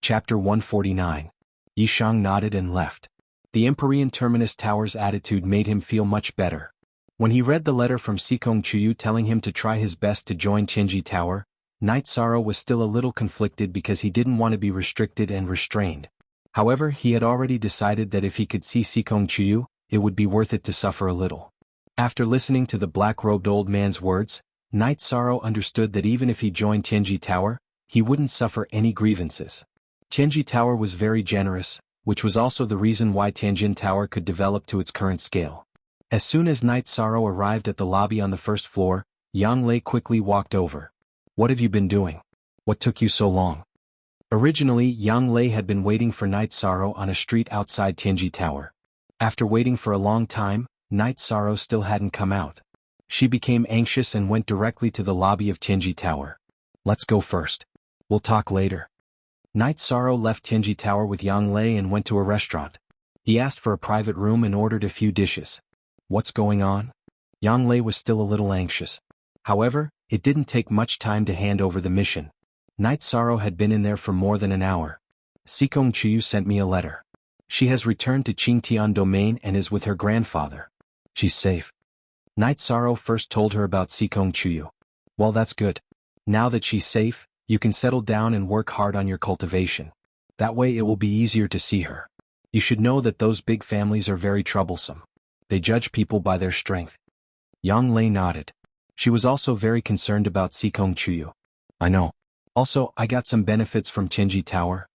Chapter 149. Yishang nodded and left. The Empyrean Terminus Tower's attitude made him feel much better. When he read the letter from Sikong Chuyu telling him to try his best to join Tianji Tower, Night Sorrow was still a little conflicted because he didn't want to be restricted and restrained. However, he had already decided that if he could see Sikong Chuyu, it would be worth it to suffer a little. After listening to the black-robed old man's words, Night Sorrow understood that even if he joined Tianji Tower, he wouldn't suffer any grievances. Tianji Tower was very generous, which was also the reason why Tianjin Tower could develop to its current scale. As soon as Night Sorrow arrived at the lobby on the first floor, Yang Lei quickly walked over. "What have you been doing? What took you so long?" Originally, Yang Lei had been waiting for Night Sorrow on a street outside Tianji Tower. After waiting for a long time, Night Sorrow still hadn't come out. She became anxious and went directly to the lobby of Tianji Tower. "Let's go first. We'll talk later." Night Sorrow left Tianji Tower with Yang Lei and went to a restaurant. He asked for a private room and ordered a few dishes. "What's going on?" Yang Lei was still a little anxious. However, it didn't take much time to hand over the mission. Night Sorrow had been in there for more than an hour. "Sikong Chuyu sent me a letter. She has returned to Qingtian Domain and is with her grandfather. She's safe." Night Sorrow first told her about Sikong Chuyu. "Well, that's good. Now that she's safe, you can settle down and work hard on your cultivation. That way it will be easier to see her. You should know that those big families are very troublesome. They judge people by their strength." Yang Lei nodded. She was also very concerned about Sikong Chuyu. "I know. Also, I got some benefits from Tianji Tower."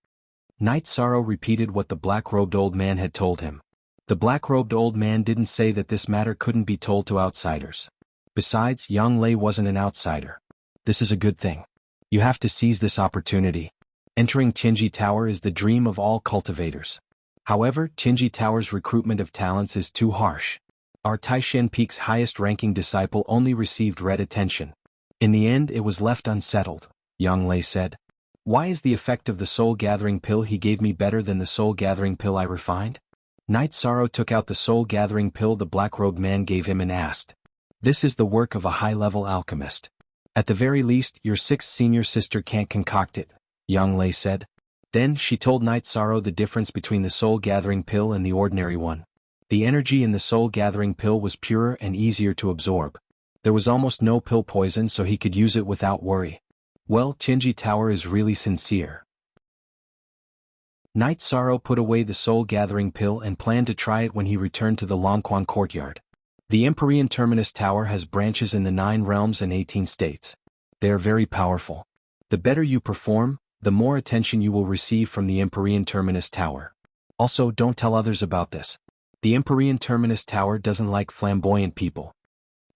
Night Sorrow repeated what the black-robed old man had told him. The black-robed old man didn't say that this matter couldn't be told to outsiders. Besides, Yang Lei wasn't an outsider. This is a good thing. You have to seize this opportunity. Entering Tianji Tower is the dream of all cultivators. However, Tianji Tower's recruitment of talents is too harsh. Our Taishan Peak's highest-ranking disciple only received red attention. In the end, it was left unsettled, Yang Lei said. "Why is the effect of the soul-gathering pill he gave me better than the soul-gathering pill I refined?" Night Sorrow took out the soul-gathering pill the black-robed man gave him and asked. "This is the work of a high-level alchemist. At the very least, your sixth senior sister can't concoct it," Yang Lei said. Then she told Night Sorrow the difference between the soul-gathering pill and the ordinary one. The energy in the soul-gathering pill was purer and easier to absorb. There was almost no pill poison, so he could use it without worry. Well, Tianji Tower is really sincere. Night Sorrow put away the soul-gathering pill and planned to try it when he returned to the Longquan courtyard. The Empyrean Terminus Tower has branches in the 9 realms and 18 states. They are very powerful. The better you perform, the more attention you will receive from the Empyrean Terminus Tower. Also, don't tell others about this. The Empyrean Terminus Tower doesn't like flamboyant people.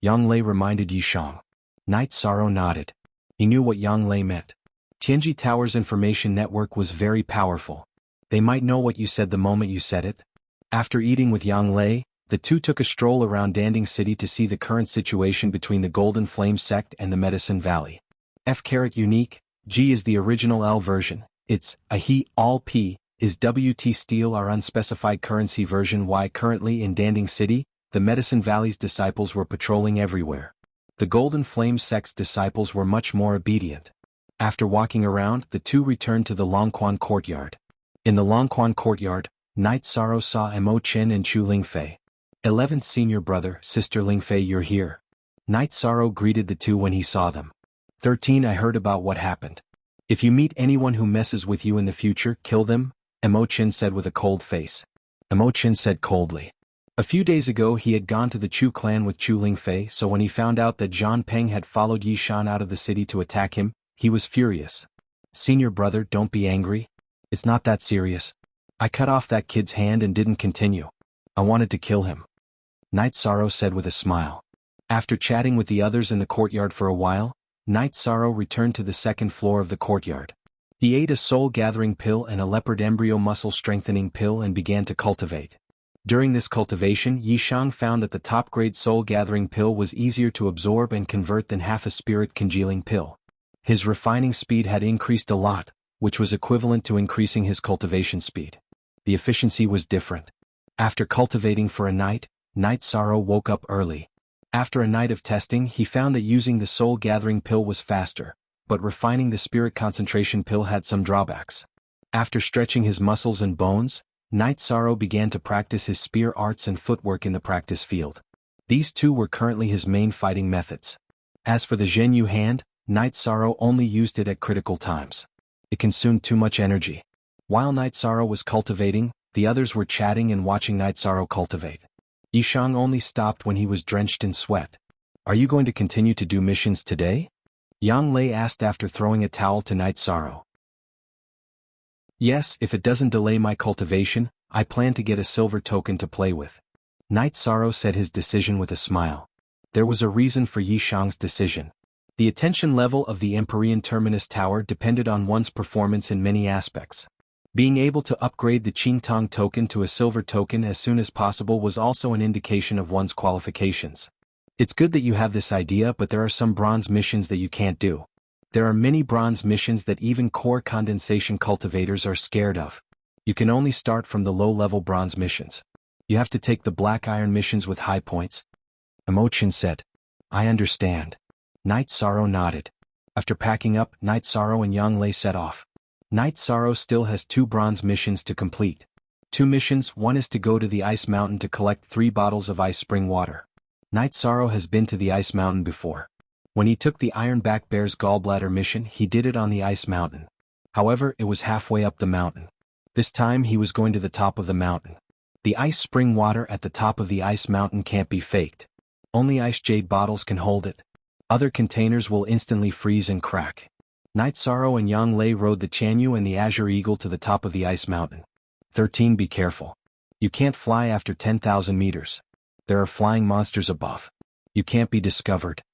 Yang Lei reminded Yishang. Night Sorrow nodded. He knew what Yang Lei meant. Tianji Tower's information network was very powerful. They might know what you said the moment you said it. After eating with Yang Lei, the two took a stroll around Danding City to see the current situation between the Golden Flame sect and the Medicine Valley. F-Unique, G is the original L version, its a he, all P, is WT Steel our unspecified currency version Y. Currently in Danding City, the Medicine Valley's disciples were patrolling everywhere. The Golden Flame sect's disciples were much more obedient. After walking around, the two returned to the Longquan courtyard. In the Longquan courtyard, Night Sorrow saw Mo Chen and Chu Lingfei. 11th senior brother, sister Lingfei, you're here. Night Sorrow greeted the two when he saw them. 13 I heard about what happened. If you meet anyone who messes with you in the future, kill them, Mo Chen said with a cold face. Mo Chen said coldly. A few days ago he had gone to the Chu clan with Chu Lingfei, so when he found out that Zhang Peng had followed Yishan out of the city to attack him, he was furious. Senior brother, don't be angry. It's not that serious. I cut off that kid's hand and didn't continue. I wanted to kill him. Night Sorrow said with a smile. After chatting with the others in the courtyard for a while, Night Sorrow returned to the second floor of the courtyard. He ate a soul-gathering pill and a leopard embryo muscle-strengthening pill and began to cultivate. During this cultivation, Yishang found that the top-grade soul-gathering pill was easier to absorb and convert than half a spirit-congealing pill. His refining speed had increased a lot, which was equivalent to increasing his cultivation speed. The efficiency was different. After cultivating for a night, Night Sorrow woke up early. After a night of testing, he found that using the soul-gathering pill was faster, but refining the spirit concentration pill had some drawbacks. After stretching his muscles and bones, Knight Sorrow began to practice his spear arts and footwork in the practice field. These two were currently his main fighting methods. As for the Jianghu hand, Knight Sorrow only used it at critical times. It consumed too much energy. While Knight Sorrow was cultivating, the others were chatting and watching Knight Sorrow cultivate. Yishang only stopped when he was drenched in sweat. "Are you going to continue to do missions today?" Yang Lei asked after throwing a towel to Knight Sorrow. "Yes, if it doesn't delay my cultivation, I plan to get a silver token to play with." Knight Sorrow said his decision with a smile. There was a reason for Yishang's decision. The attention level of the Empyrean Terminus Tower depended on one's performance in many aspects. Being able to upgrade the Qingtong token to a silver token as soon as possible was also an indication of one's qualifications. It's good that you have this idea, but there are some bronze missions that you can't do. There are many bronze missions that even core condensation cultivators are scared of. You can only start from the low-level bronze missions. You have to take the black iron missions with high points. Emochin said. "I understand." Knight Sorrow nodded. After packing up, Knight Sorrow and Yang Lei set off. Knight Sorrow still has 2 bronze missions to complete. 2 missions, one is to go to the Ice Mountain to collect 3 bottles of ice spring water. Knight Sorrow has been to the Ice Mountain before. When he took the Ironback Bear's gallbladder mission, he did it on the Ice Mountain. However, it was halfway up the mountain. This time he was going to the top of the mountain. The ice spring water at the top of the Ice Mountain can't be faked. Only ice jade bottles can hold it. Other containers will instantly freeze and crack. Knight Sorrow and Yang Lei rode the Chanyu and the Azure Eagle to the top of the Ice Mountain. 13. Be careful. You can't fly after 10,000 meters. There are flying monsters above. You can't be discovered.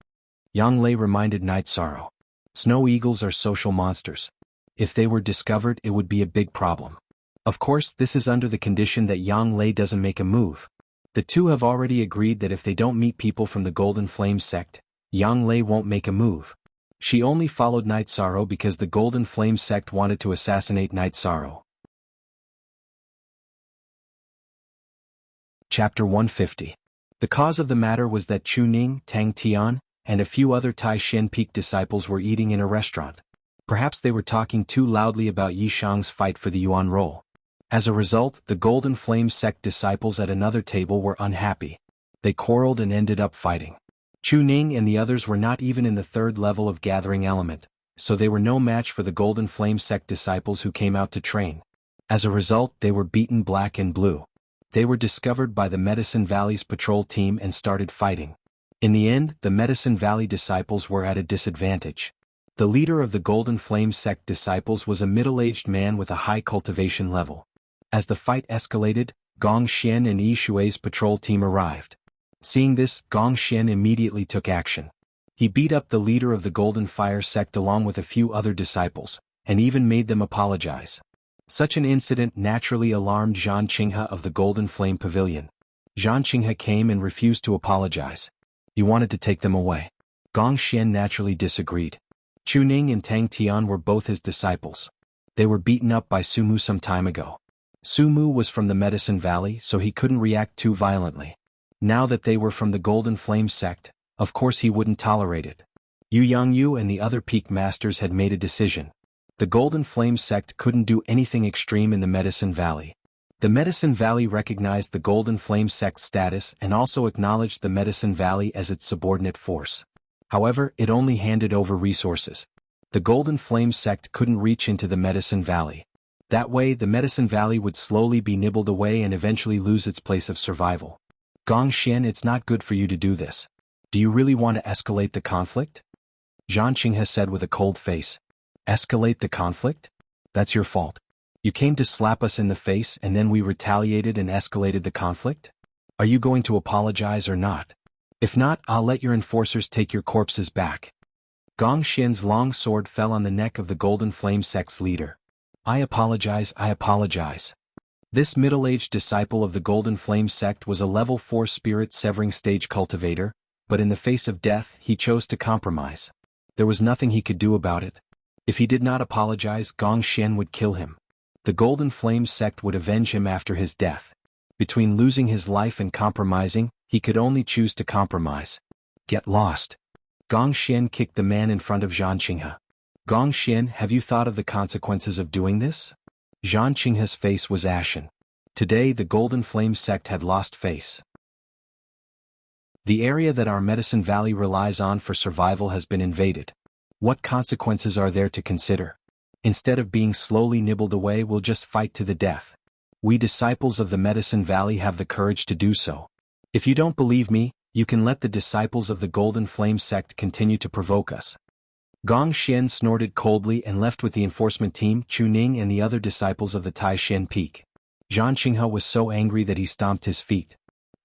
Yang Lei reminded Knight Sorrow. Snow eagles are social monsters. If they were discovered, it would be a big problem. Of course, this is under the condition that Yang Lei doesn't make a move. The two have already agreed that if they don't meet people from the Golden Flame sect, Yang Lei won't make a move. She only followed Knight Sorrow because the Golden Flame sect wanted to assassinate Knight Sorrow. Chapter 150. The cause of the matter was that Chu Ning, Tang Tian, and a few other Tai Shen Peak disciples were eating in a restaurant. Perhaps they were talking too loudly about Yishang's fight for the Yuan role. As a result, the Golden Flame sect disciples at another table were unhappy. They quarreled and ended up fighting. Chu Ning and the others were not even in the 3rd level of Gathering Element, so they were no match for the Golden Flame sect disciples who came out to train. As a result, they were beaten black and blue. They were discovered by the Medicine Valley's patrol team and started fighting. In the end, the Medicine Valley disciples were at a disadvantage. The leader of the Golden Flame sect disciples was a middle-aged man with a high cultivation level. As the fight escalated, Gong Xian and Yi Shui's patrol team arrived. Seeing this, Gong Xian immediately took action. He beat up the leader of the Golden Fire sect along with a few other disciples, and even made them apologize. Such an incident naturally alarmed Zhan Qinghe of the Golden Flame Pavilion. Zhan Qinghe came and refused to apologize. He wanted to take them away. Gong Xian naturally disagreed. Chu Ning and Tang Tian were both his disciples. They were beaten up by Sumu some time ago. Sumu was from the Medicine Valley, so he couldn't react too violently. Now that they were from the Golden Flame sect, of course he wouldn't tolerate it. Yu Yangyu and the other peak masters had made a decision. The Golden Flame sect couldn't do anything extreme in the Medicine Valley. The Medicine Valley recognized the Golden Flame sect's status and also acknowledged the Medicine Valley as its subordinate force. However, it only handed over resources. The Golden Flame sect couldn't reach into the Medicine Valley. That way, the Medicine Valley would slowly be nibbled away and eventually lose its place of survival. Gong Xian, it's not good for you to do this. Do you really want to escalate the conflict? Zhan Qinghe said with a cold face. Escalate the conflict? That's your fault. You came to slap us in the face and then we retaliated and escalated the conflict? Are you going to apologize or not? If not, I'll let your enforcers take your corpses back. Gong Xian's long sword fell on the neck of the Golden Flame sect's leader. I apologize, I apologize. This middle-aged disciple of the Golden Flame sect was a level 4 spirit severing stage cultivator, but in the face of death, he chose to compromise. There was nothing he could do about it. If he did not apologize, Gong Xian would kill him. The Golden Flame sect would avenge him after his death. Between losing his life and compromising, he could only choose to compromise. Get lost. Gong Xian kicked the man in front of Zhan Qinghe. Gong Xian, have you thought of the consequences of doing this? Zhang Qinghe's face was ashen. Today the Golden Flame sect had lost face. The area that our Medicine Valley relies on for survival has been invaded. What consequences are there to consider? Instead of being slowly nibbled away, we'll just fight to the death. We disciples of the Medicine Valley have the courage to do so. If you don't believe me, you can let the disciples of the Golden Flame sect continue to provoke us. Gong Xian snorted coldly and left with the enforcement team, Chu Ning and the other disciples of the Tai Shen Peak. Zhang Qinghe was so angry that he stomped his feet.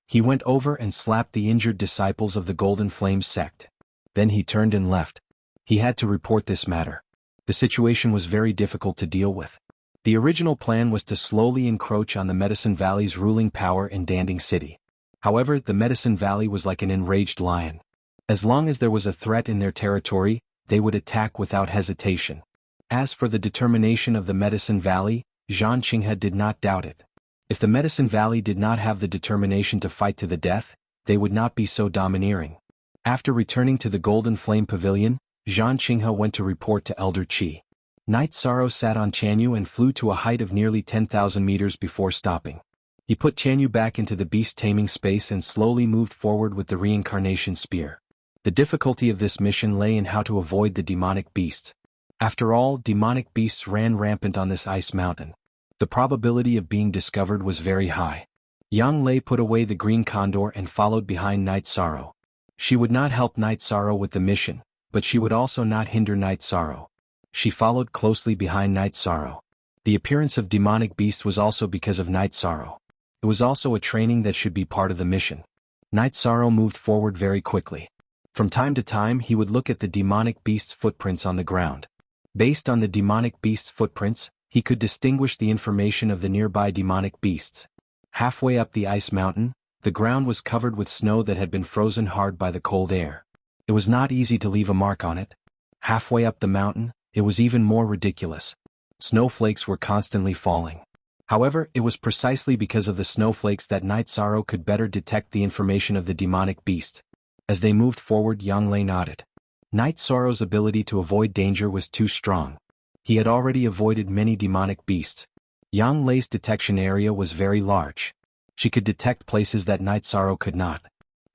He went over and slapped the injured disciples of the Golden Flame sect. Then he turned and left. He had to report this matter. The situation was very difficult to deal with. The original plan was to slowly encroach on the Medicine Valley's ruling power in Danding City. However, the Medicine Valley was like an enraged lion. As long as there was a threat in their territory, they would attack without hesitation. As for the determination of the Medicine Valley, Zhang Qinghe did not doubt it. If the Medicine Valley did not have the determination to fight to the death, they would not be so domineering. After returning to the Golden Flame Pavilion, Zhang Qinghe went to report to Elder Qi. Night Sorrow sat on Tianyu and flew to a height of nearly 10,000 meters before stopping. He put Tianyu back into the beast-taming space and slowly moved forward with the reincarnation spear. The difficulty of this mission lay in how to avoid the demonic beasts. After all, demonic beasts ran rampant on this ice mountain. The probability of being discovered was very high. Yang Lei put away the green condor and followed behind Night Sorrow. She would not help Night Sorrow with the mission, but she would also not hinder Night Sorrow. She followed closely behind Night Sorrow. The appearance of demonic beasts was also because of Night Sorrow. It was also a training that should be part of the mission. Night Sorrow moved forward very quickly. From time to time he would look at the demonic beast's footprints on the ground. Based on the demonic beast's footprints, he could distinguish the information of the nearby demonic beasts. Halfway up the ice mountain, the ground was covered with snow that had been frozen hard by the cold air. It was not easy to leave a mark on it. Halfway up the mountain, it was even more ridiculous. Snowflakes were constantly falling. However, it was precisely because of the snowflakes that Night Sorrow could better detect the information of the demonic beast. As they moved forward, Yang Lei nodded. Night Sorrow's ability to avoid danger was too strong. He had already avoided many demonic beasts. Yang Lei's detection area was very large. She could detect places that Night Sorrow could not.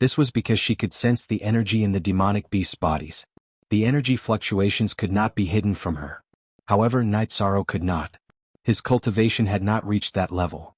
This was because she could sense the energy in the demonic beasts' bodies. The energy fluctuations could not be hidden from her. However, Night Sorrow could not. His cultivation had not reached that level.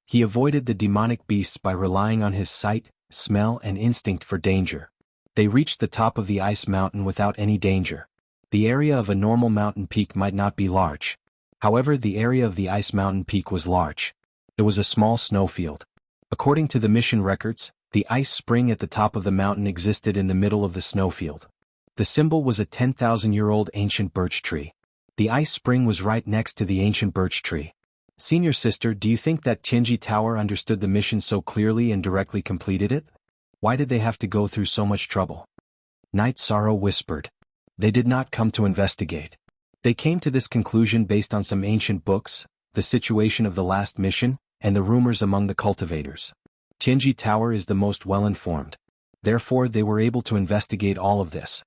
He avoided the demonic beasts by relying on his sight, smell and instinct for danger. They reached the top of the ice mountain without any danger. The area of a normal mountain peak might not be large. However, the area of the ice mountain peak was large. It was a small snowfield. According to the mission records, the ice spring at the top of the mountain existed in the middle of the snowfield. The symbol was a 10,000-year-old ancient birch tree. The ice spring was right next to the ancient birch tree. Senior sister, do you think that Tianji Tower understood the mission so clearly and directly completed it? Why did they have to go through so much trouble? Night Sorrow whispered. They did not come to investigate. They came to this conclusion based on some ancient books, the situation of the last mission, and the rumors among the cultivators. Tianji Tower is the most well-informed. Therefore they were able to investigate all of this.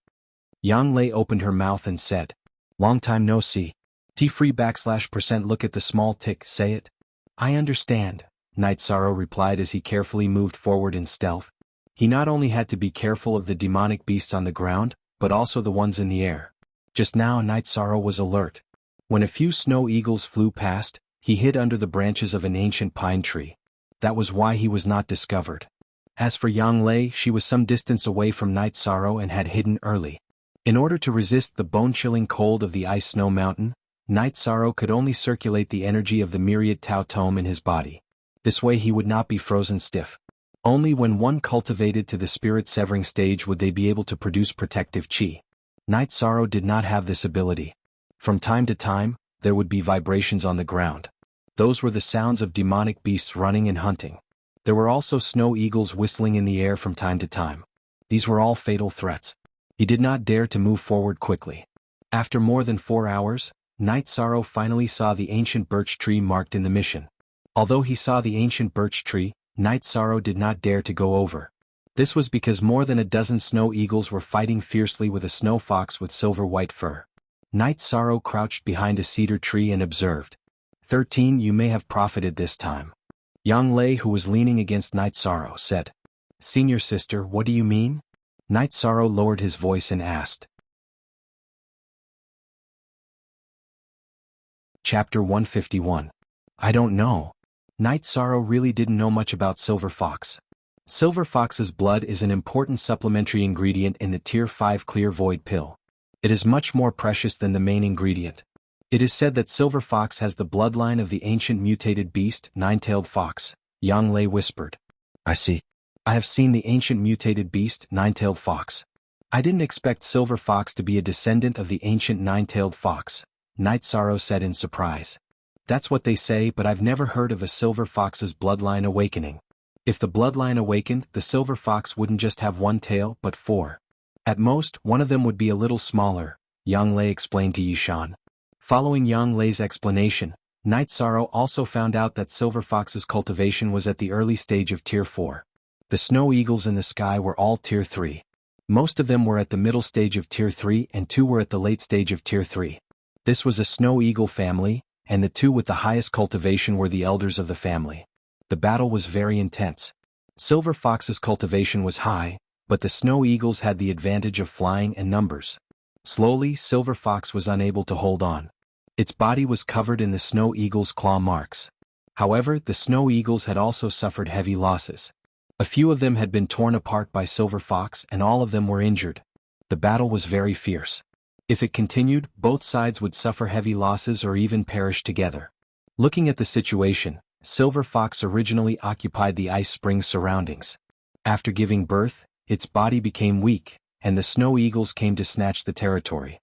Yang Lei opened her mouth and said, "Long time no see. T-free \% look at the small tick, say it." "I understand," Night Sorrow replied as he carefully moved forward in stealth. He not only had to be careful of the demonic beasts on the ground, but also the ones in the air. Just now Night Sorrow was alert. When a few snow eagles flew past, he hid under the branches of an ancient pine tree. That was why he was not discovered. As for Yang Lei, she was some distance away from Night Sorrow and had hidden early. In order to resist the bone-chilling cold of the ice-snow mountain, Night Sorrow could only circulate the energy of the myriad Tao Tome in his body. This way he would not be frozen stiff. Only when one cultivated to the spirit-severing stage would they be able to produce protective chi. Night Sorrow did not have this ability. From time to time, there would be vibrations on the ground. Those were the sounds of demonic beasts running and hunting. There were also snow eagles whistling in the air from time to time. These were all fatal threats. He did not dare to move forward quickly. After more than 4 hours, Night Sorrow finally saw the ancient birch tree marked in the mission. Although he saw the ancient birch tree, Night Sorrow did not dare to go over. This was because more than a dozen snow eagles were fighting fiercely with a snow fox with silver-white fur. Night Sorrow crouched behind a cedar tree and observed. 13. You may have profited this time. Yang Lei, who was leaning against Night Sorrow, said. Senior sister, what do you mean? Night Sorrow lowered his voice and asked. Chapter 151. I don't know. Night Sorrow really didn't know much about Silver Fox. Silver Fox's blood is an important supplementary ingredient in the Tier 5 Clear Void pill. It is much more precious than the main ingredient. It is said that Silver Fox has the bloodline of the ancient mutated beast, Nine-Tailed Fox, Yang Lei whispered. I see. I have seen the ancient mutated beast, Nine-Tailed Fox. I didn't expect Silver Fox to be a descendant of the ancient Nine-Tailed Fox, Night Sorrow said in surprise. That's what they say, but I've never heard of a Silver Fox's bloodline awakening. If the bloodline awakened, the Silver Fox wouldn't just have one tail, but 4. At most, one of them would be a little smaller, Yang Lei explained to Yishan. Following Yang Lei's explanation, Night Sorrow also found out that Silver Fox's cultivation was at the early stage of Tier 4. The snow eagles in the sky were all Tier 3. Most of them were at the middle stage of Tier 3 and 2 were at the late stage of Tier 3. This was a snow eagle family, and the 2 with the highest cultivation were the elders of the family. The battle was very intense. Silver Fox's cultivation was high, but the snow eagles had the advantage of flying and numbers. Slowly, Silver Fox was unable to hold on. Its body was covered in the snow eagle's claw marks. However, the snow eagles had also suffered heavy losses. A few of them had been torn apart by Silver Fox and all of them were injured. The battle was very fierce. If it continued, both sides would suffer heavy losses or even perish together. Looking at the situation, Silver Fox originally occupied the ice spring's surroundings. After giving birth, its body became weak, and the snow eagles came to snatch the territory.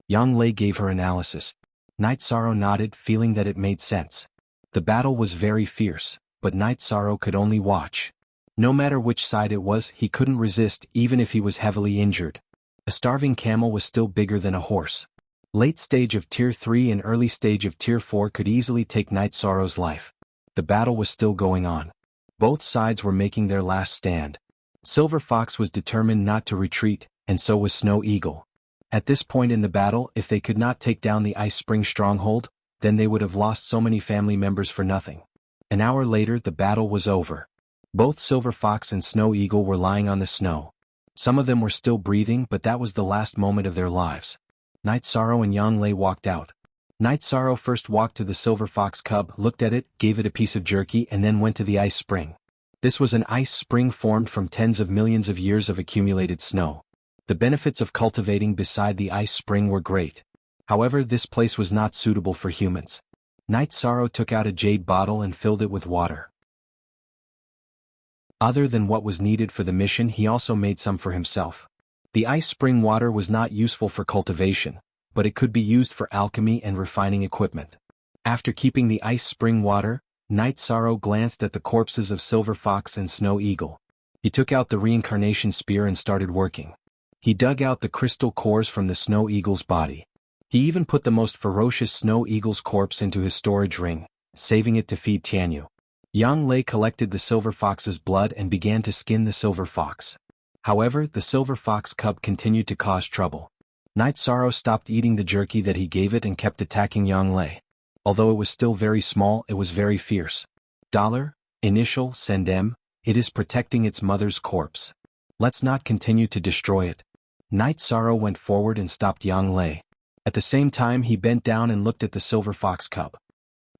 Yang Lei gave her analysis. Night Sorrow nodded, feeling that it made sense. The battle was very fierce, but Night Sorrow could only watch. No matter which side it was, he couldn't resist even if he was heavily injured. A starving camel was still bigger than a horse. Late stage of Tier 3 and early stage of Tier 4 could easily take Night Sorrow's life. The battle was still going on. Both sides were making their last stand. Silver Fox was determined not to retreat, and so was Snow Eagle. At this point in the battle, if they could not take down the Ice Spring stronghold, then they would have lost so many family members for nothing. An hour later, the battle was over. Both Silver Fox and Snow Eagle were lying on the snow. Some of them were still breathing, but that was the last moment of their lives. Night Sorrow and Yang Lei walked out. Night Sorrow first walked to the Silver Fox cub, looked at it, gave it a piece of jerky, and then went to the ice spring. This was an ice spring formed from tens of millions of years of accumulated snow. The benefits of cultivating beside the ice spring were great. However, this place was not suitable for humans. Night Sorrow took out a jade bottle and filled it with water. Other than what was needed for the mission, he also made some for himself. The ice spring water was not useful for cultivation, but it could be used for alchemy and refining equipment. After keeping the ice spring water, Night Sorrow glanced at the corpses of Silver Fox and Snow Eagle. He took out the reincarnation spear and started working. He dug out the crystal cores from the Snow Eagle's body. He even put the most ferocious Snow Eagle's corpse into his storage ring, saving it to feed Tianyu. Yang Lei collected the Silver Fox's blood and began to skin the Silver Fox. However, the Silver Fox cub continued to cause trouble. Night Sorrow stopped eating the jerky that he gave it and kept attacking Yang Lei. Although it was still very small, it was very fierce. Initial, Sendem, it is protecting its mother's corpse. Let's not continue to destroy it. Night Sorrow went forward and stopped Yang Lei. At the same time, he bent down and looked at the Silver Fox cub.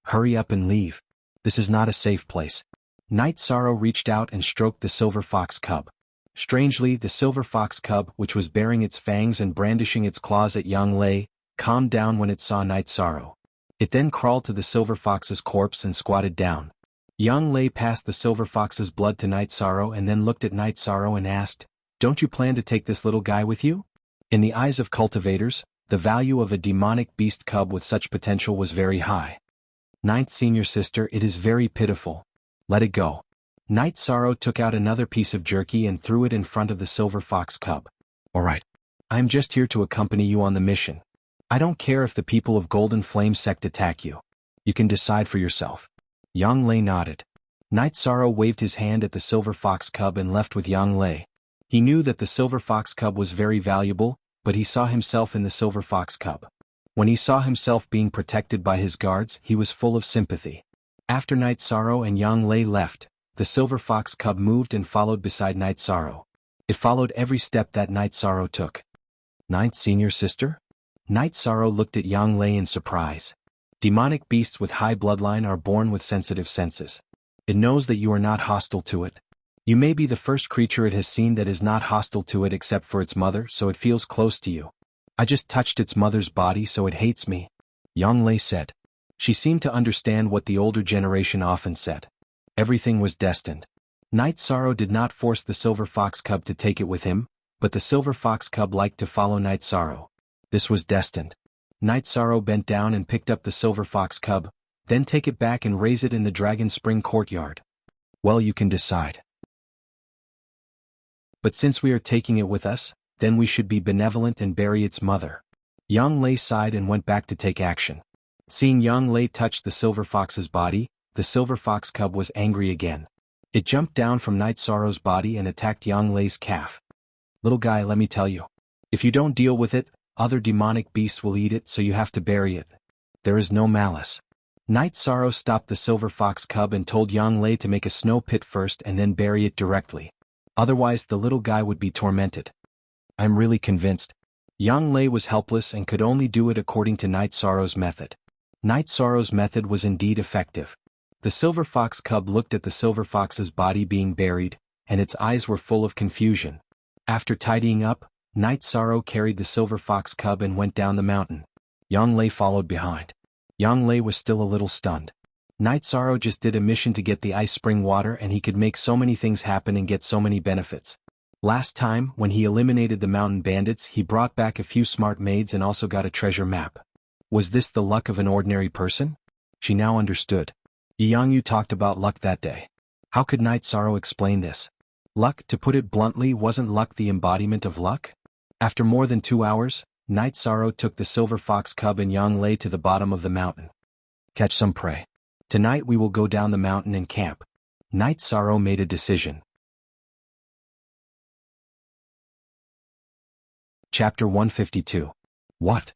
Hurry up and leave. This is not a safe place. Night Sorrow reached out and stroked the Silver Fox cub. Strangely, the Silver Fox cub, which was baring its fangs and brandishing its claws at Yang Lei, calmed down when it saw Night Sorrow. It then crawled to the Silver Fox's corpse and squatted down. Yang Lei passed the Silver Fox's blood to Night Sorrow and then looked at Night Sorrow and asked, "Don't you plan to take this little guy with you?" In the eyes of cultivators, the value of a demonic beast cub with such potential was very high. Ninth Senior Sister, it is very pitiful. Let it go. Night Sorrow took out another piece of jerky and threw it in front of the Silver Fox cub. Alright. I'm just here to accompany you on the mission. I don't care if the people of Golden Flame Sect attack you. You can decide for yourself. Yang Lei nodded. Night Sorrow waved his hand at the Silver Fox cub and left with Yang Lei. He knew that the Silver Fox cub was very valuable, but he saw himself in the Silver Fox cub. When he saw himself being protected by his guards, he was full of sympathy. After Night Sorrow and Yang Lei left, the silver fox cub moved and followed beside Night Sorrow. It followed every step that Night Sorrow took. Ninth senior sister? Night Sorrow looked at Yang Lei in surprise. Demonic beasts with high bloodline are born with sensitive senses. It knows that you are not hostile to it. You may be the first creature it has seen that is not hostile to it except for its mother, so it feels close to you. I just touched its mother's body, so it hates me, Yang Lei said. She seemed to understand what the older generation often said. Everything was destined. Night Sorrow did not force the silver fox cub to take it with him, but the silver fox cub liked to follow Night Sorrow. This was destined. Night Sorrow bent down and picked up the silver fox cub, then take it back and raise it in the Dragon Spring courtyard. Well, you can decide. But since we are taking it with us, then we should be benevolent and bury its mother. Yang Lei sighed and went back to take action. Seeing Yang Lei touch the silver fox's body, the silver fox cub was angry again. It jumped down from Night Sorrow's body and attacked Yang Lei's calf. Little guy, let me tell you. If you don't deal with it, other demonic beasts will eat it, so you have to bury it. There is no malice. Night Sorrow stopped the silver fox cub and told Yang Lei to make a snow pit first and then bury it directly. Otherwise the little guy would be tormented. I'm really convinced. Yang Lei was helpless and could only do it according to Night Sorrow's method. Night Sorrow's method was indeed effective. The silver fox cub looked at the silver fox's body being buried, and its eyes were full of confusion. After tidying up, Night Sorrow carried the silver fox cub and went down the mountain. Yang Lei followed behind. Yang Lei was still a little stunned. Night Sorrow just did a mission to get the ice spring water, and he could make so many things happen and get so many benefits. Last time, when he eliminated the mountain bandits, he brought back a few smart maids and also got a treasure map. Was this the luck of an ordinary person? She now understood. Jianghu talked about luck that day. How could Night Sorrow explain this? Luck, to put it bluntly, wasn't luck the embodiment of luck? After more than 2 hours, Night Sorrow took the silver fox cub and Yang Lei to the bottom of the mountain. Catch some prey. Tonight we will go down the mountain and camp. Night Sorrow made a decision. Chapter 152. What?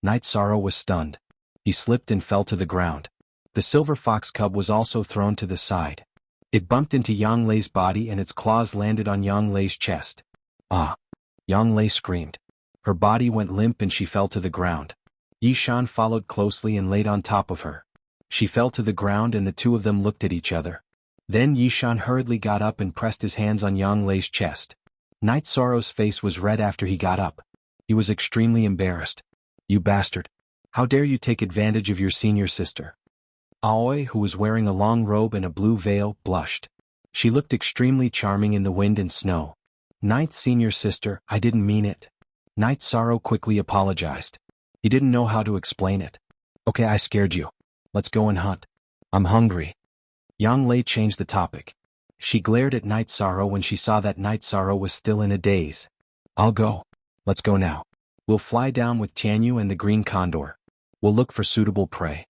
Night Sorrow was stunned. He slipped and fell to the ground. The silver fox cub was also thrown to the side. It bumped into Yang Lei's body and its claws landed on Yang Lei's chest. Ah! Yang Lei screamed. Her body went limp and she fell to the ground. Yishan followed closely and laid on top of her. She fell to the ground and the two of them looked at each other. Then Yishan hurriedly got up and pressed his hands on Yang Lei's chest. Night Sorrow's face was red after he got up. He was extremely embarrassed. You bastard! How dare you take advantage of your senior sister? Aoi, who was wearing a long robe and a blue veil, blushed. She looked extremely charming in the wind and snow. Ninth senior sister, I didn't mean it. Night Sorrow quickly apologized. He didn't know how to explain it. Okay, I scared you. Let's go and hunt. I'm hungry. Yang Lei changed the topic. She glared at Night Sorrow when she saw that Night Sorrow was still in a daze. I'll go. Let's go now. We'll fly down with Tianyu and the green condor. We'll look for suitable prey.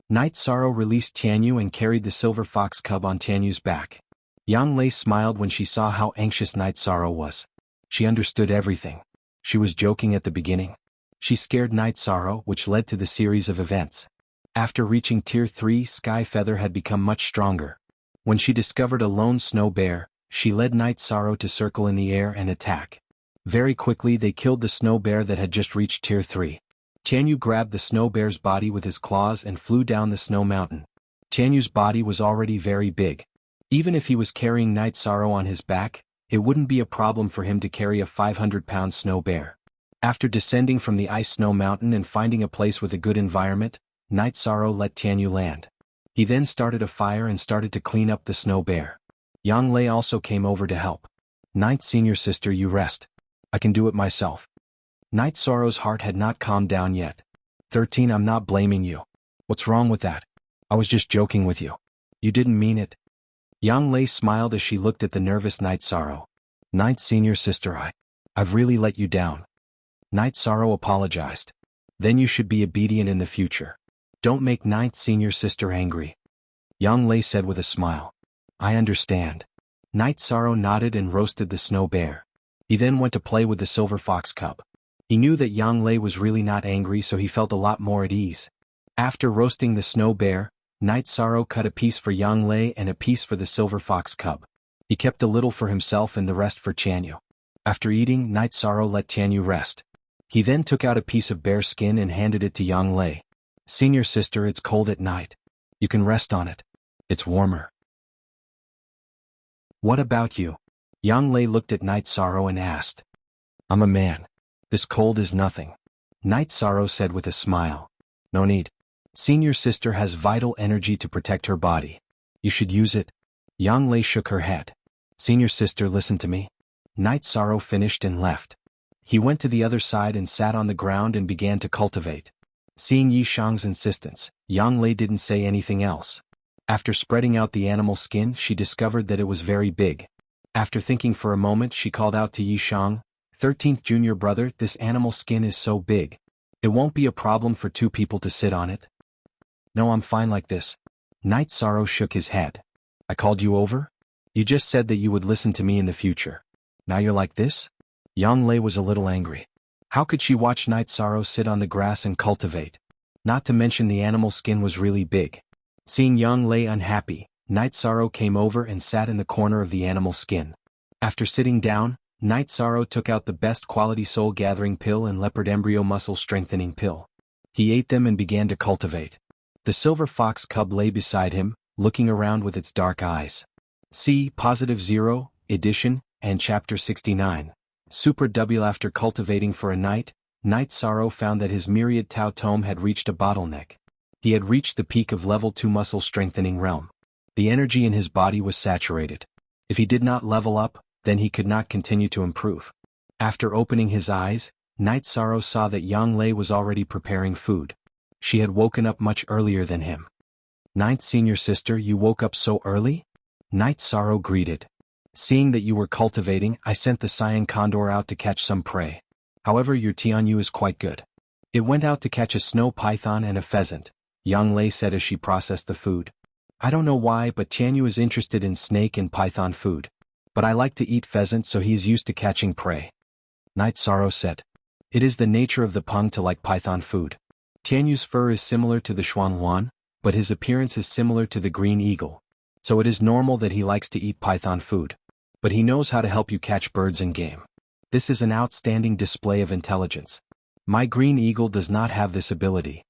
Night Sorrow released Tianyu and carried the silver fox cub on Tianyu's back. Yang Lei smiled when she saw how anxious Night Sorrow was. She understood everything. She was joking at the beginning. She scared Night Sorrow, which led to the series of events. After reaching Tier 3, Sky Feather had become much stronger. When she discovered a lone snow bear, she led Night Sorrow to circle in the air and attack. Very quickly they killed the snow bear that had just reached Tier 3. Tianyu grabbed the snow bear's body with his claws and flew down the snow mountain. Tianyu's body was already very big. Even if he was carrying Night Sorrow on his back, it wouldn't be a problem for him to carry a 500-pound snow bear. After descending from the ice snow mountain and finding a place with a good environment, Night Sorrow let Tianyu land. He then started a fire and started to clean up the snow bear. Yang Lei also came over to help. Ninth senior sister, you rest. I can do it myself. Night Sorrow's heart had not calmed down yet. 13, I'm not blaming you. What's wrong with that? I was just joking with you. You didn't mean it. Yang Lei smiled as she looked at the nervous Night Sorrow. Ninth senior sister, I've really let you down. Night Sorrow apologized. Then you should be obedient in the future. Don't make Ninth senior sister angry. Yang Lei said with a smile. I understand. Night Sorrow nodded and roasted the snow bear. He then went to play with the silver fox cub. He knew that Yang Lei was really not angry, so he felt a lot more at ease. After roasting the snow bear, Night Sorrow cut a piece for Yang Lei and a piece for the silver fox cub. He kept a little for himself and the rest for Tianyu. After eating, Night Sorrow let Tianyu rest. He then took out a piece of bear skin and handed it to Yang Lei. "Senior sister, it's cold at night. You can rest on it. It's warmer." "What about you?" Yang Lei looked at Night Sorrow and asked. "I'm a man. This cold is nothing," Night Sorrow said with a smile. "No need. Senior sister has vital energy to protect her body. You should use it." Yang Lei shook her head. "Senior sister, listen to me." Night Sorrow finished and left. He went to the other side and sat on the ground and began to cultivate. Seeing Yi Shang's insistence, Yang Lei didn't say anything else. After spreading out the animal skin, she discovered that it was very big. After thinking for a moment, she called out to Yi Shang, "13th junior brother, this animal skin is so big. It won't be a problem for two people to sit on it?" "No, I'm fine like this." Night Sorrow shook his head. "I called you over? You just said that you would listen to me in the future. Now you're like this?" Yang Lei was a little angry. How could she watch Night Sorrow sit on the grass and cultivate? Not to mention the animal skin was really big. Seeing Yang Lei unhappy, Night Sorrow came over and sat in the corner of the animal skin. After sitting down, Night Sorrow took out the best quality soul gathering pill and leopard embryo muscle strengthening pill. He ate them and began to cultivate. The silver fox cub lay beside him, looking around with its dark eyes. See +0, edition, and chapter 69. Super W. After cultivating for a night, Night Sorrow found that his myriad Tao tome had reached a bottleneck. He had reached the peak of level 2 muscle strengthening realm. The energy in his body was saturated. If he did not level up, then he could not continue to improve. After opening his eyes, Night Sorrow saw that Yang Lei was already preparing food. She had woken up much earlier than him. "Ninth senior sister, you woke up so early?" Night Sorrow greeted. "Seeing that you were cultivating, I sent the Cyan Condor out to catch some prey. However, your Tianyu is quite good. It went out to catch a snow python and a pheasant," Yang Lei said as she processed the food. "I don't know why, but Tianyu is interested in snake and python food. But I like to eat pheasant, so he is used to catching prey." Night Sorrow said. "It is the nature of the Peng to like python food. Tianyu's fur is similar to the Xuanhuan, but his appearance is similar to the green eagle. So it is normal that he likes to eat python food. But he knows how to help you catch birds and game. This is an outstanding display of intelligence. My green eagle does not have this ability."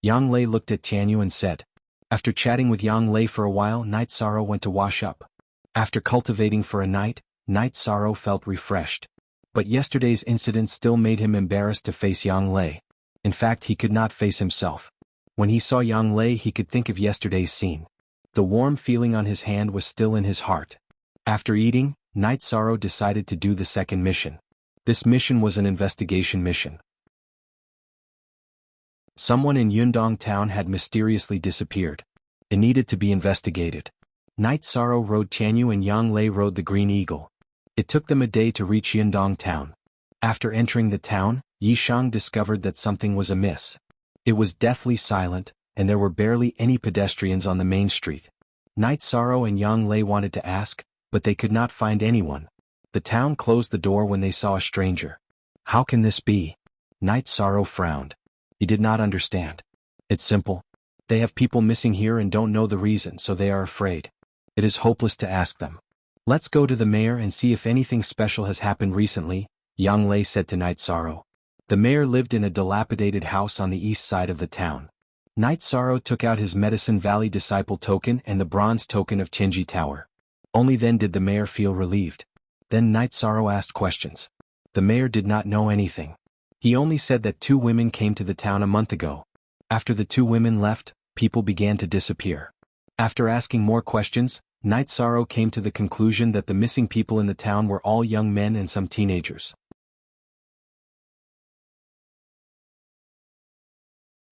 Yang Lei looked at Tianyu and said. After chatting with Yang Lei for a while, Night Sorrow went to wash up. After cultivating for a night, Night Sorrow felt refreshed. But yesterday's incident still made him embarrassed to face Yang Lei. In fact, he could not face himself. When he saw Yang Lei, he could think of yesterday's scene. The warm feeling on his hand was still in his heart. After eating, Night Sorrow decided to do the second mission. This mission was an investigation mission. Someone in Yundong town had mysteriously disappeared. It needed to be investigated. Night Sorrow rode Tianyu and Yang Lei rode the Green Eagle. It took them a day to reach Yundong town. After entering the town, Yi Shang discovered that something was amiss. It was deathly silent, and there were barely any pedestrians on the main street. Night Sorrow and Yang Lei wanted to ask, but they could not find anyone. The town closed the door when they saw a stranger. How can this be? Night Sorrow frowned. He did not understand. It's simple. They have people missing here and don't know the reason, so they are afraid. It is hopeless to ask them. Let's go to the mayor and see if anything special has happened recently, Yang Lei said to Night Sorrow. The mayor lived in a dilapidated house on the east side of the town. Night Sorrow took out his Medicine Valley Disciple token and the bronze token of Tianji Tower. Only then did the mayor feel relieved. Then Night Sorrow asked questions. The mayor did not know anything. He only said that 2 women came to the town a month ago. After the 2 women left, people began to disappear. After asking more questions, Night Sorrow came to the conclusion that the missing people in the town were all young men and some teenagers.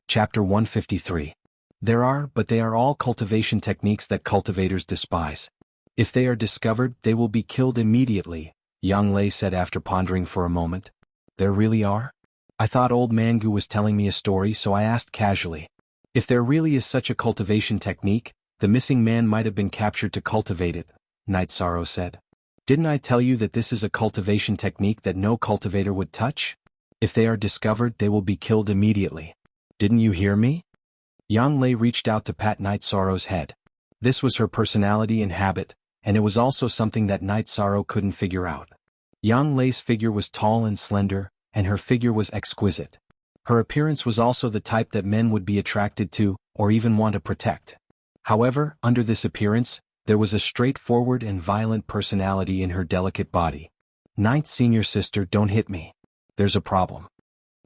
Chapter 153. But they are all cultivation techniques that cultivators despise. If they are discovered, they will be killed immediately, Yang Lei said after pondering for a moment. There really are? I thought old Mangu was telling me a story, so I asked casually. If there really is such a cultivation technique, the missing man might have been captured to cultivate it, Night Sorrow said. Didn't I tell you that this is a cultivation technique that no cultivator would touch? If they are discovered, they will be killed immediately. Didn't you hear me? Yang Lei reached out to pat Night Sorrow's head. This was her personality and habit, and it was also something that Night Sorrow couldn't figure out. Yang Lei's figure was tall and slender, and her figure was exquisite. Her appearance was also the type that men would be attracted to, or even want to protect. However, under this appearance, there was a straightforward and violent personality in her delicate body. Ninth Senior Sister, don't hit me. There's a problem.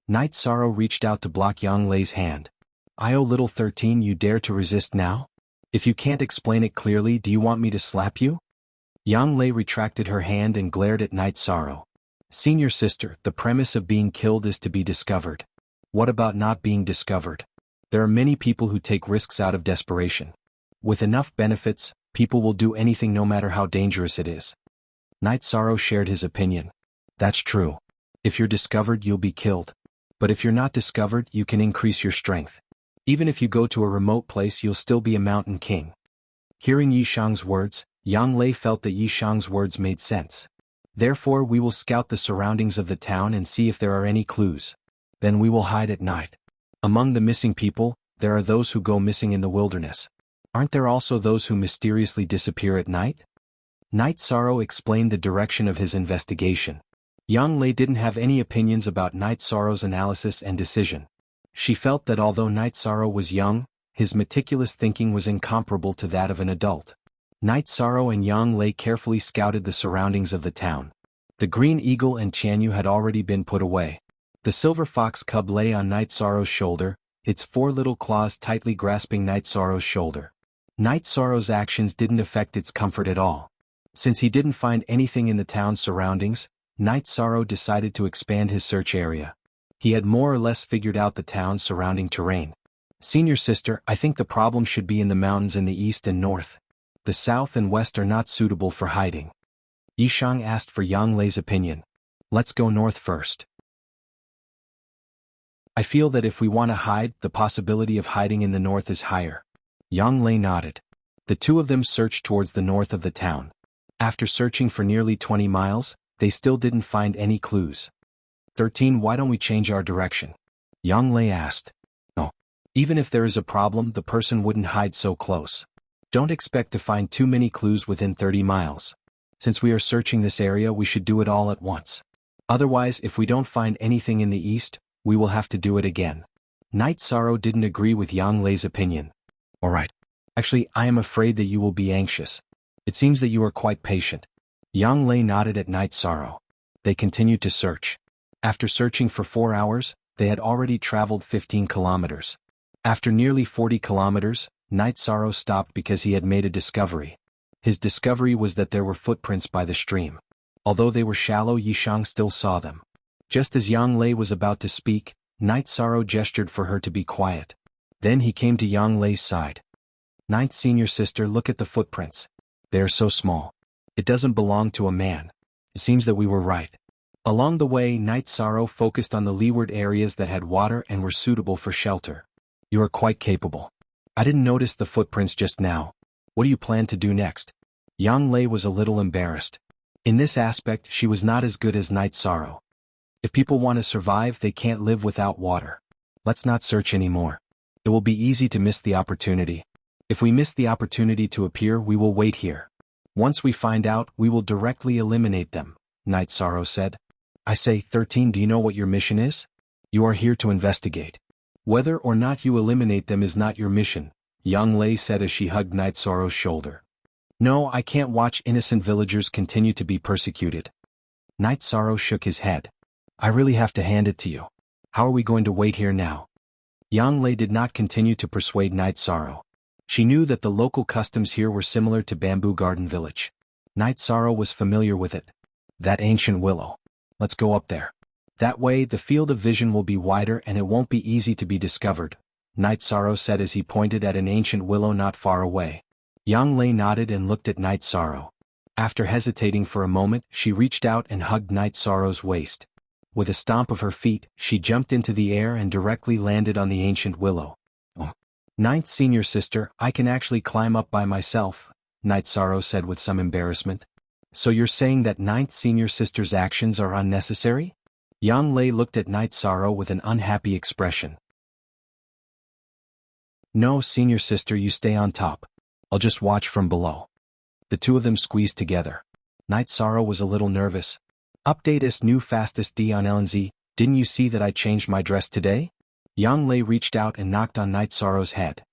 Night Sorrow reached out to block Yang Lei's hand. "Oh, little 13, you dare to resist now? If you can't explain it clearly, do you want me to slap you?" Yang Lei retracted her hand and glared at Night Sorrow. "Senior Sister, the premise of being killed is to be discovered. What about not being discovered? There are many people who take risks out of desperation. With enough benefits, people will do anything no matter how dangerous it is." Night Sorrow shared his opinion. "That's true. If you're discovered, you'll be killed. But if you're not discovered, you can increase your strength. Even if you go to a remote place, you'll still be a mountain king." Hearing Yishang's words, Yang Lei felt that Yishang's words made sense. "Therefore, we will scout the surroundings of the town and see if there are any clues. Then we will hide at night. Among the missing people, there are those who go missing in the wilderness. Aren't there also those who mysteriously disappear at night?" Night Sorrow explained the direction of his investigation. Yang Lei didn't have any opinions about Night Sorrow's analysis and decision. She felt that although Night Sorrow was young, his meticulous thinking was incomparable to that of an adult. Night Sorrow and Yang Lei carefully scouted the surroundings of the town. The green eagle and Jianghu had already been put away. The silver fox cub lay on Night Sorrow's shoulder, its 4 little claws tightly grasping Night Sorrow's shoulder. Night Sorrow's actions didn't affect its comfort at all. Since he didn't find anything in the town's surroundings, Night Sorrow decided to expand his search area. He had more or less figured out the town's surrounding terrain. "Senior Sister, I think the problem should be in the mountains in the east and north. The south and west are not suitable for hiding." Yishang asked for Yang Lei's opinion. "Let's go north first. I feel that if we want to hide, the possibility of hiding in the north is higher." Yang Lei nodded. The two of them searched towards the north of the town. After searching for nearly 20 miles, they still didn't find any clues. 13, why don't we change our direction?" Yang Lei asked. "No. Even if there is a problem, the person wouldn't hide so close. Don't expect to find too many clues within 30 miles. Since we are searching this area, we should do it all at once. Otherwise, if we don't find anything in the east, we will have to do it again." Night Sorrow didn't agree with Yang Lei's opinion. "All right. Actually, I am afraid that you will be anxious. It seems that you are quite patient." Yang Lei nodded at Night Sorrow. They continued to search. After searching for 4 hours, they had already traveled 15 kilometers. After nearly 40 kilometers, Night Sorrow stopped because he had made a discovery. His discovery was that there were footprints by the stream. Although they were shallow, Yishang still saw them. Just as Yang Lei was about to speak, Night Sorrow gestured for her to be quiet. Then he came to Yang Lei's side. "Ninth Senior Sister, look at the footprints. They are so small. It doesn't belong to a man. It seems that we were right." Along the way, Night Sorrow focused on the leeward areas that had water and were suitable for shelter. "You are quite capable. I didn't notice the footprints just now. What do you plan to do next?" Yang Lei was a little embarrassed. In this aspect, she was not as good as Night Sorrow. If people want to survive, they can't live without water. Let's not search anymore. It will be easy to miss the opportunity. If we miss the opportunity to appear, we will wait here. Once we find out, we will directly eliminate them," Night Sorrow said. "I say, 13, do you know what your mission is? You are here to investigate. Whether or not you eliminate them is not your mission," Yang Lei said as she hugged Night Sorrow's shoulder. "No, I can't watch innocent villagers continue to be persecuted." Night Sorrow shook his head. "I really have to hand it to you. How are we going to wait here now?" Yang Lei did not continue to persuade Night Sorrow. She knew that the local customs here were similar to Bamboo Garden Village. Night Sorrow was familiar with it. "That ancient willow. Let's go up there. That way, the field of vision will be wider and it won't be easy to be discovered," Night Sorrow said as he pointed at an ancient willow not far away. Yang Lei nodded and looked at Night Sorrow. After hesitating for a moment, she reached out and hugged Night Sorrow's waist. With a stomp of her feet, she jumped into the air and directly landed on the ancient willow. "Oh. Ninth Senior Sister, I can actually climb up by myself," Night Sorrow said with some embarrassment. "So you're saying that Ninth Senior Sister's actions are unnecessary?" Yang Lei looked at Night Sorrow with an unhappy expression. No, senior sister, you stay on top. I'll just watch from below. The two of them squeezed together. Night Sorrow was a little nervous. Update is new fastest D on LNZ, didn't you see that I changed my dress today? Yang Lei reached out and knocked on Night Sorrow's head.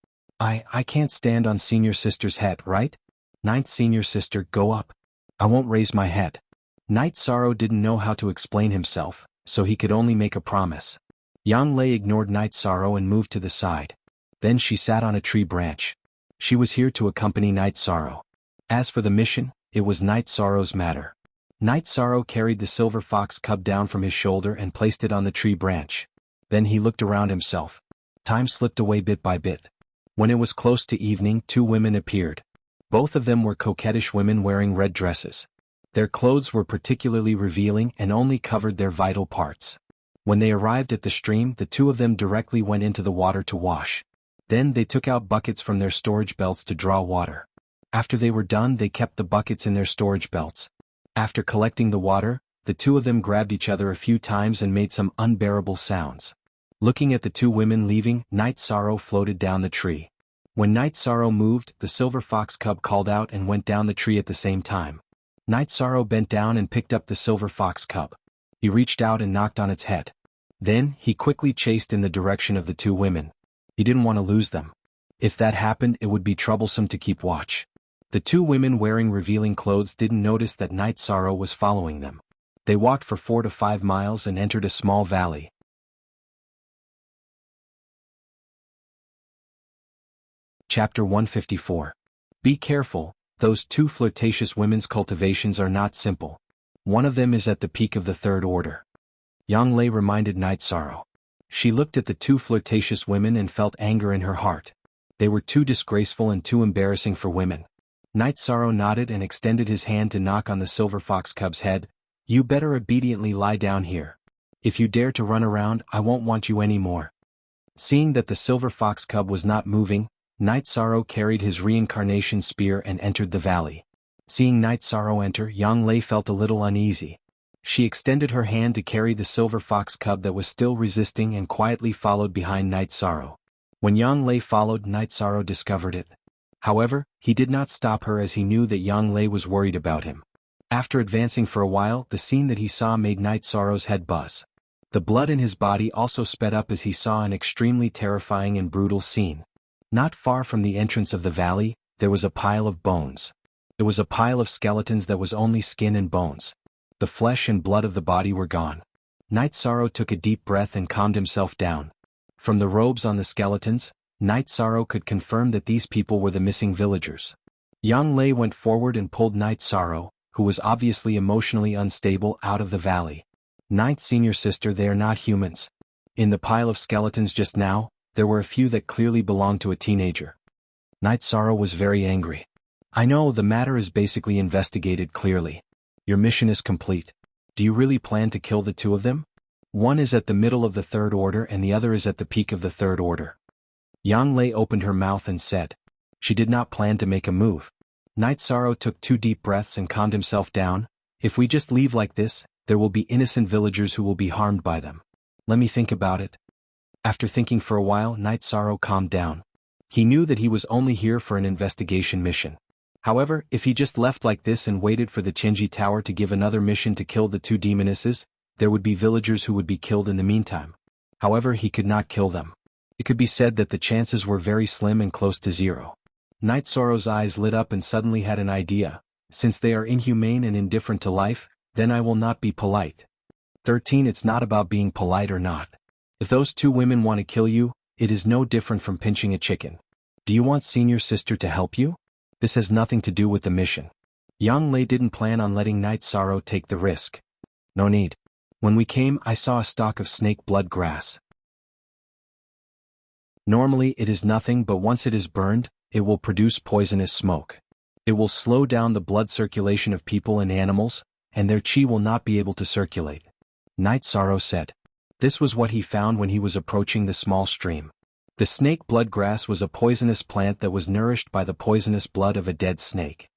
I can't stand on senior sister's head, right? Ninth senior sister, go up. I won't raise my head. Night Sorrow didn't know how to explain himself, so he could only make a promise. Yang Lei ignored Night Sorrow and moved to the side. Then she sat on a tree branch. She was here to accompany Night Sorrow. As for the mission, it was Night Sorrow's matter. Night Sorrow carried the silver fox cub down from his shoulder and placed it on the tree branch. Then he looked around himself. Time slipped away bit by bit. When it was close to evening, two women appeared. Both of them were coquettish women wearing red dresses. Their clothes were particularly revealing and only covered their vital parts. When they arrived at the stream, the two of them directly went into the water to wash. Then they took out buckets from their storage belts to draw water. After they were done, they kept the buckets in their storage belts. After collecting the water, the two of them grabbed each other a few times and made some unbearable sounds. Looking at the two women leaving, Night Sorrow floated down the tree. When Night Sorrow moved, the silver fox cub called out and went down the tree at the same time. Night Sorrow bent down and picked up the silver fox cub. He reached out and knocked on its head. Then, he quickly chased in the direction of the two women. He didn't want to lose them. If that happened, it would be troublesome to keep watch. The two women wearing revealing clothes didn't notice that Night Sorrow was following them. They walked for 4 to 5 miles and entered a small valley. Chapter 154. Be careful, those two flirtatious women's cultivations are not simple. One of them is at the peak of the third order. Yang Lei reminded Night Sorrow. She looked at the two flirtatious women and felt anger in her heart. They were too disgraceful and too embarrassing for women. Night Sorrow nodded and extended his hand to knock on the silver fox cub's head. You better obediently lie down here. If you dare to run around, I won't want you anymore. Seeing that the silver fox cub was not moving, Night Sorrow carried his reincarnation spear and entered the valley. Seeing Night Sorrow enter, Yang Lei felt a little uneasy. She extended her hand to carry the silver fox cub that was still resisting and quietly followed behind Night Sorrow. When Yang Lei followed, Night Sorrow discovered it. However, he did not stop her as he knew that Yang Lei was worried about him. After advancing for a while, the scene that he saw made Night Sorrow's head buzz. The blood in his body also sped up as he saw an extremely terrifying and brutal scene. Not far from the entrance of the valley, there was a pile of bones. It was a pile of skeletons that was only skin and bones. The flesh and blood of the body were gone. Night Sorrow took a deep breath and calmed himself down. From the robes on the skeletons, Night Sorrow could confirm that these people were the missing villagers. Yang Lei went forward and pulled Night Sorrow, who was obviously emotionally unstable, out of the valley. Ninth senior sister, they are not humans. In the pile of skeletons just now, there were a few that clearly belonged to a teenager. Night Sorrow was very angry. I know, the matter is basically investigated clearly. Your mission is complete. Do you really plan to kill the two of them? One is at the middle of the third order and the other is at the peak of the third order. Yang Lei opened her mouth and said. She did not plan to make a move. Night Sorrow took 2 deep breaths and calmed himself down. If we just leave like this, there will be innocent villagers who will be harmed by them. Let me think about it. After thinking for a while, Night Sorrow calmed down. He knew that he was only here for an investigation mission. However, if he just left like this and waited for the Tianji Tower to give another mission to kill the 2 demonesses, there would be villagers who would be killed in the meantime. However, he could not kill them. It could be said that the chances were very slim and close to 0. Night Sorrow's eyes lit up and suddenly had an idea. Since they are inhumane and indifferent to life, then I will not be polite. 13. It's not about being polite or not. If those 2 women want to kill you, it is no different from pinching a chicken. Do you want senior sister to help you? This has nothing to do with the mission. Yang Lei didn't plan on letting Night Sorrow take the risk. No need. When we came, I saw a stalk of snake blood grass. Normally it is nothing, but once it is burned, it will produce poisonous smoke. It will slow down the blood circulation of people and animals, and their qi will not be able to circulate. Night Sorrow said. This was what he found when he was approaching the small stream. The snake blood grass was a poisonous plant that was nourished by the poisonous blood of a dead snake.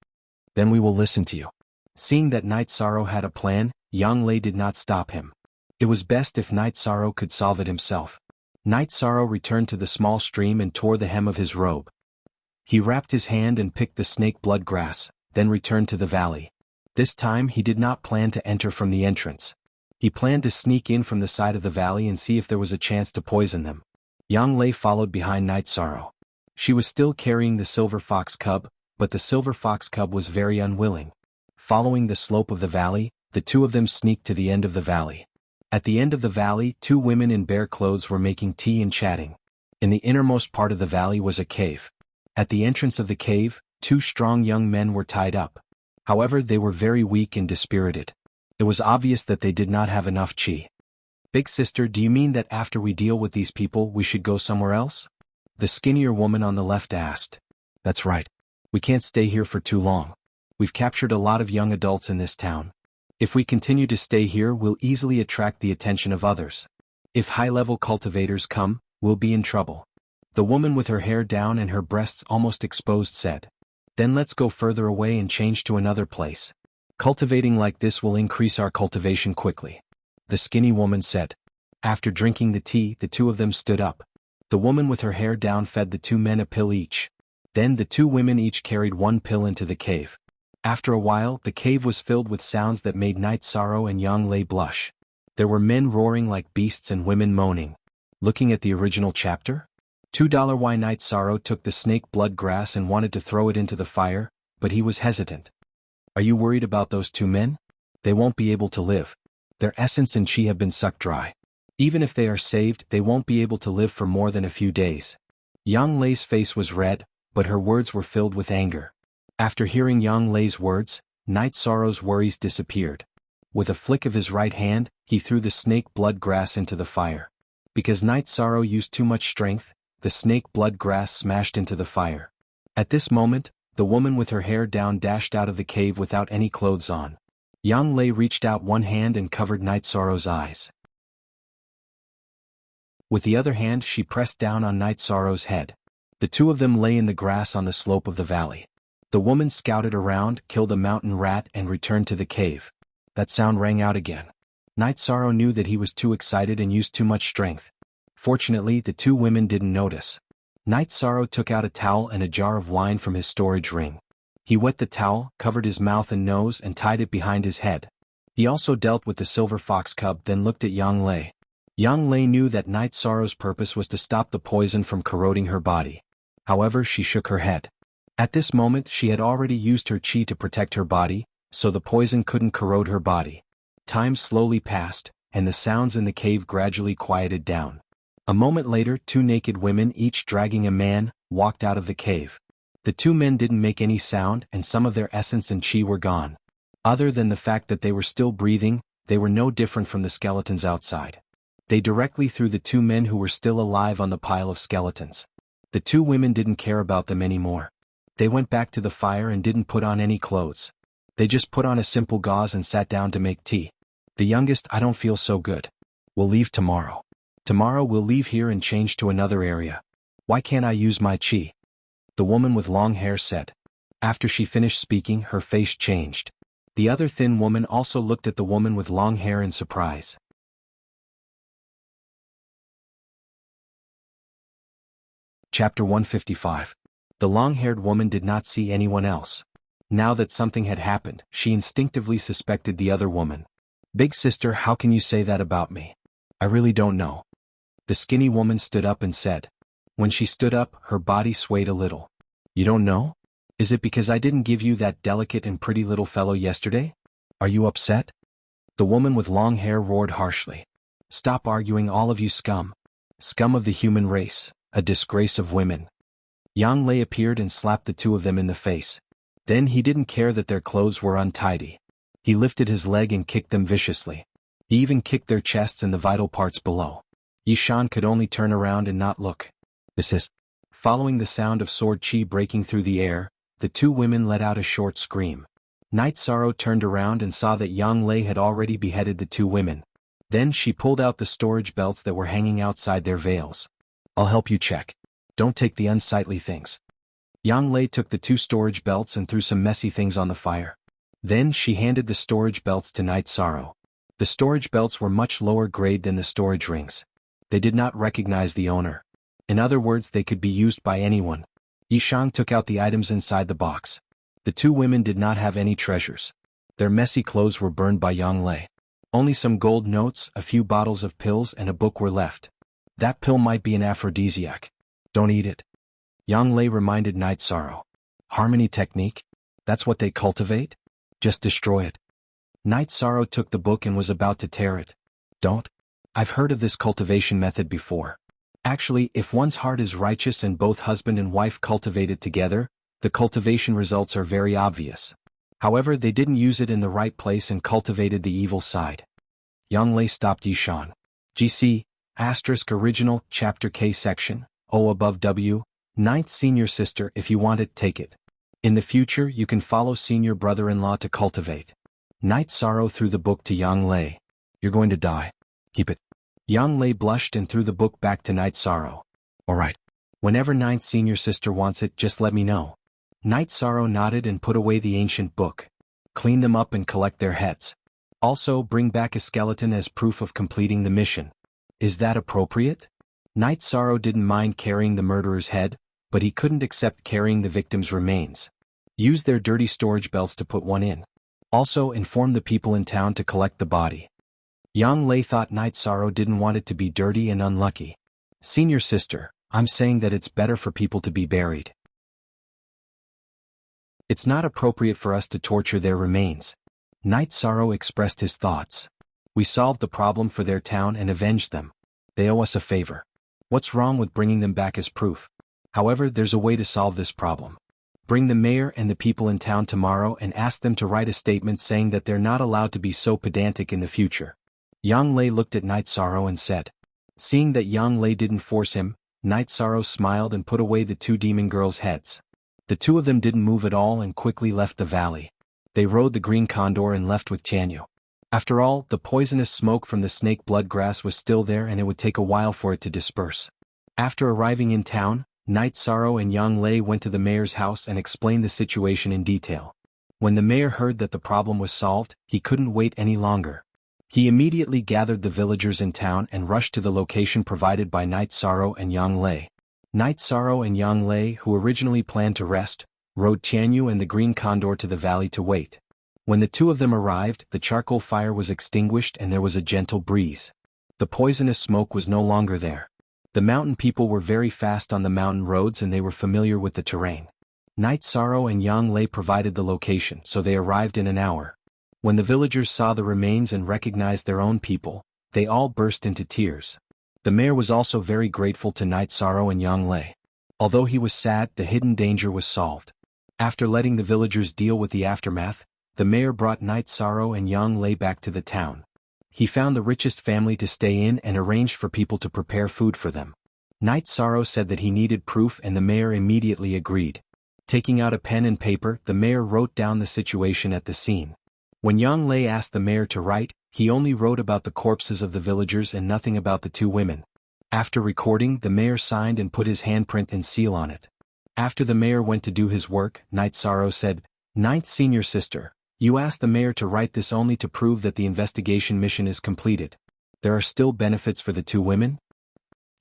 Then we will listen to you. Seeing that Night Sorrow had a plan, Yang Lei did not stop him. It was best if Night Sorrow could solve it himself. Night Sorrow returned to the small stream and tore the hem of his robe. He wrapped his hand and picked the snake blood grass, then returned to the valley. This time he did not plan to enter from the entrance. He planned to sneak in from the side of the valley and see if there was a chance to poison them. Yang Lei followed behind Night Sorrow. She was still carrying the silver fox cub, but the silver fox cub was very unwilling. Following the slope of the valley, the two of them sneaked to the end of the valley. At the end of the valley, two women in bare clothes were making tea and chatting. In the innermost part of the valley was a cave. At the entrance of the cave, two strong young men were tied up. However, they were very weak and dispirited. It was obvious that they did not have enough chi. "Big sister, do you mean that after we deal with these people we should go somewhere else?" The skinnier woman on the left asked. "That's right. We can't stay here for too long. We've captured a lot of young adults in this town. If we continue to stay here, we'll easily attract the attention of others. If high-level cultivators come, we'll be in trouble." The woman with her hair down and her breasts almost exposed said. "Then let's go further away and change to another place. Cultivating like this will increase our cultivation quickly," the skinny woman said. After drinking the tea, the two of them stood up. The woman with her hair down fed the two men a pill each. Then the two women each carried one pill into the cave. After a while, the cave was filled with sounds that made Night Sorrow and Yang Lei blush. There were men roaring like beasts and women moaning. Looking at the original chapter? $2 Why Night Sorrow took the snake blood grass and wanted to throw it into the fire, but he was hesitant. "Are you worried about those two men? They won't be able to live. Their essence and chi have been sucked dry. Even if they are saved, they won't be able to live for more than a few days." Yang Lei's face was red, but her words were filled with anger. After hearing Yang Lei's words, Night Sorrow's worries disappeared. With a flick of his right hand, he threw the snake blood grass into the fire. Because Night Sorrow used too much strength, the snake blood grass smashed into the fire. At this moment, the woman with her hair down dashed out of the cave without any clothes on. Yang Lei reached out one hand and covered Night Sorrow's eyes. With the other hand she pressed down on Night Sorrow's head. The two of them lay in the grass on the slope of the valley. The woman scouted around, killed a mountain rat and returned to the cave. That sound rang out again. Night Sorrow knew that he was too excited and used too much strength. Fortunately, the two women didn't notice. Night Sorrow took out a towel and a jar of wine from his storage ring. He wet the towel, covered his mouth and nose and tied it behind his head. He also dealt with the silver fox cub, then looked at Yang Lei. Yang Lei knew that Night Sorrow's purpose was to stop the poison from corroding her body. However, she shook her head. At this moment she had already used her chi to protect her body, so the poison couldn't corrode her body. Time slowly passed, and the sounds in the cave gradually quieted down. A moment later, two naked women, each dragging a man, walked out of the cave. The two men didn't make any sound and some of their essence and chi were gone. Other than the fact that they were still breathing, they were no different from the skeletons outside. They directly threw the two men who were still alive on the pile of skeletons. The two women didn't care about them anymore. They went back to the fire and didn't put on any clothes. They just put on a simple gauze and sat down to make tea. The youngest, "I don't feel so good. We'll leave tomorrow. Tomorrow we'll leave here and change to another area. Why can't I use my chi?" the woman with long hair said. After she finished speaking, her face changed. The other thin woman also looked at the woman with long hair in surprise. Chapter 155. The long-haired woman did not see anyone else. Now that something had happened, she instinctively suspected the other woman. "Big sister, how can you say that about me? I really don't know." The skinny woman stood up and said. When she stood up, her body swayed a little. "You don't know? Is it because I didn't give you that delicate and pretty little fellow yesterday? Are you upset?" The woman with long hair roared harshly. "Stop arguing, all of you scum. Scum of the human race, a disgrace of women." Yang Lei appeared and slapped the two of them in the face. Then he didn't care that their clothes were untidy. He lifted his leg and kicked them viciously. He even kicked their chests and the vital parts below. Yishan could only turn around and not look. This is. Following the sound of sword chi breaking through the air, the two women let out a short scream. Night Sorrow turned around and saw that Yang Lei had already beheaded the two women. Then she pulled out the storage belts that were hanging outside their veils. "I'll help you check. Don't take the unsightly things." Yang Lei took the two storage belts and threw some messy things on the fire. Then she handed the storage belts to Night Sorrow. The storage belts were much lower grade than the storage rings. They did not recognize the owner. In other words, they could be used by anyone. Yishang took out the items inside the box. The two women did not have any treasures. Their messy clothes were burned by Yang Lei. Only some gold notes, a few bottles of pills and a book were left. That pill might be an aphrodisiac. Don't eat it. Yang Lei reminded Night Sorrow. Harmony technique? That's what they cultivate? Just destroy it. Night Sorrow took the book and was about to tear it. Don't. I've heard of this cultivation method before. Actually, if one's heart is righteous and both husband and wife cultivate it together, the cultivation results are very obvious. However, they didn't use it in the right place and cultivated the evil side. Yang Lei stopped Yishan. GC, * original, chapter K section, O above W, 9th senior sister, if you want it, take it. In the future you can follow senior brother-in-law to cultivate. Night Sorrow threw the book to Yang Lei. You're going to die. Keep it. Yang Lei blushed and threw the book back to Night Sorrow. Alright. Whenever 9th senior sister wants it, just let me know. Night Sorrow nodded and put away the ancient book. Clean them up and collect their heads. Also, bring back a skeleton as proof of completing the mission. Is that appropriate? Night Sorrow didn't mind carrying the murderer's head, but he couldn't accept carrying the victim's remains. Use their dirty storage belts to put one in. Also, inform the people in town to collect the body. Yang Lei thought Night Sorrow didn't want it to be dirty and unlucky. Senior sister, I'm saying that it's better for people to be buried. It's not appropriate for us to torture their remains. Night Sorrow expressed his thoughts. We solved the problem for their town and avenged them. They owe us a favor. What's wrong with bringing them back as proof? However, there's a way to solve this problem. Bring the mayor and the people in town tomorrow and ask them to write a statement saying that they're not allowed to be so pedantic in the future. Yang Lei looked at Night Sorrow and said. Seeing that Yang Lei didn't force him, Night Sorrow smiled and put away the two demon girls' heads. The two of them didn't move at all and quickly left the valley. They rode the green condor and left with Jianghu. After all, the poisonous smoke from the snake blood grass was still there and it would take a while for it to disperse. After arriving in town, Night Sorrow and Yang Lei went to the mayor's house and explained the situation in detail. When the mayor heard that the problem was solved, he couldn't wait any longer. He immediately gathered the villagers in town and rushed to the location provided by Night Sorrow and Yang Lei. Night Sorrow and Yang Lei, who originally planned to rest, rode Jianghu and the green condor to the valley to wait. When the two of them arrived, the charcoal fire was extinguished and there was a gentle breeze. The poisonous smoke was no longer there. The mountain people were very fast on the mountain roads and they were familiar with the terrain. Night Sorrow and Yang Lei provided the location, so they arrived in an hour. When the villagers saw the remains and recognized their own people, they all burst into tears. The mayor was also very grateful to Night Sorrow and Yang Lei. Although he was sad, the hidden danger was solved. After letting the villagers deal with the aftermath, the mayor brought Night Sorrow and Yang Lei back to the town. He found the richest family to stay in and arranged for people to prepare food for them. Night Sorrow said that he needed proof and the mayor immediately agreed. Taking out a pen and paper, the mayor wrote down the situation at the scene. When Yang Lei asked the mayor to write, he only wrote about the corpses of the villagers and nothing about the two women. After recording, the mayor signed and put his handprint and seal on it. After the mayor went to do his work, Night Sorrow said, "Ninth senior sister, you asked the mayor to write this only to prove that the investigation mission is completed. There are still benefits for the two women?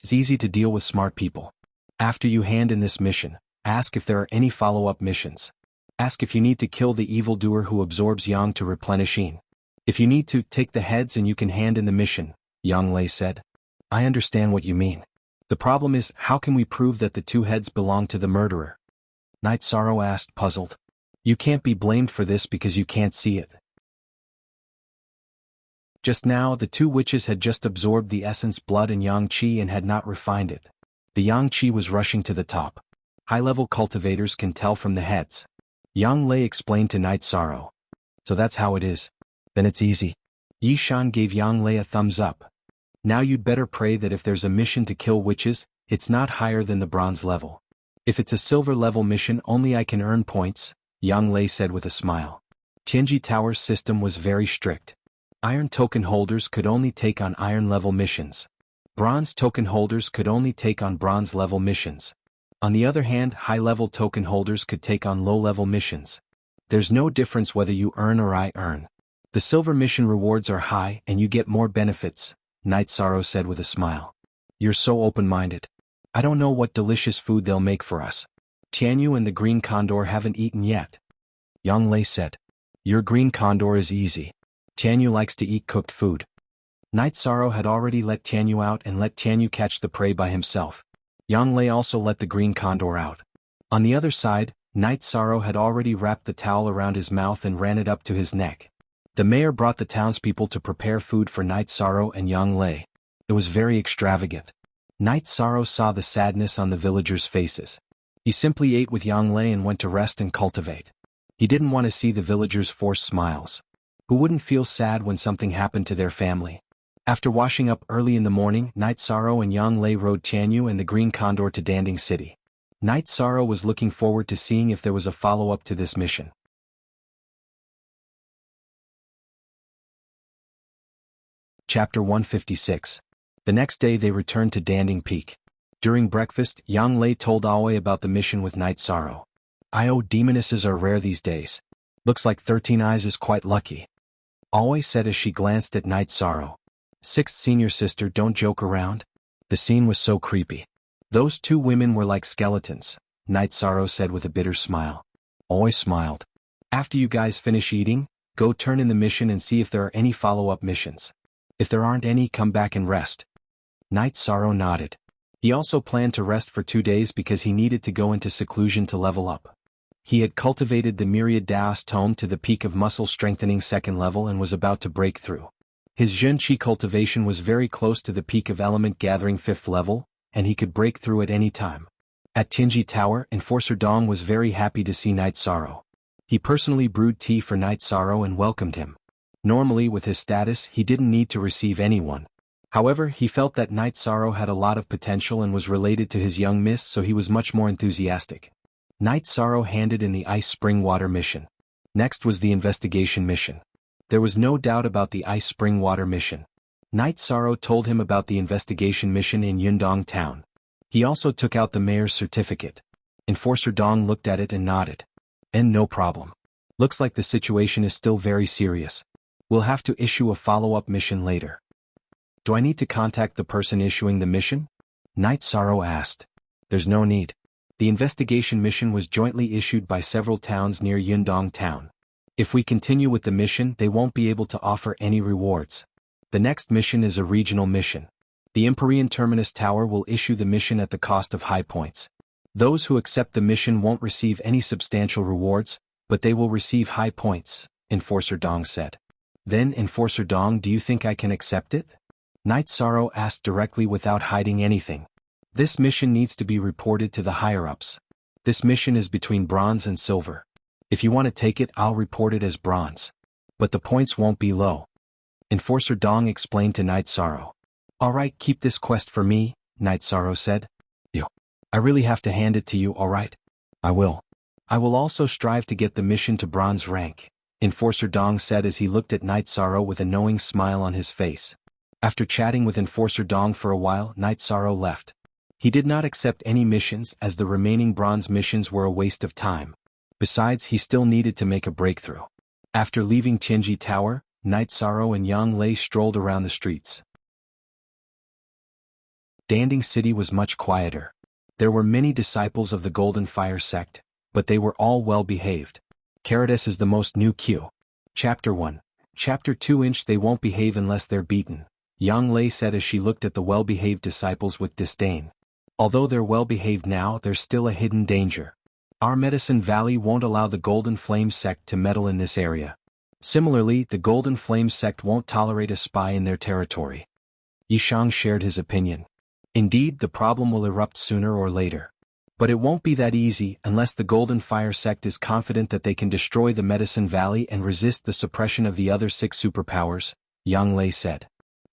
It's easy to deal with smart people. After you hand in this mission, ask if there are any follow-up missions. Ask if you need to kill the evildoer who absorbs yang to replenish yin. If you need to, take the heads and you can hand in the mission," Yang Lei said. "I understand what you mean. The problem is, how can we prove that the two heads belong to the murderer?" Night Sorrow asked, puzzled. "You can't be blamed for this because you can't see it." Just now, the two witches had just absorbed the essence blood and yang qi and had not refined it. The yang qi was rushing to the top. High-level cultivators can tell from the heads. Yang Lei explained to Night Sorrow. "So that's how it is. Then it's easy." Yishan gave Yang Lei a thumbs up. "Now you'd better pray that if there's a mission to kill witches, it's not higher than the bronze level. If it's a silver level mission only I can earn points," Yang Lei said with a smile. Tianji Tower's system was very strict. Iron token holders could only take on iron level missions. Bronze token holders could only take on bronze level missions. On the other hand, high-level token holders could take on low-level missions. There's no difference whether you earn or I earn. The silver mission rewards are high and you get more benefits, Night Sorrow said with a smile. You're so open-minded. I don't know what delicious food they'll make for us. Tianyu and the green condor haven't eaten yet. Yang Lei said. Your green condor is easy. Tianyu likes to eat cooked food. Night Sorrow had already let Tianyu out and let Tianyu catch the prey by himself. Yang Lei also let the green condor out. On the other side, Night Sorrow had already wrapped the towel around his mouth and ran it up to his neck. The mayor brought the townspeople to prepare food for Night Sorrow and Yang Lei. It was very extravagant. Night Sorrow saw the sadness on the villagers' faces. He simply ate with Yang Lei and went to rest and cultivate. He didn't want to see the villagers force smiles. Who wouldn't feel sad when something happened to their family? After washing up early in the morning, Night Sorrow and Yang Lei rode Tianyu and the green condor to Danding City. Night Sorrow was looking forward to seeing if there was a follow-up to this mission. Chapter 156. The next day they returned to Danding Peak. During breakfast, Yang Lei told Aoi about the mission with Night Sorrow. Demonesses are rare these days. Looks like 13 Eyes is quite lucky. Aoi said as she glanced at Night Sorrow. Sixth senior sister, don't joke around. The scene was so creepy. Those two women were like skeletons, Night Sorrow said with a bitter smile. Aoi smiled. After you guys finish eating, go turn in the mission and see if there are any follow-up missions. If there aren't any, come back and rest. Night Sorrow nodded. He also planned to rest for 2 days because he needed to go into seclusion to level up. He had cultivated the Myriad Daos Tome to the peak of muscle strengthening 2nd level and was about to break through. His Zhenqi cultivation was very close to the peak of element gathering 5th level, and he could break through at any time. At Tianji Tower, Enforcer Dong was very happy to see Night Sorrow. He personally brewed tea for Night Sorrow and welcomed him. Normally with his status he didn't need to receive anyone. However, he felt that Night Sorrow had a lot of potential and was related to his young miss, so he was much more enthusiastic. Night Sorrow handed in the Ice Spring Water mission. Next was the investigation mission. There was no doubt about the Ice Spring Water mission. Night Sorrow told him about the investigation mission in Yundong Town. He also took out the mayor's certificate. Enforcer Dong looked at it and nodded. And no problem. Looks like the situation is still very serious. We'll have to issue a follow-up mission later. Do I need to contact the person issuing the mission? Night Sorrow asked. There's no need. The investigation mission was jointly issued by several towns near Yundong Town. If we continue with the mission, they won't be able to offer any rewards. The next mission is a regional mission. The Empyrean Terminus Tower will issue the mission at the cost of high points. Those who accept the mission won't receive any substantial rewards, but they will receive high points, Enforcer Dong said. Then, Enforcer Dong, do you think I can accept it? Night Sorrow asked directly without hiding anything. This mission needs to be reported to the higher-ups. This mission is between bronze and silver. If you want to take it, I'll report it as bronze. But the points won't be low. Enforcer Dong explained to Night Sorrow. Alright, keep this quest for me, Night Sorrow said. Yo. I really have to hand it to you, alright? I will. I will also strive to get the mission to bronze rank, Enforcer Dong said as he looked at Night Sorrow with a knowing smile on his face. After chatting with Enforcer Dong for a while, Night Sorrow left. He did not accept any missions as the remaining bronze missions were a waste of time. Besides, he still needed to make a breakthrough. After leaving Tianji Tower, Night Sorrow and Yang Lei strolled around the streets. Danding City was much quieter. There were many disciples of the Golden Fire sect, but they were all well-behaved. Caritas is the most new Q. Chapter 1. Chapter 2 They won't behave unless they're beaten, Yang Lei said as she looked at the well-behaved disciples with disdain. Although they're well-behaved now, there's still a hidden danger. Our Medicine Valley won't allow the Golden Flame sect to meddle in this area. Similarly, the Golden Flame sect won't tolerate a spy in their territory. Yishang shared his opinion. Indeed, the problem will erupt sooner or later. But it won't be that easy unless the Golden Fire sect is confident that they can destroy the Medicine Valley and resist the suppression of the other 6 superpowers, Yang Lei said.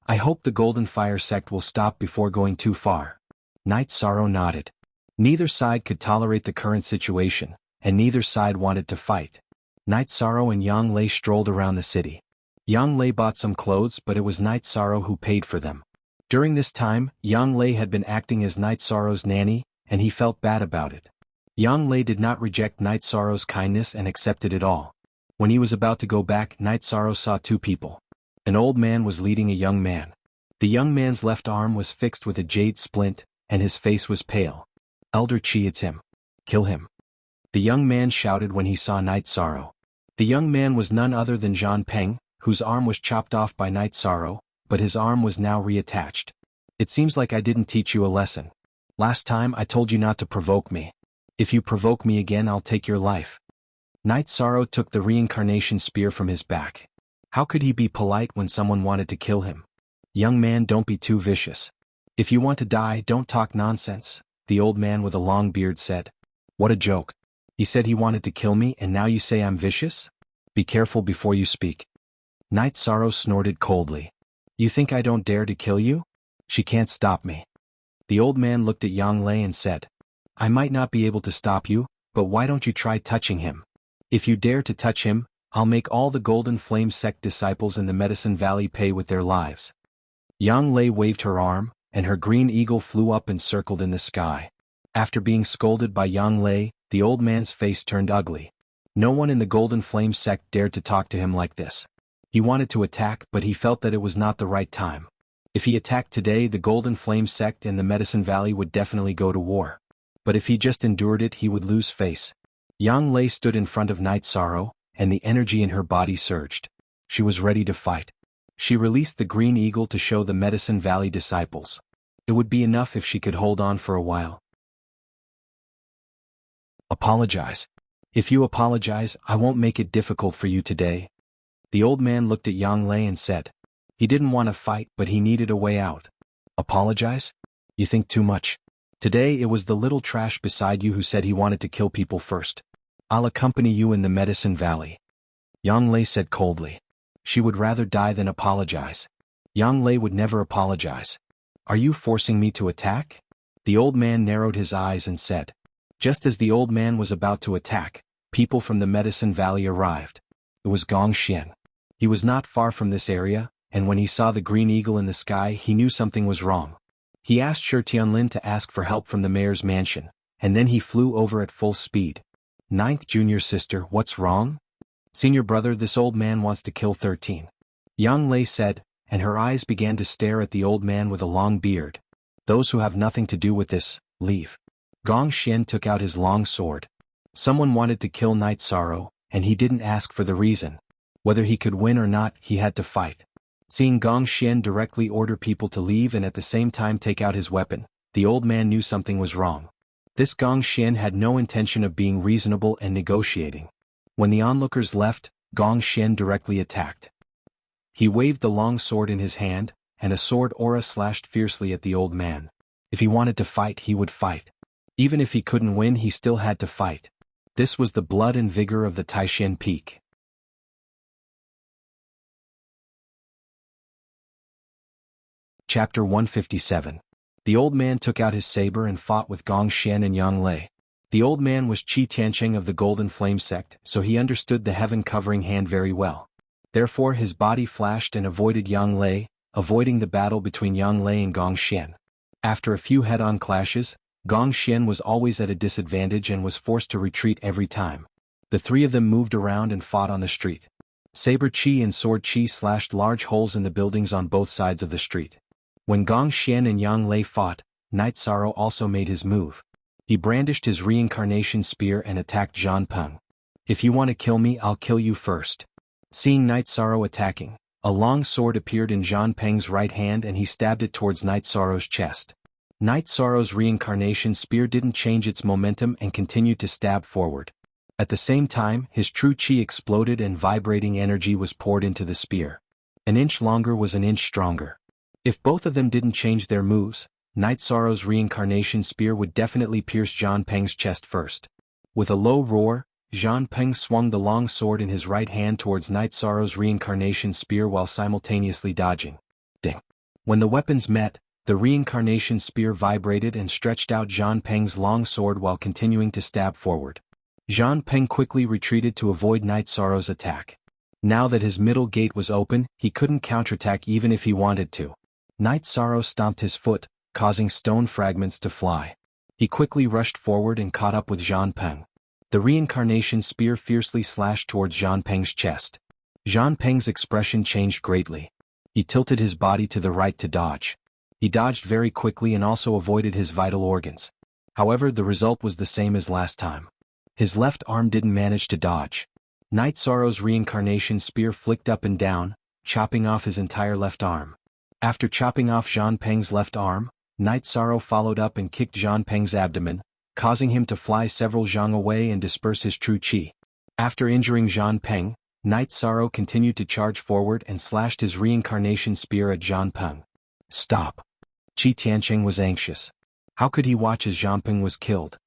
I hope the Golden Fire sect will stop before going too far. Night Sorrow nodded. Neither side could tolerate the current situation, and neither side wanted to fight. Night Sorrow and Yang Lei strolled around the city. Yang Lei bought some clothes, but it was Night Sorrow who paid for them. During this time, Yang Lei had been acting as Night Sorrow's nanny, and he felt bad about it. Yang Lei did not reject Night Sorrow's kindness and accepted it all. When he was about to go back, Night Sorrow saw two people. An old man was leading a young man. The young man's left arm was fixed with a jade splint, and his face was pale. "Elder Qi, it's him. Kill him." The young man shouted when he saw Night Sorrow. The young man was none other than Zhan Peng, whose arm was chopped off by Night Sorrow, but his arm was now reattached. "It seems like I didn't teach you a lesson. Last time I told you not to provoke me. If you provoke me again, I'll take your life." Night Sorrow took the reincarnation spear from his back. How could he be polite when someone wanted to kill him? "Young man, don't be too vicious. If you want to die, don't talk nonsense," the old man with a long beard said. "What a joke. He said he wanted to kill me and now you say I'm vicious? Be careful before you speak." Night Sorrow snorted coldly. "You think I don't dare to kill you? She can't stop me." The old man looked at Yang Lei and said, "I might not be able to stop you, but why don't you try touching him? If you dare to touch him, I'll make all the Golden Flame sect disciples in the Medicine Valley pay with their lives." Yang Lei waved her arm, and her green eagle flew up and circled in the sky. After being scolded by Yang Lei, the old man's face turned ugly. No one in the Golden Flame sect dared to talk to him like this. He wanted to attack, but he felt that it was not the right time. If he attacked today, the Golden Flame sect and the Medicine Valley would definitely go to war. But if he just endured it, he would lose face. Yang Lei stood in front of Night Sorrow, and the energy in her body surged. She was ready to fight. She released the green eagle to show the Medicine Valley disciples. It would be enough if she could hold on for a while. "Apologize. If you apologize, I won't make it difficult for you today." The old man looked at Yang Lei and said. He didn't want to fight, but he needed a way out. "Apologize? You think too much. Today it was the little trash beside you who said he wanted to kill people first. I'll accompany you in the Medicine Valley." Yang Lei said coldly. She would rather die than apologize. Yang Lei would never apologize. "Are you forcing me to attack?" The old man narrowed his eyes and said. Just as the old man was about to attack, people from the Medicine Valley arrived. It was Gong Xian. He was not far from this area, and when he saw the green eagle in the sky, he knew something was wrong. He asked Shi Tianlin to ask for help from the mayor's mansion, and then he flew over at full speed. "Ninth junior sister, what's wrong?" "Senior brother, this old man wants to kill 13. Yang Lei said, and her eyes began to stare at the old man with a long beard. "Those who have nothing to do with this, leave." Gong Xian took out his long sword. Someone wanted to kill Night Sorrow, and he didn't ask for the reason. Whether he could win or not, he had to fight. Seeing Gong Xian directly order people to leave and at the same time take out his weapon, the old man knew something was wrong. This Gong Xian had no intention of being reasonable and negotiating. When the onlookers left, Gong Xian directly attacked. He waved the long sword in his hand, and a sword aura slashed fiercely at the old man. If he wanted to fight, he would fight. Even if he couldn't win, he still had to fight. This was the blood and vigor of the Taishan Peak. Chapter 157. The old man took out his saber and fought with Gong Xian and Yang Lei. The old man was Qi Tiancheng of the Golden Flame sect, so he understood the heaven-covering hand very well. Therefore his body flashed and avoided Yang Lei, avoiding the battle between Yang Lei and Gong Xian. After a few head-on clashes, Gong Xian was always at a disadvantage and was forced to retreat every time. The three of them moved around and fought on the street. Saber Qi and Sword Qi slashed large holes in the buildings on both sides of the street. When Gong Xian and Yang Lei fought, Night Sorrow also made his move. He brandished his reincarnation spear and attacked Zhan Peng. "If you want to kill me, I'll kill you first." Seeing Night Sorrow attacking, a long sword appeared in Zhan Peng's right hand and he stabbed it towards Night Sorrow's chest. Night Sorrow's reincarnation spear didn't change its momentum and continued to stab forward. At the same time, his true Qi exploded and vibrating energy was poured into the spear. An inch longer was an inch stronger. If both of them didn't change their moves, Night Sorrow's reincarnation spear would definitely pierce Zhan Peng's chest first. With a low roar, Zhan Peng swung the long sword in his right hand towards Night Sorrow's reincarnation spear while simultaneously dodging. Ding! When the weapons met, the reincarnation spear vibrated and stretched out Zhan Peng's long sword while continuing to stab forward. Zhan Peng quickly retreated to avoid Night Sorrow's attack. Now that his middle gate was open, he couldn't counterattack even if he wanted to. Night Sorrow stomped his foot, causing stone fragments to fly. He quickly rushed forward and caught up with Zhan Peng. The reincarnation spear fiercely slashed towards Zhang Peng's chest. Zhang Peng's expression changed greatly. He tilted his body to the right to dodge. He dodged very quickly and also avoided his vital organs. However, the result was the same as last time. His left arm didn't manage to dodge. Night Sorrow's reincarnation spear flicked up and down, chopping off his entire left arm. After chopping off Zhang Peng's left arm, Night Sorrow followed up and kicked Zhang Peng's abdomen, causing him to fly several zhang away and disperse his true qi. After injuring Zhang Peng, Night Sorrow continued to charge forward and slashed his reincarnation spear at Zhang Peng. Stop. Qi Tianqing was anxious. How could he watch as Zhang Peng was killed?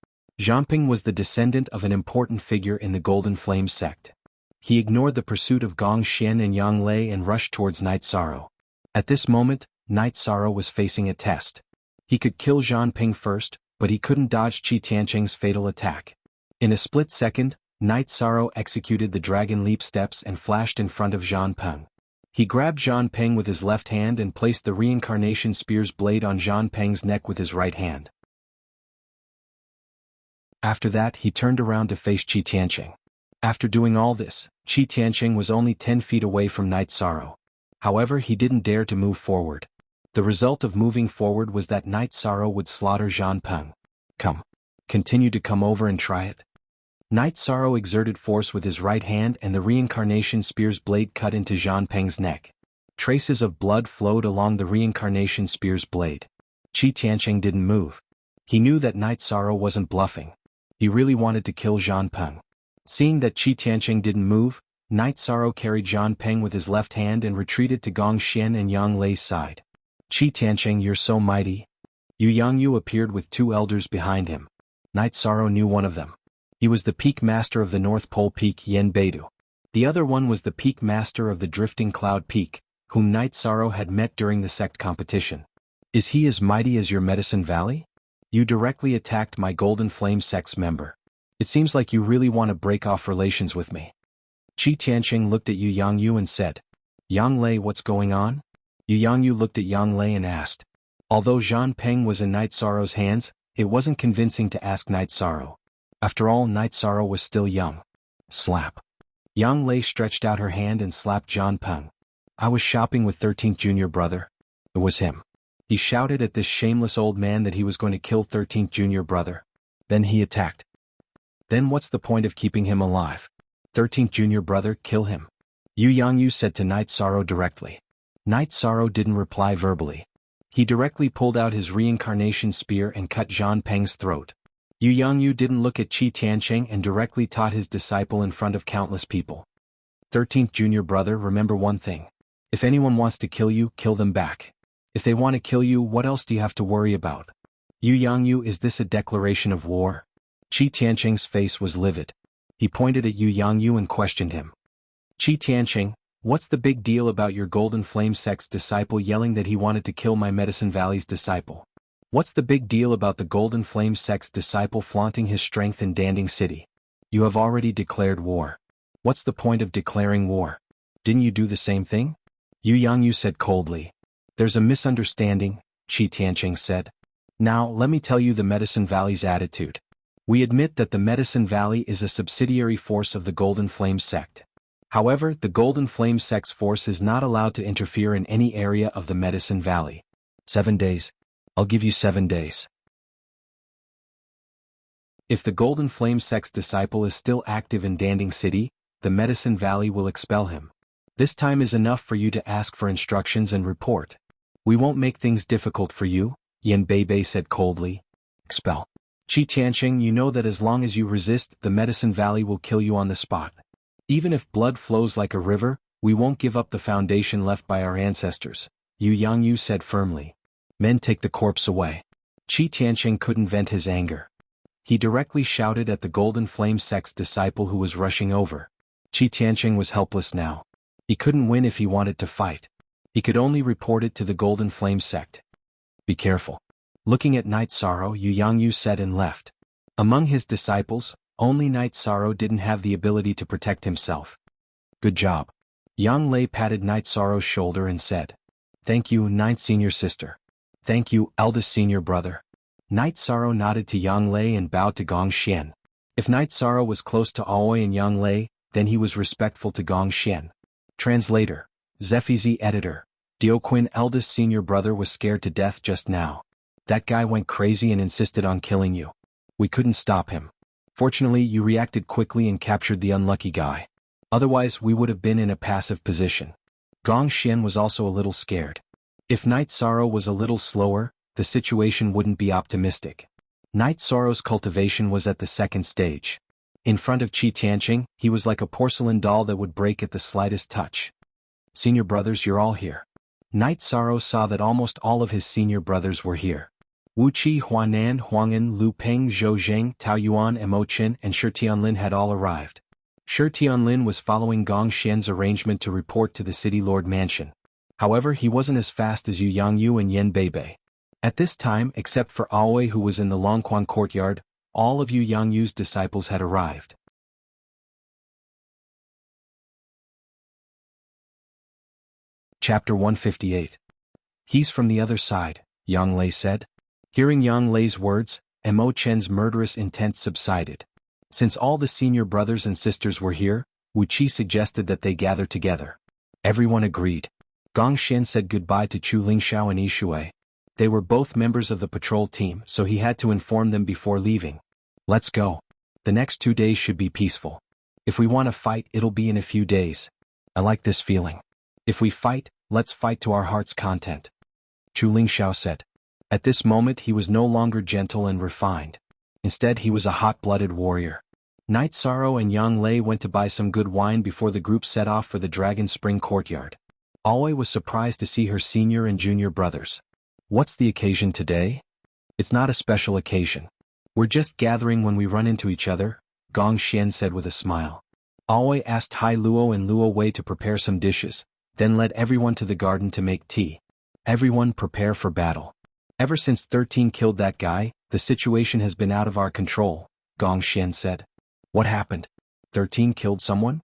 Zhang Peng was the descendant of an important figure in the Golden Flame sect. He ignored the pursuit of Gong Xian and Yang Lei and rushed towards Night Sorrow. At this moment, Night Sorrow was facing a test. He could kill Zhang Peng first, but he couldn't dodge Qi Tianqing's fatal attack. In a split second, Night Sorrow executed the dragon leap steps and flashed in front of Zhang Peng. He grabbed Zhang Peng with his left hand and placed the reincarnation spear's blade on Zhang Peng's neck with his right hand. After that, he turned around to face Qi Tianqing. After doing all this, Qi Tianqing was only 10 feet away from Night Sorrow. However, he didn't dare to move forward. The result of moving forward was that Night Sorrow would slaughter Zhang Peng. Come. Continue to come over and try it. Night Sorrow exerted force with his right hand and the reincarnation spear's blade cut into Zhang Peng's neck. Traces of blood flowed along the reincarnation spear's blade. Qi Tianqing didn't move. He knew that Night Sorrow wasn't bluffing. He really wanted to kill Zhang Peng. Seeing that Qi Tianqing didn't move, Night Sorrow carried Zhang Peng with his left hand and retreated to Gong Xian and Yang Lei's side. Qi Tianqing, you're so mighty. Jianghu appeared with 2 elders behind him. Night Sorrow knew one of them. He was the peak master of the North Pole Peak Yen Beidu. The other one was the peak master of the Drifting Cloud Peak, whom Night Sorrow had met during the sect competition. Is he as mighty as your Medicine Valley? You directly attacked my Golden Flame sect's member. It seems like you really want to break off relations with me. Qi Tianqing looked at Jianghu and said, Yang Lei, what's going on? Jianghu looked at Yang Lei and asked. Although Zhang Peng was in Night Sorrow's hands, it wasn't convincing to ask Night Sorrow. After all, Night Sorrow was still young. Slap. Yang Lei stretched out her hand and slapped Zhang Peng. I was shopping with 13th Junior Brother. It was him. He shouted at this shameless old man that he was going to kill 13th Junior Brother. Then he attacked. Then what's the point of keeping him alive? 13th Junior Brother, kill him. Jianghu said to Night Sorrow directly. Night Sorrow didn't reply verbally. He directly pulled out his reincarnation spear and cut Zhang Peng's throat. Jianghu didn't look at Qi Tianqing and directly taught his disciple in front of countless people. 13th Junior Brother, remember one thing. If anyone wants to kill you, kill them back. If they want to kill you, what else do you have to worry about? Jianghu, is this a declaration of war? Qi Tianqing's face was livid. He pointed at Jianghu and questioned him. Qi Tianqing, what's the big deal about your Golden Flame sect's disciple yelling that he wanted to kill my Medicine Valley's disciple? What's the big deal about the Golden Flame sect's disciple flaunting his strength in Danding City? You have already declared war. What's the point of declaring war? Didn't you do the same thing? Jianghu said coldly. There's a misunderstanding, Qi Tianqing said. Now, let me tell you the Medicine Valley's attitude. We admit that the Medicine Valley is a subsidiary force of the Golden Flame sect. However, the Golden Flame sect's force is not allowed to interfere in any area of the Medicine Valley. 7 days. I'll give you 7 days. If the Golden Flame sect's disciple is still active in Danding City, the Medicine Valley will expel him. This time is enough for you to ask for instructions and report. We won't make things difficult for you, Yan Beibei said coldly. Expel. Qi Tianqing, you know that as long as you resist, the Medicine Valley will kill you on the spot. Even if blood flows like a river, we won't give up the foundation left by our ancestors, Jianghu said firmly. Men, take the corpse away. Qi Tianqing couldn't vent his anger. He directly shouted at the Golden Flame sect's disciple who was rushing over. Qi Tianqing was helpless now. He couldn't win if he wanted to fight. He could only report it to the Golden Flame sect. Be careful. Looking at Night Sorrow, Jianghu said and left. Among his disciples, only Night Sorrow didn't have the ability to protect himself. Good job. Yang Lei patted Night Sorrow's shoulder and said, Thank you, ninth senior sister. Thank you, eldest senior brother. Night Sorrow nodded to Yang Lei and bowed to Gong Xian. If Night Sorrow was close to Aoi and Yang Lei, then he was respectful to Gong Xian. Translator. Zephizi editor. Dioquin eldest senior brother was scared to death just now. That guy went crazy and insisted on killing you. We couldn't stop him. Fortunately, you reacted quickly and captured the unlucky guy. Otherwise, we would have been in a passive position. Gong Xian was also a little scared. If Night Sorrow was a little slower, the situation wouldn't be optimistic. Night Sorrow's cultivation was at the second stage. In front of Qi Tianqing, he was like a porcelain doll that would break at the slightest touch. Senior brothers, you're all here. Night Sorrow saw that almost all of his senior brothers were here. Wu Qi, Huanan, Huang'an, Lu Peng, Zhou Zheng, Tao Yuan, and Mo Qin and Shi Tianlin had all arrived. Shi Tianlin was following Gong Xian's arrangement to report to the City Lord Mansion. However, he wasn't as fast as Yu Yangyu and Yan Beibei. At this time, except for Aoi who was in the Longquan courtyard, all of Yu Yangyu's disciples had arrived. Chapter 158. He's from the other side, Yang Lei said. Hearing Yang Lei's words, Mo Chen's murderous intent subsided. Since all the senior brothers and sisters were here, Wu Qi suggested that they gather together. Everyone agreed. Gong Xian said goodbye to Chu Lingxiao and Yishui. They were both members of the patrol team, so he had to inform them before leaving. Let's go. The next 2 days should be peaceful. If we want to fight, it'll be in a few days. I like this feeling. If we fight, let's fight to our heart's content. Chu Lingxiao said. At this moment he was no longer gentle and refined. Instead he was a hot-blooded warrior. Night Sorrow and Yang Lei went to buy some good wine before the group set off for the Dragon Spring courtyard. Aoi was surprised to see her senior and junior brothers. What's the occasion today? It's not a special occasion. We're just gathering when we run into each other, Gong Xian said with a smile. Aoi asked Hai Luo and Luo Wei to prepare some dishes, then led everyone to the garden to make tea. Everyone prepare for battle. Ever since 13 killed that guy, the situation has been out of our control, Gong Xian said. What happened? 13 killed someone?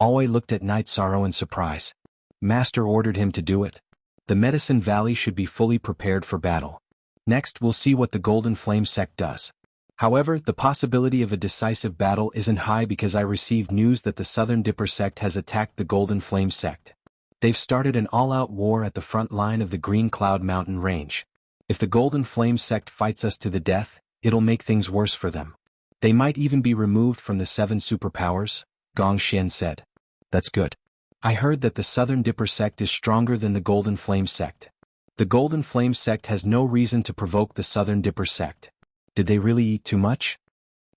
Aoi looked at Night Sorrow in surprise. Master ordered him to do it. The Medicine Valley should be fully prepared for battle. Next we'll see what the Golden Flame sect does. However, the possibility of a decisive battle isn't high because I received news that the Southern Dipper sect has attacked the Golden Flame sect. They've started an all-out war at the front line of the Green Cloud Mountain Range. If the Golden Flame sect fights us to the death, it'll make things worse for them. They might even be removed from the 7 superpowers, Gong Xian said. That's good. I heard that the Southern Dipper sect is stronger than the Golden Flame sect. The Golden Flame sect has no reason to provoke the Southern Dipper sect. Did they really eat too much?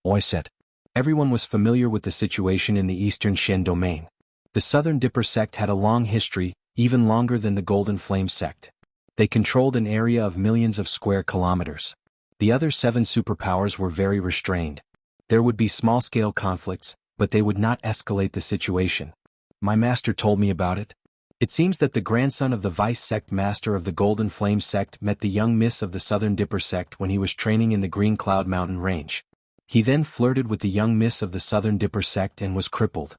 Oi said. Everyone was familiar with the situation in the Eastern Shen domain. The Southern Dipper sect had a long history, even longer than the Golden Flame sect. They controlled an area of millions of square kilometers. The other 7 superpowers were very restrained. There would be small-scale conflicts, but they would not escalate the situation. My master told me about it. It seems that the grandson of the vice-sect master of the Golden Flame sect met the young miss of the Southern Dipper sect when he was training in the Green Cloud Mountain Range. He then flirted with the young miss of the Southern Dipper sect and was crippled.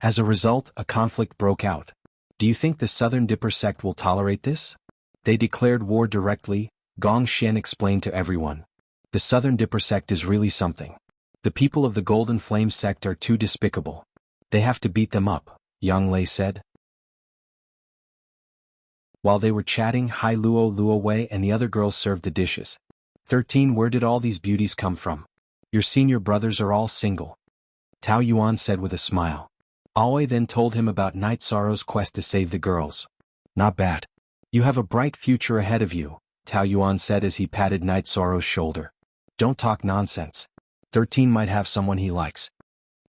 As a result, a conflict broke out. Do you think the Southern Dipper sect will tolerate this? They declared war directly, Gong Xian explained to everyone. The Southern Dipper sect is really something. The people of the Golden Flame sect are too despicable. They have to beat them up, Yang Lei said. While they were chatting, Hai Luo, Luo Wei and the other girls served the dishes. 13 Where did all these beauties come from? Your senior brothers are all single. Tao Yuan said with a smile. Aoi then told him about Night Sorrow's quest to save the girls. Not bad. You have a bright future ahead of you, Tao Yuan said as he patted Night Sorrow's shoulder. Don't talk nonsense. 13 might have someone he likes.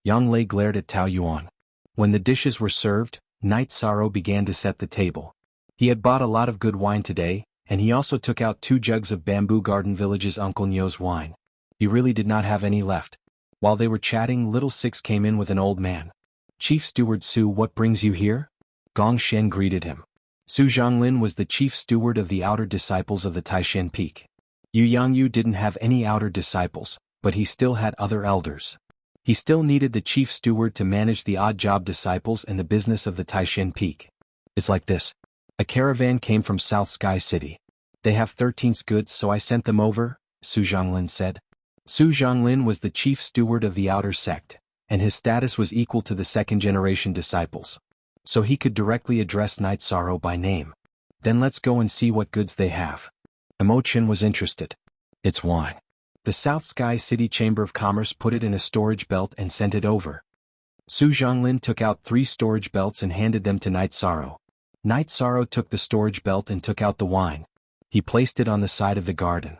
Yang Lei glared at Tao Yuan. When the dishes were served, Night Sorrow began to set the table. He had bought a lot of good wine today, and he also took out 2 jugs of Bamboo Garden Village's Uncle Nyo's wine. He really did not have any left. While they were chatting, Little Six came in with an old man. Chief Steward Su, what brings you here? Gong Xian greeted him. Su Zhonglin was the chief steward of the outer disciples of the Taishan Peak. Yu Yangyu didn't have any outer disciples, but he still had other elders. He still needed the chief steward to manage the odd job disciples and the business of the Taishan Peak. It's like this. A caravan came from South Sky City. They have 13's goods, so I sent them over, Su Zhonglin said. Su Zhonglin was the chief steward of the outer sect, and his status was equal to the second-generation disciples. So he could directly address Night Sorrow by name. Then let's go and see what goods they have. Imochen was interested. It's wine. The South Sky City Chamber of Commerce put it in a storage belt and sent it over. Su Zhonglin took out 3 storage belts and handed them to Night Sorrow. Night Sorrow took the storage belt and took out the wine. He placed it on the side of the garden.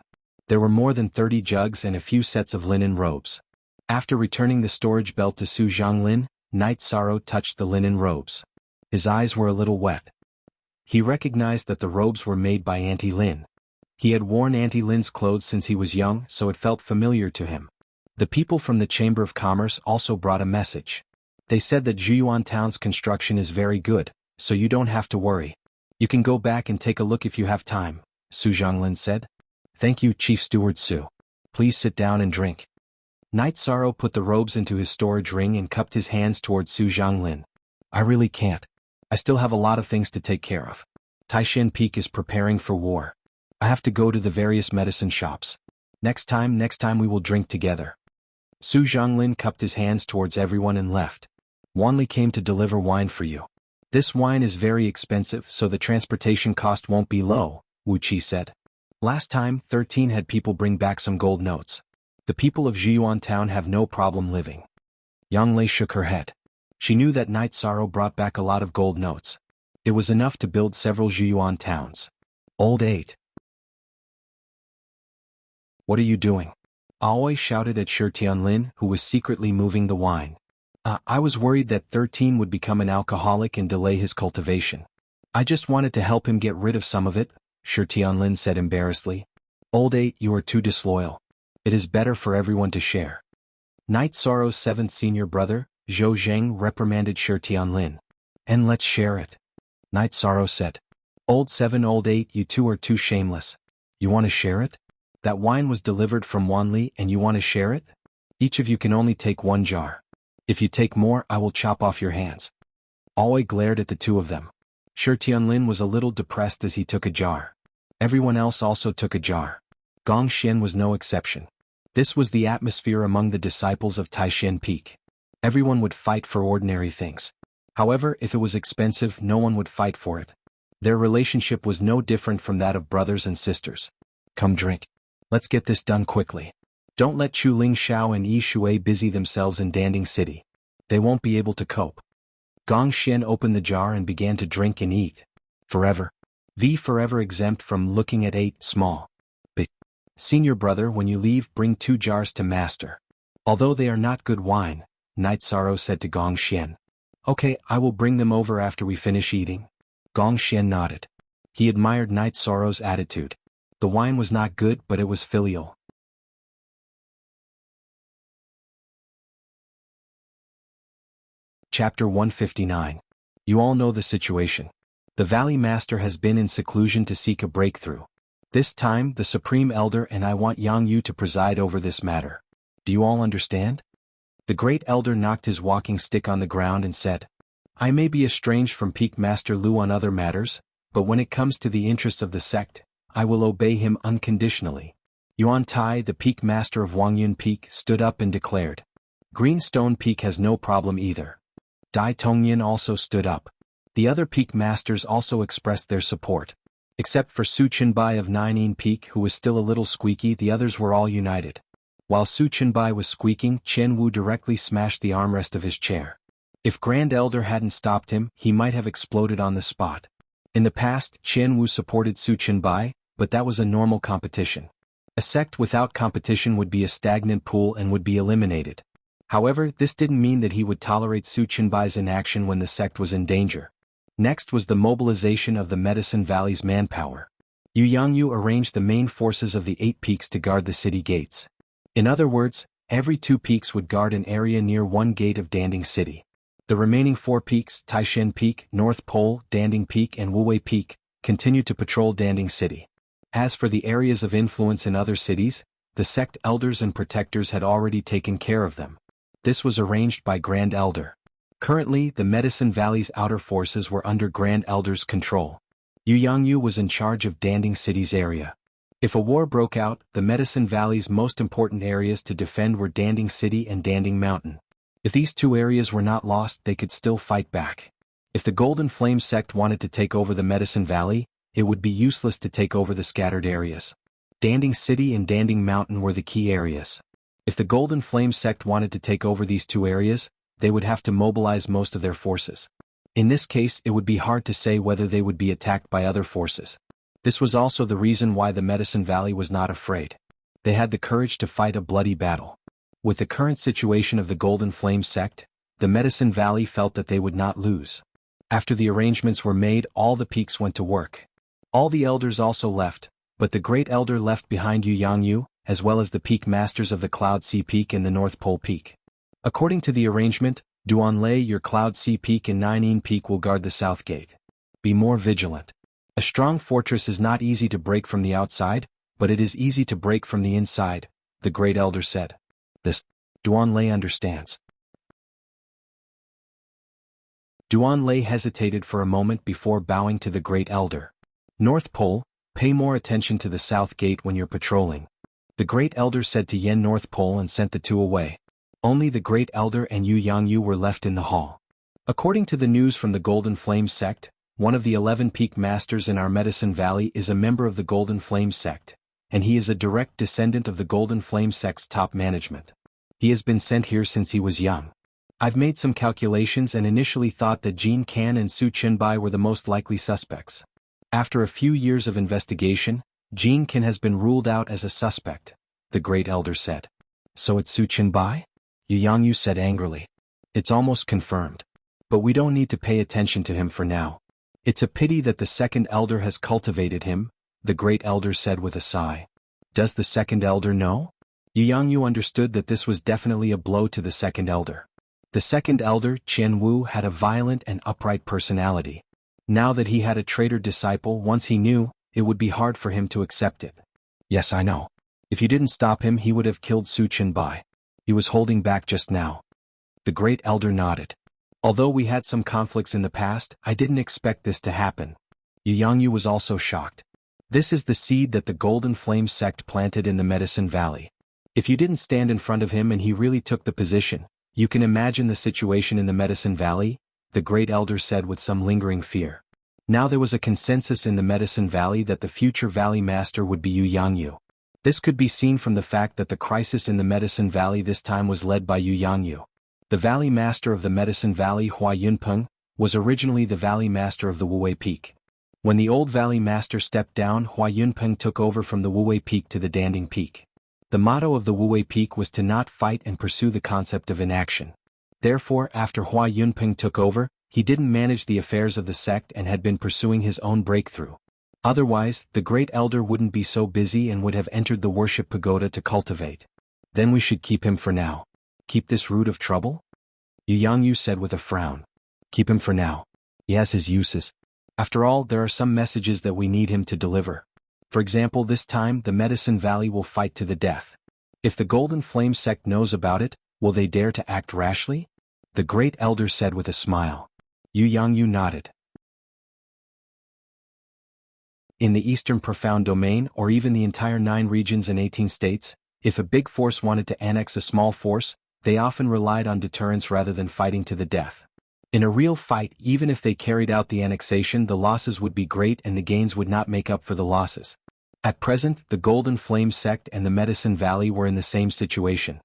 There were more than 30 jugs and a few sets of linen robes. After returning the storage belt to Su Zhonglin, Night Sorrow touched the linen robes. His eyes were a little wet. He recognized that the robes were made by Auntie Lin. He had worn Auntie Lin's clothes since he was young, so it felt familiar to him. The people from the Chamber of Commerce also brought a message. They said that Zhuyuan Town's construction is very good, so you don't have to worry. You can go back and take a look if you have time, Su Zhonglin said. Thank you, Chief Steward Su. Please sit down and drink. Night Sorrow put the robes into his storage ring and cupped his hands toward Su Zhonglin. I really can't. I still have a lot of things to take care of. Taishan Peak is preparing for war. I have to go to the various medicine shops. Next time we will drink together. Su Zhonglin cupped his hands towards everyone and left. Wanli came to deliver wine for you. This wine is very expensive, so the transportation cost won't be low, Wuxia said. Last time, 13 had people bring back some gold notes. The people of Zhuyuan Town have no problem living. Yang Lei shook her head. She knew that Night Sorrow brought back a lot of gold notes. It was enough to build several Zhuyuan towns. Old 8. What are you doing? Aoi shouted at Shi Tianlin, who was secretly moving the wine. I was worried that 13 would become an alcoholic and delay his cultivation. I just wanted to help him get rid of some of it, Shi Tianlin said embarrassedly. Old 8, you are too disloyal. It is better for everyone to share. Night Sorrow's 7th senior brother, Zhou Zheng, reprimanded Shi Tianlin. And let's share it. Night Sorrow said. Old 7, Old 8, you two are too shameless. You want to share it? That wine was delivered from Wanli and you want to share it? Each of you can only take 1 jar. If you take more, I will chop off your hands. Aoi glared at the two of them. Shi Tianlin was a little depressed as he took a jar. Everyone else also took a jar. Gong Xian was no exception. This was the atmosphere among the disciples of Taishan Peak. Everyone would fight for ordinary things. However, if it was expensive, no one would fight for it. Their relationship was no different from that of brothers and sisters. Come drink. Let's get this done quickly. Don't let Chu Ling Xiao and Yi Shui busy themselves in Danding City. They won't be able to cope. Gong Xian opened the jar and began to drink and eat. Forever. Forever exempt from looking at 8 small. Big. Senior brother, when you leave, bring 2 jars to master. Although they are not good wine, Night Sorrow said to Gong Xian. Okay, I will bring them over after we finish eating. Gong Xian nodded. He admired Night Sorrow's attitude. The wine was not good, but it was filial. Chapter 159. You all know the situation. The Valley Master has been in seclusion to seek a breakthrough. This time, the Supreme Elder and I want Yang Yu to preside over this matter. Do you all understand? The Great Elder knocked his walking stick on the ground and said, I may be estranged from Peak Master Lu on other matters, but when it comes to the interests of the sect, I will obey him unconditionally. Yuan Tai, the Peak Master of Wangyun Peak, stood up and declared. Greenstone Peak has no problem either. Dai Tongyin also stood up. The other Peak Masters also expressed their support. Except for Su Chenbai of Ninein Peak, who was still a little squeaky, the others were all united. While Su Chenbai was squeaking, Chen Wu directly smashed the armrest of his chair. If Grand Elder hadn't stopped him, he might have exploded on the spot. In the past, Chen Wu supported Su Chenbai, but that was a normal competition. A sect without competition would be a stagnant pool and would be eliminated. However, this didn't mean that he would tolerate Su Chenbai's inaction when the sect was in danger. Next was the mobilization of the Medicine Valley's manpower. Yu Yangyu arranged the main forces of the 8 peaks to guard the city gates. In other words, every 2 peaks would guard an area near 1 gate of Danding City. The remaining 4 peaks, Taishan Peak, North Pole, Danding Peak and Wuwei Peak, continued to patrol Danding City. As for the areas of influence in other cities, the sect elders and protectors had already taken care of them. This was arranged by Grand Elder. Currently, the Medicine Valley's outer forces were under Grand Elder's control. Yu Yangyu was in charge of Danding City's area. If a war broke out, the Medicine Valley's most important areas to defend were Danding City and Danding Mountain. If these two areas were not lost, they could still fight back. If the Golden Flame sect wanted to take over the Medicine Valley, it would be useless to take over the scattered areas. Danding City and Danding Mountain were the key areas. If the Golden Flame sect wanted to take over these two areas, they would have to mobilize most of their forces. In this case, it would be hard to say whether they would be attacked by other forces. This was also the reason why the Medicine Valley was not afraid. They had the courage to fight a bloody battle. With the current situation of the Golden Flame sect, the Medicine Valley felt that they would not lose. After the arrangements were made, all the peaks went to work. All the elders also left, but the Great Elder left behind Jianghu, as well as the peak masters of the Cloud Sea Peak and the North Pole Peak. According to the arrangement, Duanlei, your Cloud Sea Peak and Ninein Peak will guard the south gate. Be more vigilant. A strong fortress is not easy to break from the outside, but it is easy to break from the inside, the Great Elder said. This, Duanlei understands. Duanlei hesitated for a moment before bowing to the Great Elder. North Pole, pay more attention to the south gate when you're patrolling. The Great Elder said to Yen North Pole and sent the two away. Only the Great Elder and Yu Yangyu were left in the hall. According to the news from the Golden Flame sect, one of the 11 peak masters in our Medicine Valley is a member of the Golden Flame sect, and he is a direct descendant of the Golden Flame sect's top management. He has been sent here since he was young. I've made some calculations and initially thought that Jin Kan and Su Qinbai were the most likely suspects. After a few years of investigation, Jin Kan has been ruled out as a suspect, the Great Elder said. So it's Su Qinbai? Yu Yangyu said angrily. It's almost confirmed. But we don't need to pay attention to him for now. It's a pity that the second elder has cultivated him, the Great Elder said with a sigh. Does the second elder know? Yu Yangyu understood that this was definitely a blow to the second elder. The second elder, Jianghu, had a violent and upright personality. Now that he had a traitor disciple, once he knew, it would be hard for him to accept it. Yes, I know. If you didn't stop him, he would have killed Su Qinbai. He was holding back just now. The Great Elder nodded. Although we had some conflicts in the past, I didn't expect this to happen. Yu Yangyu was also shocked. This is the seed that the Golden Flame sect planted in the Medicine Valley. If you didn't stand in front of him and he really took the position, you can imagine the situation in the Medicine Valley, the Great Elder said with some lingering fear. Now there was a consensus in the Medicine Valley that the future Valley Master would be Yu Yangyu. This could be seen from the fact that the crisis in the Medicine Valley this time was led by Yu Yangyu. The Valley Master of the Medicine Valley, Hua Yunpeng, was originally the Valley Master of the Wuwei Peak. When the old Valley Master stepped down, Hua Yunpeng took over from the Wuwei Peak to the Danding Peak. The motto of the Wuwei Peak was to not fight and pursue the concept of inaction. Therefore, after Hua Yunpeng took over, he didn't manage the affairs of the sect and had been pursuing his own breakthrough. Otherwise, the Great Elder wouldn't be so busy and would have entered the worship pagoda to cultivate. Then we should keep him for now. Keep this root of trouble? Yu Yangyu said with a frown. Keep him for now. He has his uses. After all, there are some messages that we need him to deliver. For example, this time the Medicine Valley will fight to the death. If the Golden Flame sect knows about it, will they dare to act rashly? The Great Elder said with a smile. Yu Yangyu nodded. In the Eastern Profound Domain, or even the entire 9 regions and 18 states, if a big force wanted to annex a small force, they often relied on deterrence rather than fighting to the death. In a real fight, even if they carried out the annexation, the losses would be great and the gains would not make up for the losses. At present, the Golden Flame sect and the Medicine Valley were in the same situation.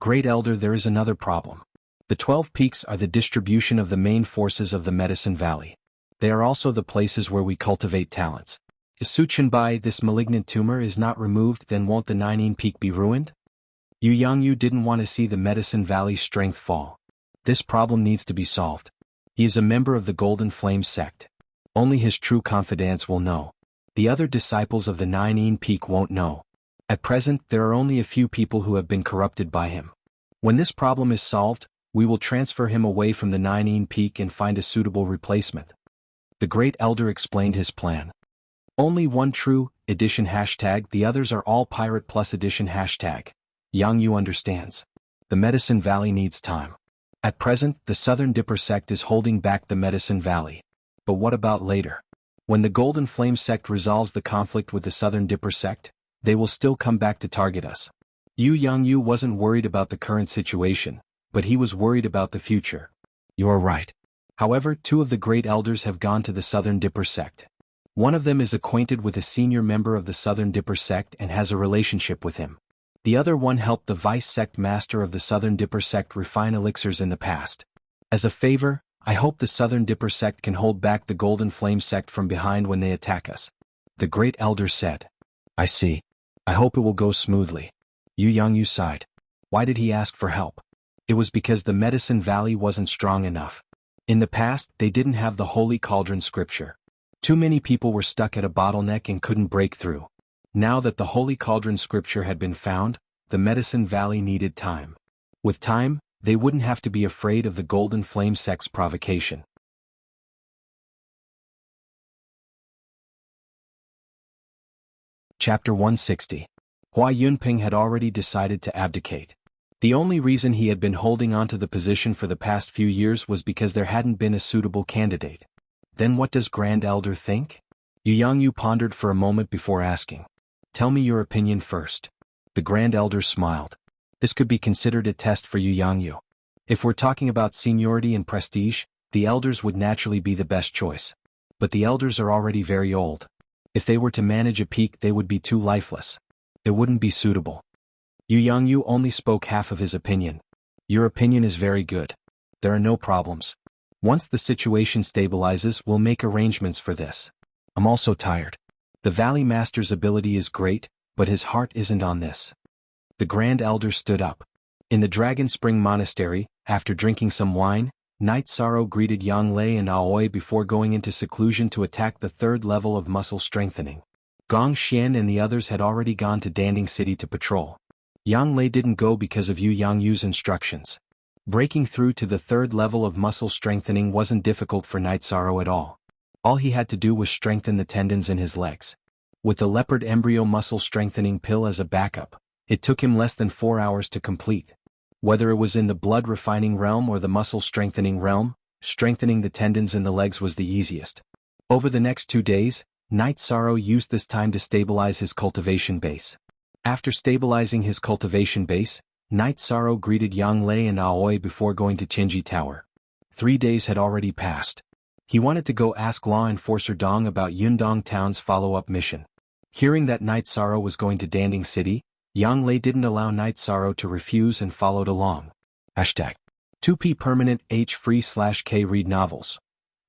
Great Elder, there is another problem. The 12 peaks are the distribution of the main forces of the Medicine Valley. They are also the places where we cultivate talents. If Su Qinbai, this malignant tumor, is not removed, then won't the Ninein Peak be ruined? Yu Yangyu didn't want to see the Medicine Valley's strength fall. This problem needs to be solved. He is a member of the Golden Flame sect. Only his true confidants will know. The other disciples of the Ninein Peak won't know. At present, there are only a few people who have been corrupted by him. When this problem is solved, we will transfer him away from the Ninein Peak and find a suitable replacement. The Great Elder explained his plan. Only one true edition hashtag, the others are all pirate plus edition hashtag. Yangyu understands. The Medicine Valley needs time. At present, the Southern Dipper sect is holding back the Medicine Valley. But what about later? When the Golden Flame sect resolves the conflict with the Southern Dipper sect, they will still come back to target us. Jianghu wasn't worried about the current situation, but he was worried about the future. You are right. However, 2 of the great elders have gone to the Southern Dipper sect. One of them is acquainted with a senior member of the Southern Dipper sect and has a relationship with him. The other one helped the vice sect master of the Southern Dipper sect refine elixirs in the past. As a favor, I hope the Southern Dipper sect can hold back the Golden Flame sect from behind when they attack us. The great elder said. I see. I hope it will go smoothly. Jianghu sighed. Why did he ask for help? It was because the Medicine Valley wasn't strong enough. In the past, they didn't have the Holy Cauldron scripture. Too many people were stuck at a bottleneck and couldn't break through. Now that the Holy Cauldron scripture had been found, the Medicine Valley needed time. With time, they wouldn't have to be afraid of the Golden Flame sect's provocation. Chapter 160. Hua Yunping had already decided to abdicate. The only reason he had been holding on to the position for the past few years was because there hadn't been a suitable candidate. Then what does Grand Elder think? Jianghu pondered for a moment before asking. Tell me your opinion first. The Grand Elder smiled. This could be considered a test for Jianghu. If we're talking about seniority and prestige, the elders would naturally be the best choice. But the elders are already very old. If they were to manage a peak, they would be too lifeless. It wouldn't be suitable. Jianghu only spoke half of his opinion. Your opinion is very good. There are no problems. Once the situation stabilizes, we'll make arrangements for this. I'm also tired. The Valley Master's ability is great, but his heart isn't on this. The Grand Elder stood up. In the Dragon Spring Monastery, after drinking some wine, Night Sorrow greeted Yang Lei and Aoi before going into seclusion to attack the 3rd level of muscle strengthening. Gong Xian and the others had already gone to Danding City to patrol. Yang Lei didn't go because of Jianghu's instructions. Breaking through to the 3rd level of muscle strengthening wasn't difficult for Night Sorrow at all. All he had to do was strengthen the tendons in his legs. With the leopard embryo muscle strengthening pill as a backup, it took him less than 4 hours to complete. Whether it was in the blood refining realm or the muscle strengthening realm, strengthening the tendons in the legs was the easiest. Over the next 2 days, Night Sorrow used this time to stabilize his cultivation base. After stabilizing his cultivation base, Night Sorrow greeted Yang Lei and Aoi before going to Qinji Tower. 3 days had already passed. He wanted to go ask Law Enforcer Dong about Yundong Town's follow-up mission. Hearing that Night Sorrow was going to Danding City, Yang Lei didn't allow Night Sorrow to refuse and followed along. Hashtag 2P permanent H free/K read novels.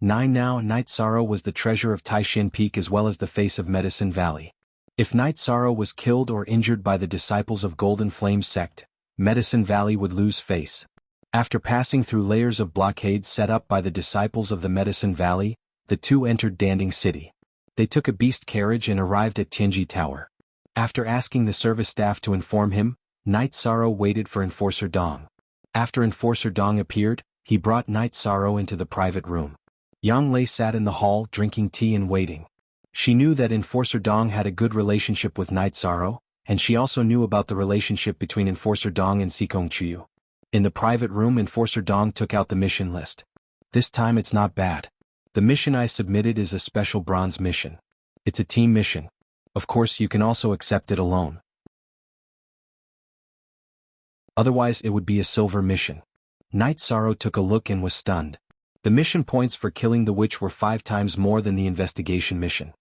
9 Now Night Sorrow was the treasure of Taishin Peak as well as the face of Medicine Valley. If Night Sorrow was killed or injured by the disciples of Golden Flame sect, Medicine Valley would lose face. After passing through layers of blockades set up by the disciples of the Medicine Valley, the 2 entered Danding City. They took a beast carriage and arrived at Qinji Tower. After asking the service staff to inform him, Night Sorrow waited for Enforcer Dong. After Enforcer Dong appeared, he brought Night Sorrow into the private room. Yang Lei sat in the hall drinking tea and waiting. She knew that Enforcer Dong had a good relationship with Night Sorrow, and she also knew about the relationship between Enforcer Dong and Sikong Chuyu. In the private room, Enforcer Dong took out the mission list. This time it's not bad. The mission I submitted is a special bronze mission. It's a team mission. Of course, you can also accept it alone. Otherwise, it would be a silver mission. Night Sorrow took a look and was stunned. The mission points for killing the witch were 5 times more than the investigation mission.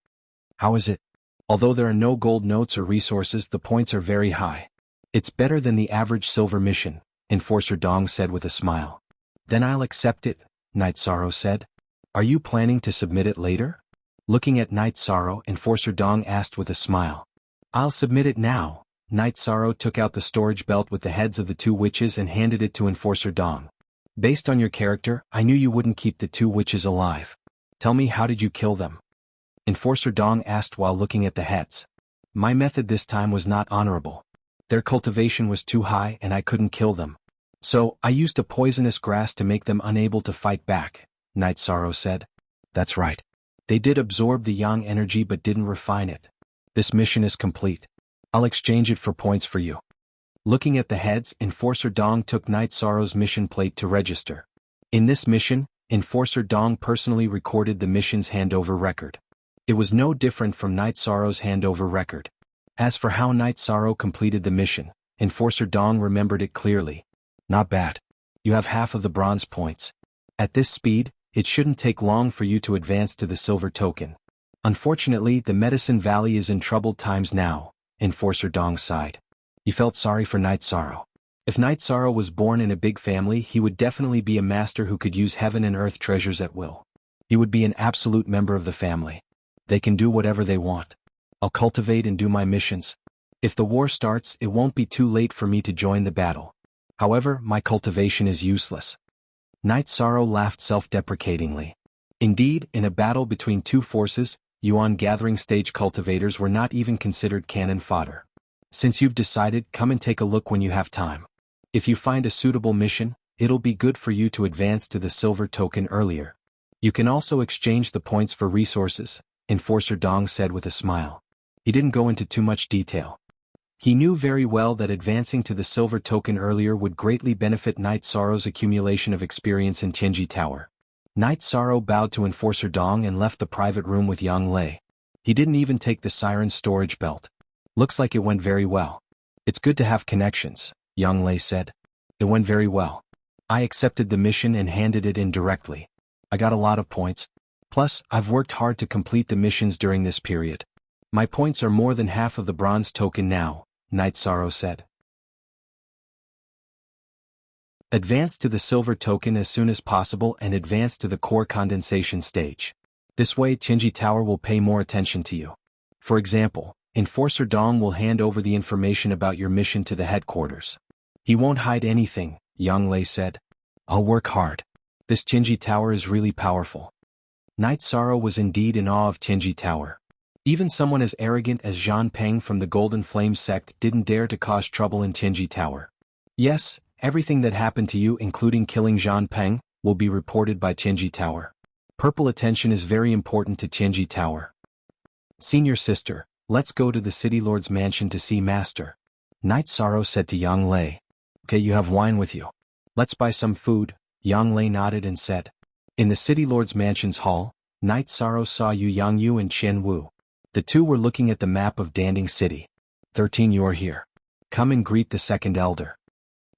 How is it? Although there are no gold notes or resources, the points are very high. It's better than the average silver mission, Enforcer Dong said with a smile. Then I'll accept it, Night Sorrow said. Are you planning to submit it later? Looking at Night Sorrow, Enforcer Dong asked with a smile. I'll submit it now. Night Sorrow took out the storage belt with the heads of the 2 witches and handed it to Enforcer Dong. Based on your character, I knew you wouldn't keep the 2 witches alive. Tell me, how did you kill them? Enforcer Dong asked while looking at the heads. My method this time was not honorable. Their cultivation was too high and I couldn't kill them. So, I used a poisonous grass to make them unable to fight back, Night Sorrow said. That's right. They did absorb the yang energy but didn't refine it. This mission is complete. I'll exchange it for points for you. Looking at the heads, Enforcer Dong took Night Sorrow's mission plate to register. In this mission, Enforcer Dong personally recorded the mission's handover record. It was no different from Night Sorrow's handover record. As for how Night Sorrow completed the mission, Enforcer Dong remembered it clearly. Not bad. You have half of the bronze points. At this speed, it shouldn't take long for you to advance to the silver token. Unfortunately, the Medicine Valley is in troubled times now, Enforcer Dong sighed. He felt sorry for Night Sorrow. If Night Sorrow was born in a big family, he would definitely be a master who could use heaven and earth treasures at will. He would be an absolute member of the family. They can do whatever they want. I'll cultivate and do my missions. If the war starts, it won't be too late for me to join the battle. However, my cultivation is useless. Night Sorrow laughed self-deprecatingly. Indeed, in a battle between two forces, Yuan gathering stage cultivators were not even considered cannon fodder. Since you've decided, come and take a look when you have time. If you find a suitable mission, it'll be good for you to advance to the silver token earlier. You can also exchange the points for resources, Enforcer Dong said with a smile. He didn't go into too much detail. He knew very well that advancing to the silver token earlier would greatly benefit Night Sorrow's accumulation of experience in Tianji Tower. Night Sorrow bowed to Enforcer Dong and left the private room with Yang Lei. He didn't even take the siren's storage belt. Looks like it went very well. It's good to have connections, Yang Lei said. It went very well. I accepted the mission and handed it in directly. I got a lot of points. Plus, I've worked hard to complete the missions during this period. My points are more than half of the bronze token now, Night Sorrow said. Advance to the silver token as soon as possible and advance to the core condensation stage. This way Tianji Tower will pay more attention to you. For example, Enforcer Dong will hand over the information about your mission to the headquarters. He won't hide anything, Yang Lei said. I'll work hard. This Tianji Tower is really powerful. Night Sorrow was indeed in awe of Tianji Tower. Even someone as arrogant as Zhan Peng from the Golden Flame sect didn't dare to cause trouble in Tianji Tower. Yes, everything that happened to you, including killing Zhan Peng, will be reported by Tianji Tower. Purple attention is very important to Tianji Tower. Senior sister, let's go to the City Lord's mansion to see Master. Night Sorrow said to Yang Lei. Okay, you have wine with you. Let's buy some food, Yang Lei nodded and said. In the City Lord's mansion's hall, Night Sorrow saw Yu Yangyu and Qian Wu. The two were looking at the map of Danding City. 13, you're here. Come and greet the second elder.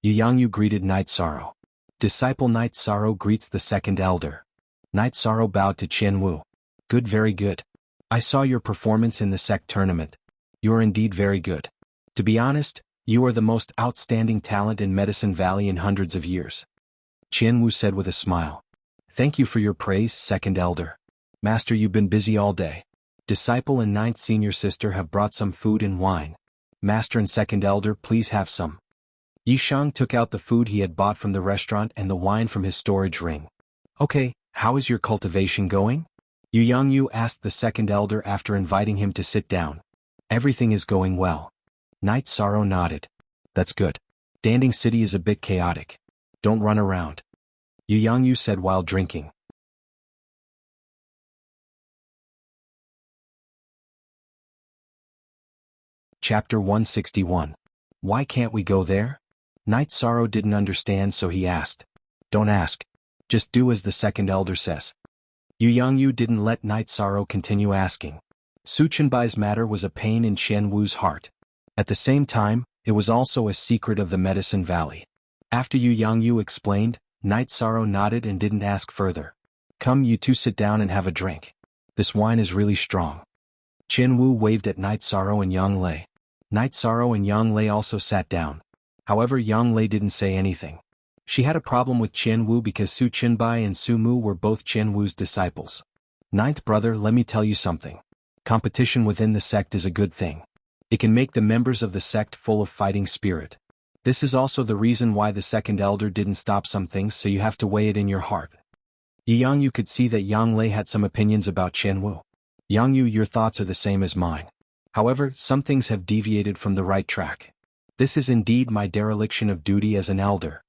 Yu Yangyu greeted Night Sorrow. Disciple Night Sorrow greets the second elder. Night Sorrow bowed to Qian Wu. Good, very good. I saw your performance in the sect tournament. You are indeed very good. To be honest, you are the most outstanding talent in Medicine Valley in hundreds of years. Qian Wu said with a smile. Thank you for your praise, second elder. Master, you've been busy all day. Disciple and ninth senior sister have brought some food and wine. Master and second elder, please have some. Yishang took out the food he had bought from the restaurant and the wine from his storage ring. Okay, how is your cultivation going? Yu Yangyu asked the second elder after inviting him to sit down. Everything is going well. Night Sorrow nodded. That's good. Danding City is a bit chaotic. Don't run around. Yu Yangyu said while drinking. Chapter 161. Why can't we go there? Night Sorrow didn't understand, so he asked. Don't ask. Just do as the second elder says. Yu Yangyu didn't let Night Sorrow continue asking. Su Chenbai's matter was a pain in Qian Wu's heart. At the same time, it was also a secret of the Medicine Valley. After Yu Yangyu explained, Night Sorrow nodded and didn't ask further. Come, you two sit down and have a drink. This wine is really strong. Qian Wu waved at Night Sorrow and Yang Lei. Night Sorrow and Yang Lei also sat down. However, Yang Lei didn't say anything. She had a problem with Qian Wu because Su Chenbai and Su Mu were both Qian Wu's disciples. Ninth brother, let me tell you something. Competition within the sect is a good thing. It can make the members of the sect full of fighting spirit. This is also the reason why the second elder didn't stop some things, so you have to weigh it in your heart. Yangyu could see that Yang Lei had some opinions about Qian Wu. Yangyu, your thoughts are the same as mine. However, some things have deviated from the right track. This is indeed my dereliction of duty as an elder.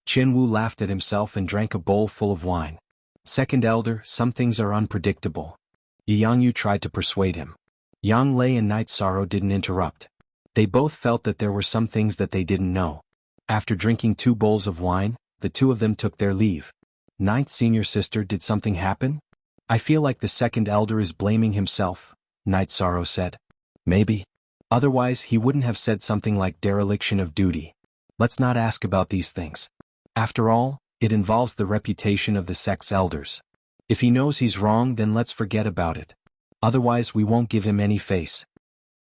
Qian Wu laughed at himself and drank a bowl full of wine. Second elder, some things are unpredictable. Yangyu tried to persuade him. Yang Lei and Night Sorrow didn't interrupt. They both felt that there were some things that they didn't know. After drinking 2 bowls of wine, the two of them took their leave. Ninth senior sister, did something happen? I feel like the second elder is blaming himself, Night Sorrow said. Maybe. Otherwise he wouldn't have said something like dereliction of duty. Let's not ask about these things. After all, it involves the reputation of the sect's elders. If he knows he's wrong, then let's forget about it. Otherwise we won't give him any face.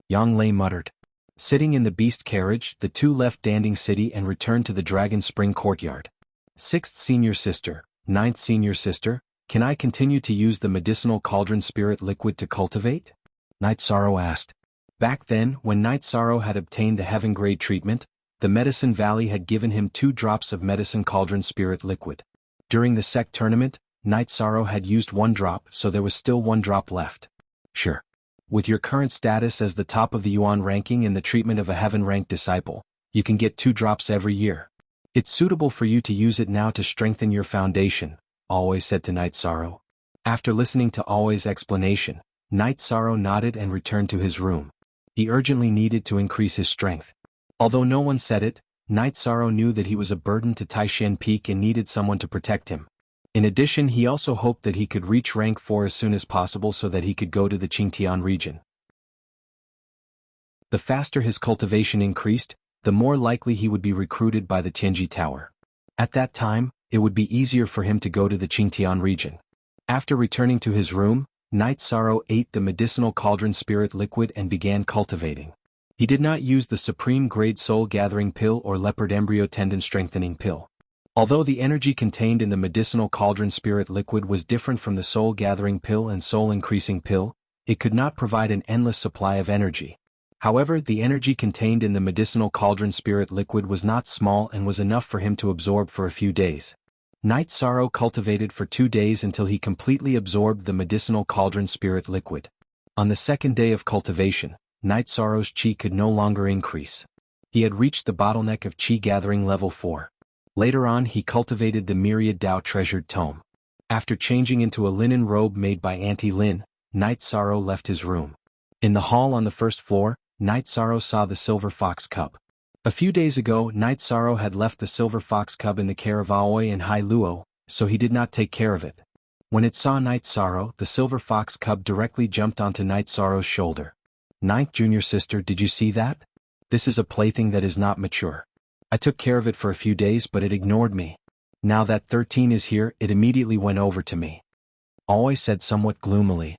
Yang Lei muttered. Sitting in the beast carriage, the two left Danding City and returned to the Dragon Spring courtyard. 6th Senior Sister, 9th Senior Sister, can I continue to use the medicinal cauldron spirit liquid to cultivate? Night Sorrow asked. Back then, when Night Sorrow had obtained the heaven grade treatment, the Medicine Valley had given him 2 drops of medicine cauldron spirit liquid. During the sect tournament, Night Sorrow had used 1 drop, so there was still 1 drop left. Sure. With your current status as the top of the Yuan ranking in the treatment of a heaven-ranked disciple, you can get 2 drops every year. It's suitable for you to use it now to strengthen your foundation, Always said to Night Sorrow. After listening to Always' explanation, Night Sorrow nodded and returned to his room. He urgently needed to increase his strength. Although no one said it, Night Sorrow knew that he was a burden to Taishan Peak and needed someone to protect him. In addition, he also hoped that he could reach rank 4 as soon as possible so that he could go to the Qingtian region. The faster his cultivation increased, the more likely he would be recruited by the Tianji Tower. At that time, it would be easier for him to go to the Qingtian region. After returning to his room, Night Sorrow ate the medicinal cauldron spirit liquid and began cultivating. He did not use the supreme grade soul gathering pill or leopard embryo tendon strengthening pill. Although the energy contained in the medicinal cauldron spirit liquid was different from the soul gathering pill and soul increasing pill, it could not provide an endless supply of energy. However, the energy contained in the medicinal cauldron spirit liquid was not small and was enough for him to absorb for a few days. Night Sorrow cultivated for 2 days until he completely absorbed the medicinal cauldron spirit liquid. On the 2nd day of cultivation, Night Sorrow's chi could no longer increase. He had reached the bottleneck of chi gathering level 4. Later on he cultivated the Myriad Dao Treasured Tome. After changing into a linen robe made by Auntie Lin, Night Sorrow left his room. In the hall on the 1st floor, Night Sorrow saw the Silver Fox Cub. A few days ago, Night Sorrow had left the Silver Fox Cub in the care of Aoi and Hai Luo, so he did not take care of it. When it saw Night Sorrow, the Silver Fox Cub directly jumped onto Night Sorrow's shoulder. 9th Junior Sister, did you see that? This is a plaything that is not mature. I took care of it for a few days but it ignored me. Now that 13 is here, it immediately went over to me. Always said somewhat gloomily.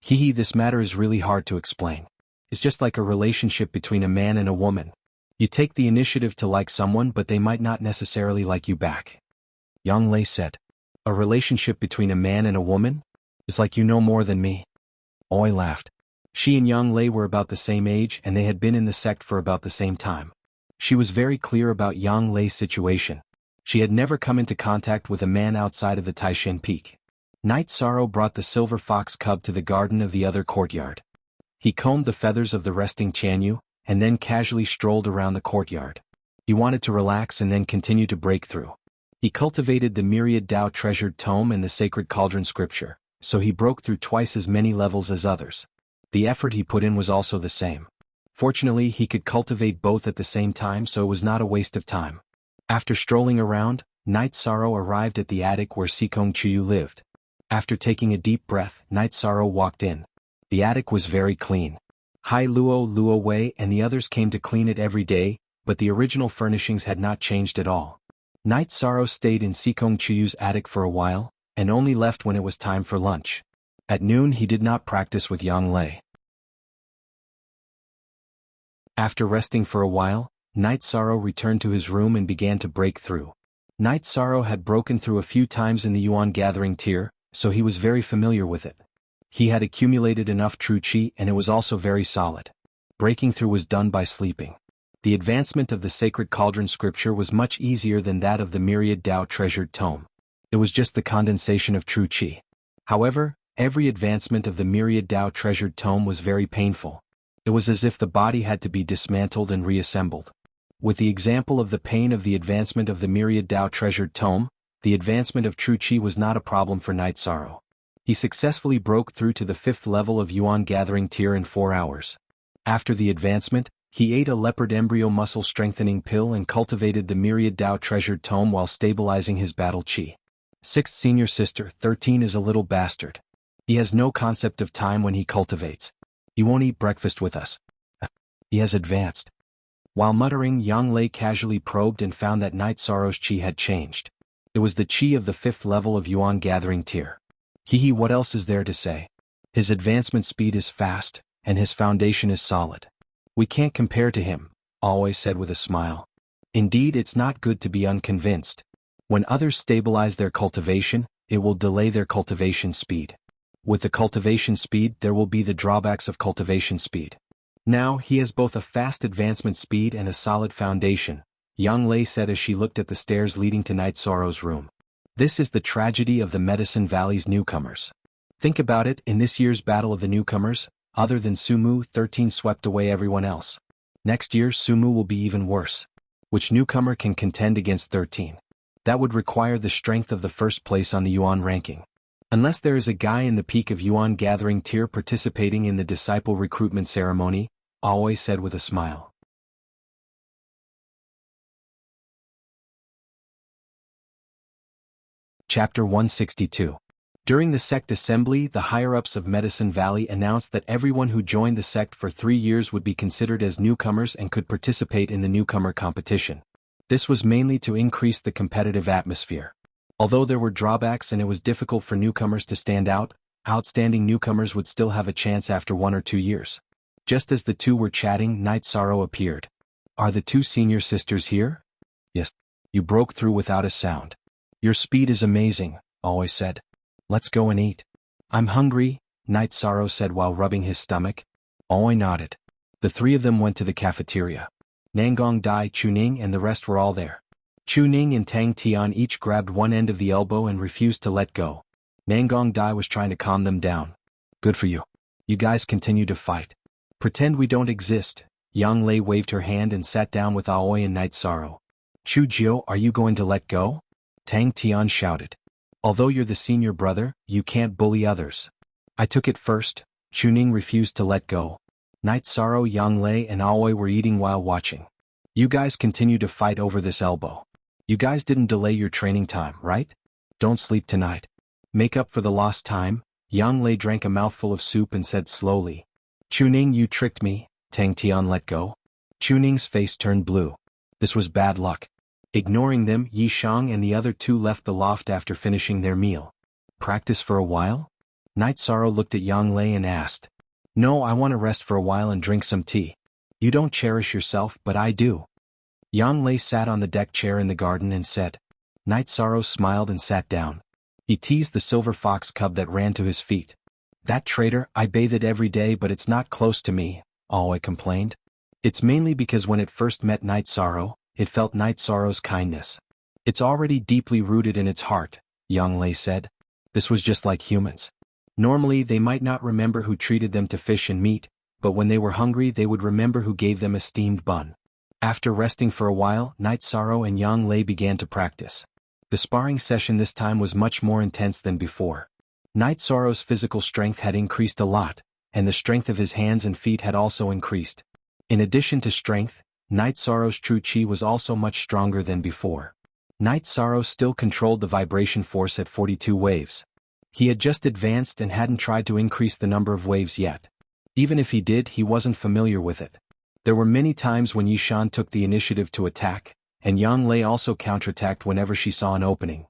This matter is really hard to explain. It's just like a relationship between a man and a woman. You take the initiative to like someone but they might not necessarily like you back. Yang Lei said. A relationship between a man and a woman? It's like you know more than me. Oi laughed. She and Yang Lei were about the same age and they had been in the sect for about the same time. She was very clear about Yang Lei's situation. She had never come into contact with a man outside of the Taishan Peak. Night Sorrow brought the Silver Fox Cub to the garden of the other courtyard. He combed the feathers of the resting Chanyu, and then casually strolled around the courtyard. He wanted to relax and then continue to break through. He cultivated the Myriad Dao Treasured Tome and the Sacred Cauldron Scripture, so he broke through twice as many levels as others. The effort he put in was also the same. Fortunately, he could cultivate both at the same time, so it was not a waste of time. After strolling around, Night Sorrow arrived at the attic where Sikong Chuyu lived. After taking a deep breath, Night Sorrow walked in. The attic was very clean. Hai Luo, Luo Wei and the others came to clean it every day, but the original furnishings had not changed at all. Night Sorrow stayed in Sikong Chuyu's attic for a while, and only left when it was time for lunch. At noon he did not practice with Yang Lei. After resting for a while, Night Sorrow returned to his room and began to break through. Night Sorrow had broken through a few times in the Yuan gathering tier, so he was very familiar with it. He had accumulated enough true chi and it was also very solid. Breaking through was done by sleeping. The advancement of the Sacred Cauldron Scripture was much easier than that of the Myriad Dao Treasured Tome. It was just the condensation of true chi. However, every advancement of the Myriad Dao Treasured Tome was very painful. It was as if the body had to be dismantled and reassembled. With the example of the pain of the advancement of the Myriad Dao Treasured Tome, the advancement of true chi was not a problem for Night Sorrow. He successfully broke through to the 5th level of Yuan Gathering Tier in 4 hours. After the advancement, he ate a leopard embryo muscle strengthening pill and cultivated the Myriad Dao Treasured Tome while stabilizing his battle chi. 6th Senior Sister, 13 is a little bastard. He has no concept of time when he cultivates. He won't eat breakfast with us. He has advanced. While muttering, Yang Lei casually probed and found that Night Sorrow's chi had changed. It was the chi of the 5th level of Yuan Gathering Tier. Hee, what else is there to say? His advancement speed is fast, and his foundation is solid. We can't compare to him, always said with a smile. Indeed, it's not good to be unconvinced. When others stabilize their cultivation, it will delay their cultivation speed. With the cultivation speed, there will be the drawbacks of cultivation speed. Now, he has both a fast advancement speed and a solid foundation, Yang Lei said as she looked at the stairs leading to Night Sorrow's room. This is the tragedy of the Medicine Valley's newcomers. Think about it, in this year's Battle of the Newcomers, other than Sumu, 13 swept away everyone else. Next year, Sumu will be even worse. Which newcomer can contend against 13? That would require the strength of the first place on the Yuan ranking. Unless there is a guy in the peak of Yuan Gathering Tier participating in the disciple recruitment ceremony, always said with a smile. Chapter 162. During the sect assembly, the higher-ups of Medicine Valley announced that everyone who joined the sect for 3 years would be considered as newcomers and could participate in the newcomer competition. This was mainly to increase the competitive atmosphere. Although there were drawbacks and it was difficult for newcomers to stand out, outstanding newcomers would still have a chance after 1 or 2 years. Just as the two were chatting, Night Sorrow appeared. Are the 2 senior sisters here? Yes. You broke through without a sound. Your speed is amazing, always said. Let's go and eat. I'm hungry, Night Sorrow said while rubbing his stomach. Alway nodded. The 3 of them went to the cafeteria. Nangong Dai, Chuning and the rest were all there. Chuning and Tang Tian each grabbed one end of the elbow and refused to let go. Nangong Dai was trying to calm them down. Good for you. You guys continue to fight. Pretend we don't exist. Yang Lei waved her hand and sat down with Aoi and Night Sorrow. Chu Jiu, are you going to let go? Tang Tian shouted. Although you're the senior brother, you can't bully others. I took it first. Chuning refused to let go. Night Sorrow, Yang Lei and Aoi were eating while watching. You guys continue to fight over this elbow. You guys didn't delay your training time, right? Don't sleep tonight. Make up for the lost time. Yang Lei drank a mouthful of soup and said slowly. Chuning, you tricked me. Tang Tian let go. Chuning's face turned blue. This was bad luck. Ignoring them, Yi Shang and the other 2 left the loft after finishing their meal. Practice for a while? Night Sorrow looked at Yang Lei and asked. No, I want to rest for a while and drink some tea. You don't cherish yourself, but I do. Yang Lei sat on the deck chair in the garden and said. Night Sorrow smiled and sat down. He teased the silver fox cub that ran to his feet. That traitor, I bathe it every day but it's not close to me, Aoi complained. It's mainly because when it first met Night Sorrow, it felt Night Sorrow's kindness. It's already deeply rooted in its heart, Yang Lei said. This was just like humans. Normally they might not remember who treated them to fish and meat, but when they were hungry they would remember who gave them a steamed bun. After resting for a while, Night Sorrow and Yang Lei began to practice. The sparring session this time was much more intense than before. Night Sorrow's physical strength had increased a lot, and the strength of his hands and feet had also increased. In addition to strength, Night Sorrow's true chi was also much stronger than before. Night Sorrow still controlled the vibration force at 42 waves. He had just advanced and hadn't tried to increase the number of waves yet. Even if he did, he wasn't familiar with it. There were many times when Yishan took the initiative to attack, and Yang Lei also counterattacked whenever she saw an opening.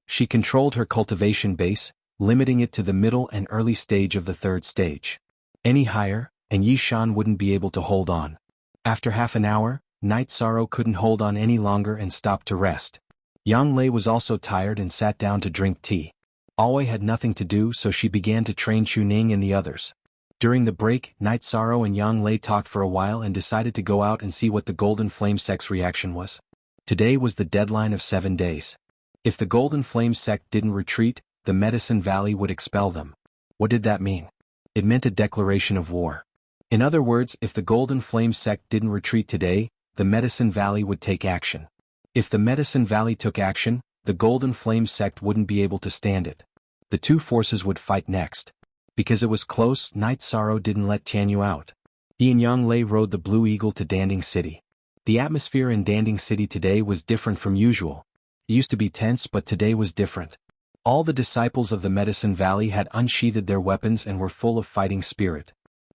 She controlled her cultivation base, limiting it to the middle and early stage of the 3rd stage. Any higher, and Yishan wouldn't be able to hold on. After half an hour, Night Sorrow couldn't hold on any longer and stopped to rest. Yang Lei was also tired and sat down to drink tea. Aoi had nothing to do so she began to train Chuning and the others. During the break, Night Sorrow and Yang Lei talked for a while and decided to go out and see what the Golden Flame sect's reaction was. Today was the deadline of 7 days. If the Golden Flame sect didn't retreat, the Medicine Valley would expel them. What did that mean? It meant a declaration of war. In other words, if the Golden Flame sect didn't retreat today, the Medicine Valley would take action. If the Medicine Valley took action, the Golden Flame sect wouldn't be able to stand it. The 2 forces would fight next. Because it was close, Night Sorrow didn't let Tianyu out. He and Yang Lei rode the Blue Eagle to Danding City. The atmosphere in Danding City today was different from usual. It used to be tense, but today was different. All the disciples of the Medicine Valley had unsheathed their weapons and were full of fighting spirit.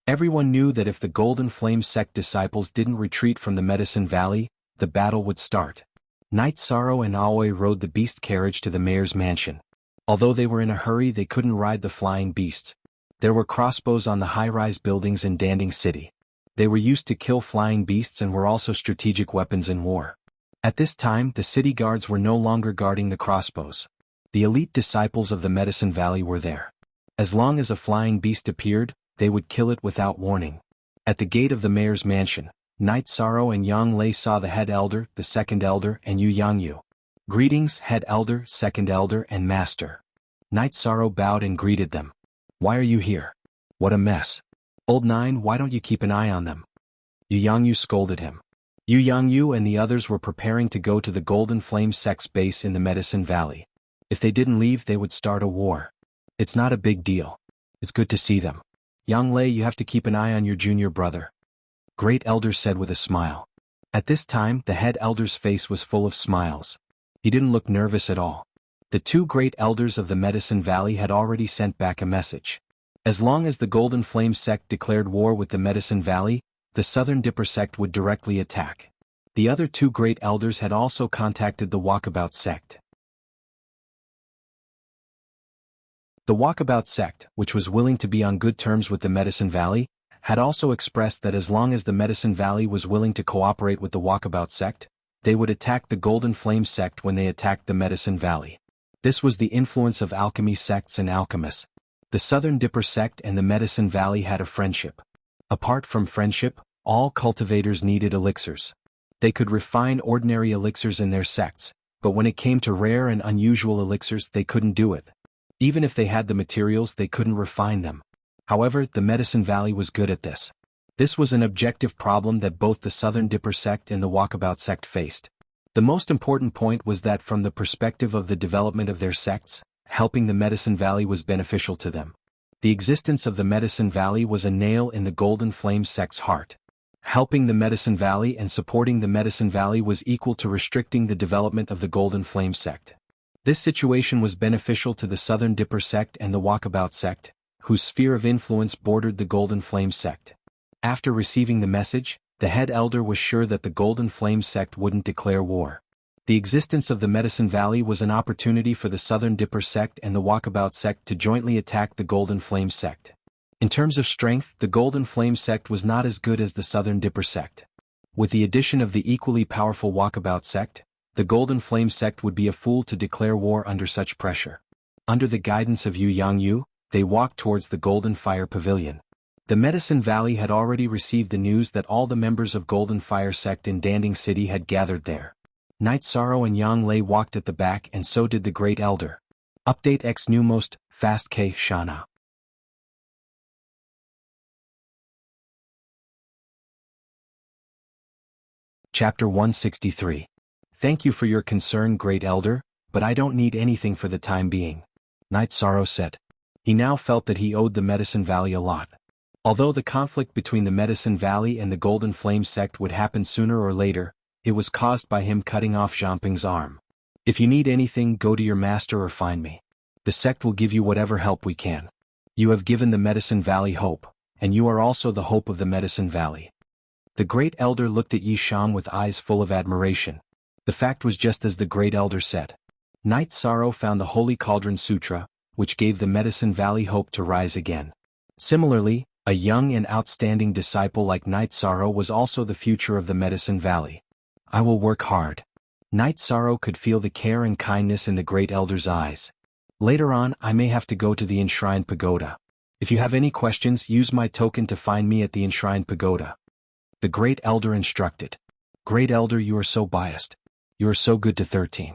Everyone knew that if the Golden Flame sect disciples didn't retreat from the Medicine Valley, the battle would start. Knight Sorrow and Aoi rode the beast carriage to the mayor's mansion. Although they were in a hurry, they couldn't ride the flying beasts. There were crossbows on the high-rise buildings in Danding City. They were used to kill flying beasts and were also strategic weapons in war. At this time, the city guards were no longer guarding the crossbows. The elite disciples of the Medicine Valley were there. As long as a flying beast appeared, they would kill it without warning. At the gate of the mayor's mansion, Knight Sorrow and Yang Lei saw the head elder, the second elder, and Yu Yangyu. Greetings, head elder, second elder, and master. Knight Sorrow bowed and greeted them. Why are you here? What a mess. Old Nine, why don't you keep an eye on them? Yu Yangyu scolded him. Yu Yangyu and the others were preparing to go to the Golden Flame sect's base in the Medicine Valley. If they didn't leave, they would start a war. It's not a big deal. It's good to see them. Yang Lei, you have to keep an eye on your junior brother. Great Elder said with a smile. At this time, the head elder's face was full of smiles. He didn't look nervous at all. The two great elders of the Medicine Valley had already sent back a message. As long as the Golden Flame sect declared war with the Medicine Valley, the Southern Dipper sect would directly attack. The other two great elders had also contacted the Walkabout sect. The Walkabout sect, which was willing to be on good terms with the Medicine Valley, had also expressed that as long as the Medicine Valley was willing to cooperate with the Walkabout sect, they would attack the Golden Flame sect when they attacked the Medicine Valley. This was the influence of alchemy sects and alchemists. The Southern Dipper sect and the Medicine Valley had a friendship. Apart from friendship, all cultivators needed elixirs. They could refine ordinary elixirs in their sects, but when it came to rare and unusual elixirs, they couldn't do it. Even if they had the materials, they couldn't refine them. However, the Medicine Valley was good at this. This was an objective problem that both the Southern Dipper sect and the Walkabout sect faced. The most important point was that from the perspective of the development of their sects, helping the Medicine Valley was beneficial to them. The existence of the Medicine Valley was a nail in the Golden Flame sect's heart. Helping the Medicine Valley and supporting the Medicine Valley was equal to restricting the development of the Golden Flame sect. This situation was beneficial to the Southern Dipper sect and the Walkabout sect, whose sphere of influence bordered the Golden Flame sect. After receiving the message, the head elder was sure that the Golden Flame sect wouldn't declare war. The existence of the Medicine Valley was an opportunity for the Southern Dipper sect and the Walkabout sect to jointly attack the Golden Flame sect. In terms of strength, the Golden Flame sect was not as good as the Southern Dipper sect. With the addition of the equally powerful Walkabout sect, the Golden Flame sect would be a fool to declare war under such pressure. Under the guidance of Yu Yangyu, they walked towards the Golden Fire Pavilion. The Medicine Valley had already received the news that all the members of Golden Fire sect in Danding City had gathered there. Knight Sorrow and Yang Lei walked at the back, and so did the Great Elder. Update X New Most Fast K Shana. Chapter 163. Thank you for your concern, Great Elder, but I don't need anything for the time being. Knight Sorrow said. He now felt that he owed the Medicine Valley a lot. Although the conflict between the Medicine Valley and the Golden Flame sect would happen sooner or later, it was caused by him cutting off Zhangping's arm. If you need anything, go to your master or find me. The sect will give you whatever help we can. You have given the Medicine Valley hope, and you are also the hope of the Medicine Valley. The Great Elder looked at Yi Shang with eyes full of admiration. The fact was just as the Great Elder said. Knight Sorrow found the Holy Cauldron Sutra, which gave the Medicine Valley hope to rise again. Similarly, a young and outstanding disciple like Knight Sorrow was also the future of the Medicine Valley. I will work hard. Knight Sorrow could feel the care and kindness in the Great Elder's eyes. Later on, I may have to go to the Enshrined Pagoda. If you have any questions, use my token to find me at the Enshrined Pagoda. The Great Elder instructed. Great Elder, you are so biased. You are so good to 13.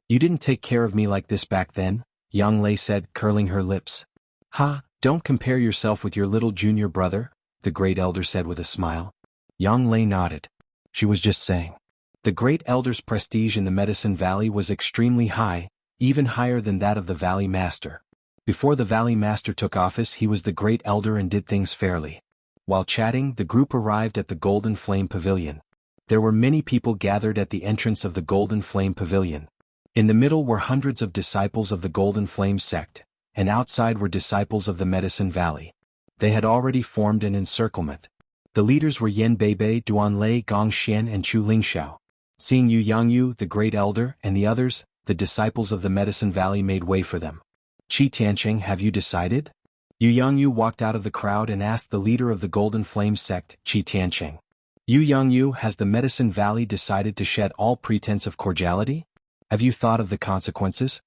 You didn't take care of me like this back then, Yang Lei said, curling her lips. Ha, don't compare yourself with your little junior brother, the Great Elder said with a smile. Yang Lei nodded. She was just saying. The Great Elder's prestige in the Medicine Valley was extremely high, even higher than that of the Valley Master. Before the Valley Master took office, he was the Great Elder and did things fairly. While chatting, the group arrived at the Golden Flame Pavilion. There were many people gathered at the entrance of the Golden Flame Pavilion. In the middle were hundreds of disciples of the Golden Flame sect, and outside were disciples of the Medicine Valley. They had already formed an encirclement. The leaders were Yan Beibei, Duanlei, Gong Xian and Chu Lingxiao. Seeing Yu Yangyu, the great elder, and the others, the disciples of the Medicine Valley made way for them. Qi Tianqing, have you decided? Yu Yangyu walked out of the crowd and asked the leader of the Golden Flame sect, Qi Tianqing. Yu Yangyu, has the Medicine Valley decided to shed all pretense of cordiality? Have you thought of the consequences?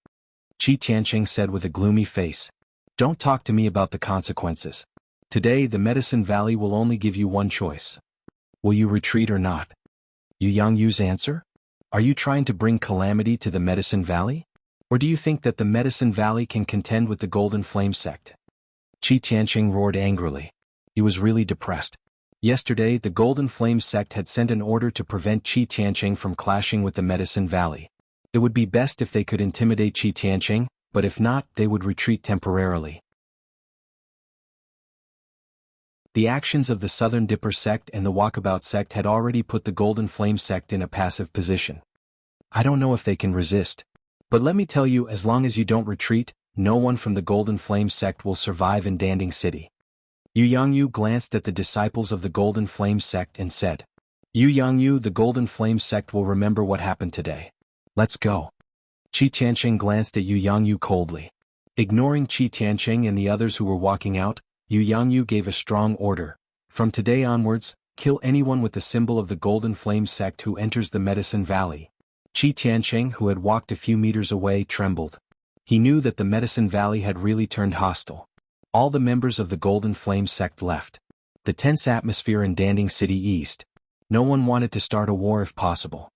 Qi Tianqing said with a gloomy face. Don't talk to me about the consequences. Today the Medicine Valley will only give you one choice. Will you retreat or not? Yu Yangyu's answer? Are you trying to bring calamity to the Medicine Valley? Or do you think that the Medicine Valley can contend with the Golden Flame sect? Qi Tianqing roared angrily. He was really depressed. Yesterday the Golden Flame sect had sent an order to prevent Qi Tianqing from clashing with the Medicine Valley. It would be best if they could intimidate Qi Tianqing, but if not, they would retreat temporarily. The actions of the Southern Dipper sect and the Walkabout sect had already put the Golden Flame sect in a passive position. I don't know if they can resist. But let me tell you, as long as you don't retreat, no one from the Golden Flame sect will survive in Danding City. Yu Yangyu glanced at the disciples of the Golden Flame sect and said, Yu Yangyu, the Golden Flame sect will remember what happened today. Let's go. Qi Tianqing glanced at Yu Yangyu coldly. Ignoring Qi Tianqing and the others who were walking out, Yu Yangyu gave a strong order. From today onwards, kill anyone with the symbol of the Golden Flame sect who enters the Medicine Valley. Qi Tianqing, who had walked a few meters away, trembled. He knew that the Medicine Valley had really turned hostile. All the members of the Golden Flame sect left. The tense atmosphere in Danding City eased. No one wanted to start a war if possible.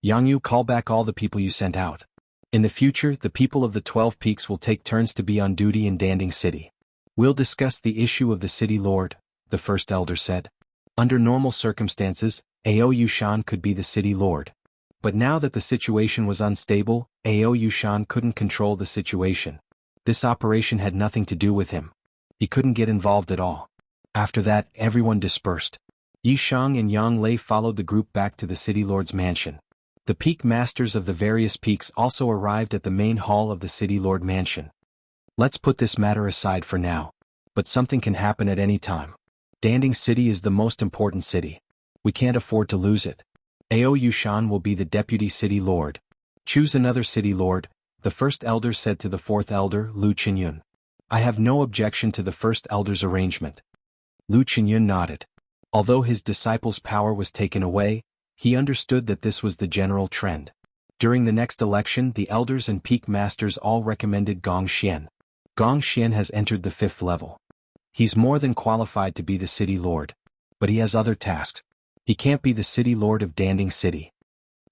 Yangyu, call back all the people you sent out. In the future, the people of the 12 Peaks will take turns to be on duty in Danding City. We'll discuss the issue of the city lord, the first elder said. Under normal circumstances, Ao Yushan could be the city lord. But now that the situation was unstable, Ao Yushan couldn't control the situation. This operation had nothing to do with him. He couldn't get involved at all. After that, everyone dispersed. Yishang and Yang Lei followed the group back to the city lord's mansion. The peak masters of the various peaks also arrived at the main hall of the city lord mansion. Let's put this matter aside for now. But something can happen at any time. Danding City is the most important city. We can't afford to lose it. Ao Yushan will be the deputy city lord. Choose another city lord, the first elder said to the fourth elder, Lu Qinyun. I have no objection to the first elder's arrangement. Lu Qinyun nodded. Although his disciple's power was taken away, he understood that this was the general trend. During the next election, the elders and peak masters all recommended Gong Xian. Gong Xian has entered the 5th level. He's more than qualified to be the city lord. But he has other tasks. He can't be the city lord of Danding City.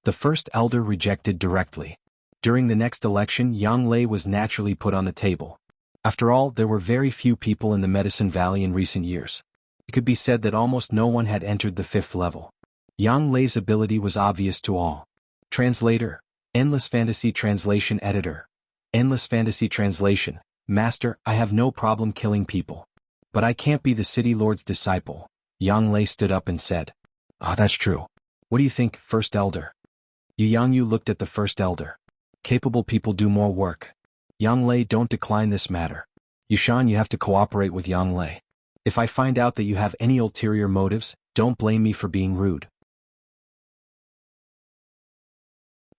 The first elder rejected directly. During the next election, Yang Lei was naturally put on the table. After all, there were very few people in the Medicine Valley in recent years. It could be said that almost no one had entered the 5th level. Yang Lei's ability was obvious to all. Translator. Endless Fantasy Translation Editor. Endless Fantasy Translation. Master, I have no problem killing people. But I can't be the city lord's disciple. Yang Lei stood up and said. That's true. What do you think, first elder? Yu Yangyu looked at the first elder. Capable people do more work. Yang Lei, don't decline this matter. Yushan, you have to cooperate with Yang Lei. If I find out that you have any ulterior motives, don't blame me for being rude.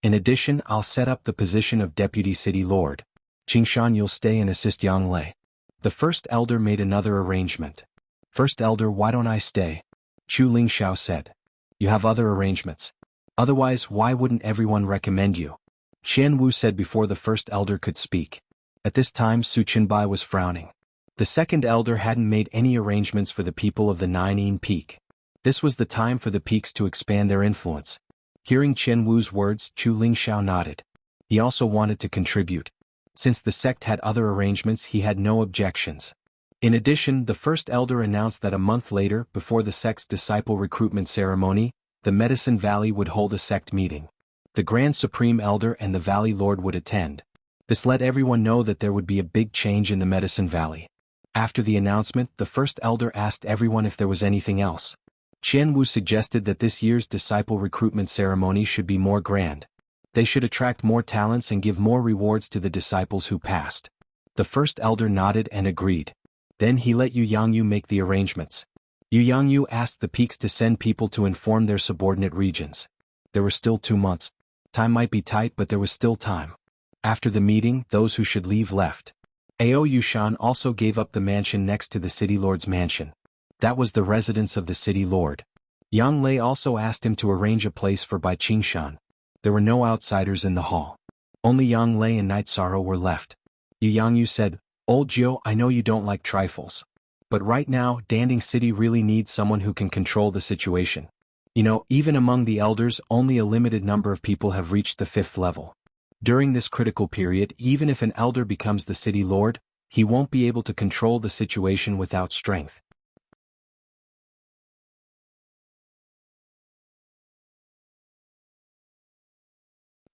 In addition, I'll set up the position of deputy city lord. Qingshan, you'll stay and assist Yang Lei. The first elder made another arrangement. First elder, why don't I stay? Chu Lingxiao said. You have other arrangements. Otherwise, why wouldn't everyone recommend you? Qian Wu said before the first elder could speak. At this time, Su Qinbai was frowning. The second elder hadn't made any arrangements for the people of the Nine Peak. This was the time for the peaks to expand their influence. Hearing Qian Wu's words, Chu Lingxiao nodded. He also wanted to contribute. Since the sect had other arrangements, he had no objections. In addition, the first elder announced that a month later, before the sect's disciple recruitment ceremony, the Medicine Valley would hold a sect meeting. The Grand Supreme Elder and the Valley Lord would attend. This let everyone know that there would be a big change in the Medicine Valley. After the announcement, the first elder asked everyone if there was anything else. Qian Wu suggested that this year's disciple recruitment ceremony should be more grand. They should attract more talents and give more rewards to the disciples who passed. The first elder nodded and agreed. Then he let Yu Yangyu make the arrangements. Yu Yangyu asked the peaks to send people to inform their subordinate regions. There were still 2 months. Time might be tight, but there was still time. After the meeting, those who should leave left. Ao Yushan also gave up the mansion next to the city lord's mansion. That was the residence of the city lord. Yang Lei also asked him to arrange a place for Bai Qingshan. There were no outsiders in the hall. Only Yang Lei and Night Sorrow were left. Yu Yangyu said, "Old Jiu, I know you don't like trifles. But right now, Danding City really needs someone who can control the situation. You know, even among the elders, only a limited number of people have reached the 5th level. During this critical period, even if an elder becomes the city lord, he won't be able to control the situation without strength."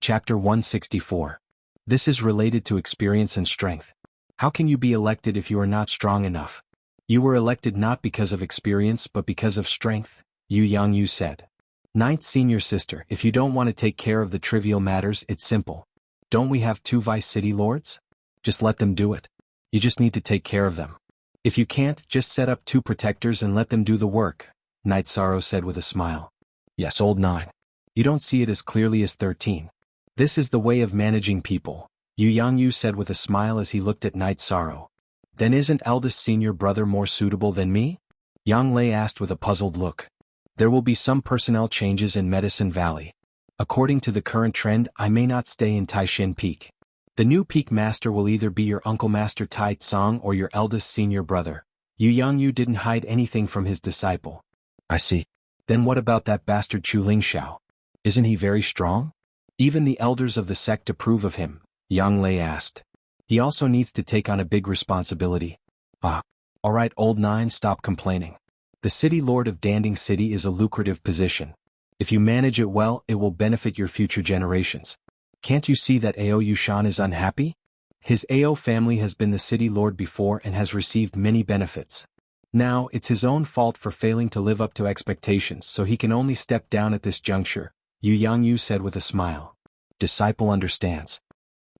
Chapter 164. This is related to experience and strength. How can you be elected if you are not strong enough? You were elected not because of experience but because of strength, Yu Yangyu said. Ninth senior sister, if you don't want to take care of the trivial matters, it's simple. Don't we have 2 vice city lords? Just let them do it. You just need to take care of them. If you can't, just set up 2 protectors and let them do the work, Night Sorrow said with a smile. Yes, old 9. You don't see it as clearly as 13. This is the way of managing people, Yu Yangyu said with a smile as he looked at Night Sorrow. Then isn't eldest senior brother more suitable than me? Yang Lei asked with a puzzled look. There will be some personnel changes in Medicine Valley. According to the current trend, I may not stay in Taishin Peak. The new peak master will either be your uncle Master Tai Tsong or your eldest senior brother. Yu Yangyu didn't hide anything from his disciple. I see. Then what about that bastard Chu Lingxiao? Isn't he very strong? Even the elders of the sect approve of him, Yang Lei asked. He also needs to take on a big responsibility. Alright old 9, stop complaining. The city lord of Danding City is a lucrative position. If you manage it well, it will benefit your future generations. Can't you see that Ao Yushan is unhappy? His Ao family has been the city lord before and has received many benefits. Now, it's his own fault for failing to live up to expectations, so he can only step down at this juncture, Yu Yangyu said with a smile. Disciple understands.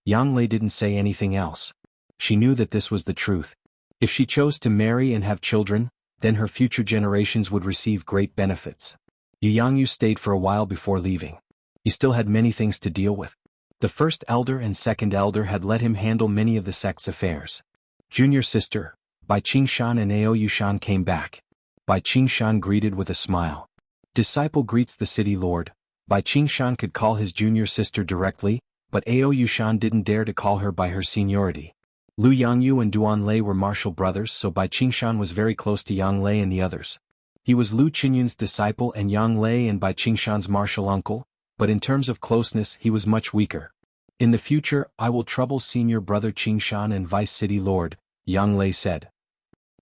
Yang Lei didn't say anything else. She knew that this was the truth. If she chose to marry and have children, then her future generations would receive great benefits. Yu Yangyu stayed for a while before leaving. He still had many things to deal with. The first elder and second elder had let him handle many of the sect's affairs. Junior sister, Bai Qingshan and Ao Yushan came back. Bai Qingshan greeted with a smile. Disciple greets the city lord. Bai Qingshan could call his junior sister directly, but Ao Yushan didn't dare to call her by her seniority. Lu Yangyu and Duan Lei were martial brothers, so Bai Qingshan was very close to Yang Lei and the others. He was Lu Qinyun's disciple and Yang Lei and Bai Qingshan's martial uncle, but in terms of closeness he was much weaker. In the future, I will trouble senior brother Qingshan and vice city lord, Yang Lei said.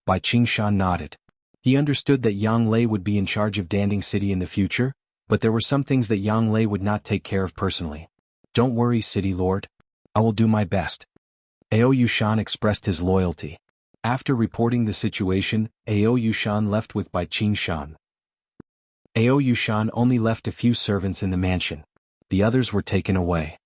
Bai Qingshan nodded. He understood that Yang Lei would be in charge of Danding City in the future, but there were some things that Yang Lei would not take care of personally. Don't worry, city lord. I will do my best. Ao Yushan expressed his loyalty. After reporting the situation, Ao Yushan left with Bai Qingshan. Ao Yushan only left a few servants in the mansion. The others were taken away.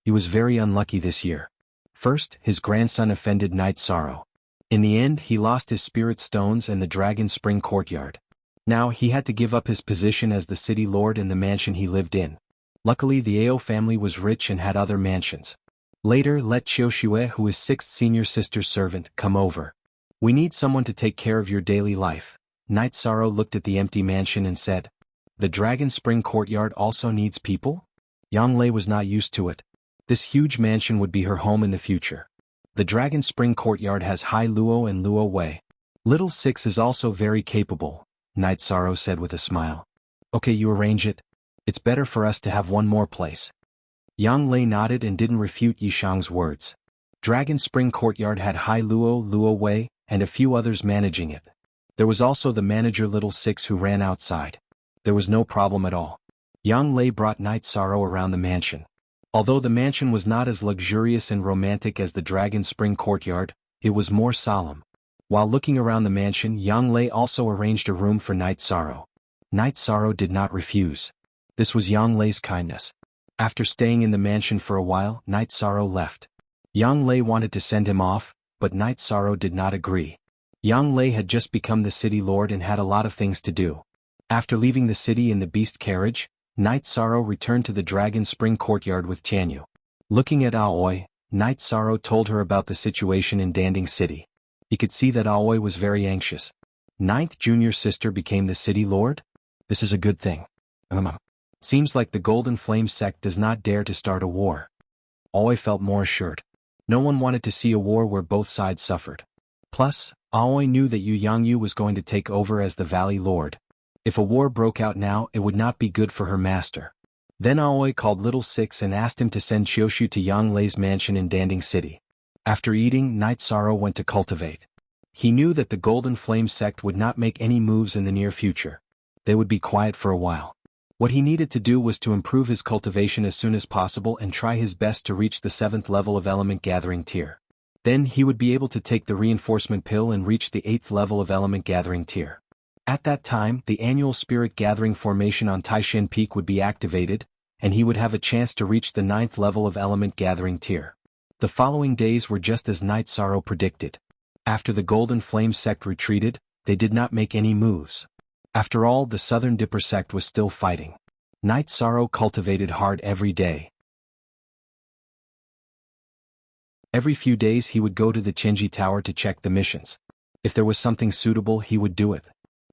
He was very unlucky this year. First, his grandson offended Night Sorrow. In the end, he lost his spirit stones and the Dragon Spring courtyard. Now he had to give up his position as the city lord in the mansion he lived in. Luckily the Ao family was rich and had other mansions. Later let Qiushue, who is 6th senior sister's servant, come over. We need someone to take care of your daily life. Night Sorrow looked at the empty mansion and said, The Dragon Spring courtyard also needs people? Yang Lei was not used to it. This huge mansion would be her home in the future. The Dragon Spring courtyard has Hai Luo and Luo Wei. Little 6 is also very capable, Night Sorrow said with a smile. Okay, you arrange it. It's better for us to have one more place. Yang Lei nodded and didn't refute Yishang's words. Dragon Spring courtyard had Hai Luo, Luo Wei, and a few others managing it. There was also the manager Little 6 who ran outside. There was no problem at all. Yang Lei brought Night Sorrow around the mansion. Although the mansion was not as luxurious and romantic as the Dragon Spring courtyard, it was more solemn. While looking around the mansion, Yang Lei also arranged a room for Night Sorrow. Night Sorrow did not refuse. This was Yang Lei's kindness. After staying in the mansion for a while, Night Sorrow left. Yang Lei wanted to send him off, but Night Sorrow did not agree. Yang Lei had just become the city lord and had a lot of things to do. After leaving the city in the beast carriage, Night Sorrow returned to the Dragon Spring courtyard with Jianghu. Looking at Aoi, Night Sorrow told her about the situation in Danding City. He could see that Aoi was very anxious. Ninth junior sister became the city lord? This is a good thing. Seems like the Golden Flame sect does not dare to start a war. Aoi felt more assured. No one wanted to see a war where both sides suffered. Plus, Aoi knew that Yu Yangyu was going to take over as the Valley Lord. If a war broke out now, it would not be good for her master. Then Aoi called Little Six and asked him to send Chioshu to Yang Lei's mansion in Danding City. After eating, Night Sorrow went to cultivate. He knew that the Golden Flame sect would not make any moves in the near future. They would be quiet for a while. What he needed to do was to improve his cultivation as soon as possible and try his best to reach the 7th level of Element Gathering tier. Then he would be able to take the reinforcement pill and reach the 8th level of Element Gathering tier. At that time, the annual Spirit Gathering formation on Taishan Peak would be activated, and he would have a chance to reach the 9th level of Element Gathering tier. The following days were just as Night Sorrow predicted. After the Golden Flame sect retreated, they did not make any moves. After all, the Southern Dipper sect was still fighting. Night Sorrow cultivated hard every day. Every few days he would go to the Chenji Tower to check the missions. If there was something suitable, he would do it.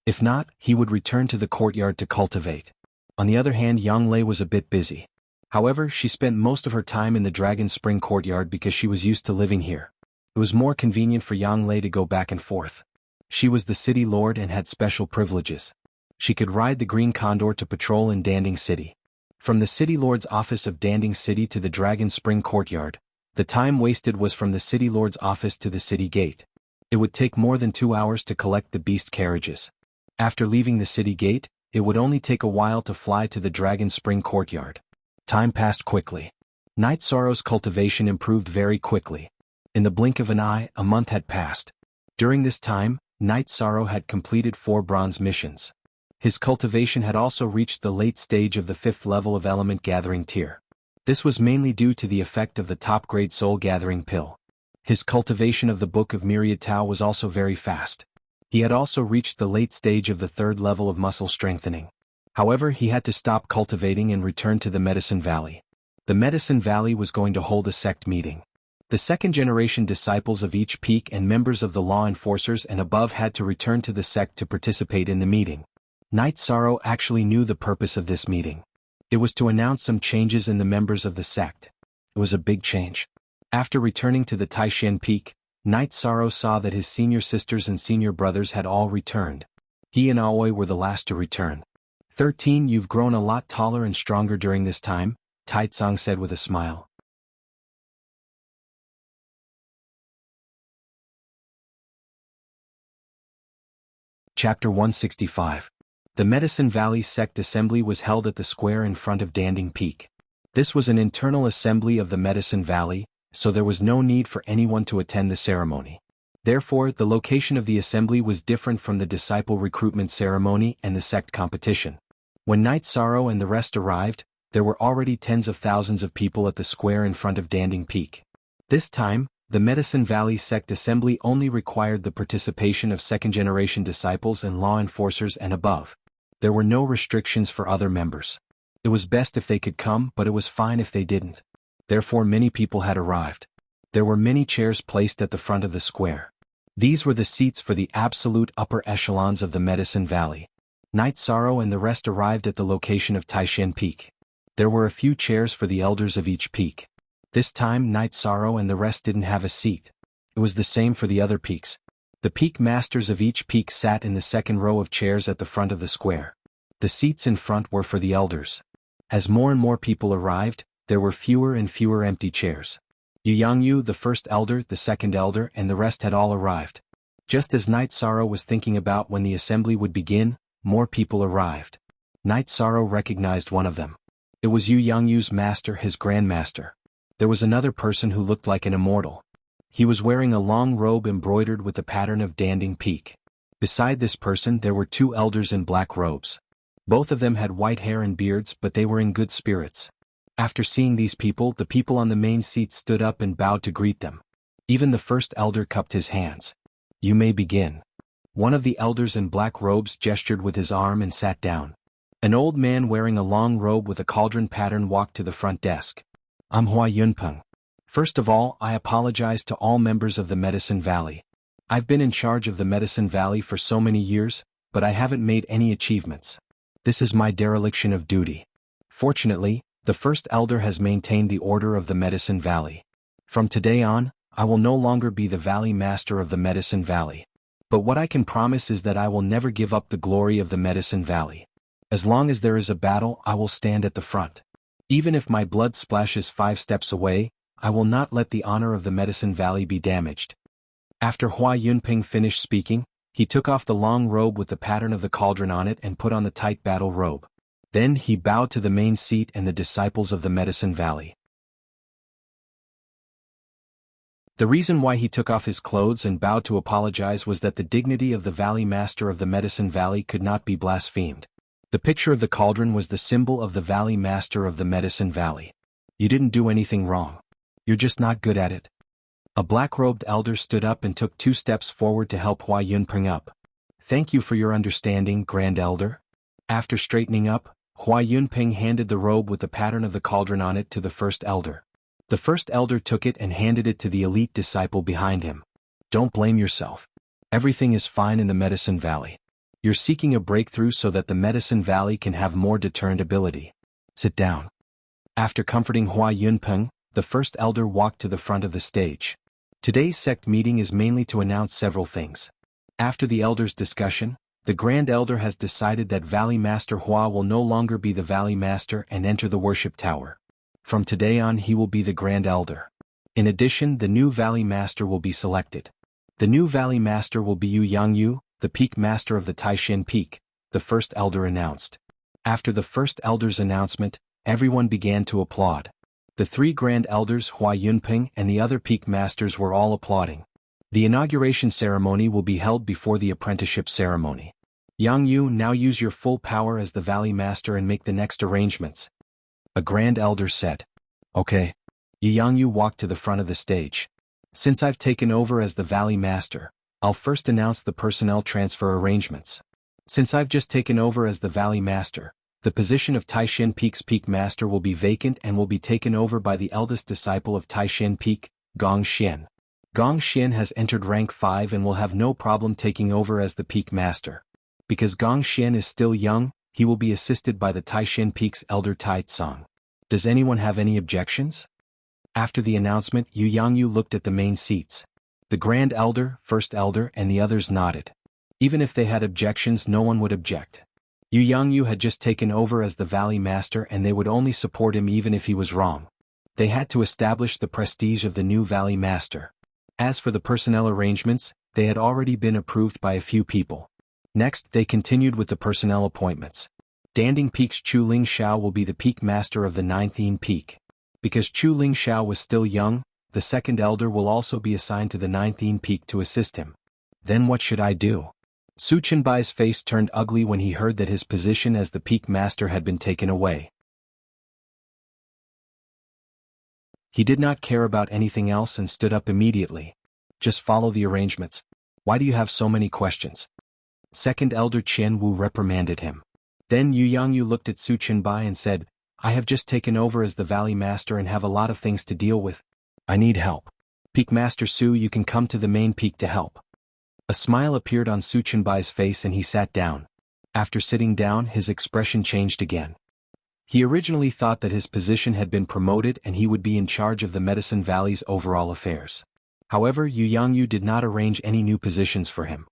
If not, he would return to the courtyard to cultivate. On the other hand, Yang Lei was a bit busy. However, she spent most of her time in the Dragon Spring courtyard because she was used to living here. It was more convenient for Yang Lei to go back and forth. She was the city lord and had special privileges. She could ride the Green Condor to patrol in Danding City. From the city lord's office of Danding City to the Dragon Spring courtyard, the time wasted was from the city lord's office to the city gate. It would take more than 2 hours to collect the beast carriages. After leaving the city gate, it would only take a while to fly to the Dragon Spring courtyard. Time passed quickly. Night Sorrow's cultivation improved very quickly. In the blink of an eye, a month had passed. During this time, Night Sorrow had completed 4 bronze missions. His cultivation had also reached the late stage of the 5th level of Element Gathering tier. This was mainly due to the effect of the top-grade Soul Gathering pill. His cultivation of the Book of Myriad Tao was also very fast. He had also reached the late stage of the 3rd level of muscle strengthening. However, he had to stop cultivating and return to the Medicine Valley. The Medicine Valley was going to hold a sect meeting. The second-generation disciples of each peak and members of the law enforcers and above had to return to the sect to participate in the meeting. Night Sorrow actually knew the purpose of this meeting. It was to announce some changes in the members of the sect. It was a big change. After returning to the Taishan Peak, Night Sorrow saw that his senior sisters and senior brothers had all returned. He and Aoi were the last to return. 13. You've grown a lot taller and stronger during this time, Taitsong said with a smile. Chapter 165. The Medicine Valley Sect Assembly was held at the square in front of Danding Peak. This was an internal assembly of the Medicine Valley, so there was no need for anyone to attend the ceremony. Therefore, the location of the assembly was different from the disciple recruitment ceremony and the sect competition. When Night Sorrow and the rest arrived, there were already tens of thousands of people at the square in front of Danding Peak. This time, the Medicine Valley Sect Assembly only required the participation of second-generation disciples and law enforcers and above. There were no restrictions for other members. It was best if they could come, but it was fine if they didn't. Therefore, many people had arrived. There were many chairs placed at the front of the square. These were the seats for the absolute upper echelons of the Medicine Valley. Night Sorrow and the rest arrived at the location of Taishan Peak. There were a few chairs for the elders of each peak. This time, Night Sorrow and the rest didn't have a seat. It was the same for the other peaks. The peak masters of each peak sat in the second row of chairs at the front of the square. The seats in front were for the elders. As more and more people arrived, there were fewer and fewer empty chairs. Yu Yangyu, the first elder, the second elder, and the rest had all arrived. Just as Night Sorrow was thinking about when the assembly would begin, more people arrived. Night Sorrow recognized one of them. It was Yu Yangyu's master, his grandmaster. There was another person who looked like an immortal. He was wearing a long robe embroidered with the pattern of Danding Peak. Beside this person there were 2 elders in black robes. Both of them had white hair and beards, but they were in good spirits. After seeing these people, the people on the main seat stood up and bowed to greet them. Even the first elder cupped his hands. You may begin. One of the elders in black robes gestured with his arm and sat down. An old man wearing a long robe with a cauldron pattern walked to the front desk. I'm Hua Yunpeng. First of all, I apologize to all members of the Medicine Valley. I've been in charge of the Medicine Valley for so many years, but I haven't made any achievements. This is my dereliction of duty. Fortunately, the first elder has maintained the order of the Medicine Valley. From today on, I will no longer be the Valley Master of the Medicine Valley. But what I can promise is that I will never give up the glory of the Medicine Valley. As long as there is a battle, I will stand at the front. Even if my blood splashes 5 steps away, I will not let the honor of the Medicine Valley be damaged. After Hua Yunpeng finished speaking, he took off the long robe with the pattern of the cauldron on it and put on the tight battle robe. Then he bowed to the main seat and the disciples of the Medicine Valley. The reason why he took off his clothes and bowed to apologize was that the dignity of the Valley Master of the Medicine Valley could not be blasphemed. The picture of the cauldron was the symbol of the Valley Master of the Medicine Valley. You didn't do anything wrong. You're just not good at it. A black-robed elder stood up and took 2 steps forward to help Hua Yunpeng up. Thank you for your understanding, Grand Elder. After straightening up, Hua Yunpeng handed the robe with the pattern of the cauldron on it to the first elder. The first elder took it and handed it to the elite disciple behind him. Don't blame yourself. Everything is fine in the Medicine Valley. You're seeking a breakthrough so that the Medicine Valley can have more deterrent ability. Sit down. After comforting Hua Yunpeng, the first elder walked to the front of the stage. Today's sect meeting is mainly to announce several things. After the elders' discussion, the Grand Elder has decided that Valley Master Hua will no longer be the Valley Master and enter the worship tower. From today on he will be the Grand Elder. In addition, the new Valley Master will be selected. The new Valley Master will be Jianghu, the Peak Master of the Taishan Peak, the first elder announced. After the first elder's announcement, everyone began to applaud. The 3 Grand Elders Hua Yunpeng and the other Peak Masters were all applauding. The inauguration ceremony will be held before the apprenticeship ceremony. Jianghu, now use your full power as the Valley Master and make the next arrangements. A Grand Elder said. Okay. Jianghu walked to the front of the stage. Since I've taken over as the Valley Master, I'll first announce the personnel transfer arrangements. Since I've just taken over as the Valley Master, the position of Taishan Peak's Peak Master will be vacant and will be taken over by the eldest disciple of Taishan Peak, Gong Xian. Gong Xian has entered rank 5 and will have no problem taking over as the Peak Master. Because Gong Xian is still young, he will be assisted by the Taishan Peak's elder Tai Tsang. Does anyone have any objections? After the announcement, Jianghu looked at the main seats. The Grand Elder, First Elder, and the others nodded. Even if they had objections, no one would object. Jianghu had just taken over as the Valley Master and they would only support him even if he was wrong. They had to establish the prestige of the new Valley Master. As for the personnel arrangements, they had already been approved by a few people. Next, they continued with the personnel appointments. Danding Peak's Chu Ling Xiao will be the Peak Master of the 19th Peak. Because Chu Ling Xiao was still young, the second elder will also be assigned to the 19th Peak to assist him. Then what should I do? Su Chenbai's face turned ugly when he heard that his position as the Peak Master had been taken away. He did not care about anything else and stood up immediately. Just follow the arrangements. Why do you have so many questions? Second Elder Chen Wu reprimanded him. Then Jianghu looked at Su Chenbai and said, I have just taken over as the Valley Master and have a lot of things to deal with. I need help. Peak Master Su, you can come to the main peak to help. A smile appeared on Su Chenbai's face and he sat down. After sitting down, his expression changed again. He originally thought that his position had been promoted and he would be in charge of the Medicine Valley's overall affairs. However, Jianghu did not arrange any new positions for him.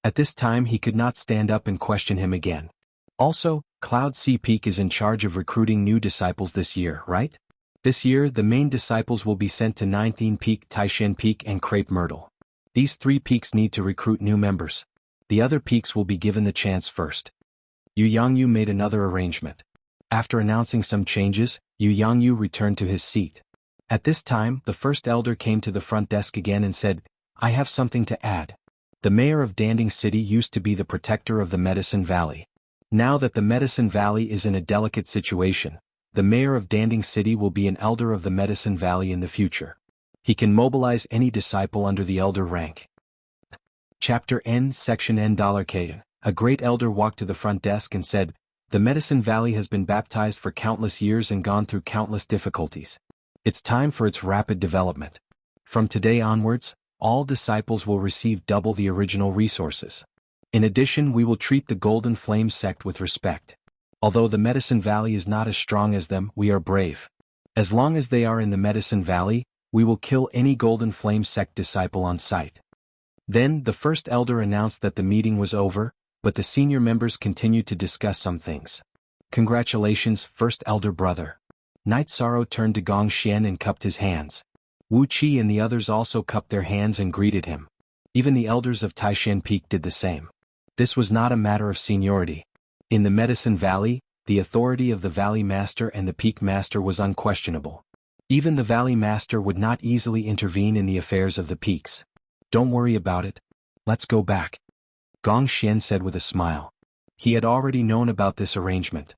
At this time he could not stand up and question him again. Also, Cloud Sea Peak is in charge of recruiting new disciples this year, right? This year the main disciples will be sent to 19th Peak, Taishan Peak and Crepe Myrtle. These 3 peaks need to recruit new members. The other peaks will be given the chance first. Jianghu made another arrangement. After announcing some changes, Jianghu returned to his seat. At this time, the first elder came to the front desk again and said, I have something to add. The mayor of Danding City used to be the protector of the Medicine Valley. Now that the Medicine Valley is in a delicate situation, The mayor of Danding City will be an elder of the Medicine Valley in the future. He can mobilize any disciple under the elder rank. Chapter N, Section N. $K. A great elder walked to the front desk and said, "The Medicine Valley has been baptized for countless years and gone through countless difficulties. It's time for its rapid development. From today onwards, all disciples will receive double the original resources. In addition, we will treat the Golden Flame sect with respect. Although the Medicine Valley is not as strong as them, we are brave. As long as they are in the Medicine Valley, we will kill any Golden Flame sect disciple on sight." Then the first elder announced that the meeting was over, but the senior members continued to discuss some things. "Congratulations, first elder brother." Night Sorrow turned to Gong Xian and cupped his hands. Wuxia and the others also cupped their hands and greeted him. Even the elders of Taishan Peak did the same. This was not a matter of seniority. In the Medicine Valley, the authority of the Valley Master and the Peak Master was unquestionable. Even the Valley Master would not easily intervene in the affairs of the peaks. "Don't worry about it. Let's go back," Gong Xian said with a smile. He had already known about this arrangement.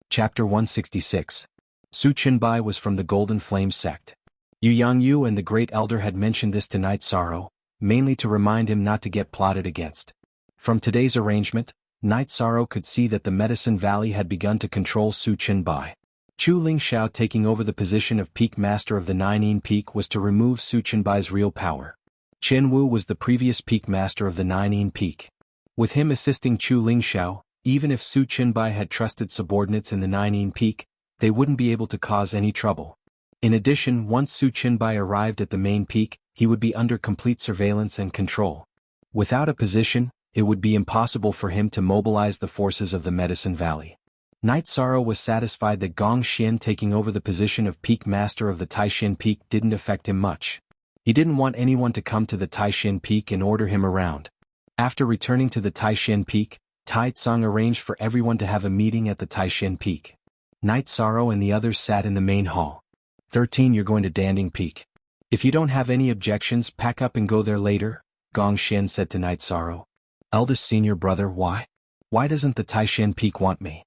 Chapter 166. Su Qinbai was from the Golden Flame sect. Jianghu and the Great Elder had mentioned this to Night Sorrow, mainly to remind him not to get plotted against. From today's arrangement, Night Sorrow could see that the Medicine Valley had begun to control Su Qinbai. Chu Lingxiao taking over the position of Peak Master of the Ninein Peak was to remove Su Qinbai's real power. Chen Wu was the previous Peak Master of the Ninein Peak. With him assisting Chu Lingxiao, even if Su Qinbai had trusted subordinates in the Ninein Peak, they wouldn't be able to cause any trouble. In addition, once Su Qinbai arrived at the main peak, he would be under complete surveillance and control. Without a position, it would be impossible for him to mobilize the forces of the Medicine Valley. Night Sorrow was satisfied that Gong Xian taking over the position of Peak Master of the Taishan Peak didn't affect him much. He didn't want anyone to come to the Taishan Peak and order him around. After returning to the Taishan Peak, Tai Tsung arranged for everyone to have a meeting at the Taishan Peak. Night Sorrow and the others sat in the main hall. 13 You're going to Danding Peak. If you don't have any objections, pack up and go there later, Gong Xian said to Night Sorrow. Eldest senior brother, why? Why doesn't the Taishan Peak want me?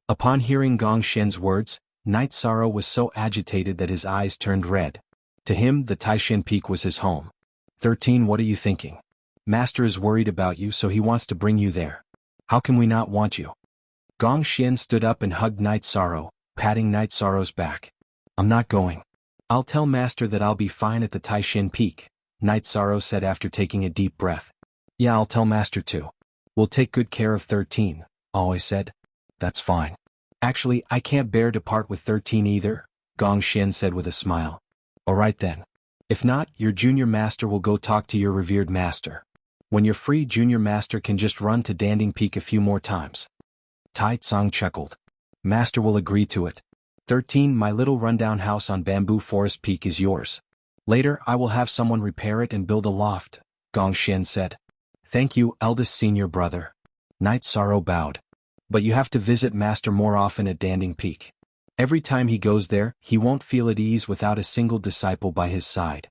Upon hearing Gong Xian's words, Night Sorrow was so agitated that his eyes turned red. To him, the Taishan Peak was his home. 13 What are you thinking? Master is worried about you, so he wants to bring you there. How can we not want you? Gong Xian stood up and hugged Night Sorrow, patting Night Sorrow's back. I'm not going. I'll tell Master that I'll be fine at the Taishan Peak, Night Sorrow said after taking a deep breath. Yeah, I'll tell Master too. We'll take good care of 13, always said. That's fine. Actually, I can't bear to part with 13 either, Gong Xian said with a smile. Alright then. If not, your junior master will go talk to your revered master. When you're free, junior master can just run to Danding Peak a few more times. Tai Tsung chuckled. Master will agree to it. 13 My little rundown house on Bamboo Forest Peak is yours. Later, I will have someone repair it and build a loft, Gong Xian said. Thank you, eldest senior brother. Night Sorrow bowed. But you have to visit Master more often at Danding Peak. Every time he goes there, he won't feel at ease without a single disciple by his side.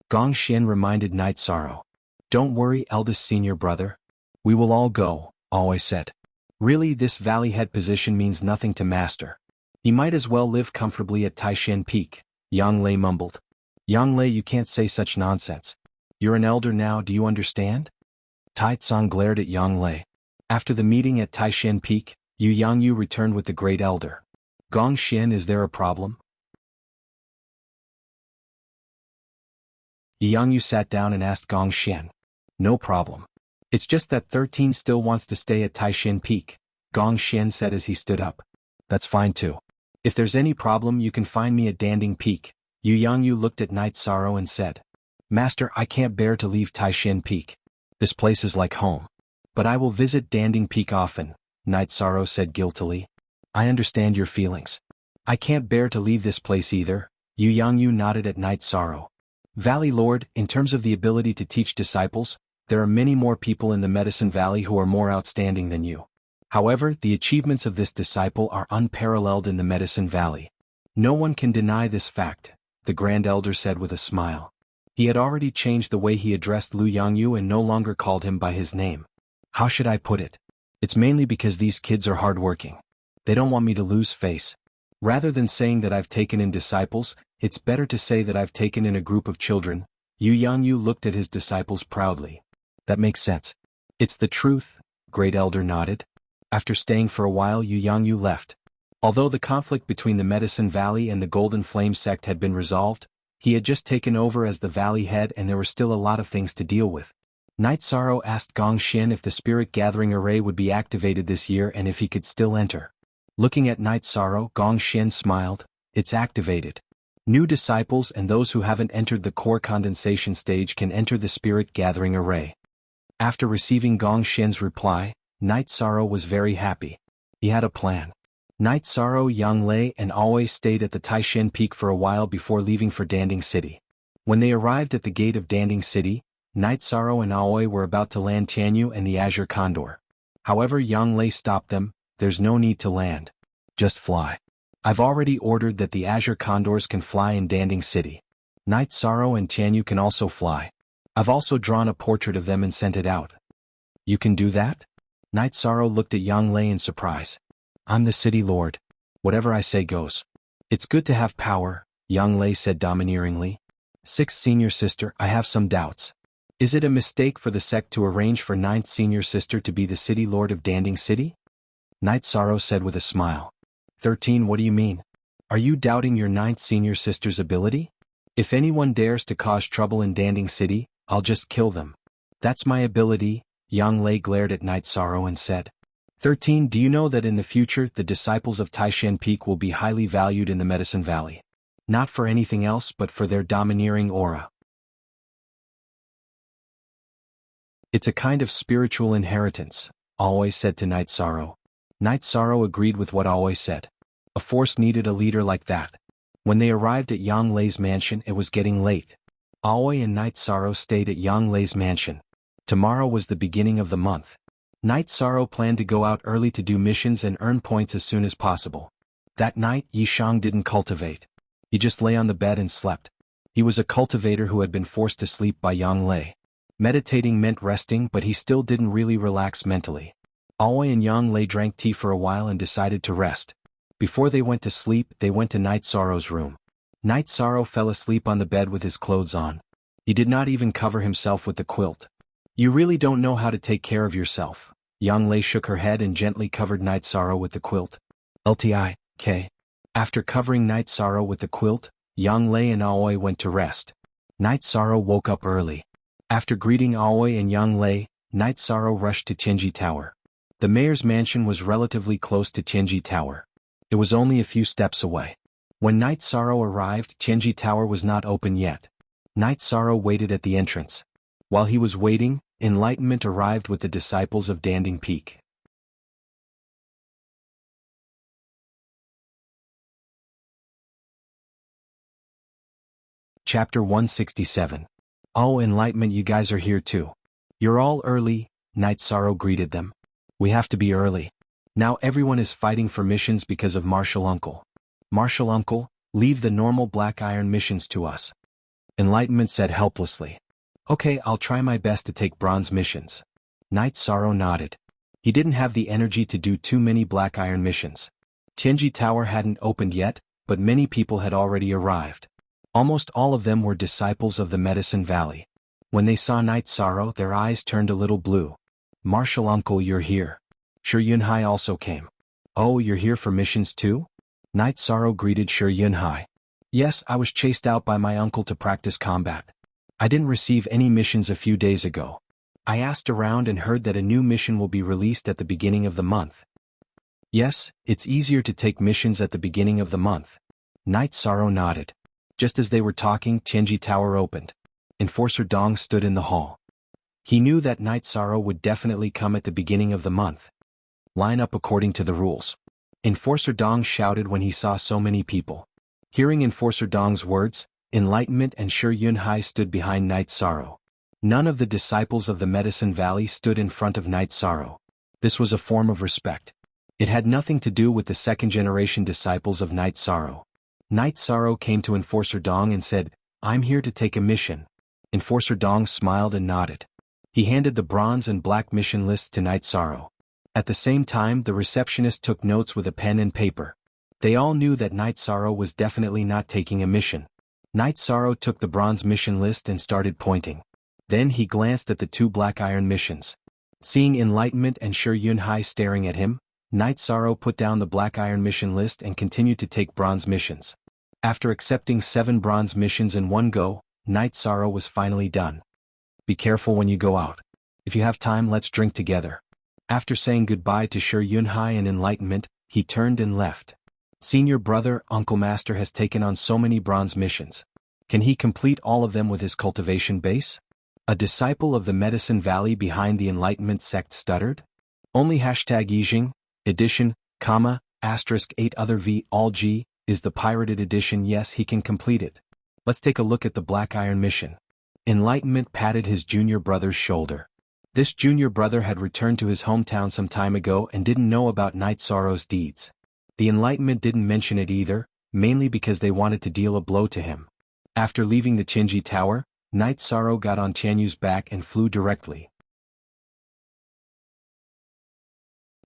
Gong Xian reminded Night Sorrow. Don't worry, eldest senior brother. We will all go, always said. Really, this valley head position means nothing to Master. He might as well live comfortably at Taishan Peak, Yang Lei mumbled. Yang Lei, you can't say such nonsense. You're an elder now, do you understand? Tai Tsung glared at Yang Lei. After the meeting at Taishan Peak, Jianghu returned with the Great Elder. Gong Xian, is there a problem? Jianghu sat down and asked Gong Xian. No problem. It's just that 13 still wants to stay at Taishan Peak, Gong Xian said as he stood up. That's fine too. If there's any problem, you can find me at Danding Peak. Jianghu looked at Night Sorrow and said. Master, I can't bear to leave Taishan Peak. This place is like home. But I will visit Danding Peak often, Night Sorrow said guiltily. I understand your feelings. I can't bear to leave this place either, Jianghu nodded at Night Sorrow. Valley Lord, in terms of the ability to teach disciples, there are many more people in the Medicine Valley who are more outstanding than you. However, the achievements of this disciple are unparalleled in the Medicine Valley. No one can deny this fact, the Grand Elder said with a smile. He had already changed the way he addressed Lu Yangyu and no longer called him by his name. How should I put it? It's mainly because these kids are hardworking. They don't want me to lose face. Rather than saying that I've taken in disciples, it's better to say that I've taken in a group of children. Yu Yangyu looked at his disciples proudly. That makes sense. It's the truth, Great Elder nodded. After staying for a while, Yu Yangyu left. Although the conflict between the Medicine Valley and the Golden Flame sect had been resolved, he had just taken over as the valley head and there were still a lot of things to deal with. Night Sorrow asked Gong Xian if the Spirit Gathering Array would be activated this year and if he could still enter. Looking at Night Sorrow, Gong Xian smiled. It's activated. New disciples and those who haven't entered the core condensation stage can enter the Spirit Gathering Array. After receiving Gong Xian's reply, Night Sorrow was very happy. He had a plan. Night Sorrow, Yang Lei and Alway stayed at the Taishan Peak for a while before leaving for Danding City. When they arrived at the gate of Danding City, Night Sorrow and Alway were about to land Tianyu and the Azure Condor. However, Yang Lei stopped them. There's no need to land. Just fly. I've already ordered that the Azure Condors can fly in Danding City. Night Sorrow and Tianyu can also fly. I've also drawn a portrait of them and sent it out. You can do that? Night Sorrow looked at Yang Lei in surprise. I'm the city lord. Whatever I say goes. It's good to have power, Yang Lei said domineeringly. Sixth senior sister, I have some doubts. Is it a mistake for the sect to arrange for ninth senior sister to be the city lord of Danding City? Night Sorrow said with a smile. 13, what do you mean? Are you doubting your ninth senior sister's ability? If anyone dares to cause trouble in Danding City, I'll just kill them. That's my ability, Yang Lei glared at Night Sorrow and said. 13, do you know that in the future the disciples of Taishan Peak will be highly valued in the Medicine Valley? Not for anything else but for their domineering aura. It's a kind of spiritual inheritance, Alway said to Night Sorrow. Night Sorrow agreed with what Alway said. A force needed a leader like that. When they arrived at Yang Lei's mansion, it was getting late. Alway and Night Sorrow stayed at Yang Lei's mansion. Tomorrow was the beginning of the month. Night Sorrow planned to go out early to do missions and earn points as soon as possible. That night, Yishang didn't cultivate. He just lay on the bed and slept. He was a cultivator who had been forced to sleep by Yang Lei. Meditating meant resting, but he still didn't really relax mentally. Alway and Yang Lei drank tea for a while and decided to rest. Before they went to sleep, they went to Night Sorrow's room. Night Sorrow fell asleep on the bed with his clothes on. He did not even cover himself with the quilt. You really don't know how to take care of yourself. Yang Lei shook her head and gently covered Night Sorrow with the quilt. LTI-K. After covering Night Sorrow with the quilt, Yang Lei and Alway went to rest. Night Sorrow woke up early. After greeting Alway and Yang Lei, Night Sorrow rushed to Tianji Tower. The mayor's mansion was relatively close to Tianji Tower. It was only a few steps away. When Night Sorrow arrived, Tianji Tower was not open yet. Night Sorrow waited at the entrance. While he was waiting, enlightenment arrived with the disciples of Danding Peak. Chapter 167. Oh, enlightenment, you guys are here too. You're all early, Night Sorrow greeted them. We have to be early. Now everyone is fighting for missions because of Martial Uncle. Martial Uncle, leave the normal black iron missions to us. Enlightenment said helplessly. Okay, I'll try my best to take bronze missions. Night Sorrow nodded. He didn't have the energy to do too many black iron missions. Tianji Tower hadn't opened yet, but many people had already arrived. Almost all of them were disciples of the Medicine Valley. When they saw Night Sorrow, their eyes turned a little blue. Martial Uncle, you're here. Shi Yunhai also came. Oh, you're here for missions too? Night Sorrow greeted Shi Yunhai. Yes, I was chased out by my uncle to practice combat. I didn't receive any missions a few days ago. I asked around and heard that a new mission will be released at the beginning of the month. Yes, it's easier to take missions at the beginning of the month. Night Sorrow nodded. Just as they were talking, Tianji Tower opened. Enforcer Dong stood in the hall. He knew that Night Sorrow would definitely come at the beginning of the month. Line up according to the rules. Enforcer Dong shouted when he saw so many people. Hearing Enforcer Dong's words, Enlightenment and Shi Yunhai stood behind Night Sorrow. None of the disciples of the Medicine Valley stood in front of Night Sorrow. This was a form of respect. It had nothing to do with the second-generation disciples of Night Sorrow. Night Sorrow came to Enforcer Dong and said, I'm here to take a mission. Enforcer Dong smiled and nodded. He handed the bronze and black mission lists to Night Sorrow. At the same time, the receptionist took notes with a pen and paper. They all knew that Night Sorrow was definitely not taking a mission. Night Sorrow took the bronze mission list and started pointing. Then he glanced at the 2 black iron missions. Seeing Enlightenment and Shi Yunhai staring at him, Night Sorrow put down the black iron mission list and continued to take bronze missions. After accepting 7 bronze missions in one go, Night Sorrow was finally done. Be careful when you go out. If you have time, let's drink together. After saying goodbye to Shi Yunhai and Enlightenment, he turned and left. Senior brother, Uncle Master has taken on so many bronze missions. Can he complete all of them with his cultivation base? A disciple of the Medicine Valley behind the Enlightenment sect stuttered. Only #Yijing, edition, *8 other V all G, is the pirated edition. Yes, he can complete it. Let's take a look at the Black Iron mission. Enlightenment patted his junior brother's shoulder. This junior brother had returned to his hometown some time ago and didn't know about Night Sorrow's deeds. The Enlightenment didn't mention it either, mainly because they wanted to deal a blow to him. After leaving the Qinji Tower, Night Sorrow got on Tianyu's back and flew directly.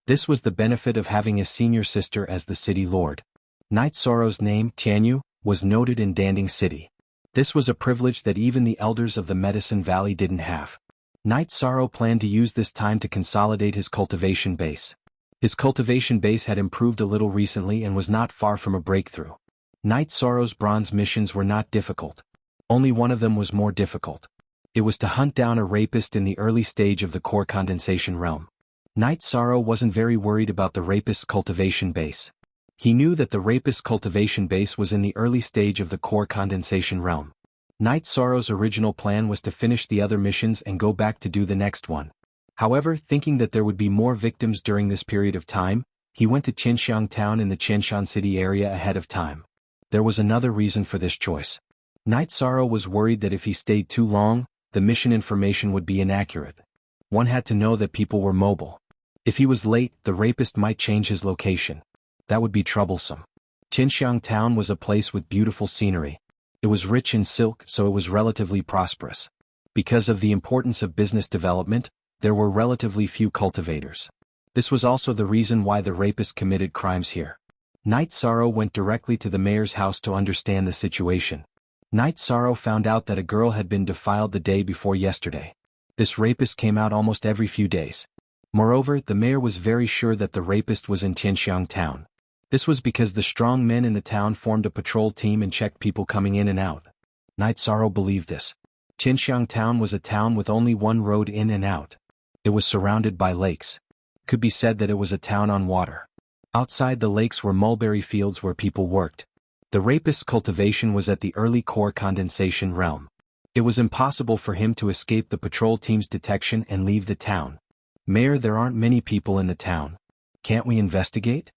This was the benefit of having a senior sister as the city lord. Night Sorrow's name, Tianyu, was noted in Danding City. This was a privilege that even the elders of the Medicine Valley didn't have. Night Sorrow planned to use this time to consolidate his cultivation base. His cultivation base had improved a little recently and was not far from a breakthrough. Night Sorrow's bronze missions were not difficult. Only one of them was more difficult. It was to hunt down a rapist in the early stage of the core condensation realm. Night Sorrow wasn't very worried about the rapist's cultivation base. He knew that the rapist's cultivation base was in the early stage of the core condensation realm. Night Sorrow's original plan was to finish the other missions and go back to do the next one. However, thinking that there would be more victims during this period of time, he went to Qianxiang town in the Qianshan city area ahead of time. There was another reason for this choice. Night Sorrow was worried that if he stayed too long, the mission information would be inaccurate. One had to know that people were mobile. If he was late, the rapist might change his location. That would be troublesome. Qianxiang town was a place with beautiful scenery. It was rich in silk, so it was relatively prosperous. Because of the importance of business development, there were relatively few cultivators. This was also the reason why the rapist committed crimes here. Night Sorrow went directly to the mayor's house to understand the situation. Night Sorrow found out that a girl had been defiled the day before yesterday. This rapist came out almost every few days. Moreover, the mayor was very sure that the rapist was in Qianxiang town. This was because the strong men in the town formed a patrol team and checked people coming in and out. Night Sorrow believed this. Qianxiang town was a town with only one road in and out. It was surrounded by lakes. Could be said that it was a town on water. Outside the lakes were mulberry fields where people worked. The rapist's cultivation was at the early core condensation realm. It was impossible for him to escape the patrol team's detection and leave the town. Mayor, there aren't many people in the town. Can't we investigate?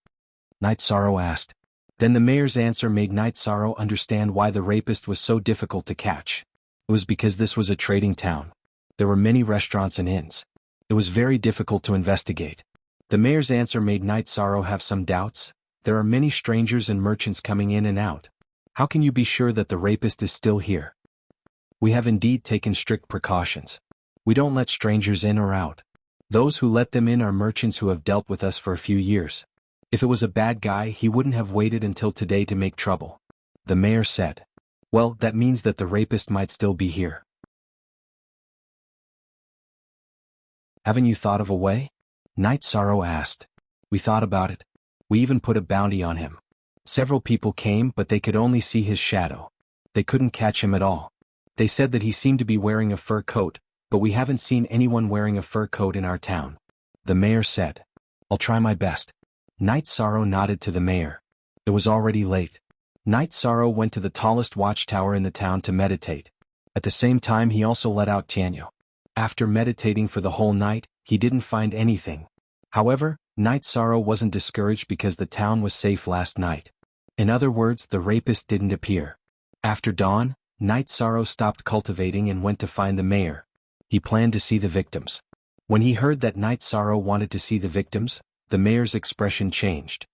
Night Sorrow asked. Then the mayor's answer made Night Sorrow understand why the rapist was so difficult to catch. It was because this was a trading town. There were many restaurants and inns. It was very difficult to investigate. The mayor's answer made Night Sorrow have some doubts. There are many strangers and merchants coming in and out. How can you be sure that the rapist is still here? We have indeed taken strict precautions. We don't let strangers in or out. Those who let them in are merchants who have dealt with us for a few years. If it was a bad guy, he wouldn't have waited until today to make trouble. The mayor said. Well, that means that the rapist might still be here. Haven't you thought of a way? Night Sorrow asked. We thought about it. We even put a bounty on him. Several people came, but they could only see his shadow. They couldn't catch him at all. They said that he seemed to be wearing a fur coat, but we haven't seen anyone wearing a fur coat in our town. The mayor said. I'll try my best. Night Sorrow nodded to the mayor. It was already late. Night Sorrow went to the tallest watchtower in the town to meditate. At the same time, he also let out Tianyu. After meditating for the whole night, he didn't find anything. However, Night Sorrow wasn't discouraged because the town was safe last night. In other words, the rapist didn't appear. After dawn, Night Sorrow stopped cultivating and went to find the mayor. He planned to see the victims. When he heard that Night Sorrow wanted to see the victims, the mayor's expression changed.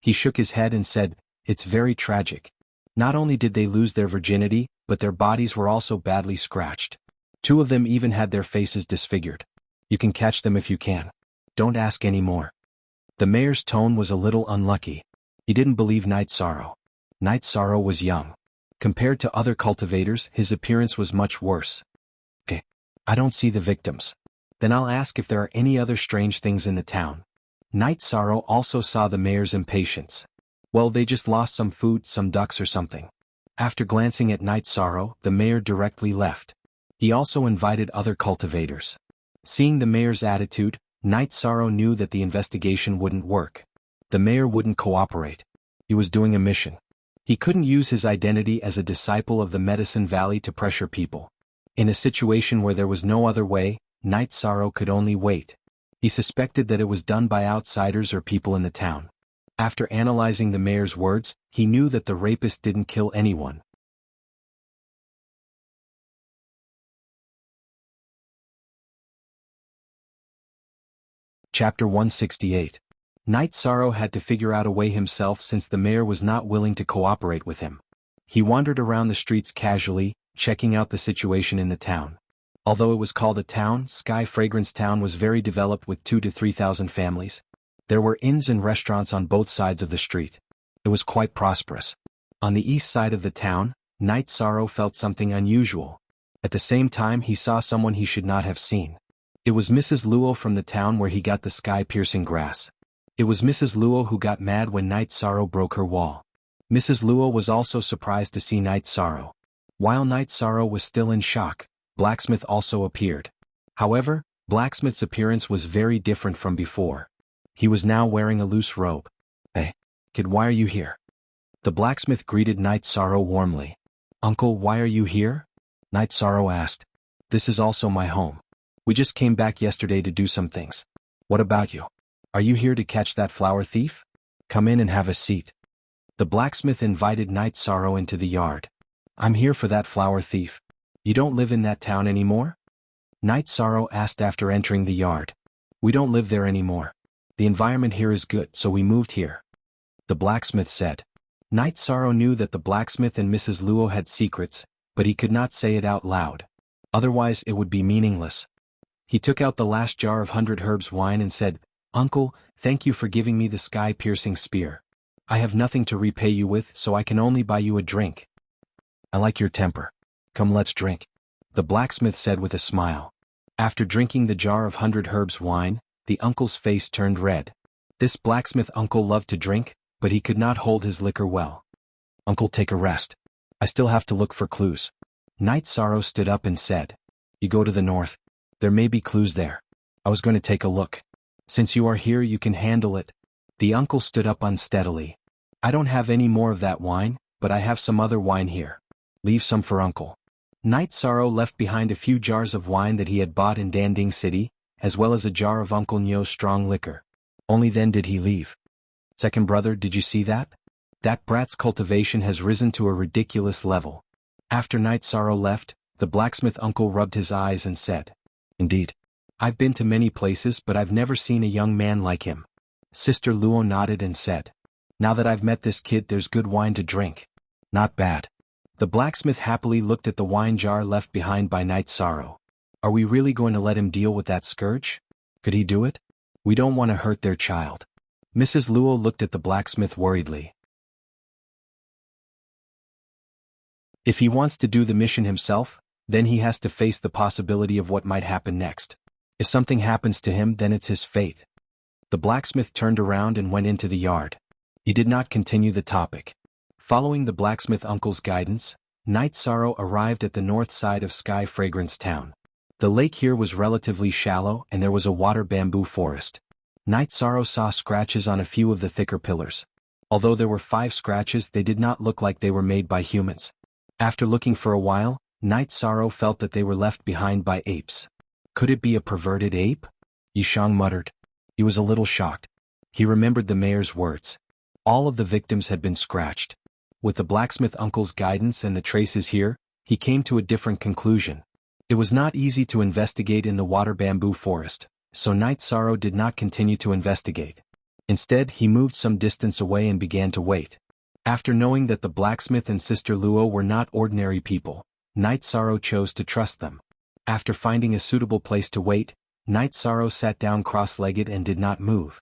He shook his head and said, It's very tragic. Not only did they lose their virginity, but their bodies were also badly scratched. 2 of them even had their faces disfigured. You can catch them if you can. Don't ask any more. The mayor's tone was a little unlucky. He didn't believe Night Sorrow. Night Sorrow was young. Compared to other cultivators, his appearance was much worse. I don't see the victims. Then I'll ask if there are any other strange things in the town. Night Sorrow also saw the mayor's impatience. Well, they just lost some food, some ducks or something. After glancing at Night Sorrow, the mayor directly left. He also invited other cultivators. Seeing the mayor's attitude, Night Sorrow knew that the investigation wouldn't work. The mayor wouldn't cooperate. He was doing a mission. He couldn't use his identity as a disciple of the Medicine Valley to pressure people. In a situation where there was no other way, Night Sorrow could only wait. He suspected that it was done by outsiders or people in the town. After analyzing the mayor's words, he knew that the rapist didn't kill anyone. Chapter 168. Night Sorrow had to figure out a way himself since the mayor was not willing to cooperate with him. He wandered around the streets casually, checking out the situation in the town. Although it was called a town, Sky Fragrance Town was very developed with 2,000 to 3,000 families. There were inns and restaurants on both sides of the street. It was quite prosperous. On the east side of the town, Night Sorrow felt something unusual. At the same time, he saw someone he should not have seen. It was Mrs. Luo from the town where he got the sky-piercing grass. It was Mrs. Luo who got mad when Night Sorrow broke her wall. Mrs. Luo was also surprised to see Night Sorrow. While Night Sorrow was still in shock, Blacksmith also appeared. However, Blacksmith's appearance was very different from before. He was now wearing a loose robe. Hey, kid, why are you here? The blacksmith greeted Night Sorrow warmly. Uncle, why are you here? Night Sorrow asked. This is also my home. We just came back yesterday to do some things. What about you? Are you here to catch that flower thief? Come in and have a seat. The blacksmith invited Night Sorrow into the yard. I'm here for that flower thief. You don't live in that town anymore? Night Sorrow asked after entering the yard. We don't live there anymore. The environment here is good, so we moved here. The blacksmith said. Night Sorrow knew that the blacksmith and Mrs. Luo had secrets, but he could not say it out loud. Otherwise it would be meaningless. He took out the last jar of 100 herbs wine and said, Uncle, thank you for giving me the sky-piercing spear. I have nothing to repay you with, so I can only buy you a drink. I like your temper. Come, let's drink. The blacksmith said with a smile. After drinking the jar of 100 herbs wine, the uncle's face turned red. This blacksmith uncle loved to drink, but he could not hold his liquor well. Uncle, take a rest. I still have to look for clues. Night Sorrow stood up and said. You go to the north. There may be clues there. I was going to take a look. Since you are here, you can handle it. The uncle stood up unsteadily. I don't have any more of that wine, but I have some other wine here. Leave some for Uncle. Night Sorrow left behind a few jars of wine that he had bought in Danding City, as well as a jar of Uncle Nyo's strong liquor. Only then did he leave. Second brother, did you see that? That brat's cultivation has risen to a ridiculous level. After Night Sorrow left, the blacksmith uncle rubbed his eyes and said. Indeed. I've been to many places, but I've never seen a young man like him. Sister Luo nodded and said. Now that I've met this kid, there's good wine to drink. Not bad. The blacksmith happily looked at the wine jar left behind by Night Sorrow. Are we really going to let him deal with that scourge? Could he do it? We don't want to hurt their child. Mrs. Luo looked at the blacksmith worriedly. If he wants to do the mission himself, then he has to face the possibility of what might happen next. If something happens to him, then it's his fate. The blacksmith turned around and went into the yard. He did not continue the topic. Following the blacksmith uncle's guidance, Night Sorrow arrived at the north side of Sky Fragrance Town. The lake here was relatively shallow and there was a water bamboo forest. Night Sorrow saw scratches on a few of the thicker pillars. Although there were 5 scratches, they did not look like they were made by humans. After looking for a while, Night Sorrow felt that they were left behind by apes. Could it be a perverted ape? Yishang muttered. He was a little shocked. He remembered the mayor's words. All of the victims had been scratched. With the blacksmith uncle's guidance and the traces here, he came to a different conclusion. It was not easy to investigate in the water bamboo forest, so Night Sorrow did not continue to investigate. Instead, he moved some distance away and began to wait. After knowing that the blacksmith and Sister Luo were not ordinary people, Night Sorrow chose to trust them. After finding a suitable place to wait, Night Sorrow sat down cross-legged and did not move.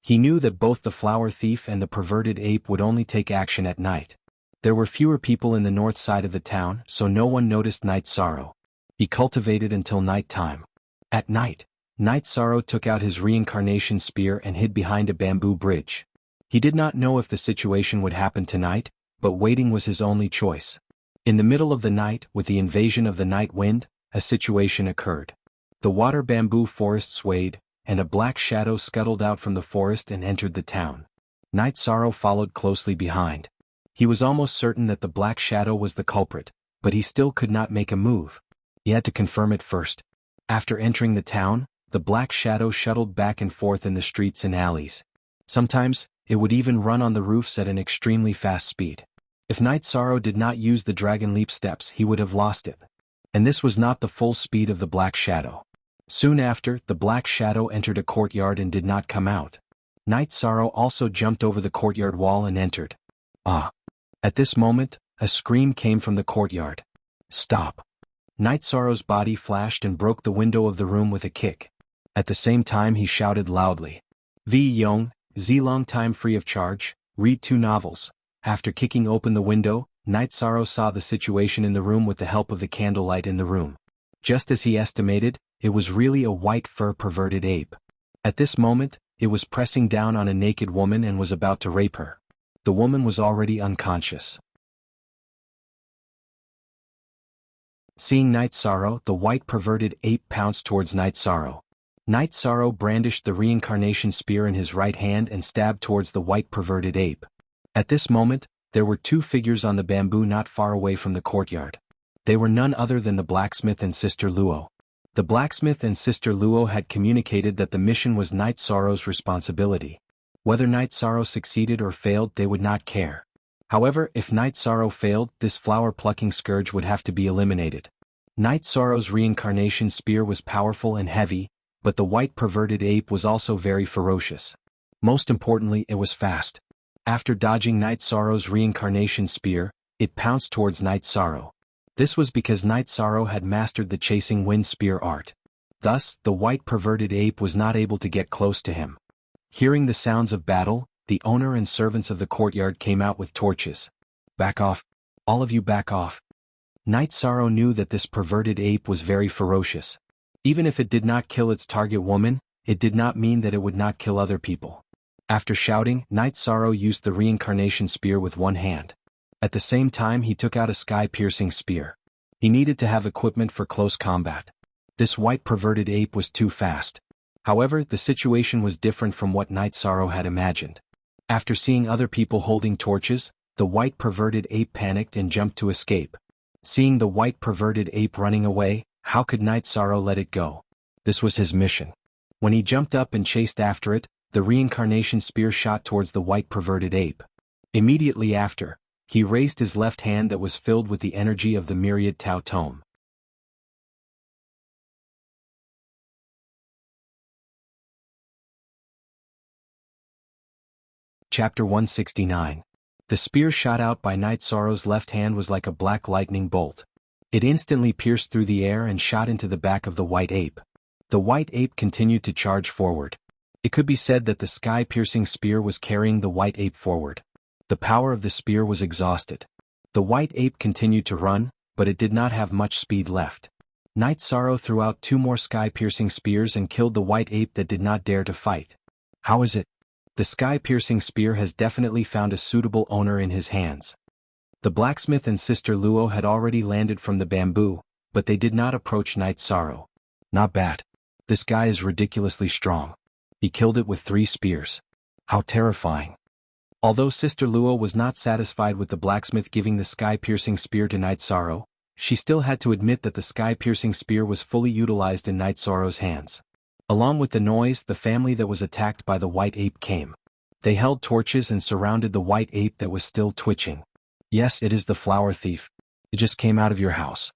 He knew that both the flower thief and the perverted ape would only take action at night. There were fewer people in the north side of the town, so no one noticed Night Sorrow. He cultivated until night time. At night, Night Sorrow took out his reincarnation spear and hid behind a bamboo bridge. He did not know if the situation would happen tonight, but waiting was his only choice. In the middle of the night, with the invasion of the night wind, a situation occurred. The water bamboo forest swayed, and a black shadow scuttled out from the forest and entered the town. Night Sorrow followed closely behind. He was almost certain that the black shadow was the culprit, but he still could not make a move. He had to confirm it first. After entering the town, the black shadow shuttled back and forth in the streets and alleys. Sometimes, it would even run on the roofs at an extremely fast speed. If Night Sorrow did not use the dragon leap steps, he would have lost it. And this was not the full speed of the black shadow. Soon after, the black shadow entered a courtyard and did not come out. Night Sorrow also jumped over the courtyard wall and entered. Ah! At this moment, a scream came from the courtyard. Stop! Night Sorrow's body flashed and broke the window of the room with a kick. At the same time he shouted loudly. V. Yong, Z. Long time free of charge, read 2 novels. After kicking open the window, Night Sorrow saw the situation in the room with the help of the candlelight in the room. Just as he estimated, it was really a white fur perverted ape. At this moment, it was pressing down on a naked woman and was about to rape her. The woman was already unconscious. Seeing Night Sorrow, the white perverted ape pounced towards Night Sorrow. Night Sorrow brandished the reincarnation spear in his right hand and stabbed towards the white perverted ape. At this moment, there were 2 figures on the bamboo not far away from the courtyard. They were none other than the blacksmith and Sister Luo. The blacksmith and Sister Luo had communicated that the mission was Night Sorrow's responsibility. Whether Night Sorrow succeeded or failed, they would not care. However, if Night Sorrow failed, this flower-plucking scourge would have to be eliminated. Night Sorrow's reincarnation spear was powerful and heavy, but the white perverted ape was also very ferocious. Most importantly, it was fast. After dodging Night Sorrow's reincarnation spear, it pounced towards Night Sorrow. This was because Night Sorrow had mastered the chasing wind spear art. Thus, the white perverted ape was not able to get close to him. Hearing the sounds of battle, the owner and servants of the courtyard came out with torches. Back off. All of you back off. Night Sorrow knew that this perverted ape was very ferocious. Even if it did not kill its target woman, it did not mean that it would not kill other people. After shouting, Night Sorrow used the reincarnation spear with one hand. At the same time he took out a sky-piercing spear. He needed to have equipment for close combat. This white perverted ape was too fast. However, the situation was different from what Night Sorrow had imagined. After seeing other people holding torches, the white perverted ape panicked and jumped to escape. Seeing the white perverted ape running away, how could Night Sorrow let it go? This was his mission. When he jumped up and chased after it, the reincarnation spear shot towards the white perverted ape. Immediately after, he raised his left hand that was filled with the energy of the myriad Tao Tome. Chapter 169. The spear shot out by Night Sorrow's left hand was like a black lightning bolt. It instantly pierced through the air and shot into the back of the white ape. The white ape continued to charge forward. It could be said that the sky-piercing spear was carrying the white ape forward. The power of the spear was exhausted. The white ape continued to run, but it did not have much speed left. Night Sorrow threw out 2 more sky-piercing spears and killed the white ape that did not dare to fight. How is it? The sky-piercing spear has definitely found a suitable owner in his hands. The blacksmith and Sister Luo had already landed from the bamboo, but they did not approach Night Sorrow. Not bad. This guy is ridiculously strong. He killed it with 3 spears. How terrifying. Although Sister Luo was not satisfied with the blacksmith giving the sky-piercing spear to Night Sorrow, she still had to admit that the sky-piercing spear was fully utilized in Night Sorrow's hands. Along with the noise, the family that was attacked by the white ape came. They held torches and surrounded the white ape that was still twitching. Yes, it is the flower thief. It just came out of your house.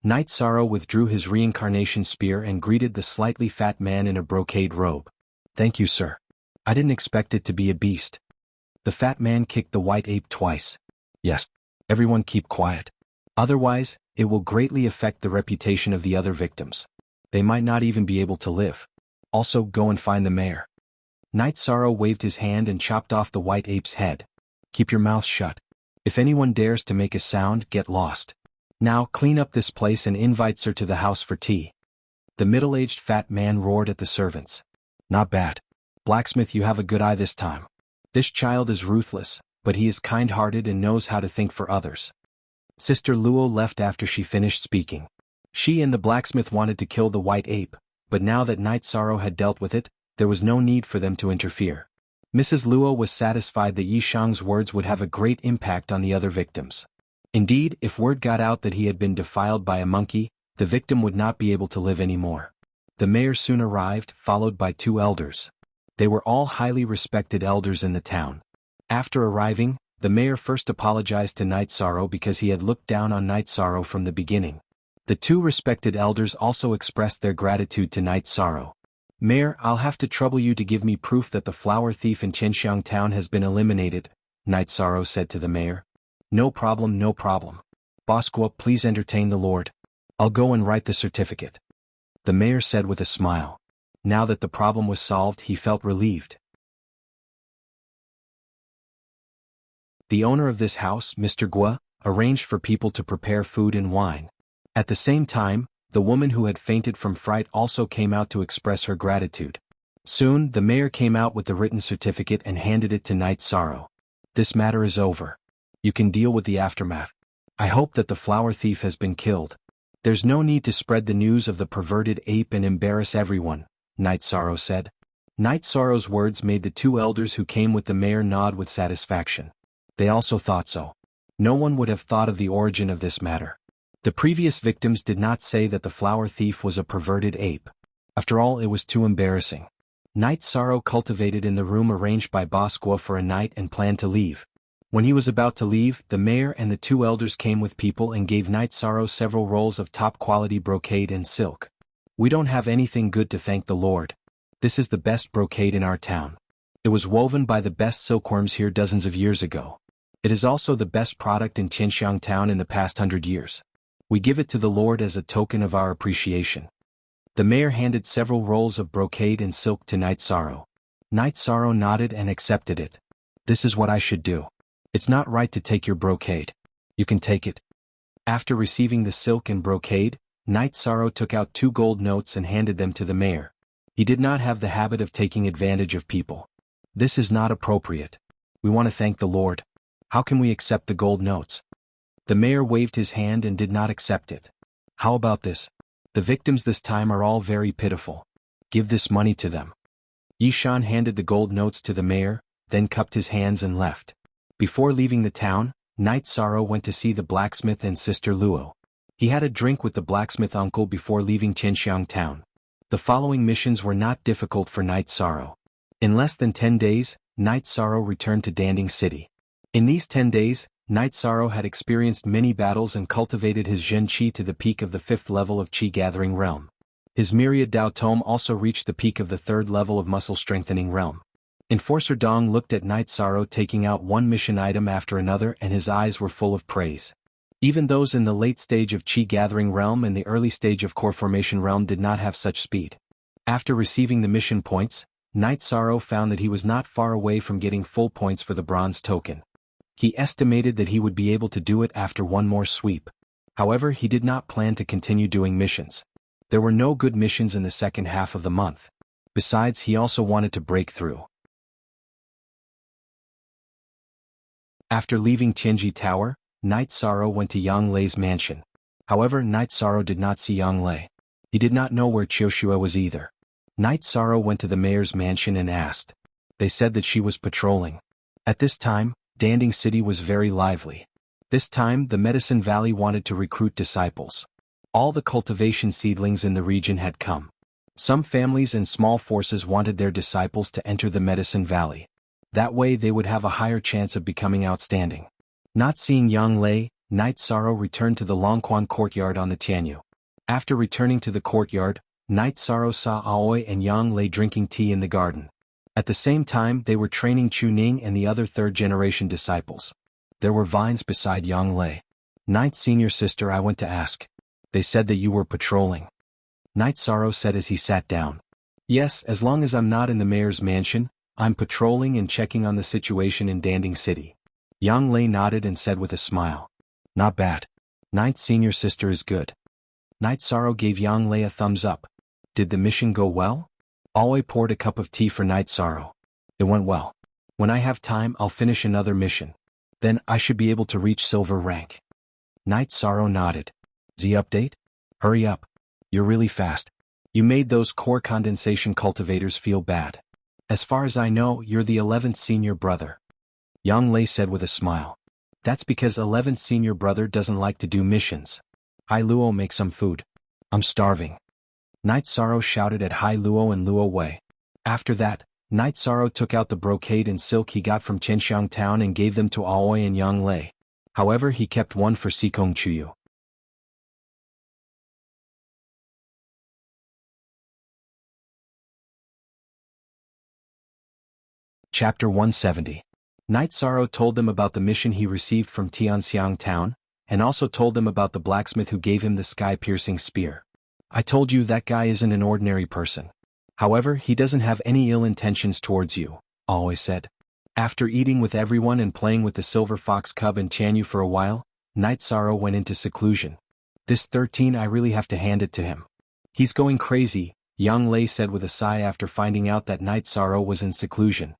Night Sorrow withdrew his reincarnation spear and greeted the slightly fat man in a brocade robe. Thank you, sir. I didn't expect it to be a beast. The fat man kicked the white ape twice. Yes. Everyone keep quiet. Otherwise, it will greatly affect the reputation of the other victims. They might not even be able to live. Also, go and find the mayor. Night Sorrow waved his hand and chopped off the white ape's head. Keep your mouth shut. If anyone dares to make a sound, get lost. Now clean up this place and invite Sir to the house for tea. The middle-aged fat man roared at the servants. Not bad. Blacksmith, you have a good eye this time. This child is ruthless, but he is kind-hearted and knows how to think for others. Sister Luo left after she finished speaking. She and the blacksmith wanted to kill the white ape, but now that Night Sorrow had dealt with it, there was no need for them to interfere. Mrs. Luo was satisfied that Yishang's words would have a great impact on the other victims. Indeed, if word got out that he had been defiled by a monkey, the victim would not be able to live anymore. The mayor soon arrived, followed by 2 elders. They were all highly respected elders in the town. After arriving, the mayor first apologized to Night Sorrow because he had looked down on Night Sorrow from the beginning. The 2 respected elders also expressed their gratitude to Night Sorrow. Mayor, I'll have to trouble you to give me proof that the flower thief in Qianxiang town has been eliminated, Night Sorrow said to the mayor. No problem, no problem. Bosqua, please entertain the Lord. I'll go and write the certificate. The mayor said with a smile. Now that the problem was solved, he felt relieved. The owner of this house, Mr. Gua, arranged for people to prepare food and wine. At the same time, the woman who had fainted from fright also came out to express her gratitude. Soon, the mayor came out with the written certificate and handed it to Night Sorrow. This matter is over. You can deal with the aftermath. I hope that the flower thief has been killed. There's no need to spread the news of the perverted ape and embarrass everyone, Night Sorrow said. Night Sorrow's words made the 2 elders who came with the mayor nod with satisfaction. They also thought so. No one would have thought of the origin of this matter. The previous victims did not say that the flower thief was a perverted ape. After all, it was too embarrassing. Night Sorrow cultivated in the room arranged by Bosqua for a night and planned to leave. When he was about to leave, the mayor and the 2 elders came with people and gave Night Sorrow several rolls of top-quality brocade and silk. We don't have anything good to thank the Lord. This is the best brocade in our town. It was woven by the best silkworms here dozens of years ago. It is also the best product in Qianxiang town in the past 100 years. We give it to the Lord as a token of our appreciation. The mayor handed several rolls of brocade and silk to Night Sorrow. Night Sorrow nodded and accepted it. This is what I should do. It's not right to take your brocade. You can take it. After receiving the silk and brocade, Night Sorrow took out 2 gold notes and handed them to the mayor. He did not have the habit of taking advantage of people. This is not appropriate. We want to thank the Lord. How can we accept the gold notes? The mayor waved his hand and did not accept it. How about this? The victims this time are all very pitiful. Give this money to them. Yishan handed the gold notes to the mayor, then cupped his hands and left. Before leaving the town, Night Sorrow went to see the blacksmith and Sister Luo. He had a drink with the blacksmith uncle before leaving Qianxiang town. The following missions were not difficult for Night Sorrow. In less than 10 days, Night Sorrow returned to Danding City. In these 10 days, Night Sorrow had experienced many battles and cultivated his Zhen Qi to the peak of the 5th level of Qi Gathering Realm. His myriad Dao Tome also reached the peak of the 3rd level of Muscle Strengthening Realm. Enforcer Dong looked at Night Sorrow taking out one mission item after another and his eyes were full of praise. Even those in the late stage of Qi Gathering Realm and the early stage of Core Formation Realm did not have such speed. After receiving the mission points, Night Sorrow found that he was not far away from getting full points for the bronze token. He estimated that he would be able to do it after one more sweep. However, he did not plan to continue doing missions. There were no good missions in the second half of the month. Besides, he also wanted to break through. After leaving Tianji Tower, Night Sorrow went to Yang Lei's mansion. However, Night Sorrow did not see Yang Lei. He did not know where Qiushua was either. Night Sorrow went to the mayor's mansion and asked. They said that she was patrolling. At this time, Danding City was very lively. This time, the Medicine Valley wanted to recruit disciples. All the cultivation seedlings in the region had come. Some families and small forces wanted their disciples to enter the Medicine Valley. That way they would have a higher chance of becoming outstanding. Not seeing Yang Lei, Night Sorrow returned to the Longquan courtyard on the Tianyu. After returning to the courtyard, Night Sorrow saw Aoi and Yang Lei drinking tea in the garden. At the same time they were training Chu Ning and the other third-generation disciples. There were vines beside Yang Lei. Ninth senior sister, I went to ask. They said that you were patrolling. Night Sorrow said as he sat down. Yes, as long as I'm not in the mayor's mansion, I'm patrolling and checking on the situation in Danding City. Yang Lei nodded and said with a smile. Not bad. Ninth senior sister is good. Night Sorrow gave Yang Lei a thumbs up. Did the mission go well? Alway poured a cup of tea for Night Sorrow. It went well. When I have time I'll finish another mission. Then I should be able to reach silver rank. Night Sorrow nodded. Z update? Hurry up. You're really fast. You made those core condensation cultivators feel bad. As far as I know, you're the 11th senior brother. Yang Lei said with a smile. That's because 11th senior brother doesn't like to do missions. Hai Luo, make some food. I'm starving. Night Sorrow shouted at Hai Luo and Luo Wei. After that, Night Sorrow took out the brocade and silk he got from Chenxiang town and gave them to Aoi and Yang Lei. However, he kept one for Sikong Chuyu. Chapter 170. Night Sorrow told them about the mission he received from Tianxiang town, and also told them about the blacksmith who gave him the sky-piercing spear. I told you that guy isn't an ordinary person. However, he doesn't have any ill intentions towards you, Always said. After eating with everyone and playing with the silver fox cub and Chanyu for a while, Night Sorrow went into seclusion. This 13, I really have to hand it to him. He's going crazy, Yang Lei said with a sigh after finding out that Night Sorrow was in seclusion.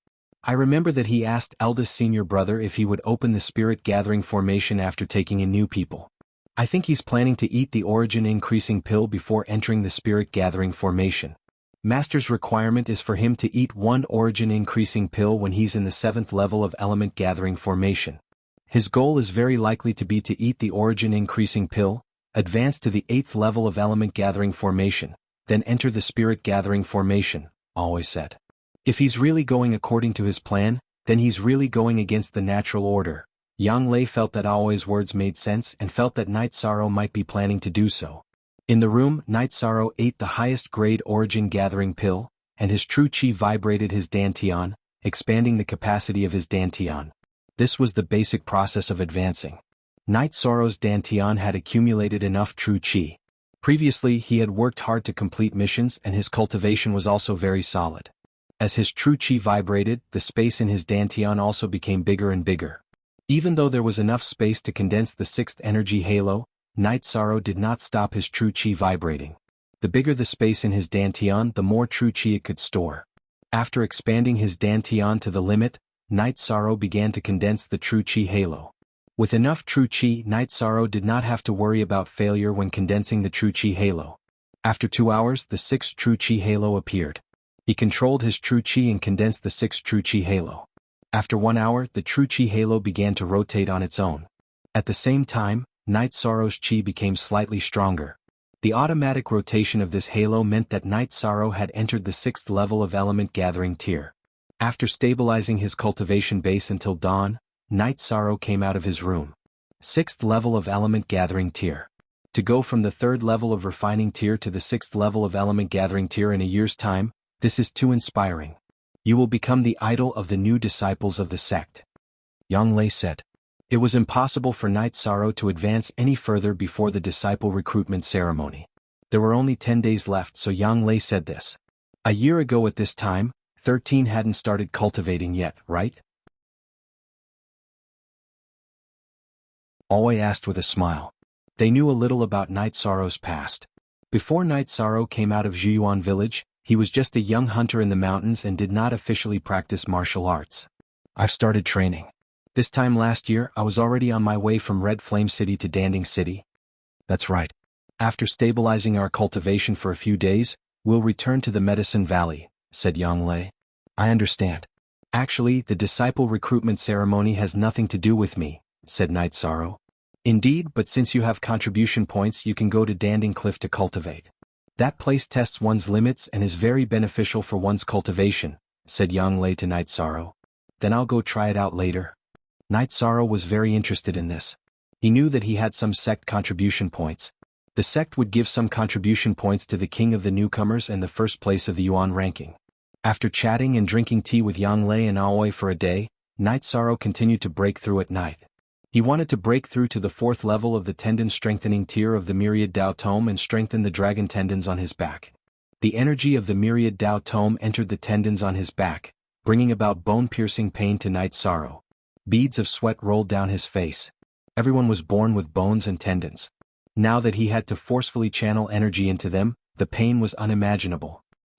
I remember that he asked eldest senior brother if he would open the spirit gathering formation after taking in new people. I think he's planning to eat the origin increasing pill before entering the spirit gathering formation. Master's requirement is for him to eat one origin increasing pill when he's in the 7th level of element gathering formation. His goal is very likely to be to eat the origin increasing pill, advance to the 8th level of element gathering formation, then enter the spirit gathering formation, Always said. If he's really going according to his plan, then he's really going against the natural order. Yang Lei felt that Always' words made sense and felt that Night Sorrow might be planning to do so. In the room, Night Sorrow ate the highest grade origin gathering pill, and his true chi vibrated his dantian, expanding the capacity of his dantian. This was the basic process of advancing. Night Sorrow's dantian had accumulated enough true chi. Previously he had worked hard to complete missions and his cultivation was also very solid. As his true chi vibrated, the space in his dantian also became bigger and bigger. Even though there was enough space to condense the 6th energy halo, Night Sorrow did not stop his true chi vibrating. The bigger the space in his dantian, the more true chi it could store. After expanding his dantian to the limit, Night Sorrow began to condense the true chi halo. With enough true chi, Night Sorrow did not have to worry about failure when condensing the true chi halo. After 2 hours, the 6th true chi halo appeared. He controlled his true chi and condensed the 6th true chi halo. After 1 hour, the true chi halo began to rotate on its own. At the same time, Night Sorrow's chi became slightly stronger. The automatic rotation of this halo meant that Night Sorrow had entered the 6th level of element gathering tier. After stabilizing his cultivation base until dawn, Night Sorrow came out of his room. 6th level of element gathering tier. To go from the 3rd level of refining tier to the 6th level of element gathering tier in a year's time, this is too inspiring. You will become the idol of the new disciples of the sect. Yang Lei said. It was impossible for Night Sorrow to advance any further before the disciple recruitment ceremony. There were only 10 days left, so Yang Lei said this. A year ago at this time, 13 hadn't started cultivating yet, right? Alway asked with a smile. They knew a little about Night Sorrow's past. Before Night Sorrow came out of Zhuyuan village, he was just a young hunter in the mountains and did not officially practice martial arts. I've started training. This time last year, I was already on my way from Red Flame City to Danding City. That's right. After stabilizing our cultivation for a few days, we'll return to the Medicine Valley, said Yang Lei. I understand. Actually, the disciple recruitment ceremony has nothing to do with me, said Night Sorrow. Indeed, but since you have contribution points, you can go to Danding Cliff to cultivate. That place tests one's limits and is very beneficial for one's cultivation, said Yang Lei to Night Sorrow. Then I'll go try it out later. Night Sorrow was very interested in this. He knew that he had some sect contribution points. The sect would give some contribution points to the king of the newcomers and the first place of the Yuan ranking. After chatting and drinking tea with Yang Lei and Aoi for a day, Night Sorrow continued to break through at night. He wanted to break through to the 4th level of the tendon-strengthening tier of the Myriad Dao Tome and strengthen the dragon tendons on his back. The energy of the Myriad Dao Tome entered the tendons on his back, bringing about bone-piercing pain to Night Sorrow. Beads of sweat rolled down his face. Everyone was born with bones and tendons. Now that he had to forcefully channel energy into them, the pain was unimaginable.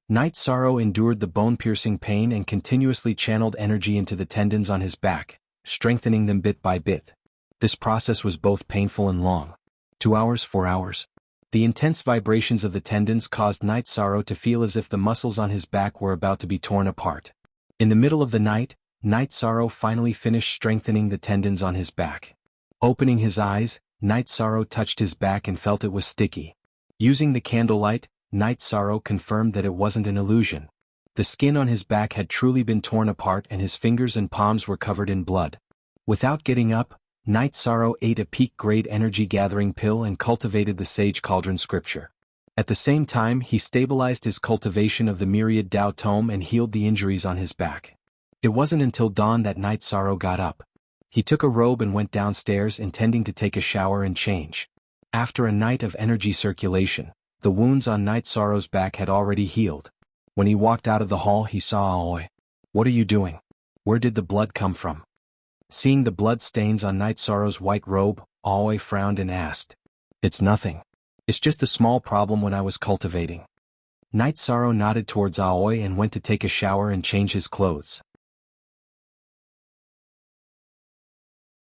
Night Sorrow endured the bone-piercing pain and continuously channeled energy into the tendons on his back, strengthening them bit by bit. This process was both painful and long. 2 hours, 4 hours. The intense vibrations of the tendons caused Night Sorrow to feel as if the muscles on his back were about to be torn apart. In the middle of the night, Night Sorrow finally finished strengthening the tendons on his back. Opening his eyes, Night Sorrow touched his back and felt it was sticky. Using the candlelight, Night Sorrow confirmed that it wasn't an illusion. The skin on his back had truly been torn apart and his fingers and palms were covered in blood. Without getting up, Night Sorrow ate a peak-grade energy-gathering pill and cultivated the Sage Cauldron scripture. At the same time, he stabilized his cultivation of the Myriad Dao Tome and healed the injuries on his back. It wasn't until dawn that Night Sorrow got up. He took a robe and went downstairs intending to take a shower and change. After a night of energy circulation, the wounds on Night Sorrow's back had already healed. When he walked out of the hall he saw Aoi. "What are you doing? Where did the blood come from?" Seeing the blood stains on Night Sorrow's white robe, Aoi frowned and asked. "It's nothing. It's just a small problem when I was cultivating." Night Sorrow nodded towards Aoi and went to take a shower and change his clothes.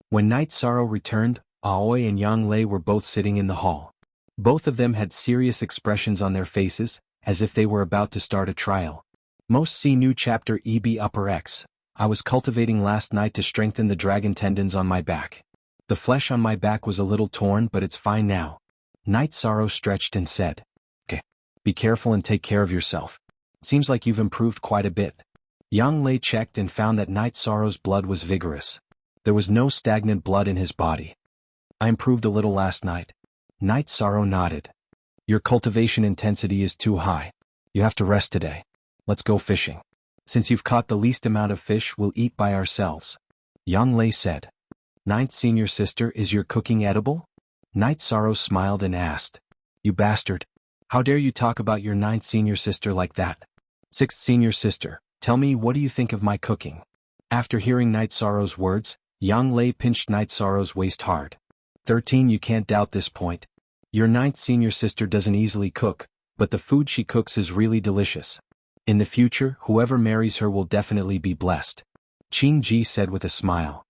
When Night Sorrow returned, Aoi and Yang Lei were both sitting in the hall. Both of them had serious expressions on their faces, as if they were about to start a trial. Most see new chapter EB_X. I was cultivating last night to strengthen the dragon tendons on my back. The flesh on my back was a little torn but it's fine now. Night Sorrow stretched and said. "Okay. Be careful and take care of yourself. Seems like you've improved quite a bit." Yang Lei checked and found that Night Sorrow's blood was vigorous. There was no stagnant blood in his body. "I improved a little last night." Night Sorrow nodded. "Your cultivation intensity is too high. You have to rest today. Let's go fishing. Since you've caught the least amount of fish, we'll eat by ourselves," Yang Lei said. "Ninth senior sister, is your cooking edible?" Night Sorrow smiled and asked. "You bastard. How dare you talk about your ninth senior sister like that? Sixth senior sister, tell me, what do you think of my cooking?" After hearing Night Sorrow's words, Yang Lei pinched Night Sorrow's waist hard. 13. You can't doubt this point. Your ninth senior sister doesn't easily cook, but the food she cooks is really delicious. In the future, whoever marries her will definitely be blessed," Qing Ji said with a smile.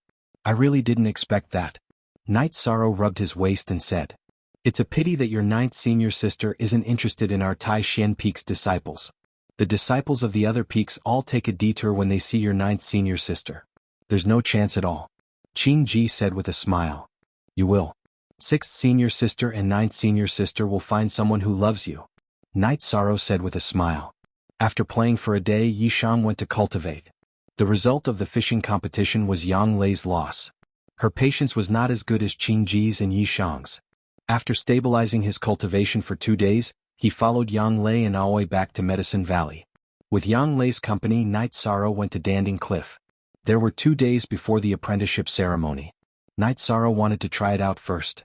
"I really didn't expect that." Night Sorrow rubbed his waist and said. "It's a pity that your ninth senior sister isn't interested in our Tai Xian Peak's disciples. The disciples of the other peaks all take a detour when they see your ninth senior sister. There's no chance at all," Qing Ji said with a smile. "You will. Sixth senior sister and ninth senior sister will find someone who loves you," Night Sorrow said with a smile. After playing for a day, Yishang went to cultivate. The result of the fishing competition was Yang Lei's loss. Her patience was not as good as Qing Ji's and Yishang's. After stabilizing his cultivation for 2 days, he followed Yang Lei and Aoi back to Medicine Valley. With Yang Lei's company, Night Sorrow went to Danding Cliff. There were 2 days before the apprenticeship ceremony. Night Sorrow wanted to try it out first.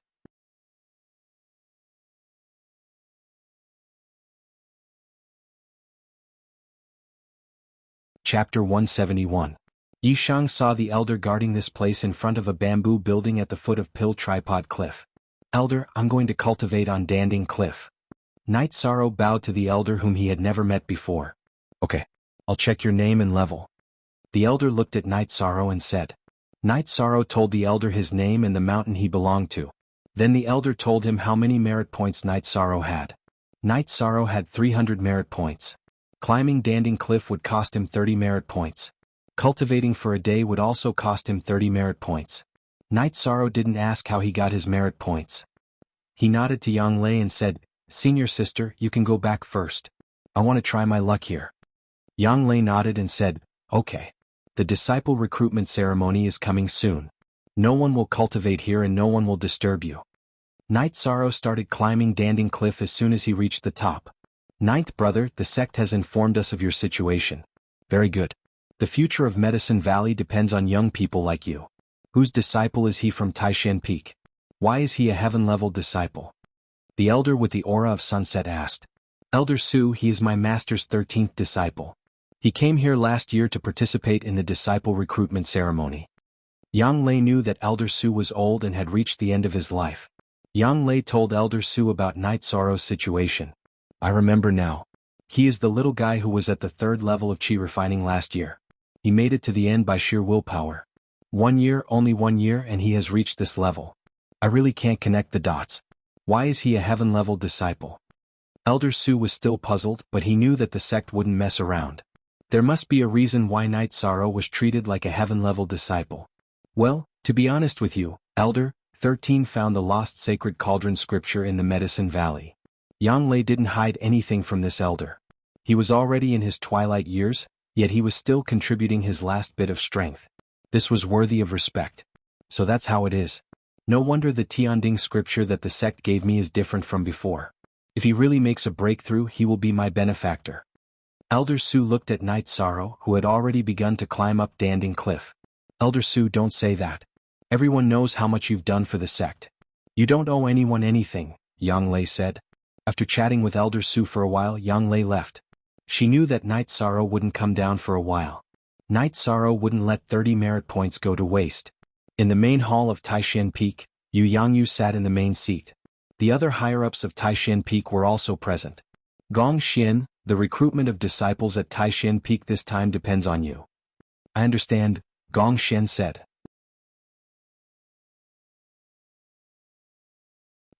Chapter 171. Yishang saw the elder guarding this place in front of a bamboo building at the foot of Pill Tripod Cliff. "Elder, I'm going to cultivate on Danding Cliff." Night Sorrow bowed to the elder whom he had never met before. "Okay. I'll check your name and level." The elder looked at Night Sorrow and said. Night Sorrow told the elder his name and the mountain he belonged to. Then the elder told him how many merit points Night Sorrow had. Night Sorrow had 300 merit points. Climbing Danding Cliff would cost him 30 merit points. Cultivating for a day would also cost him 30 merit points. Night Sorrow didn't ask how he got his merit points. He nodded to Yang Lei and said, "Senior sister, you can go back first. I want to try my luck here." Yang Lei nodded and said, "Okay. The disciple recruitment ceremony is coming soon. No one will cultivate here and no one will disturb you." Night Sorrow started climbing Danding Cliff as soon as he reached the top. "Ninth brother, the sect has informed us of your situation. Very good. The future of Medicine Valley depends on young people like you. Whose disciple is he from Taishan Peak? Why is he a heaven-level disciple? The elder with the aura of sunset asked. Elder Su, he is my master's 13th disciple. He came here last year to participate in the disciple recruitment ceremony. Yang Lei knew that Elder Su was old and had reached the end of his life. Yang Lei told Elder Su about Night Sorrow's situation. I remember now. He is the little guy who was at the 3rd level of Qi refining last year. He made it to the end by sheer willpower. 1 year, only 1 year, and he has reached this level. I really can't connect the dots. Why is he a heaven-level disciple? Elder Su was still puzzled, but he knew that the sect wouldn't mess around. There must be a reason why Night Sorrow was treated like a heaven-level disciple. Well, to be honest with you, Elder, 13 found the lost sacred cauldron scripture in the Medicine Valley. Yang Lei didn't hide anything from this elder. He was already in his twilight years, yet he was still contributing his last bit of strength. This was worthy of respect. So that's how it is. No wonder the Tianding scripture that the sect gave me is different from before. If he really makes a breakthrough, he will be my benefactor. Elder Su looked at Night Sorrow, who had already begun to climb up Danding Cliff. Elder Su, don't say that. Everyone knows how much you've done for the sect. You don't owe anyone anything, Yang Lei said. After chatting with Elder Su for a while, Yang Lei left. She knew that Night Sorrow wouldn't come down for a while. Night Sorrow wouldn't let 30 merit points go to waste. In the main hall of Taishan Peak, Yu Yangyu sat in the main seat. The other higher-ups of Taishan Peak were also present. Gong Xian, the recruitment of disciples at Taishan Peak this time depends on you. I understand, Gong Xian said.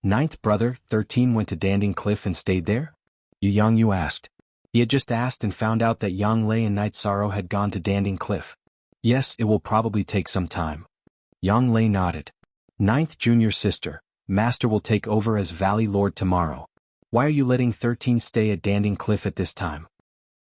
Ninth brother, 13 went to Danding Cliff and stayed there? Yu Yangyu asked. He had just asked and found out that Yang Lei and Night Sorrow had gone to Danding Cliff. Yes, it will probably take some time. Yang Lei nodded. Ninth junior sister, Master will take over as Valley Lord tomorrow. Why are you letting 13 stay at Danding Cliff at this time?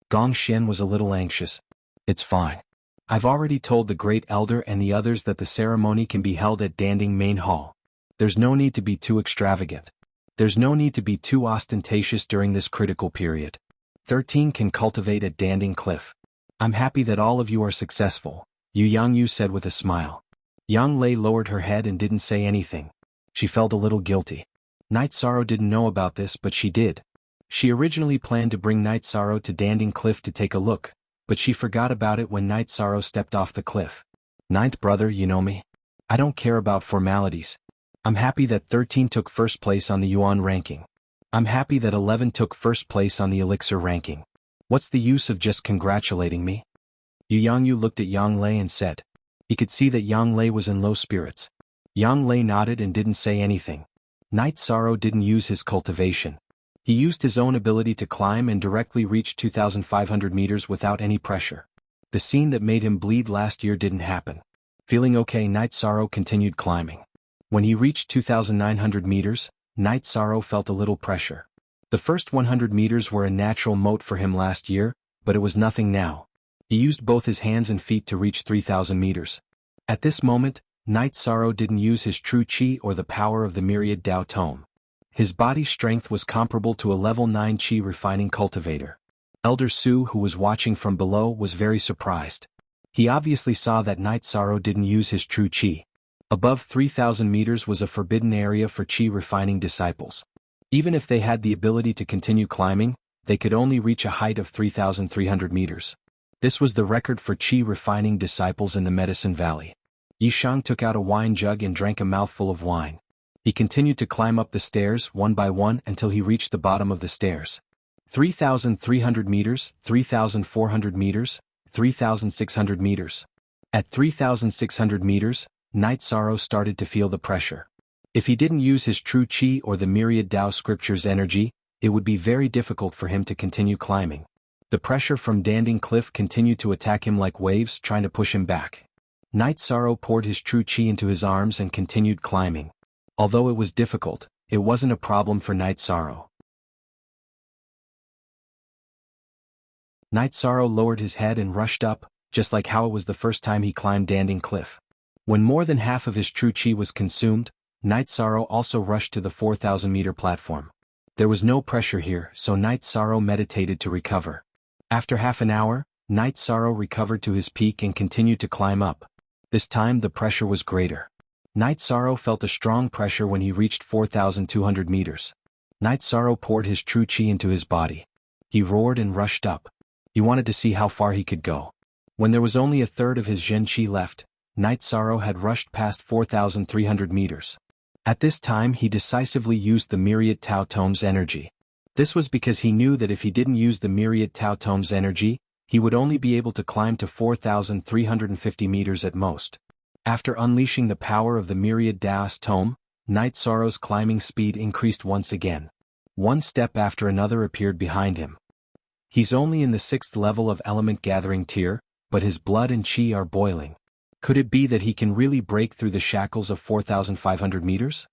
Gong Xian was a little anxious. It's fine. I've already told the Great Elder and the others that the ceremony can be held at Danding Main Hall. There's no need to be too extravagant. There's no need to be too ostentatious during this critical period. 13 can cultivate at Danding Cliff. I'm happy that all of you are successful, Yu Yangyu said with a smile. Yang Lei lowered her head and didn't say anything. She felt a little guilty. Night Sorrow didn't know about this, but she did. She originally planned to bring Night Sorrow to Danding Cliff to take a look, but she forgot about it when Night Sorrow stepped off the cliff. Ninth brother, you know me. I don't care about formalities. I'm happy that 13 took first place on the Yuan ranking. I'm happy that 11 took first place on the Elixir ranking. What's the use of just congratulating me? Yu Yangyu looked at Yang Lei and said. He could see that Yang Lei was in low spirits. Yang Lei nodded and didn't say anything. Night Sorrow didn't use his cultivation. He used his own ability to climb and directly reached 2,500 meters without any pressure. The scene that made him bleed last year didn't happen. Feeling okay, Night Sorrow continued climbing. When he reached 2,900 meters, Night Sorrow felt a little pressure. The first 100 meters were a natural moat for him last year, but it was nothing now. He used both his hands and feet to reach 3,000 meters. At this moment, Night Sorrow didn't use his true Qi or the power of the myriad Dao Tome. His body strength was comparable to a level 9 Qi refining cultivator. Elder Su, who was watching from below, was very surprised. He obviously saw that Night Sorrow didn't use his true Qi. Above 3,000 meters was a forbidden area for Qi refining disciples. Even if they had the ability to continue climbing, they could only reach a height of 3,300 meters. This was the record for Qi refining disciples in the Medicine Valley. Yishang took out a wine jug and drank a mouthful of wine. He continued to climb up the stairs one by one until he reached the bottom of the stairs. 3,300 meters, 3,400 meters, 3,600 meters. At 3,600 meters, Night Sorrow started to feel the pressure. If he didn't use his true Qi or the myriad Dao scripture's energy, it would be very difficult for him to continue climbing. The pressure from Danding Cliff continued to attack him like waves, trying to push him back. Night Sorrow poured his true Qi into his arms and continued climbing. Although it was difficult, it wasn't a problem for Night Sorrow. Night Sorrow lowered his head and rushed up, just like how it was the first time he climbed Danding Cliff. When more than half of his true Qi was consumed, Night Sorrow also rushed to the 4,000-meter platform. There was no pressure here, so Night Sorrow meditated to recover. After half an hour, Night Sorrow recovered to his peak and continued to climb up. This time the pressure was greater. Night Sorrow felt a strong pressure when he reached 4,200 meters. Night Sorrow poured his true chi into his body. He roared and rushed up. He wanted to see how far he could go. When there was only a third of his Zhen Qi left, Night Sorrow had rushed past 4,300 meters. At this time he decisively used the myriad Tao Tome's energy. This was because he knew that if he didn't use the myriad Tao Tome's energy, he would only be able to climb to 4,350 meters at most. After unleashing the power of the myriad Daos Tome, Night Sorrow's climbing speed increased once again. One step after another appeared behind him. He's only in the 6th level of element gathering tier, but his blood and chi are boiling. Could it be that he can really break through the shackles of 4,500 meters?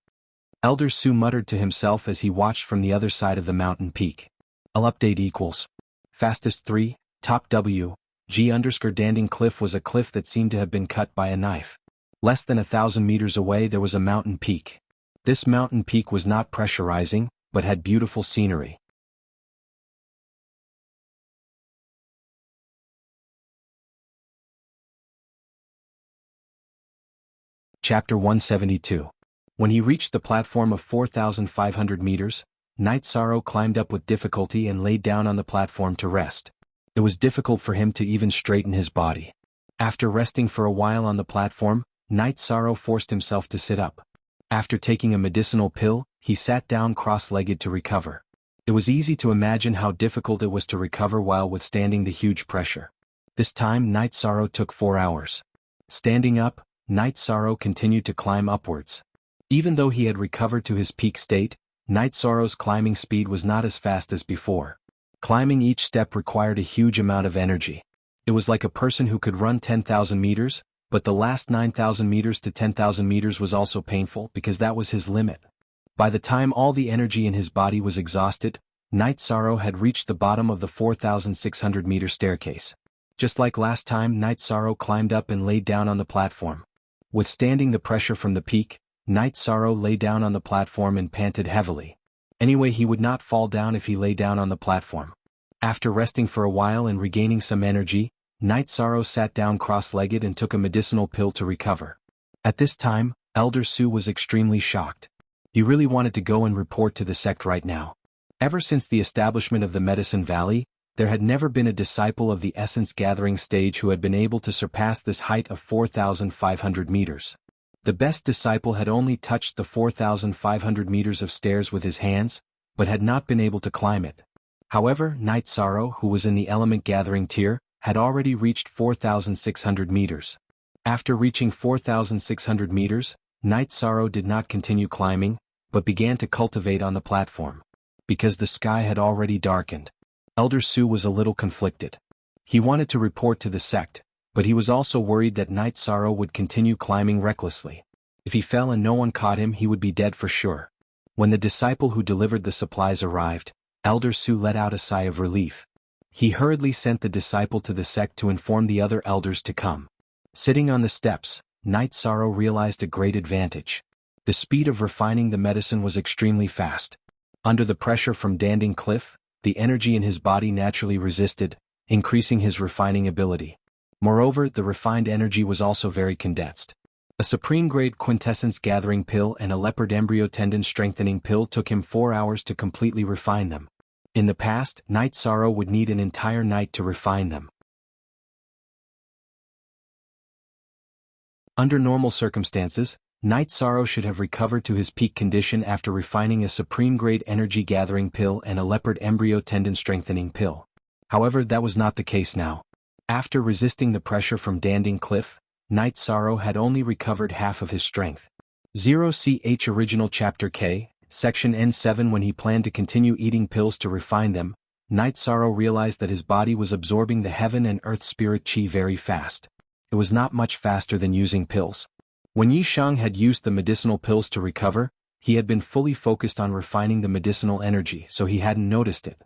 Elder Su muttered to himself as he watched from the other side of the mountain peak. I'll update equals. Fastest 3, top W, G_Danding Cliff was a cliff that seemed to have been cut by a knife. Less than 1,000 meters away there was a mountain peak. This mountain peak was not pressurizing, but had beautiful scenery. Chapter 172. When he reached the platform of 4,500 meters, Night Sorrow climbed up with difficulty and laid down on the platform to rest. It was difficult for him to even straighten his body. After resting for a while on the platform, Night Sorrow forced himself to sit up. After taking a medicinal pill, he sat down cross-legged to recover. It was easy to imagine how difficult it was to recover while withstanding the huge pressure. This time Night Sorrow took 4 hours. Standing up, Night Sorrow continued to climb upwards. Even though he had recovered to his peak state, Night Sorrow's climbing speed was not as fast as before. Climbing each step required a huge amount of energy. It was like a person who could run 10,000 meters, but the last 9,000 meters to 10,000 meters was also painful because that was his limit. By the time all the energy in his body was exhausted, Night Sorrow had reached the bottom of the 4,600-meter staircase. Just like last time, Night Sorrow climbed up and laid down on the platform. Withstanding the pressure from the peak, Night Sorrow lay down on the platform and panted heavily. Anyway, he would not fall down if he lay down on the platform. After resting for a while and regaining some energy, Night Sorrow sat down cross-legged and took a medicinal pill to recover. At this time, Elder Su was extremely shocked. He really wanted to go and report to the sect right now. Ever since the establishment of the Medicine Valley, there had never been a disciple of the essence gathering stage who had been able to surpass this height of 4,500 meters. The best disciple had only touched the 4,500 meters of stairs with his hands, but had not been able to climb it. However, Night Sorrow, who was in the element gathering tier, had already reached 4,600 meters. After reaching 4,600 meters, Night Sorrow did not continue climbing, but began to cultivate on the platform. Because the sky had already darkened, Elder Su was a little conflicted. He wanted to report to the sect, but he was also worried that Night Sorrow would continue climbing recklessly. If he fell and no one caught him, he would be dead for sure. When the disciple who delivered the supplies arrived, Elder Su let out a sigh of relief. He hurriedly sent the disciple to the sect to inform the other elders to come. Sitting on the steps, Night Sorrow realized a great advantage. The speed of refining the medicine was extremely fast. Under the pressure from Danding Cliff, the energy in his body naturally resisted, increasing his refining ability. Moreover, the refined energy was also very condensed. A supreme-grade quintessence gathering pill and a leopard embryo tendon strengthening pill took him 4 hours to completely refine them. In the past, Night Sorrow would need an entire night to refine them. Under normal circumstances, Night Sorrow should have recovered to his peak condition after refining a supreme-grade energy gathering pill and a leopard embryo tendon strengthening pill. However, that was not the case now. After resisting the pressure from Danding Cliff, Night Sorrow had only recovered half of his strength. 0ch Original Chapter K, Section N7. When he planned to continue eating pills to refine them, Night Sorrow realized that his body was absorbing the heaven and earth spirit chi very fast. It was not much faster than using pills. When Yishang had used the medicinal pills to recover, he had been fully focused on refining the medicinal energy, so he hadn't noticed it.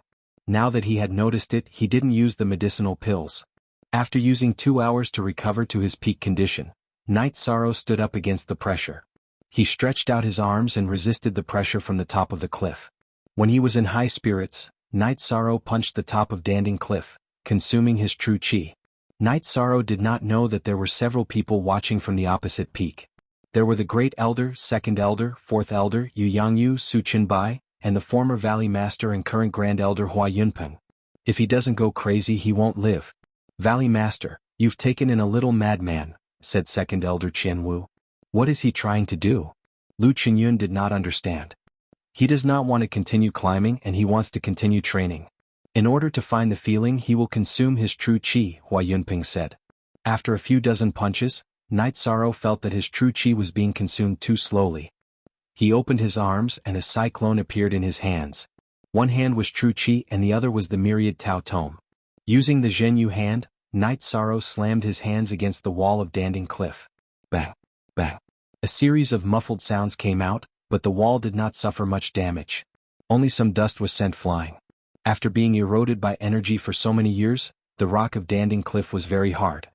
Now that he had noticed it, he didn't use the medicinal pills. After using 2 hours to recover to his peak condition, Night Sorrow stood up against the pressure. He stretched out his arms and resisted the pressure from the top of the cliff. When he was in high spirits, Night Sorrow punched the top of Danding Cliff, consuming his true qi. Night Sorrow did not know that there were several people watching from the opposite peak. There were the Great Elder, Second Elder, Fourth Elder, Yu Yangyu, Su Qinbai, and the former Valley Master and current Grand Elder Hua Yunpeng. If he doesn't go crazy he won't live. Valley Master, you've taken in a little madman, said Second Elder Qianwu. What is he trying to do? Lu Qinyun did not understand. He does not want to continue climbing and he wants to continue training. In order to find the feeling he will consume his true qi, Hua Yunpeng said. After a few dozen punches, Night Sorrow felt that his true qi was being consumed too slowly. He opened his arms and a cyclone appeared in his hands. One hand was true qi and the other was the myriad Tao Tome. Using the Zhenyu hand, Night Sorrow slammed his hands against the wall of Danding Cliff. Bang! Bang! A series of muffled sounds came out, but the wall did not suffer much damage. Only some dust was sent flying. After being eroded by energy for so many years, the rock of Danding Cliff was very hard.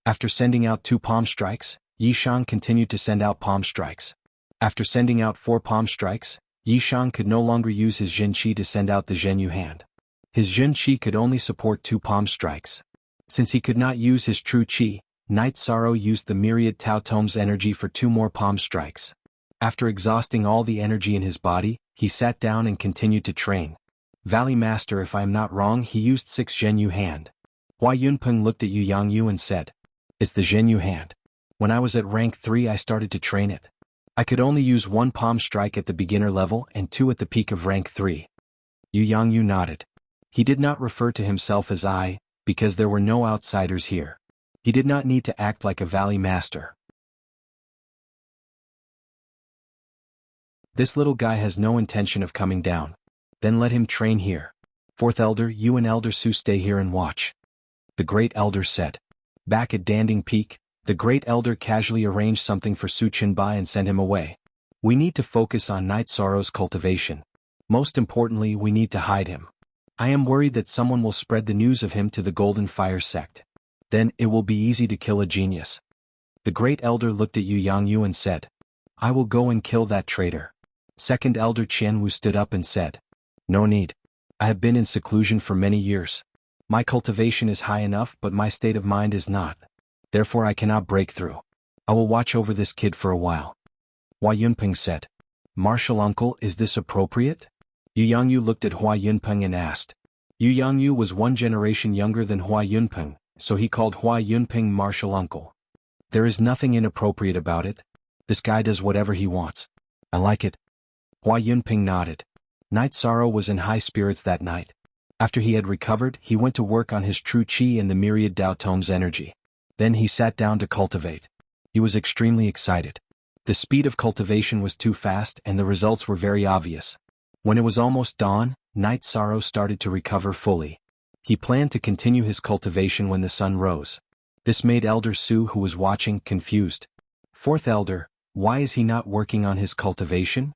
After sending out 2 palm strikes, Yishang continued to send out palm strikes. After sending out 4 palm strikes, Yishang could no longer use his Zhen Qi to send out the Zhenyu hand. His Zhen Qi could only support 2 palm strikes. Since he could not use his true Qi, Night Sorrow used the myriad Tao Tome's energy for 2 more palm strikes. After exhausting all the energy in his body, he sat down and continued to train. Valley Master, if I am not wrong, he used 6 Zhenyu hand. Hua Yunpeng looked at Yu Yangyu and said, It's the Zhenyu hand. When I was at rank 3 I started to train it. I could only use 1 palm strike at the beginner level and 2 at the peak of rank 3. Yu Yangyu nodded. He did not refer to himself as I, because there were no outsiders here. He did not need to act like a Valley Master. This little guy has no intention of coming down. Then let him train here. Fourth Elder, you and Elder Su stay here and watch. The Great Elder said. Back at Danding Peak, the Great Elder casually arranged something for Su Qinbai and sent him away. We need to focus on Night Sorrow's cultivation. Most importantly, we need to hide him. I am worried that someone will spread the news of him to the Golden Fire sect. Then it will be easy to kill a genius. The Great Elder looked at Yu Yangyu and said, I will go and kill that traitor. Second Elder Qianwu stood up and said, No need. I have been in seclusion for many years. My cultivation is high enough but my state of mind is not. Therefore I cannot break through. I will watch over this kid for a while. Hua Yunpeng said, Martial uncle, is this appropriate? Yu Yangyu looked at Hua Yunpeng and asked. Yu Yangyu was 1 generation younger than Hua Yunpeng, so he called Hua Yunpeng martial uncle. There is nothing inappropriate about it. This guy does whatever he wants. I like it. Hua Yunpeng nodded. Night Sorrow was in high spirits that night. After he had recovered, he went to work on his true qi and the myriad Tao Tome's energy. Then he sat down to cultivate. He was extremely excited. The speed of cultivation was too fast and the results were very obvious. When it was almost dawn, Night Sorrow started to recover fully. He planned to continue his cultivation when the sun rose. This made Elder Su, who was watching, confused. Fourth Elder, why is he not working on his cultivation?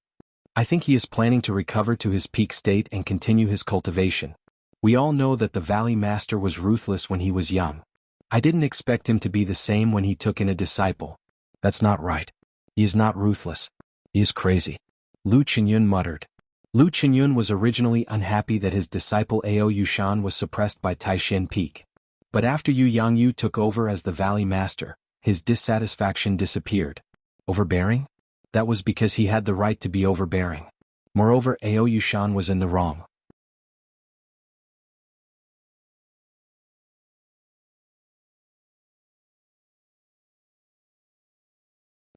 I think he is planning to recover to his peak state and continue his cultivation. We all know that the Valley Master was ruthless when he was young. I didn't expect him to be the same when he took in a disciple. That's not right. He is not ruthless. He is crazy. Lu Qinyun muttered. Lu Qinyun was originally unhappy that his disciple Ao Yushan was suppressed by Taishan Peak. But after Yu Yangyu took over as the Valley Master, his dissatisfaction disappeared. Overbearing? That was because he had the right to be overbearing. Moreover, Ao Yushan was in the wrong.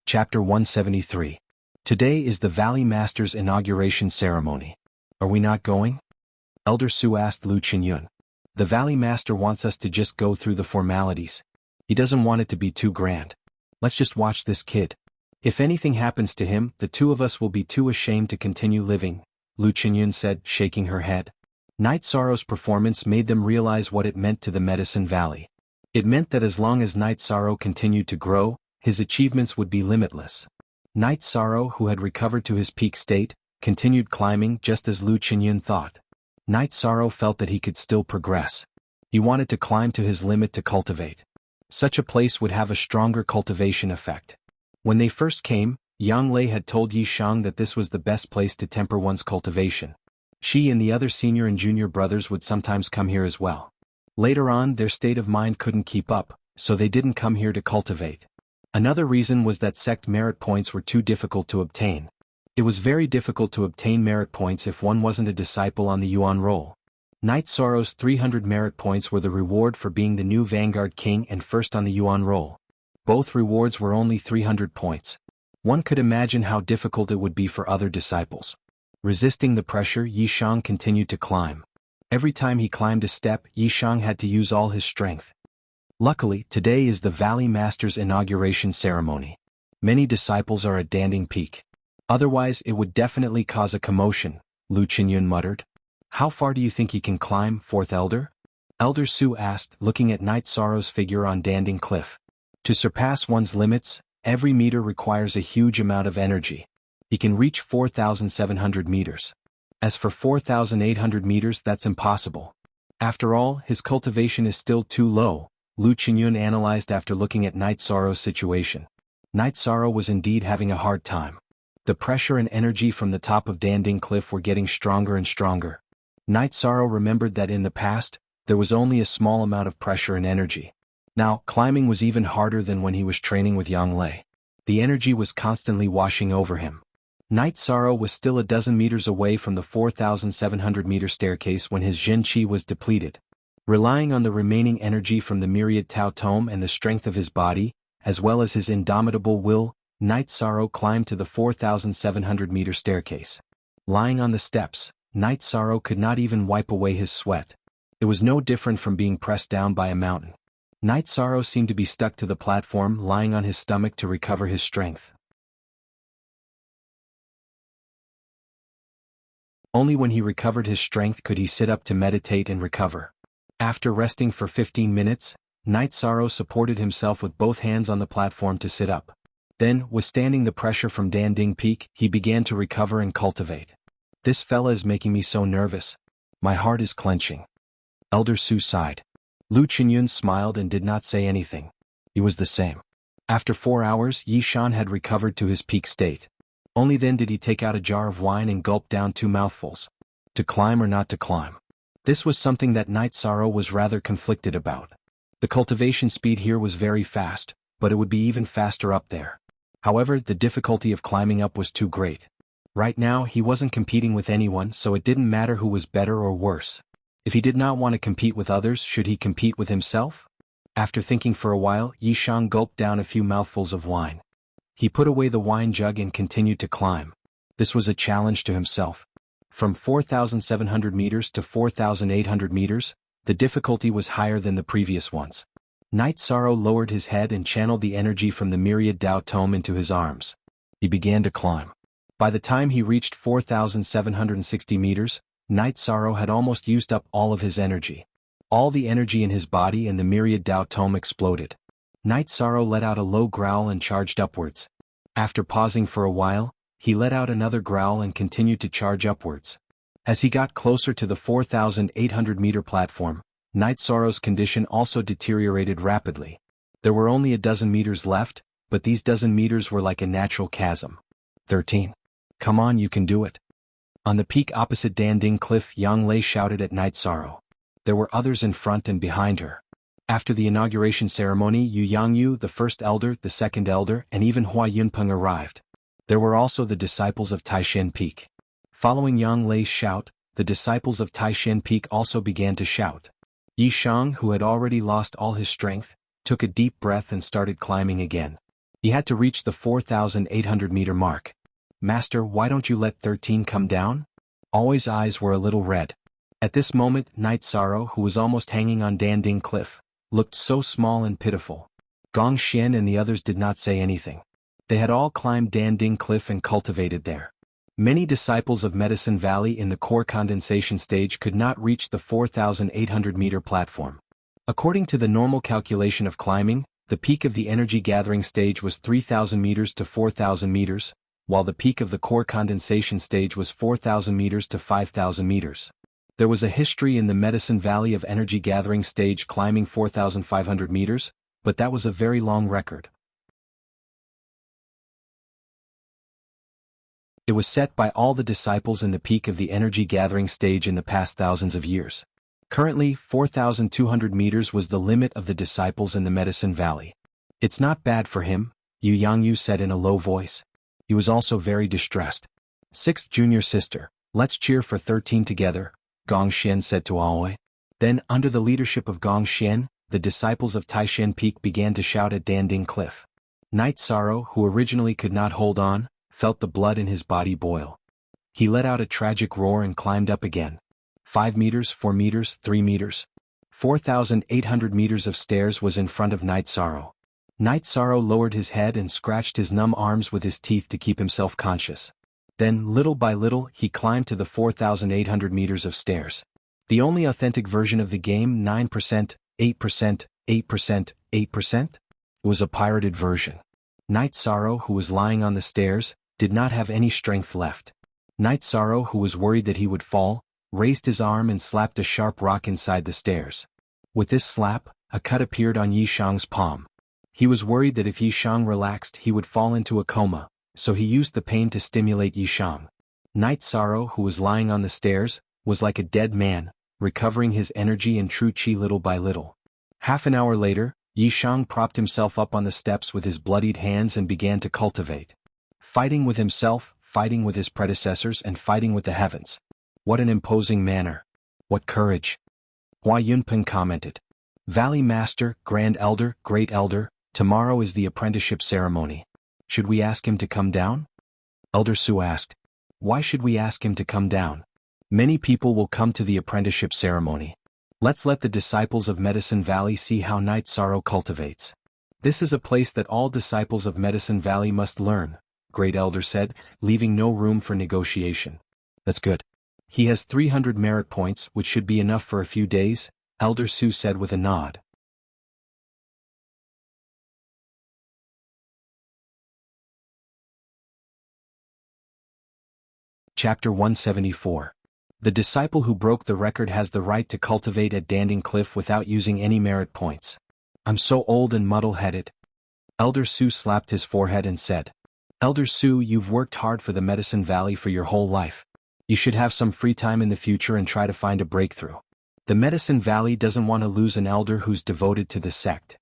Chapter 173. Today is the Valley Master's inauguration ceremony. Are we not going? Elder Su asked Lu Qinyun. The Valley Master wants us to just go through the formalities. He doesn't want it to be too grand. Let's just watch this kid. If anything happens to him, the 2 of us will be too ashamed to continue living, Lu Qinyun said, shaking her head. Night Sorrow's performance made them realize what it meant to the Medicine Valley. It meant that as long as Night Sorrow continued to grow, his achievements would be limitless. Night Sorrow, who had recovered to his peak state, continued climbing just as Lu Qinyun thought. Night Sorrow felt that he could still progress. He wanted to climb to his limit to cultivate. Such a place would have a stronger cultivation effect. When they first came, Yang Lei had told Yi Shang that this was the best place to temper one's cultivation. She and the other senior and junior brothers would sometimes come here as well. Later on, their state of mind couldn't keep up, so they didn't come here to cultivate. Another reason was that sect merit points were too difficult to obtain. It was very difficult to obtain merit points if one wasn't a disciple on the Yuan roll. Knight Sorrow's 300 merit points were the reward for being the new Vanguard King and first on the Yuan roll. Both rewards were only 300 points. One could imagine how difficult it would be for other disciples. Resisting the pressure, Yishang continued to climb. Every time he climbed a step, Yishang had to use all his strength. Luckily, today is the Valley Master's inauguration ceremony. Many disciples are at Danding Peak. Otherwise it would definitely cause a commotion, Lu Qinyun muttered. How far do you think he can climb, Fourth Elder? Elder Su asked, looking at Knight Sorrow's figure on Danding Cliff. To surpass one's limits, every meter requires a huge amount of energy. He can reach 4,700 meters. As for 4,800 meters, that's impossible. After all, his cultivation is still too low, Lu Qinyun analyzed after looking at Knight Sorrow's situation. Knight Sorrow was indeed having a hard time. The pressure and energy from the top of Danding Cliff were getting stronger and stronger. Knight Sorrow remembered that in the past, there was only a small amount of pressure and energy. Now, climbing was even harder than when he was training with Yang Lei. The energy was constantly washing over him. Knight Sorrow was still a dozen meters away from the 4,700-meter staircase when his Jin Qi was depleted. Relying on the remaining energy from the myriad Tao Tome and the strength of his body, as well as his indomitable will, Knight Sorrow climbed to the 4,700-meter staircase. Lying on the steps, Knight Sorrow could not even wipe away his sweat. It was no different from being pressed down by a mountain. Knight Sorrow seemed to be stuck to the platform, lying on his stomach to recover his strength. Only when he recovered his strength could he sit up to meditate and recover. After resting for 15 minutes, Knight Sorrow supported himself with both hands on the platform to sit up. Then, withstanding the pressure from Danding Peak, he began to recover and cultivate. This fella is making me so nervous. My heart is clenching. Elder Su sighed. Lu Qinyun smiled and did not say anything. He was the same. After 4 hours, Yishan had recovered to his peak state. Only then did he take out a jar of wine and gulp down 2 mouthfuls. To climb or not to climb? This was something that Knight Sorrow was rather conflicted about. The cultivation speed here was very fast, but it would be even faster up there. However, the difficulty of climbing up was too great. Right now, he wasn't competing with anyone, so it didn't matter who was better or worse. If he did not want to compete with others, should he compete with himself? After thinking for a while, Yishang gulped down a few mouthfuls of wine. He put away the wine jug and continued to climb. This was a challenge to himself. From 4,700 meters to 4,800 meters, the difficulty was higher than the previous ones. Knight Sorrow lowered his head and channeled the energy from the myriad Tao Tome into his arms. He began to climb. By the time he reached 4,760 meters, Knight Sorrow had almost used up all of his energy. All the energy in his body and the myriad Tao Tome exploded. Knight Sorrow let out a low growl and charged upwards. After pausing for a while, he let out another growl and continued to charge upwards. As he got closer to the 4,800-meter platform, Knight Sorrow's condition also deteriorated rapidly. There were only a dozen meters left, but these dozen meters were like a natural chasm. 13. Come on, you can do it. On the peak opposite Danding Cliff, Yang Lei shouted at Knight Sorrow. There were others in front and behind her. After the inauguration ceremony, Yu Yangyu, the first elder, the second elder, and even Hua Yunpeng arrived. There were also the disciples of Taishan Peak. Following Yang Lei's shout, the disciples of Taishan Peak also began to shout. Yishang, who had already lost all his strength, took a deep breath and started climbing again. He had to reach the 4,800-meter mark. Master, why don't you let 13 come down? Always eyes were a little red. At this moment, Knight Sorrow, who was almost hanging on Danding Cliff, looked so small and pitiful. Gong Xian and the others did not say anything. They had all climbed Danding Cliff and cultivated there. Many disciples of Medicine Valley in the core condensation stage could not reach the 4,800-meter platform. According to the normal calculation of climbing, the peak of the energy gathering stage was 3,000 meters to 4,000 meters, while the peak of the core condensation stage was 4,000 meters to 5,000 meters. There was a history in the Medicine Valley of energy gathering stage climbing 4,500 meters, but that was a very long record. It was set by all the disciples in the peak of the energy gathering stage in the past thousands of years. Currently, 4,200 meters was the limit of the disciples in the Medicine Valley. It's not bad for him, Jianghu said in a low voice. He was also very distressed. Sixth junior sister, let's cheer for 13 together, Gong Xian said to Aoi. Then, under the leadership of Gong Xian, the disciples of Taishan Peak began to shout at Danding Cliff. Night Sorrow, who originally could not hold on, felt the blood in his body boil. He let out a tragic roar and climbed up again. 5 meters, 4 meters, 3 meters. 4,800 meters of stairs was in front of Night Sorrow. Night Sorrow lowered his head and scratched his numb arms with his teeth to keep himself conscious. Then, little by little, he climbed to the 4,800 meters of stairs. The only authentic version of the game, 9%, 8%, 8%, 8%, was a pirated version. Night Sorrow, who was lying on the stairs, did not have any strength left. Night Sorrow, who was worried that he would fall, raised his arm and slapped a sharp rock inside the stairs. With this slap, a cut appeared on Yishang's palm. He was worried that if Yishang relaxed he would fall into a coma, so he used the pain to stimulate Yishang. Night Sorrow, who was lying on the stairs, was like a dead man, recovering his energy and true chi little by little. Half an hour later, Yishang propped himself up on the steps with his bloodied hands and began to cultivate. Fighting with himself, fighting with his predecessors and fighting with the heavens. What an imposing manner. What courage. Hua Yunpeng commented. Valley Master, Grand Elder, Great Elder, tomorrow is the apprenticeship ceremony. Should we ask him to come down? Elder Su asked. Why should we ask him to come down? Many people will come to the apprenticeship ceremony. Let's let the disciples of Medicine Valley see how Night Sorrow cultivates. This is a place that all disciples of Medicine Valley must learn, Great Elder said, leaving no room for negotiation. That's good. He has 300 merit points, which should be enough for a few days, Elder Su said with a nod. Chapter 174. The disciple who broke the record has the right to cultivate at Danding Cliff without using any merit points. I'm so old and muddle-headed. Elder Su slapped his forehead and said, Elder Su, you've worked hard for the Medicine Valley for your whole life. You should have some free time in the future and try to find a breakthrough. The Medicine Valley doesn't want to lose an elder who's devoted to the sect.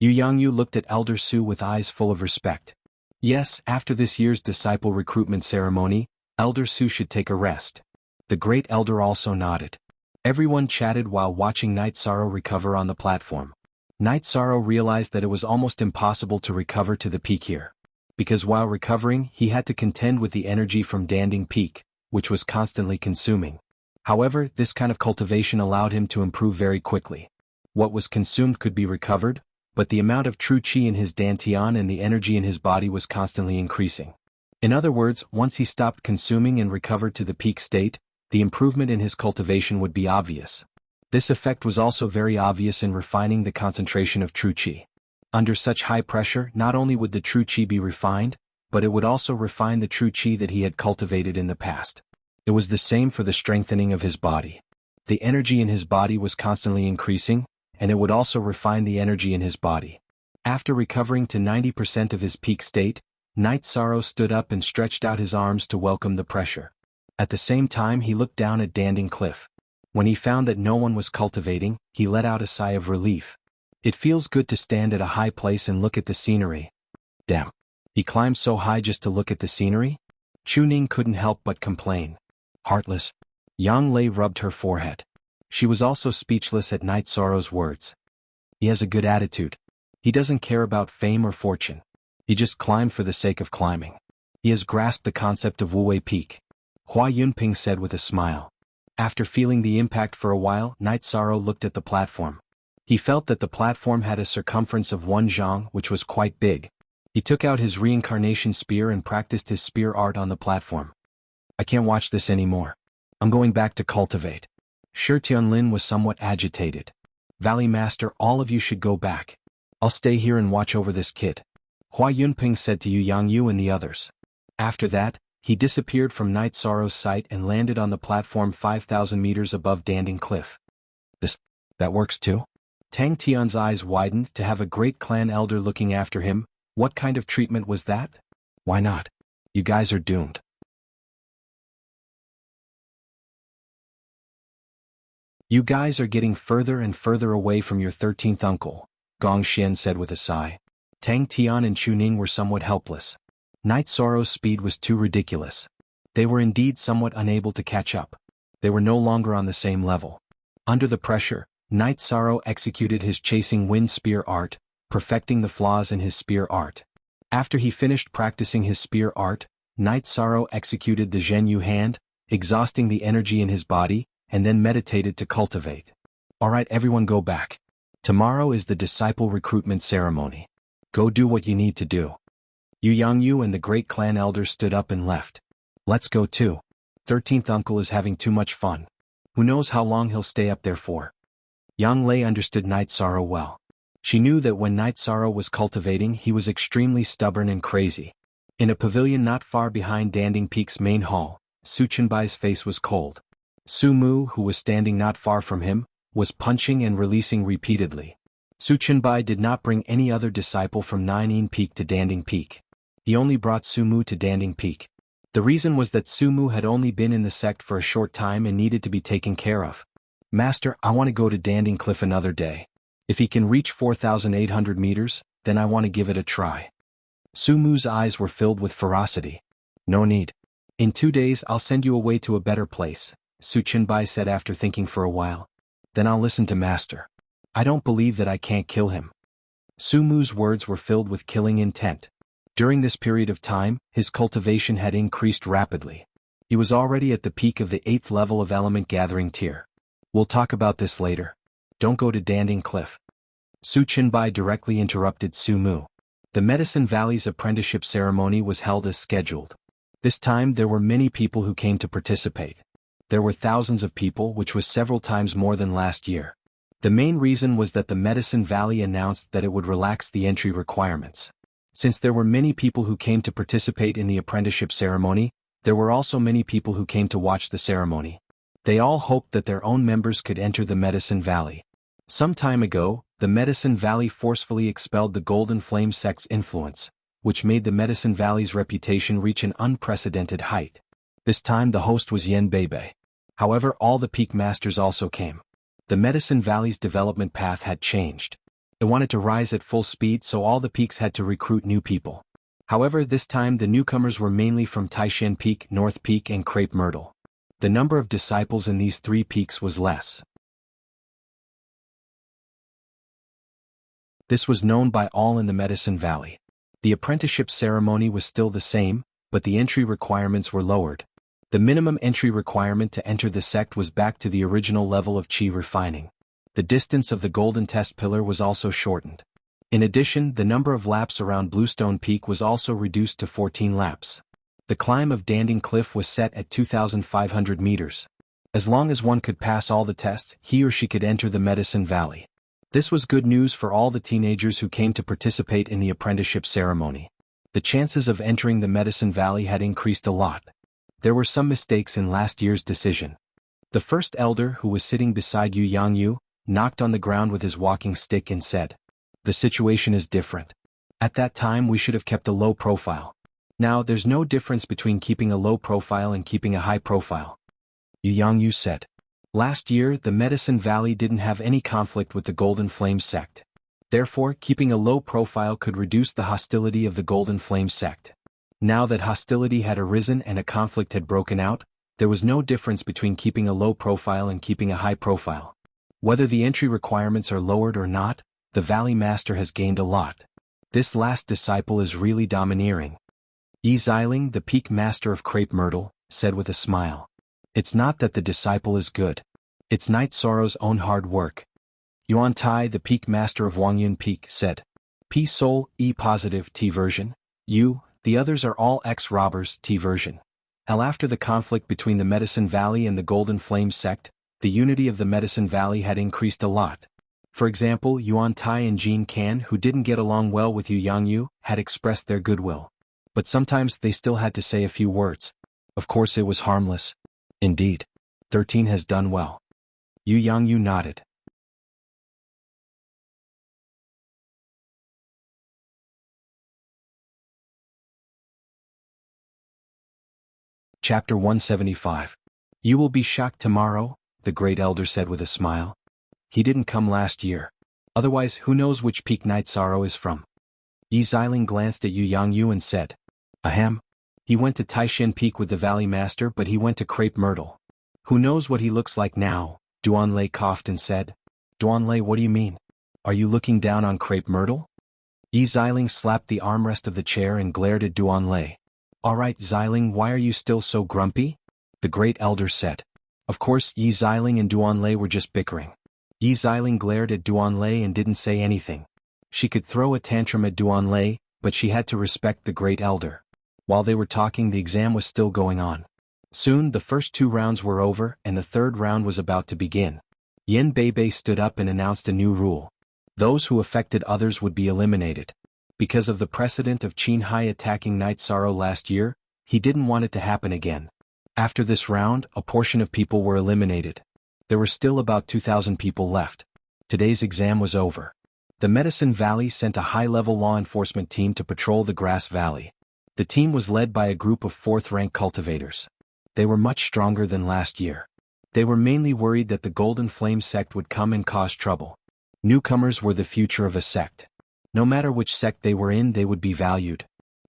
Jianghu looked at Elder Su with eyes full of respect. Yes, after this year's disciple recruitment ceremony, Elder Su should take a rest. The Great Elder also nodded. Everyone chatted while watching Night Sorrow recover on the platform. Night Sorrow realized that it was almost impossible to recover to the peak here. Because while recovering, he had to contend with the energy from Danding Peak, which was constantly consuming. However, this kind of cultivation allowed him to improve very quickly. What was consumed could be recovered, but the amount of true chi in his dantian and the energy in his body was constantly increasing. In other words, once he stopped consuming and recovered to the peak state, the improvement in his cultivation would be obvious. This effect was also very obvious in refining the concentration of true chi. Under such high pressure, not only would the true chi be refined, but it would also refine the true chi that he had cultivated in the past. It was the same for the strengthening of his body. The energy in his body was constantly increasing, and it would also refine the energy in his body. After recovering to 90% of his peak state, Night Sorrow stood up and stretched out his arms to welcome the pressure. At the same time he looked down at Danding Cliff. When he found that no one was cultivating, he let out a sigh of relief. It feels good to stand at a high place and look at the scenery. Damn. He climbed so high just to look at the scenery? Chu Ning couldn't help but complain. Heartless. Yang Lei rubbed her forehead. She was also speechless at Night Sorrow's words. He has a good attitude. He doesn't care about fame or fortune. He just climbed for the sake of climbing. He has grasped the concept of Wuwei Peak. Hua Yunping said with a smile. After feeling the impact for a while, Night Sorrow looked at the platform. He felt that the platform had a circumference of 1 zhang, which was quite big. He took out his reincarnation spear and practiced his spear art on the platform. I can't watch this anymore. I'm going back to cultivate. Shi Tianlin was somewhat agitated. Valley Master, all of you should go back. I'll stay here and watch over this kid. Hua Yunping said to Jianghu and the others. After that, he disappeared from Night Sorrow's sight and landed on the platform 5,000 meters above Danding Cliff. That works too? Tang Tian's eyes widened to have a great clan elder looking after him. What kind of treatment was that? Why not? You guys are doomed. You guys are getting further and further away from your 13th uncle, Gong Xian said with a sigh. Tang Tian and Chu Ning were somewhat helpless. Night Sorrow's speed was too ridiculous. They were indeed somewhat unable to catch up. They were no longer on the same level. Under the pressure, Night Sorrow executed his chasing wind spear art, perfecting the flaws in his spear art. After he finished practicing his spear art, Night Sorrow executed the Zhenyu hand, exhausting the energy in his body, and then meditated to cultivate. Alright, everyone go back. Tomorrow is the disciple recruitment ceremony. Go do what you need to do. Jianghu and the great clan elders stood up and left. Let's go too. 13th uncle is having too much fun. Who knows how long he'll stay up there for. Yang Lei understood Night Sorrow well. She knew that when Night Sorrow was cultivating he was extremely stubborn and crazy. In a pavilion not far behind Danding Peak's main hall, Su Chenbai's face was cold. Su Mu, who was standing not far from him, was punching and releasing repeatedly. Su Chenbai did not bring any other disciple from Ninein Peak to Danding Peak. He only brought Su Mu to Danding Peak. The reason was that Su Mu had only been in the sect for a short time and needed to be taken care of. Master, I want to go to Danding Cliff another day. If he can reach 4,800 meters, then I want to give it a try. Su Mu's eyes were filled with ferocity. No need. In 2 days I'll send you away to a better place, Su Chenbai said after thinking for a while. Then I'll listen to Master. I don't believe that I can't kill him. Su Mu's words were filled with killing intent. During this period of time, his cultivation had increased rapidly. He was already at the peak of the 8th level of element gathering tier. We'll talk about this later. Don't go to Danding Cliff. Su Chenbai directly interrupted Su Mu. The Medicine Valley's apprenticeship ceremony was held as scheduled. This time there were many people who came to participate. There were thousands of people, which was several times more than last year. The main reason was that the Medicine Valley announced that it would relax the entry requirements. Since there were many people who came to participate in the apprenticeship ceremony, there were also many people who came to watch the ceremony. They all hoped that their own members could enter the Medicine Valley. Some time ago, the Medicine Valley forcefully expelled the Golden Flame sect's influence, which made the Medicine Valley's reputation reach an unprecedented height. This time the host was Yen Bebe. However, all the peak masters also came. The Medicine Valley's development path had changed. It wanted to rise at full speed, so all the peaks had to recruit new people. However, this time the newcomers were mainly from Taishan Peak, North Peak and Crepe Myrtle. The number of disciples in these 3 peaks was less. This was known by all in the Medicine Valley. The apprenticeship ceremony was still the same, but the entry requirements were lowered. The minimum entry requirement to enter the sect was back to the original level of chi refining. The distance of the golden test pillar was also shortened. In addition, the number of laps around Bluestone Peak was also reduced to 14 laps. The climb of Danding Cliff was set at 2,500 meters. As long as one could pass all the tests, he or she could enter the Medicine Valley. This was good news for all the teenagers who came to participate in the apprenticeship ceremony. The chances of entering the Medicine Valley had increased a lot. There were some mistakes in last year's decision. The first elder, who was sitting beside Jianghu, knocked on the ground with his walking stick and said, "The situation is different. At that time we should have kept a low profile. Now there's no difference between keeping a low profile and keeping a high profile." Jianghu said. Last year the Medicine Valley didn't have any conflict with the Golden Flame sect. Therefore, keeping a low profile could reduce the hostility of the Golden Flame sect. Now that hostility had arisen and a conflict had broken out, there was no difference between keeping a low profile and keeping a high profile. Whether the entry requirements are lowered or not, the Valley Master has gained a lot. This last disciple is really domineering. Yi Xiling, the Peak Master of Crepe Myrtle, said with a smile. It's not that the disciple is good. It's Night Sorrow's own hard work. Yuan Tai, the Peak Master of Wangyun Peak, said. P Soul, E positive, T version. You, the others are all ex-robbers, T version. After the conflict between the Medicine Valley and the Golden Flame sect, the unity of the Medicine Valley had increased a lot. For example, Yuan Tai and Jean Can, who didn't get along well with Jianghu, had expressed their goodwill. But sometimes they still had to say a few words. Of course it was harmless. Indeed. 13 has done well. Jianghu nodded. Chapter 175. You will be shocked tomorrow, the Great Elder said with a smile. He didn't come last year. Otherwise, who knows which peak Night Sorrow is from? Yi Xiling glanced at Jianghu and said, Ahem. He went to Taishan Peak with the Valley Master, but he went to Crepe Myrtle. Who knows what he looks like now? Duanlei coughed and said. Duanlei, what do you mean? Are you looking down on Crepe Myrtle? Yi Xiling slapped the armrest of the chair and glared at Duanlei. Alright Xiling, why are you still so grumpy? The Great Elder said. Of course, Yi Xiling and Duanlei were just bickering. Yi Xiling glared at Duanlei and didn't say anything. She could throw a tantrum at Duanlei, but she had to respect the Great Elder. While they were talking, the exam was still going on. Soon the first 2 rounds were over and the 3rd round was about to begin. Yin Beibei stood up and announced a new rule. Those who affected others would be eliminated. Because of the precedent of Qin Hai attacking Night Sorrow last year, he didn't want it to happen again. After this round, a portion of people were eliminated. There were still about 2,000 people left. Today's exam was over. The Medicine Valley sent a high-level law enforcement team to patrol the Grass Valley. The team was led by a group of 4th-rank cultivators. They were much stronger than last year. They were mainly worried that the Golden Flame sect would come and cause trouble. Newcomers were the future of a sect. No matter which sect they were in, they would be valued.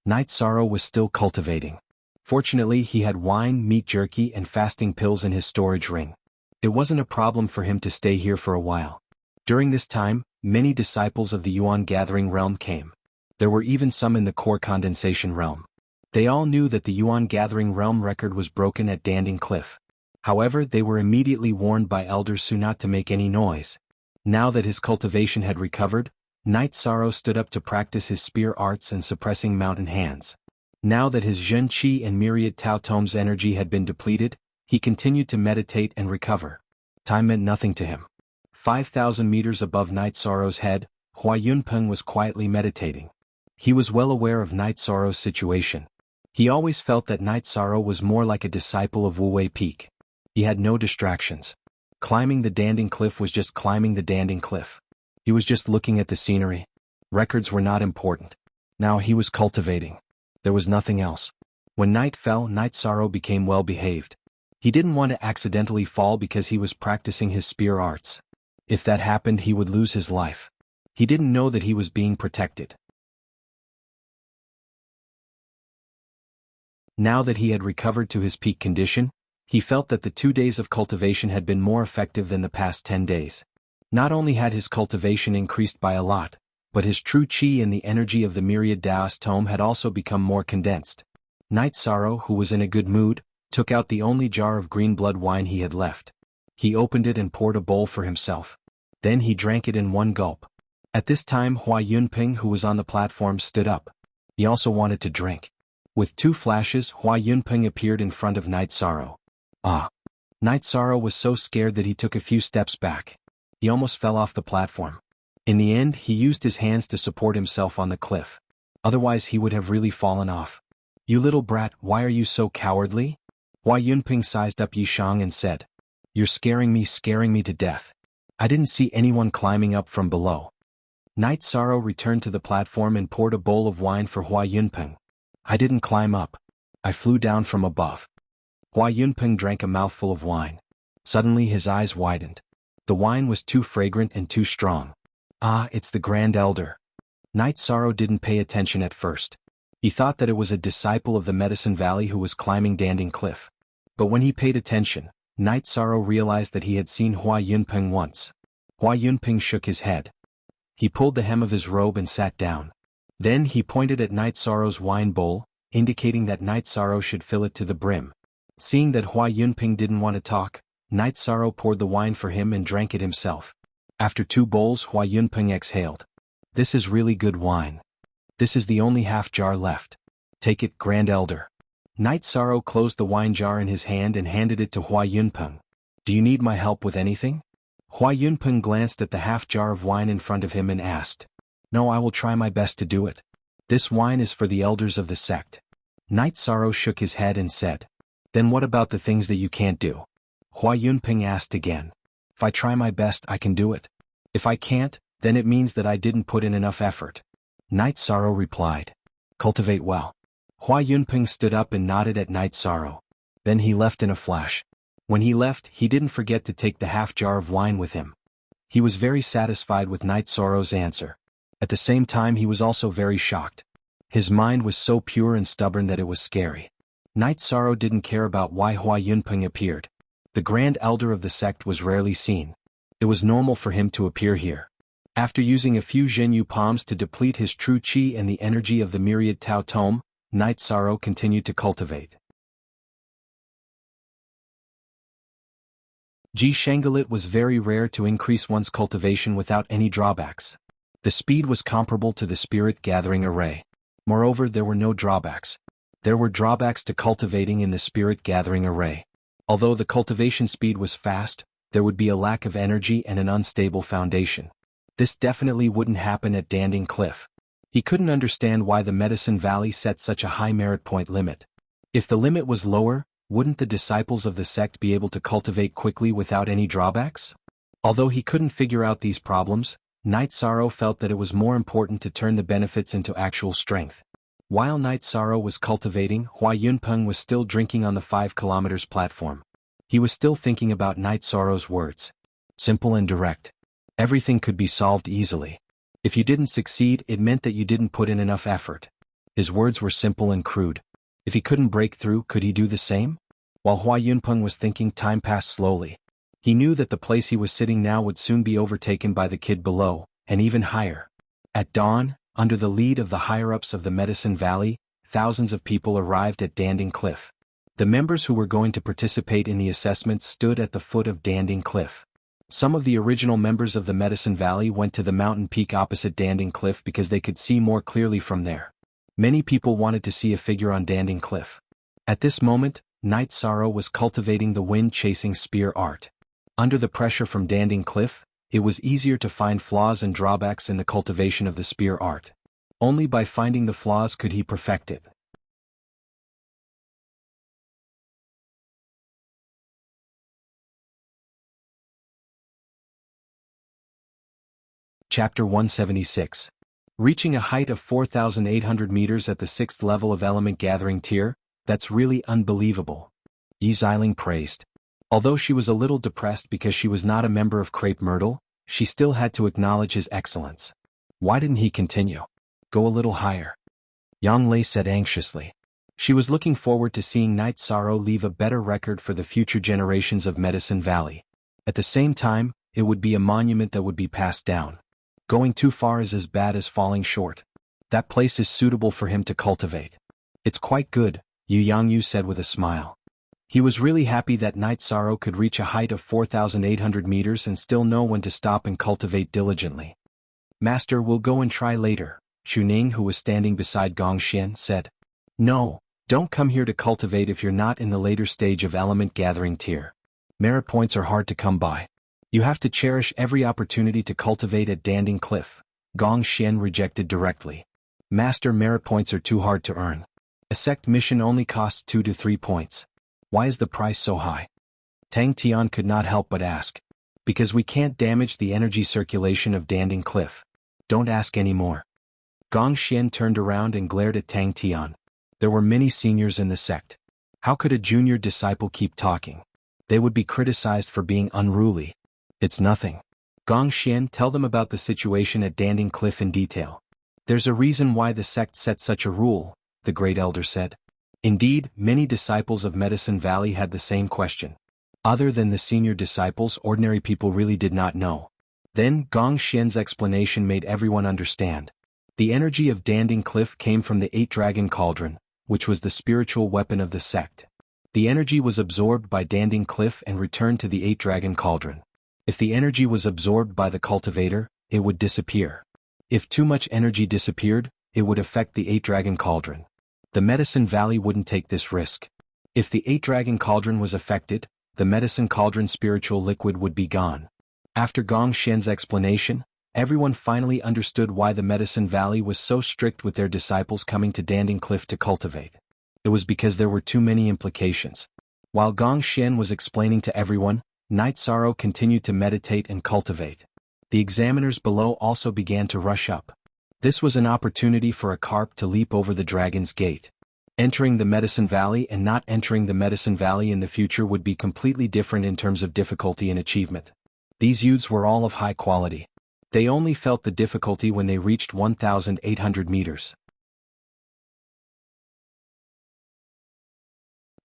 Night Sorrow was still cultivating. Fortunately, he had wine, meat jerky, and fasting pills in his storage ring. It wasn't a problem for him to stay here for a while. During this time, many disciples of the Yuan Gathering realm came. There were even some in the Core Condensation realm. They all knew that the Yuan Gathering realm record was broken at Danding Cliff. However, they were immediately warned by Elder Su not to make any noise. Now that his cultivation had recovered, Night Sorrow stood up to practice his spear arts and suppressing mountain hands. Now that his Zhen Qi and myriad Tao Tome's energy had been depleted, he continued to meditate and recover. Time meant nothing to him. 5,000 meters above Night Sorrow's head, Hua Yunpeng was quietly meditating. He was well aware of Night Sorrow's situation. He always felt that Night Sorrow was more like a disciple of Wu Wei Peak. He had no distractions. Climbing the Danding Cliff was just climbing the Danding Cliff. He was just looking at the scenery. Records were not important. Now he was cultivating. There was nothing else. When night fell, Night Sorrow became well behaved. He didn't want to accidentally fall because he was practicing his spear arts. If that happened, he would lose his life. He didn't know that he was being protected. Now that he had recovered to his peak condition, he felt that the 2 days of cultivation had been more effective than the past 10 days. Not only had his cultivation increased by a lot, but his true qi and the energy of the myriad Taoist tome had also become more condensed. Night Sorrow, who was in a good mood, took out the only jar of green blood wine he had left. He opened it and poured a bowl for himself. Then he drank it in one gulp. At this time, Hua Yunpeng, who was on the platform, stood up. He also wanted to drink. With 2 flashes, Hua Yunpeng appeared in front of Night Sorrow. Ah! Night Sorrow was so scared that he took a few steps back. He almost fell off the platform. In the end, he used his hands to support himself on the cliff. Otherwise he would have really fallen off. You little brat, why are you so cowardly? Hua Yunpeng sized up Yishang and said. You're scaring me to death. I didn't see anyone climbing up from below. Night Sorrow returned to the platform and poured a bowl of wine for Hua Yunpeng. I didn't climb up. I flew down from above. Hua Yunpeng drank a mouthful of wine. Suddenly his eyes widened. The wine was too fragrant and too strong. Ah, it's the Grand Elder. Night Sorrow didn't pay attention at first. He thought that it was a disciple of the Medicine Valley who was climbing Danding Cliff. But when he paid attention, Night Sorrow realized that he had seen Hua Yunpeng once. Hua Yunpeng shook his head. He pulled the hem of his robe and sat down. Then he pointed at Night Sorrow's wine bowl, indicating that Night Sorrow should fill it to the brim. Seeing that Hua Yunpeng didn't want to talk, Night Sorrow poured the wine for him and drank it himself. After 2 bowls, Hua Yunpeng exhaled. This is really good wine. This is the only half jar left. Take it, Grand Elder. Night Sorrow closed the wine jar in his hand and handed it to Hua Yunpeng. Do you need my help with anything? Hua Yunpeng glanced at the half jar of wine in front of him and asked. No, I will try my best to do it. This wine is for the elders of the sect. Night Sorrow shook his head and said. Then what about the things that you can't do? Hua Yunpeng asked again. If I try my best, I can do it. If I can't, then it means that I didn't put in enough effort. Night Sorrow replied. Cultivate well. Hua Yunpeng stood up and nodded at Night Sorrow. Then he left in a flash. When he left, he didn't forget to take the half jar of wine with him. He was very satisfied with Night Sorrow's answer. At the same time he was also very shocked. His mind was so pure and stubborn that it was scary. Night Sorrow didn't care about why Hua Yunpeng appeared. The Grand Elder of the sect was rarely seen. It was normal for him to appear here. After using a few Zhenyu palms to deplete his true qi and the energy of the myriad Tao Tome, Night Sorrow continued to cultivate. Ji Shengalit was very rare to increase one's cultivation without any drawbacks. The speed was comparable to the spirit gathering array. Moreover, there were no drawbacks. There were drawbacks to cultivating in the spirit gathering array. Although the cultivation speed was fast, there would be a lack of energy and an unstable foundation. This definitely wouldn't happen at Danding Cliff. He couldn't understand why the Medicine Valley set such a high merit point limit. If the limit was lower, wouldn't the disciples of the sect be able to cultivate quickly without any drawbacks? Although he couldn't figure out these problems, Night Sorrow felt that it was more important to turn the benefits into actual strength. While Night Sorrow was cultivating, Hua Yunpeng was still drinking on the 5 kilometers platform. He was still thinking about Night Sorrow's words. Simple and direct. Everything could be solved easily. If you didn't succeed, it meant that you didn't put in enough effort. His words were simple and crude. If he couldn't break through, could he do the same? While Hua Yunpeng was thinking, time passed slowly. He knew that the place he was sitting now would soon be overtaken by the kid below, and even higher. At dawn, under the lead of the higher-ups of the Medicine Valley, thousands of people arrived at Danding Cliff. The members who were going to participate in the assessments stood at the foot of Danding Cliff. Some of the original members of the Medicine Valley went to the mountain peak opposite Danding Cliff because they could see more clearly from there. Many people wanted to see a figure on Danding Cliff. At this moment, Night Sorrow was cultivating the wind-chasing spear art. Under the pressure from Danding Cliff, it was easier to find flaws and drawbacks in the cultivation of the spear art. Only by finding the flaws could he perfect it. Chapter 176. Reaching a height of 4,800 meters at the 6th level of Element Gathering Tier, that's really unbelievable. Yi Xiling praised. Although she was a little depressed because she was not a member of Crepe Myrtle, she still had to acknowledge his excellence. Why didn't he continue? Go a little higher. Yang Lei said anxiously. She was looking forward to seeing Night Sorrow leave a better record for the future generations of Medicine Valley. At the same time, it would be a monument that would be passed down. Going too far is as bad as falling short. That place is suitable for him to cultivate. It's quite good, Yu Yangyu said with a smile. He was really happy that Night Sorrow could reach a height of 4,800 meters and still know when to stop and cultivate diligently. Master, we'll go and try later, Chu Ning, who was standing beside Gong Xian, said. No, don't come here to cultivate if you're not in the later stage of Element Gathering Tier. Merit points are hard to come by. You have to cherish every opportunity to cultivate at Danding Cliff, Gong Xian rejected directly. Master, merit points are too hard to earn. A sect mission only costs 2 to 3 points. Why is the price so high? Tang Tian could not help but ask. Because we can't damage the energy circulation of Danding Cliff. Don't ask any more. Gong Xian turned around and glared at Tang Tian. There were many seniors in the sect. How could a junior disciple keep talking? They would be criticized for being unruly. It's nothing. Gong Xian, tell them about the situation at Danding Cliff in detail. There's a reason why the sect set such a rule, the great elder said. Indeed, many disciples of Medicine Valley had the same question. Other than the senior disciples, ordinary people really did not know. Then, Gong Xian's explanation made everyone understand. The energy of Danding Cliff came from the 8-Dragon Cauldron, which was the spiritual weapon of the sect. The energy was absorbed by Danding Cliff and returned to the 8-Dragon Cauldron. If the energy was absorbed by the cultivator, it would disappear. If too much energy disappeared, it would affect the 8-Dragon Cauldron. The Medicine Valley wouldn't take this risk. If the 8-Dragon Cauldron was affected, the Medicine Cauldron spiritual liquid would be gone. After Gong Xian's explanation, everyone finally understood why the Medicine Valley was so strict with their disciples coming to Danding Cliff to cultivate. It was because there were too many implications. While Gong Xian was explaining to everyone, Night Sorrow continued to meditate and cultivate. The examiners below also began to rush up. This was an opportunity for a carp to leap over the dragon's gate. Entering the Medicine Valley and not entering the Medicine Valley in the future would be completely different in terms of difficulty and achievement. These youths were all of high quality. They only felt the difficulty when they reached 1,800 meters.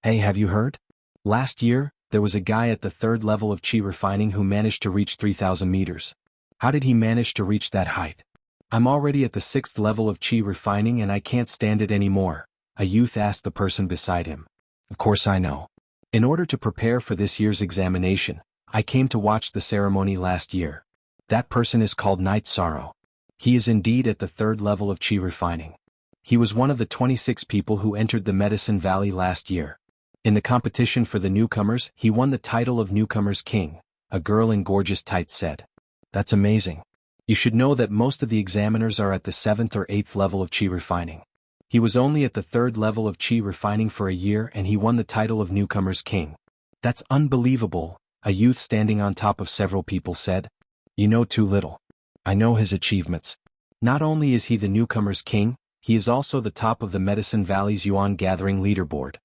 Hey, have you heard? Last year, there was a guy at the 3rd level of Qi refining who managed to reach 3,000 meters. How did he manage to reach that height? I'm already at the 6th level of Qi refining and I can't stand it anymore, a youth asked the person beside him. Of course I know. In order to prepare for this year's examination, I came to watch the ceremony last year. That person is called Night Sorrow. He is indeed at the 3rd level of Qi refining. He was one of the 26 people who entered the Medicine Valley last year. In the competition for the newcomers, he won the title of Newcomer's King, a girl in gorgeous tights said. That's amazing. You should know that most of the examiners are at the 7th or 8th level of Qi refining. He was only at the 3rd level of Qi refining for a year and he won the title of Newcomer's King. That's unbelievable, a youth standing on top of several people said. You know too little. I know his achievements. Not only is he the Newcomer's King, he is also the top of the Medicine Valley's Yuan Gathering leaderboard.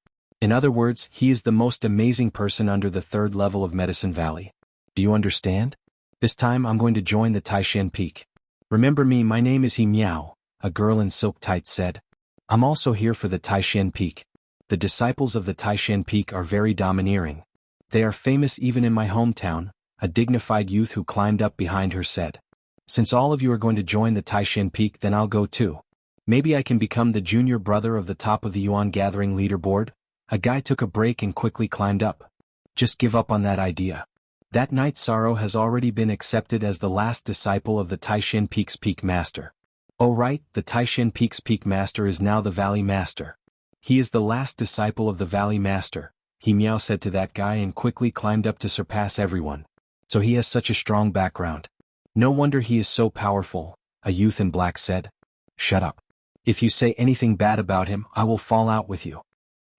In other words, he is the most amazing person under the 3rd level of Medicine Valley. Do you understand? This time I'm going to join the Taishan Peak. Remember me, my name is He Miao, a girl in silk tights said. I'm also here for the Taishan Peak. The disciples of the Taishan Peak are very domineering. They are famous even in my hometown, a dignified youth who climbed up behind her said. Since all of you are going to join the Taishan Peak, then I'll go too. Maybe I can become the junior brother of the top of the Yuan Gathering leaderboard? A guy took a break and quickly climbed up. Just give up on that idea. That Night Sorrow has already been accepted as the last disciple of the Taishan Peak's Peak Master. Oh right, the Taishan Peak's Peak Master is now the Valley Master. He is the last disciple of the Valley Master, He Miao said to that guy and quickly climbed up to surpass everyone. So he has such a strong background. No wonder he is so powerful, a youth in black said. Shut up. If you say anything bad about him, I will fall out with you.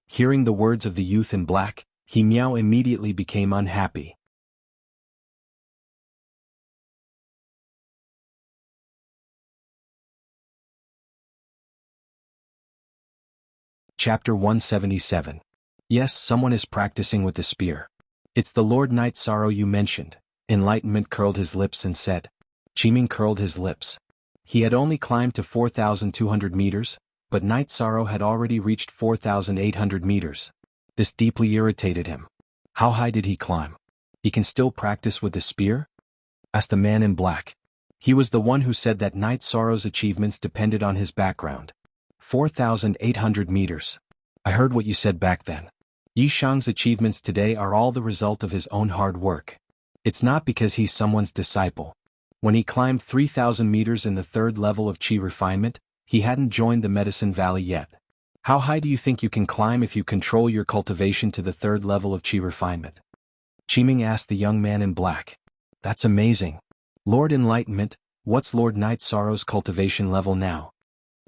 Hearing the words of the youth in black, He Miao immediately became unhappy. Chapter 177. Yes, someone is practicing with the spear. It's the Lord Night Sorrow you mentioned. Enlightenment curled his lips and said. Qiming curled his lips. He had only climbed to 4,200 meters, but Night Sorrow had already reached 4,800 meters. This deeply irritated him. How high did he climb? He can still practice with the spear? Asked the man in black. He was the one who said that Night Sorrow's achievements depended on his background. 4,800 meters. I heard what you said back then. Yi Shang's achievements today are all the result of his own hard work. It's not because he's someone's disciple. When he climbed 3,000 meters in the 3rd level of Qi refinement, he hadn't joined the Medicine Valley yet. How high do you think you can climb if you control your cultivation to the 3rd level of Qi refinement? Qiming asked the young man in black. That's amazing. Lord Enlightenment, what's Lord Night Sorrow's cultivation level now?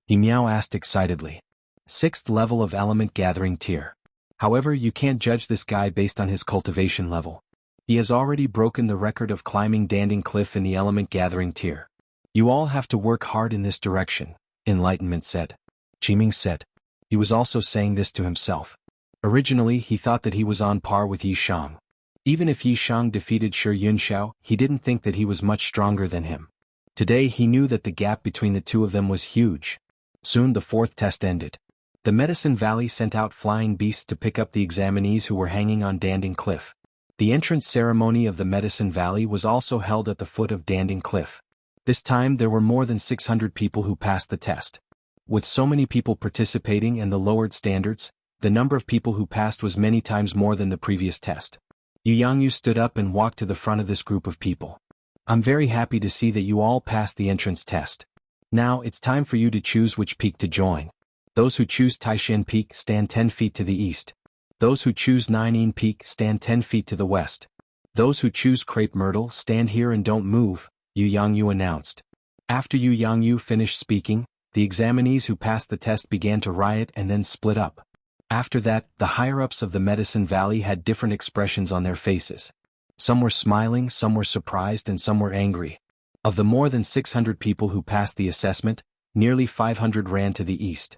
He Miao asked excitedly. 6th level of Element Gathering tier. However, you can't judge this guy based on his cultivation level. He has already broken the record of climbing Danding Cliff in the Element Gathering tier. You all have to work hard in this direction, Enlightenment said. Qiming said. He was also saying this to himself. Originally he thought that he was on par with Yi Shang. Even if Yi Shang defeated Shi Yunxiao, he didn't think that he was much stronger than him. Today he knew that the gap between the two of them was huge. Soon the 4th test ended. The Medicine Valley sent out flying beasts to pick up the examinees who were hanging on Danding Cliff. The entrance ceremony of the Medicine Valley was also held at the foot of Danding Cliff. This time there were more than 600 people who passed the test. With so many people participating and the lowered standards, the number of people who passed was many times more than the previous test. Jianghu stood up and walked to the front of this group of people. I'm very happy to see that you all passed the entrance test. Now it's time for you to choose which peak to join. Those who choose Taishan Peak stand 10 feet to the east. Those who choose Ninein Peak stand 10 feet to the west. Those who choose Crepe Myrtle stand here and don't move, Jianghu announced. After Jianghu finished speaking, the examinees who passed the test began to riot and then split up. After that, the higher-ups of the Medicine Valley had different expressions on their faces. Some were smiling, some were surprised, and some were angry. Of the more than 600 people who passed the assessment, nearly 500 ran to the east.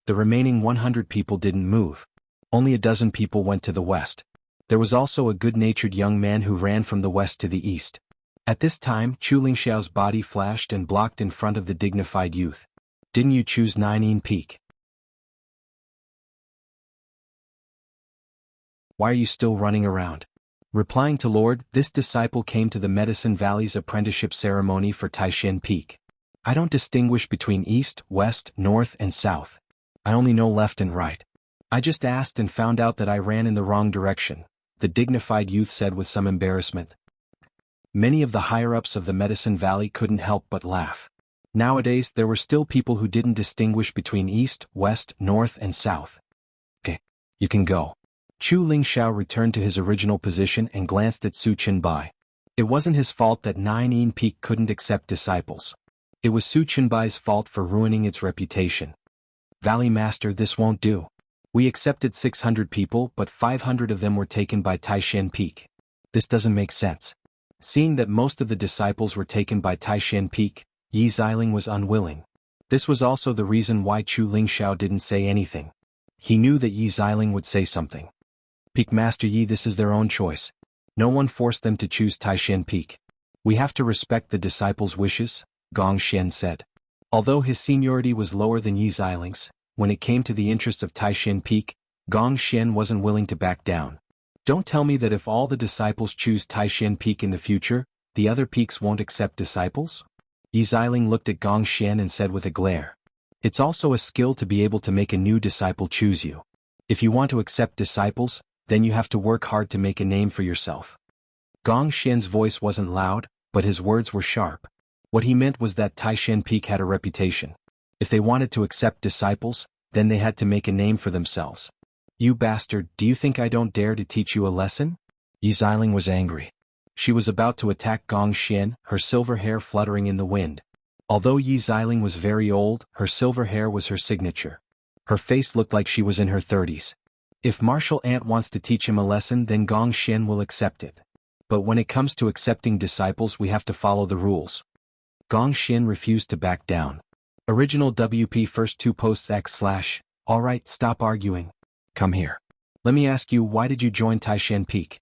The remaining 100 people didn't move. Only a dozen people went to the west. There was also a good-natured young man who ran from the west to the east. At this time, Chu Lingxiao's body flashed and blocked in front of the dignified youth. Didn't you choose Nine Peak? Why are you still running around? Replying to Lord, this disciple came to the Medicine Valley's apprenticeship ceremony for Taishan Peak. I don't distinguish between east, west, north, and south. I only know left and right. I just asked and found out that I ran in the wrong direction, the dignified youth said with some embarrassment. Many of the higher-ups of the Medicine Valley couldn't help but laugh. Nowadays there were still people who didn't distinguish between east, west, north, and south. Okay, you can go. Chu Lingxiao returned to his original position and glanced at Su Qinbai. It wasn't his fault that Nine Peak couldn't accept disciples. It was Su Qinbai's fault for ruining its reputation. Valley Master, this won't do. We accepted 600 people, but 500 of them were taken by Taishan Peak. This doesn't make sense. Seeing that most of the disciples were taken by Taishan Peak, Yi Xiling was unwilling. This was also the reason why Chu Lingxiao didn't say anything. He knew that Yi Xiling would say something. Peak Master Yi, this is their own choice. No one forced them to choose Taishan Peak. We have to respect the disciples' wishes, Gong Xian said. Although his seniority was lower than Yi Xiling's, when it came to the interests of Taishan Peak, Gong Xian wasn't willing to back down. Don't tell me that if all the disciples choose Taishan Peak in the future, the other peaks won't accept disciples? Yi Xiling looked at Gong Xian and said with a glare. It's also a skill to be able to make a new disciple choose you. If you want to accept disciples, then you have to work hard to make a name for yourself. Gong Xian's voice wasn't loud, but his words were sharp. What he meant was that Taishan Peak had a reputation. If they wanted to accept disciples, then they had to make a name for themselves. You bastard, do you think I don't dare to teach you a lesson? Yi Xiling was angry. She was about to attack Gong Xian, her silver hair fluttering in the wind. Although Yi Xiling was very old, her silver hair was her signature. Her face looked like she was in her 30s. If Martial Ant wants to teach him a lesson, then Gong Xian will accept it. But when it comes to accepting disciples, we have to follow the rules. Gong Xian refused to back down. Original WP first 2 posts X/. Alright, stop arguing. Come here. Let me ask you, why did you join Taishan Peak?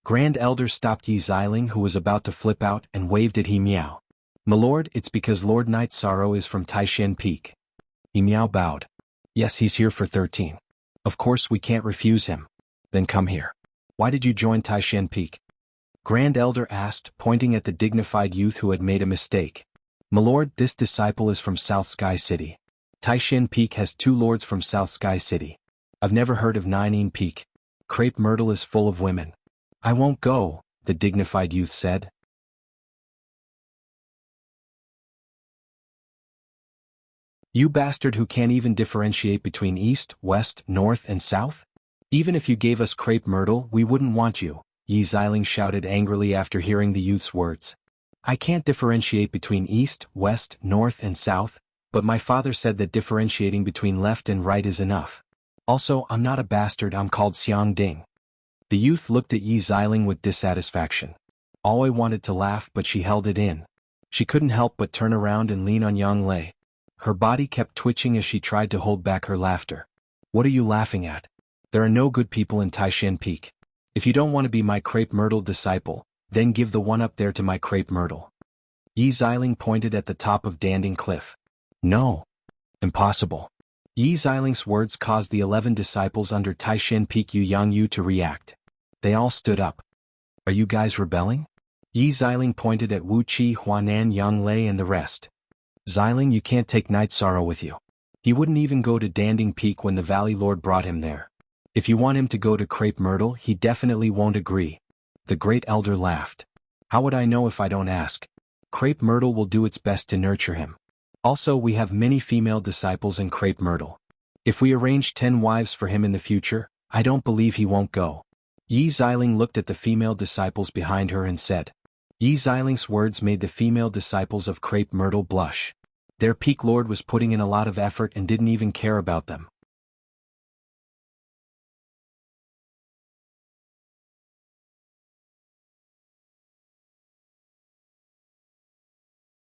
Grand Elder stopped Yi Xiling, who was about to flip out, and waved at He Miao. My lord, it's because Lord Night Sorrow is from Taishan Peak. He Miao bowed. Yes, he's here for 13. Of course we can't refuse him. Then come here. Why did you join Taishan Peak? Grand Elder asked, pointing at the dignified youth who had made a mistake. My lord, this disciple is from South Sky City. Taishan Peak has 2 lords from South Sky City. I've never heard of Nine Peak. Crepe Myrtle is full of women. I won't go, the dignified youth said. You bastard who can't even differentiate between east, west, north, and south? Even if you gave us crepe myrtle, we wouldn't want you, Yi Xiling shouted angrily after hearing the youth's words. I can't differentiate between east, west, north, and south, but my father said that differentiating between left and right is enough. Also, I'm not a bastard, I'm called Xiang Ding. The youth looked at Yi Xiling with dissatisfaction. Aoi wanted to laugh, but she held it in. She couldn't help but turn around and lean on Yang Lei. Her body kept twitching as she tried to hold back her laughter. What are you laughing at? There are no good people in Taishan Peak. If you don't want to be my crepe myrtle disciple, then give the one up there to my crepe myrtle. Yi Xiling pointed at the top of Danding Cliff. No. Impossible. Yi Xiling's words caused the 11 disciples under Taishan Peak Yu Yangyu to react. They all stood up. Are you guys rebelling? Yi Xiling pointed at Wu Qi, Huanan, Yang Lei and the rest. Xiling, you can't take Night Sorrow with you. He wouldn't even go to Danding Peak when the Valley Lord brought him there. If you want him to go to Crepe Myrtle, he definitely won't agree. The Great Elder laughed. How would I know if I don't ask? Crepe Myrtle will do its best to nurture him. Also, we have many female disciples in Crepe Myrtle. If we arrange 10 wives for him in the future, I don't believe he won't go. Yi Xiling looked at the female disciples behind her and said. Yi Xiling's words made the female disciples of Crepe Myrtle blush. Their peak lord was putting in a lot of effort and didn't even care about them.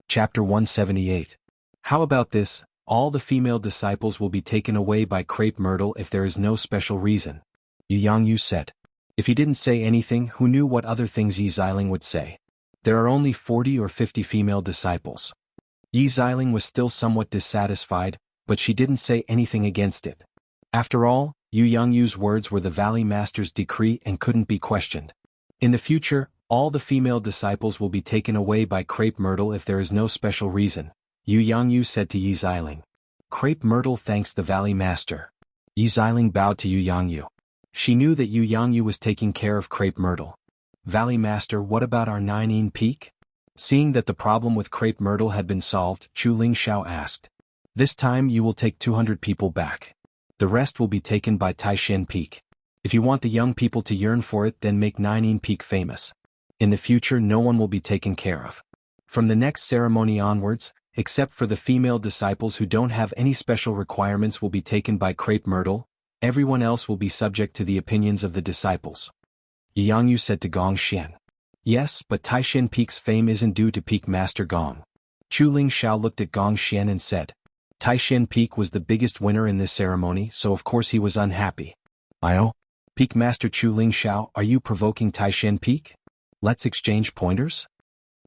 Chapter 178. How about this, all the female disciples will be taken away by crepe myrtle if there is no special reason. Jianghu said. If he didn't say anything, who knew what other things Yi Xiling would say? There are only 40 or 50 female disciples. Yi Xiling was still somewhat dissatisfied, but she didn't say anything against it. After all, Jianghu's words were the Valley Master's decree and couldn't be questioned. In the future, all the female disciples will be taken away by crepe myrtle if there is no special reason, Jianghu said to Yi Xiling. Crepe myrtle thanks the Valley Master. Yi Xiling bowed to Jianghu. She knew that Jianghu was taking care of crepe myrtle. Valley Master, what about our 9 peak? Seeing that the problem with crepe myrtle had been solved, Chu Lingxiao asked. This time you will take 200 people back. The rest will be taken by Taishan Peak. If you want the young people to yearn for it, then make 9 Peak famous. In the future no one will be taken care of. From the next ceremony onwards, except for the female disciples who don't have any special requirements will be taken by crepe myrtle, everyone else will be subject to the opinions of the disciples. Jianghu said to Gong Xian. Yes, but Taishan Peak's fame isn't due to Peak Master Gong. Chu Lingxiao looked at Gong Xian and said. Taishan Peak was the biggest winner in this ceremony, so of course he was unhappy. Peak Master Chu Lingxiao, are you provoking Taishan Peak? Let's exchange pointers?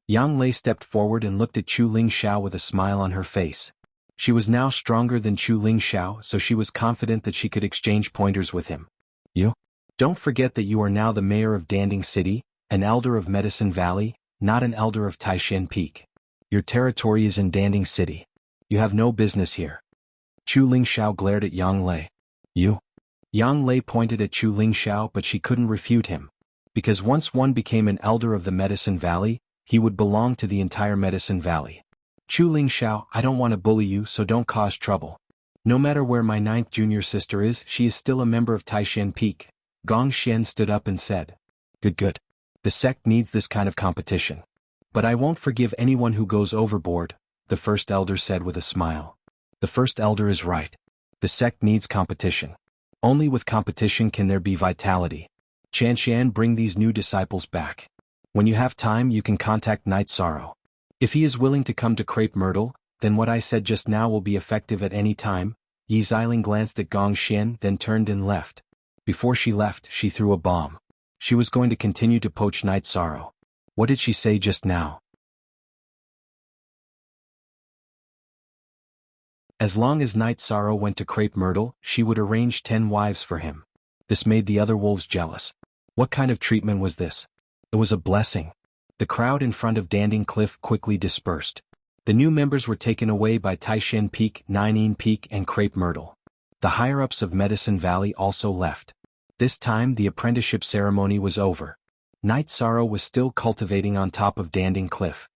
Yang Lei stepped forward and looked at Chu Lingxiao with a smile on her face. She was now stronger than Chu Lingxiao, so she was confident that she could exchange pointers with him. You? Don't forget that you are now the mayor of Danding City, an elder of Medicine Valley, not an elder of Taishan Peak. Your territory is in Danding City. You have no business here. Chu Lingxiao glared at Yang Lei. You? Yang Lei pointed at Chu Lingxiao, but she couldn't refute him. Because once one became an elder of the Medicine Valley, he would belong to the entire Medicine Valley. Chu Lingxiao, I don't want to bully you, so don't cause trouble. No matter where my 9th junior sister is, she is still a member of Taishan Peak. Gong Xian stood up and said. Good. The sect needs this kind of competition. But I won't forgive anyone who goes overboard, the first elder said with a smile. The first elder is right. The sect needs competition. Only with competition can there be vitality. Chanshan, bring these new disciples back. When you have time you can contact Night Sorrow. If he is willing to come to Crepe Myrtle, then what I said just now will be effective at any time. Yi Xiling glanced at Gong Xian, then turned and left. Before she left, she threw a bomb. She was going to continue to poach Night Sorrow. What did she say just now? As long as Night Sorrow went to Crepe Myrtle, she would arrange 10 wives for him. This made the other wolves jealous. What kind of treatment was this? It was a blessing. The crowd in front of Danding Cliff quickly dispersed. The new members were taken away by Taishan Peak, 9 Peak and Crepe Myrtle. The higher-ups of Medicine Valley also left. This time the apprenticeship ceremony was over. Night Sorrow was still cultivating on top of Danding Cliff.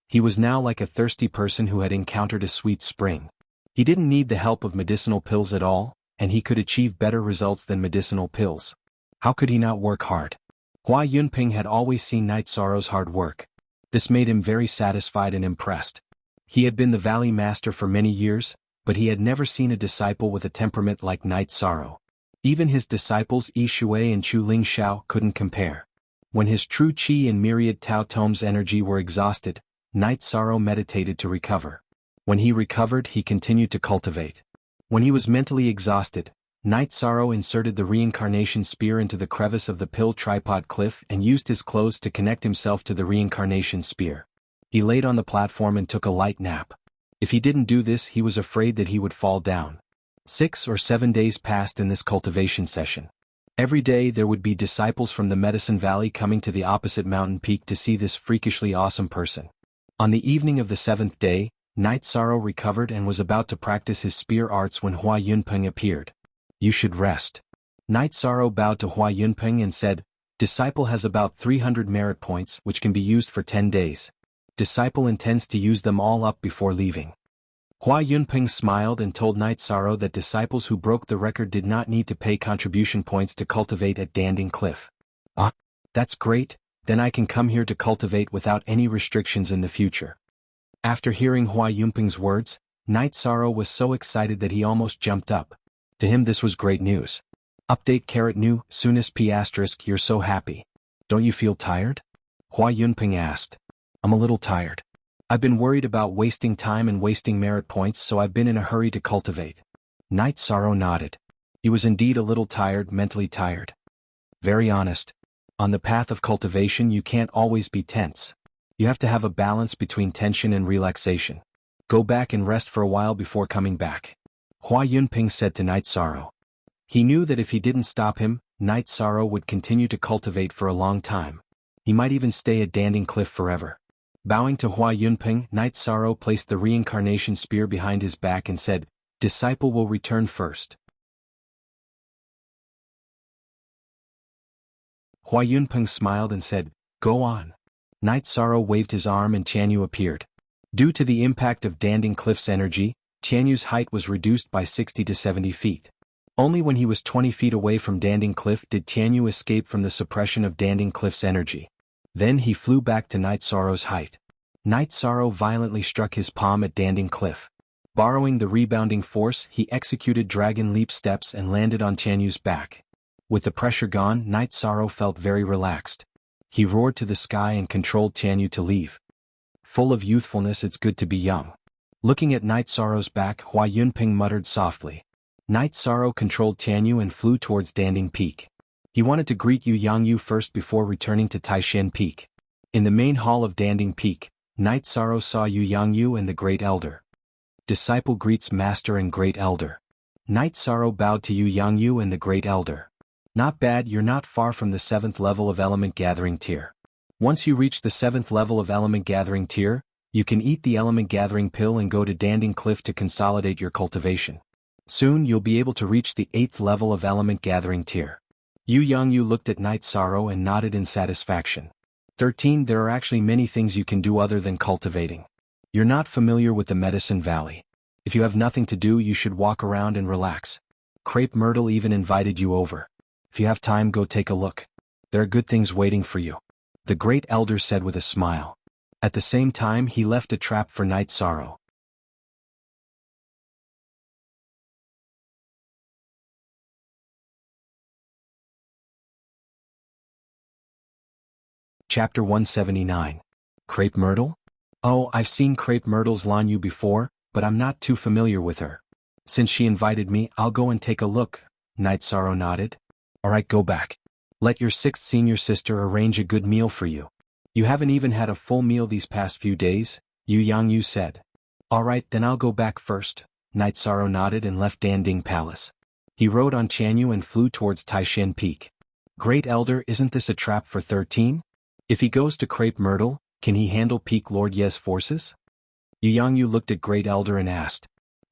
He was now like a thirsty person who had encountered a sweet spring. He didn't need the help of medicinal pills at all, and he could achieve better results than medicinal pills. How could he not work hard? Hua Yunping had always seen Night Sorrow's hard work. This made him very satisfied and impressed. He had been the Valley Master for many years, but he had never seen a disciple with a temperament like Night Sorrow. Even his disciples Yi Shui and Chu Lingxiao couldn't compare. When his true qi and myriad Tao Tome's energy were exhausted, Night Sorrow meditated to recover. When he recovered, he continued to cultivate. When he was mentally exhausted, Night Sorrow inserted the reincarnation spear into the crevice of the pill tripod cliff and used his clothes to connect himself to the reincarnation spear. He laid on the platform and took a light nap. If he didn't do this, he was afraid that he would fall down. 6 or 7 days passed in this cultivation session. Every day there would be disciples from the Medicine Valley coming to the opposite mountain peak to see this freakishly awesome person. On the evening of the 7th day, Night Sorrow recovered and was about to practice his spear arts when Hua Yunpeng appeared. You should rest. Night Sorrow bowed to Hua Yunpeng and said, Disciple has about 300 merit points which can be used for 10 days. Disciple intends to use them all up before leaving. Hua Yunpeng smiled and told Night Sorrow that disciples who broke the record did not need to pay contribution points to cultivate at Danding Cliff. That's great, then I can come here to cultivate without any restrictions in the future. After hearing Hua Yunpeng's words, Night Sorrow was so excited that he almost jumped up. To him this was great news. Update carat new, soonest p***, you're so happy. Don't you feel tired? Hua Yunpeng asked. I'm a little tired. I've been worried about wasting time and wasting merit points, so I've been in a hurry to cultivate. Knight Sorrow nodded. He was indeed a little tired, mentally tired. Very honest. On the path of cultivation you can't always be tense. You have to have a balance between tension and relaxation. Go back and rest for a while before coming back. Hua Yunping said to Knight Sorrow. He knew that if he didn't stop him, Knight Sorrow would continue to cultivate for a long time. He might even stay at Danding Cliff forever. Bowing to Hua Yunping, Knight Sorrow placed the reincarnation spear behind his back and said, "Disciple will return first." Hua Yunping smiled and said, "Go on." Knight Sorrow waved his arm and Tianyu appeared. Due to the impact of Danding Cliff's energy, Tianyu's height was reduced by 60 to 70 feet. Only when he was 20 feet away from Danding Cliff did Tianyu escape from the suppression of Danding Cliff's energy. Then he flew back to Knight Sorrow's height. Knight Sorrow violently struck his palm at Danding Cliff. Borrowing the rebounding force, he executed dragon leap steps and landed on Tianyu's back. With the pressure gone, Knight Sorrow felt very relaxed. He roared to the sky and controlled Tianyu to leave. Full of youthfulness, it's good to be young. Looking at Knight Sorrow's back, Hua Yunping muttered softly. Knight Sorrow controlled Tianyu and flew towards Danding Peak. He wanted to greet Yu Yangyu first before returning to Taishan Peak. In the main hall of Danding Peak, Knight Sorrow saw Yu Yangyu and the Great Elder. Disciple greets Master and Great Elder. Knight Sorrow bowed to Yu Yangyu and the Great Elder. Not bad, you're not far from the 7th level of Element Gathering Tier. Once you reach the 7th level of Element Gathering Tier, you can eat the Element Gathering Pill and go to Danding Cliff to consolidate your cultivation. Soon you'll be able to reach the 8th level of Element Gathering Tier. Yu Yangyu looked at Knight Sorrow and nodded in satisfaction. 13. There are actually many things you can do other than cultivating. You're not familiar with the Medicine Valley. If you have nothing to do, you should walk around and relax. Crepe Myrtle even invited you over. If you have time, go take a look. There are good things waiting for you. The Great Elder said with a smile. At the same time, he left a trap for Knight Sorrow. Chapter 179. Crepe Myrtle? Oh, I've seen Crepe Myrtle's Lanyu before, but I'm not too familiar with her. Since she invited me, I'll go and take a look. Knight Sorrow nodded. Alright, go back. Let your 6th senior sister arrange a good meal for you. You haven't even had a full meal these past few days, Yu Yangyu said. Alright, then I'll go back first. Knight Sorrow nodded and left Danding Palace. He rode on Tianyu and flew towards Taishan Peak. Great Elder, isn't this a trap for 13? If he goes to Crepe Myrtle, can he handle Peak Lord Ye's forces? Yu Yangyu looked at Great Elder and asked.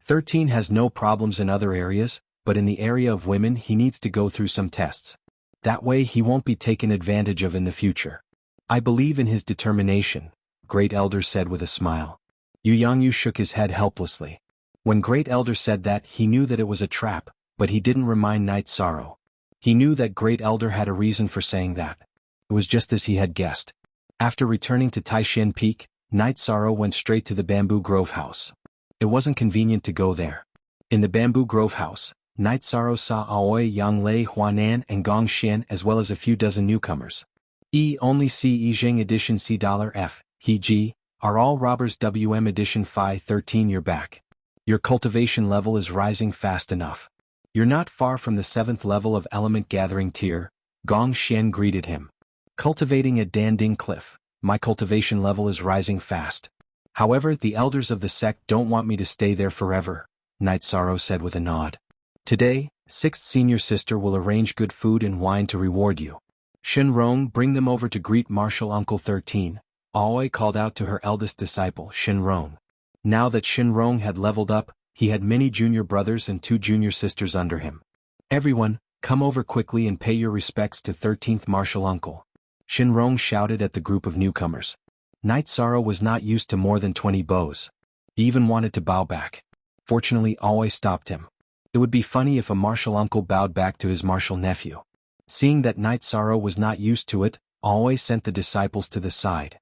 13 has no problems in other areas, but in the area of women he needs to go through some tests. That way he won't be taken advantage of in the future. I believe in his determination, Great Elder said with a smile. Yu Yangyu shook his head helplessly. When Great Elder said that, he knew that it was a trap, but he didn't remind Knight Sorrow. He knew that Great Elder had a reason for saying that. It was just as he had guessed. After returning to Taishan Peak, Knight Sorrow went straight to the Bamboo Grove house. It wasn't convenient to go there. In the Bamboo Grove house, Knight Sorrow saw Aoi, Yanglei, Huanan, and Gong Xian as well as a few dozen newcomers. Only C Yijing edition $F, He G, are all robbers WM edition Phi 13. You're back. Your cultivation level is rising fast enough. You're not far from the 7th level of Element Gathering Tier, Gong Xian greeted him. Cultivating at Danding Cliff, my cultivation level is rising fast. However, the elders of the sect don't want me to stay there forever, Knight Sorrow said with a nod. Today, 6th senior sister will arrange good food and wine to reward you. Shenrong, bring them over to greet Martial Uncle 13, Aoi called out to her eldest disciple, Shenrong. Now that Shenrong had leveled up, he had many junior brothers and 2 junior sisters under him. Everyone, come over quickly and pay your respects to 13th Martial Uncle. Shenrong shouted at the group of newcomers. Knight Sorrow was not used to more than 20 bows. He even wanted to bow back. Fortunately, Aoi stopped him. It would be funny if a martial uncle bowed back to his martial nephew. Seeing that Knight Sorrow was not used to it, Aoi sent the disciples to the side.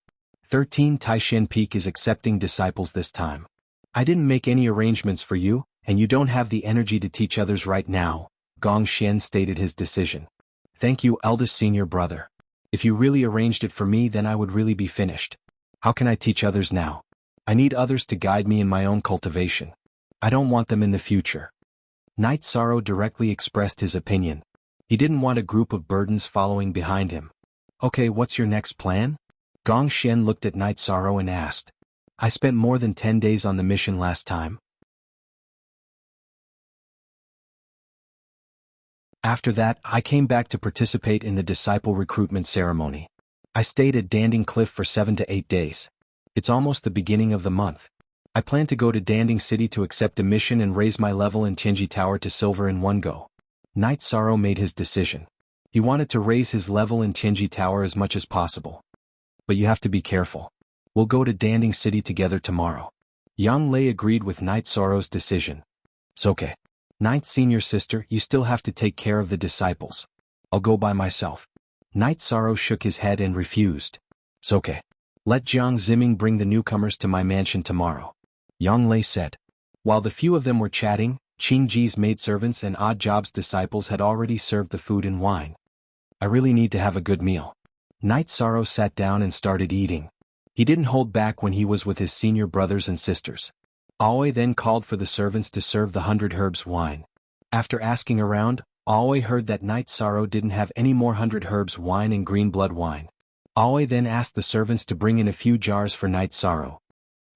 13 Taishan Peak is accepting disciples this time. I didn't make any arrangements for you, and you don't have the energy to teach others right now, Gong Xian stated his decision. Thank you, eldest senior brother. If you really arranged it for me, then I would really be finished. How can I teach others now? I need others to guide me in my own cultivation. I don't want them in the future. Knight Sorrow directly expressed his opinion. He didn't want a group of burdens following behind him. Okay, what's your next plan? Gong Xian looked at Knight Sorrow and asked. I spent more than 10 days on the mission last time. After that, I came back to participate in the disciple recruitment ceremony. I stayed at Danding Cliff for 7 to 8 days. It's almost the beginning of the month. I plan to go to Danding City to accept a mission and raise my level in Tianji Tower to silver in one go. Knight Sorrow made his decision. He wanted to raise his level in Tianji Tower as much as possible. But you have to be careful. We'll go to Danding City together tomorrow. Yang Lei agreed with Knight Sorrow's decision. It's okay. Ninth senior sister, you still have to take care of the disciples. I'll go by myself. Knight Sorrow shook his head and refused. It's okay. Let Jiang Ziming bring the newcomers to my mansion tomorrow. Yang Lei said. While the few of them were chatting, Qing Ji's maidservants and Odd Job's disciples had already served the food and wine. I really need to have a good meal. Knight Sorrow sat down and started eating. He didn't hold back when he was with his senior brothers and sisters. Aoi then called for the servants to serve the 100 herbs wine. After asking around, Aoi heard that Knight Sorrow didn't have any more 100 herbs wine and green blood wine. Aoi then asked the servants to bring in a few jars for Knight Sorrow.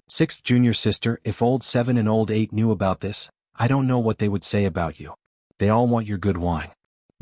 Sixth junior sister, if old 7 and old 8 knew about this, I don't know what they would say about you. They all want your good wine.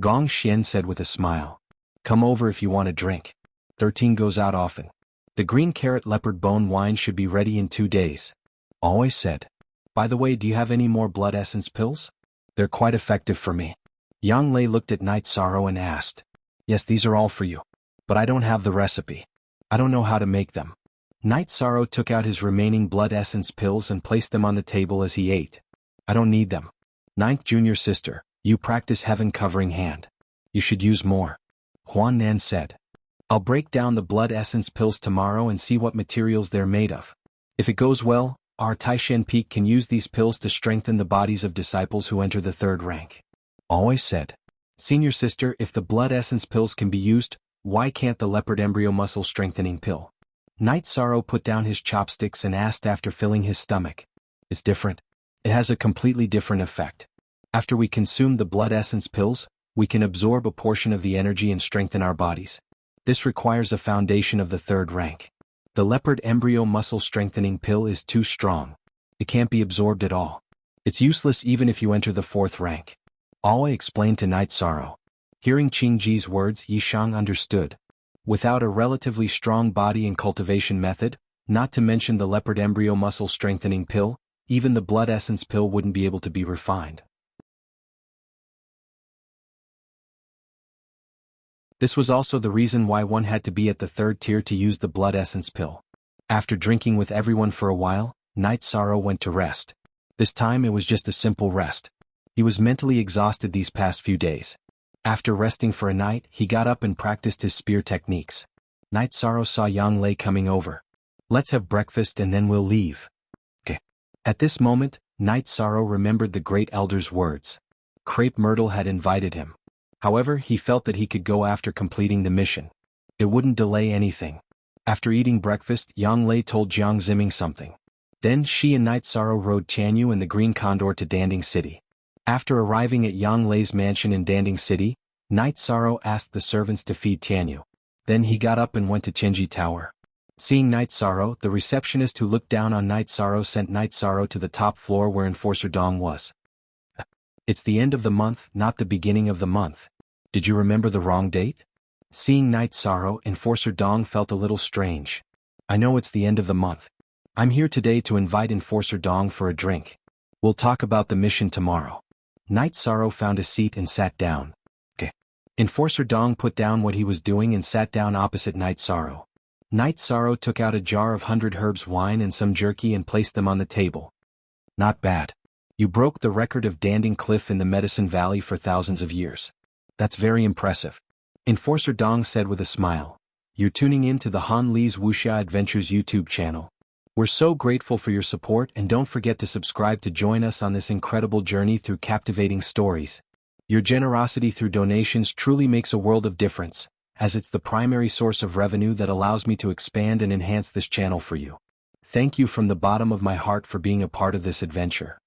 Gong Xian said with a smile. Come over if you want a drink. 13 goes out often. The green carrot leopard bone wine should be ready in 2 days. Always said. By the way, do you have any more blood essence pills? They're quite effective for me. Yang Lei looked at Knight Sorrow and asked. Yes, these are all for you. But I don't have the recipe. I don't know how to make them. Knight Sorrow took out his remaining blood essence pills and placed them on the table as he ate. I don't need them. Ninth junior sister, you practice heaven covering hand. You should use more. Huan Nan said. I'll break down the blood essence pills tomorrow and see what materials they're made of. If it goes well, our Taishan Peak can use these pills to strengthen the bodies of disciples who enter the 3rd rank. Always said. Senior sister, if the blood essence pills can be used, why can't the leopard embryo muscle strengthening pill? Knight Sorrow put down his chopsticks and asked after filling his stomach. It's different. It has a completely different effect. After we consume the blood essence pills, we can absorb a portion of the energy and strengthen our bodies. This requires a foundation of the 3rd rank. The leopard embryo muscle strengthening pill is too strong. It can't be absorbed at all. It's useless even if you enter the 4th rank. Aoi explained to Knight Sorrow. Hearing Qing Ji's words, Yishang understood. Without a relatively strong body and cultivation method, not to mention the leopard embryo muscle strengthening pill, even the blood essence pill wouldn't be able to be refined. This was also the reason why one had to be at the 3rd tier to use the blood essence pill. After drinking with everyone for a while, Knight Sorrow went to rest. This time it was just a simple rest. He was mentally exhausted these past few days. After resting for a night, he got up and practiced his spear techniques. Knight Sorrow saw Yang Lei coming over. Let's have breakfast and then we'll leave. Okay. At this moment, Knight Sorrow remembered the great elder's words. Crepe Myrtle had invited him. However, he felt that he could go after completing the mission. It wouldn't delay anything. After eating breakfast, Yang Lei told Jiang Ziming something. Then she and Knight Sorrow rode Tianyu and the Green Condor to Danding City. After arriving at Yang Lei's mansion in Danding City, Knight Sorrow asked the servants to feed Tianyu. Then he got up and went to Tianji Tower. Seeing Knight Sorrow, the receptionist who looked down on Knight Sorrow sent Knight Sorrow to the top floor where Enforcer Dong was. It's the end of the month, not the beginning of the month. Did you remember the wrong date? Seeing Knight Sorrow, Enforcer Dong felt a little strange. I know it's the end of the month. I'm here today to invite Enforcer Dong for a drink. We'll talk about the mission tomorrow. Knight Sorrow found a seat and sat down. Okay. Enforcer Dong put down what he was doing and sat down opposite Knight Sorrow. Knight Sorrow took out a jar of 100 herbs wine and some jerky and placed them on the table. Not bad. You broke the record of Danding Cliff in the Medicine Valley for thousands of years. That's very impressive. Enforcer Dong said with a smile. You're tuning in to the Han Li's Wuxia Adventures YouTube channel. We're so grateful for your support and don't forget to subscribe to join us on this incredible journey through captivating stories. Your generosity through donations truly makes a world of difference, as it's the primary source of revenue that allows me to expand and enhance this channel for you. Thank you from the bottom of my heart for being a part of this adventure.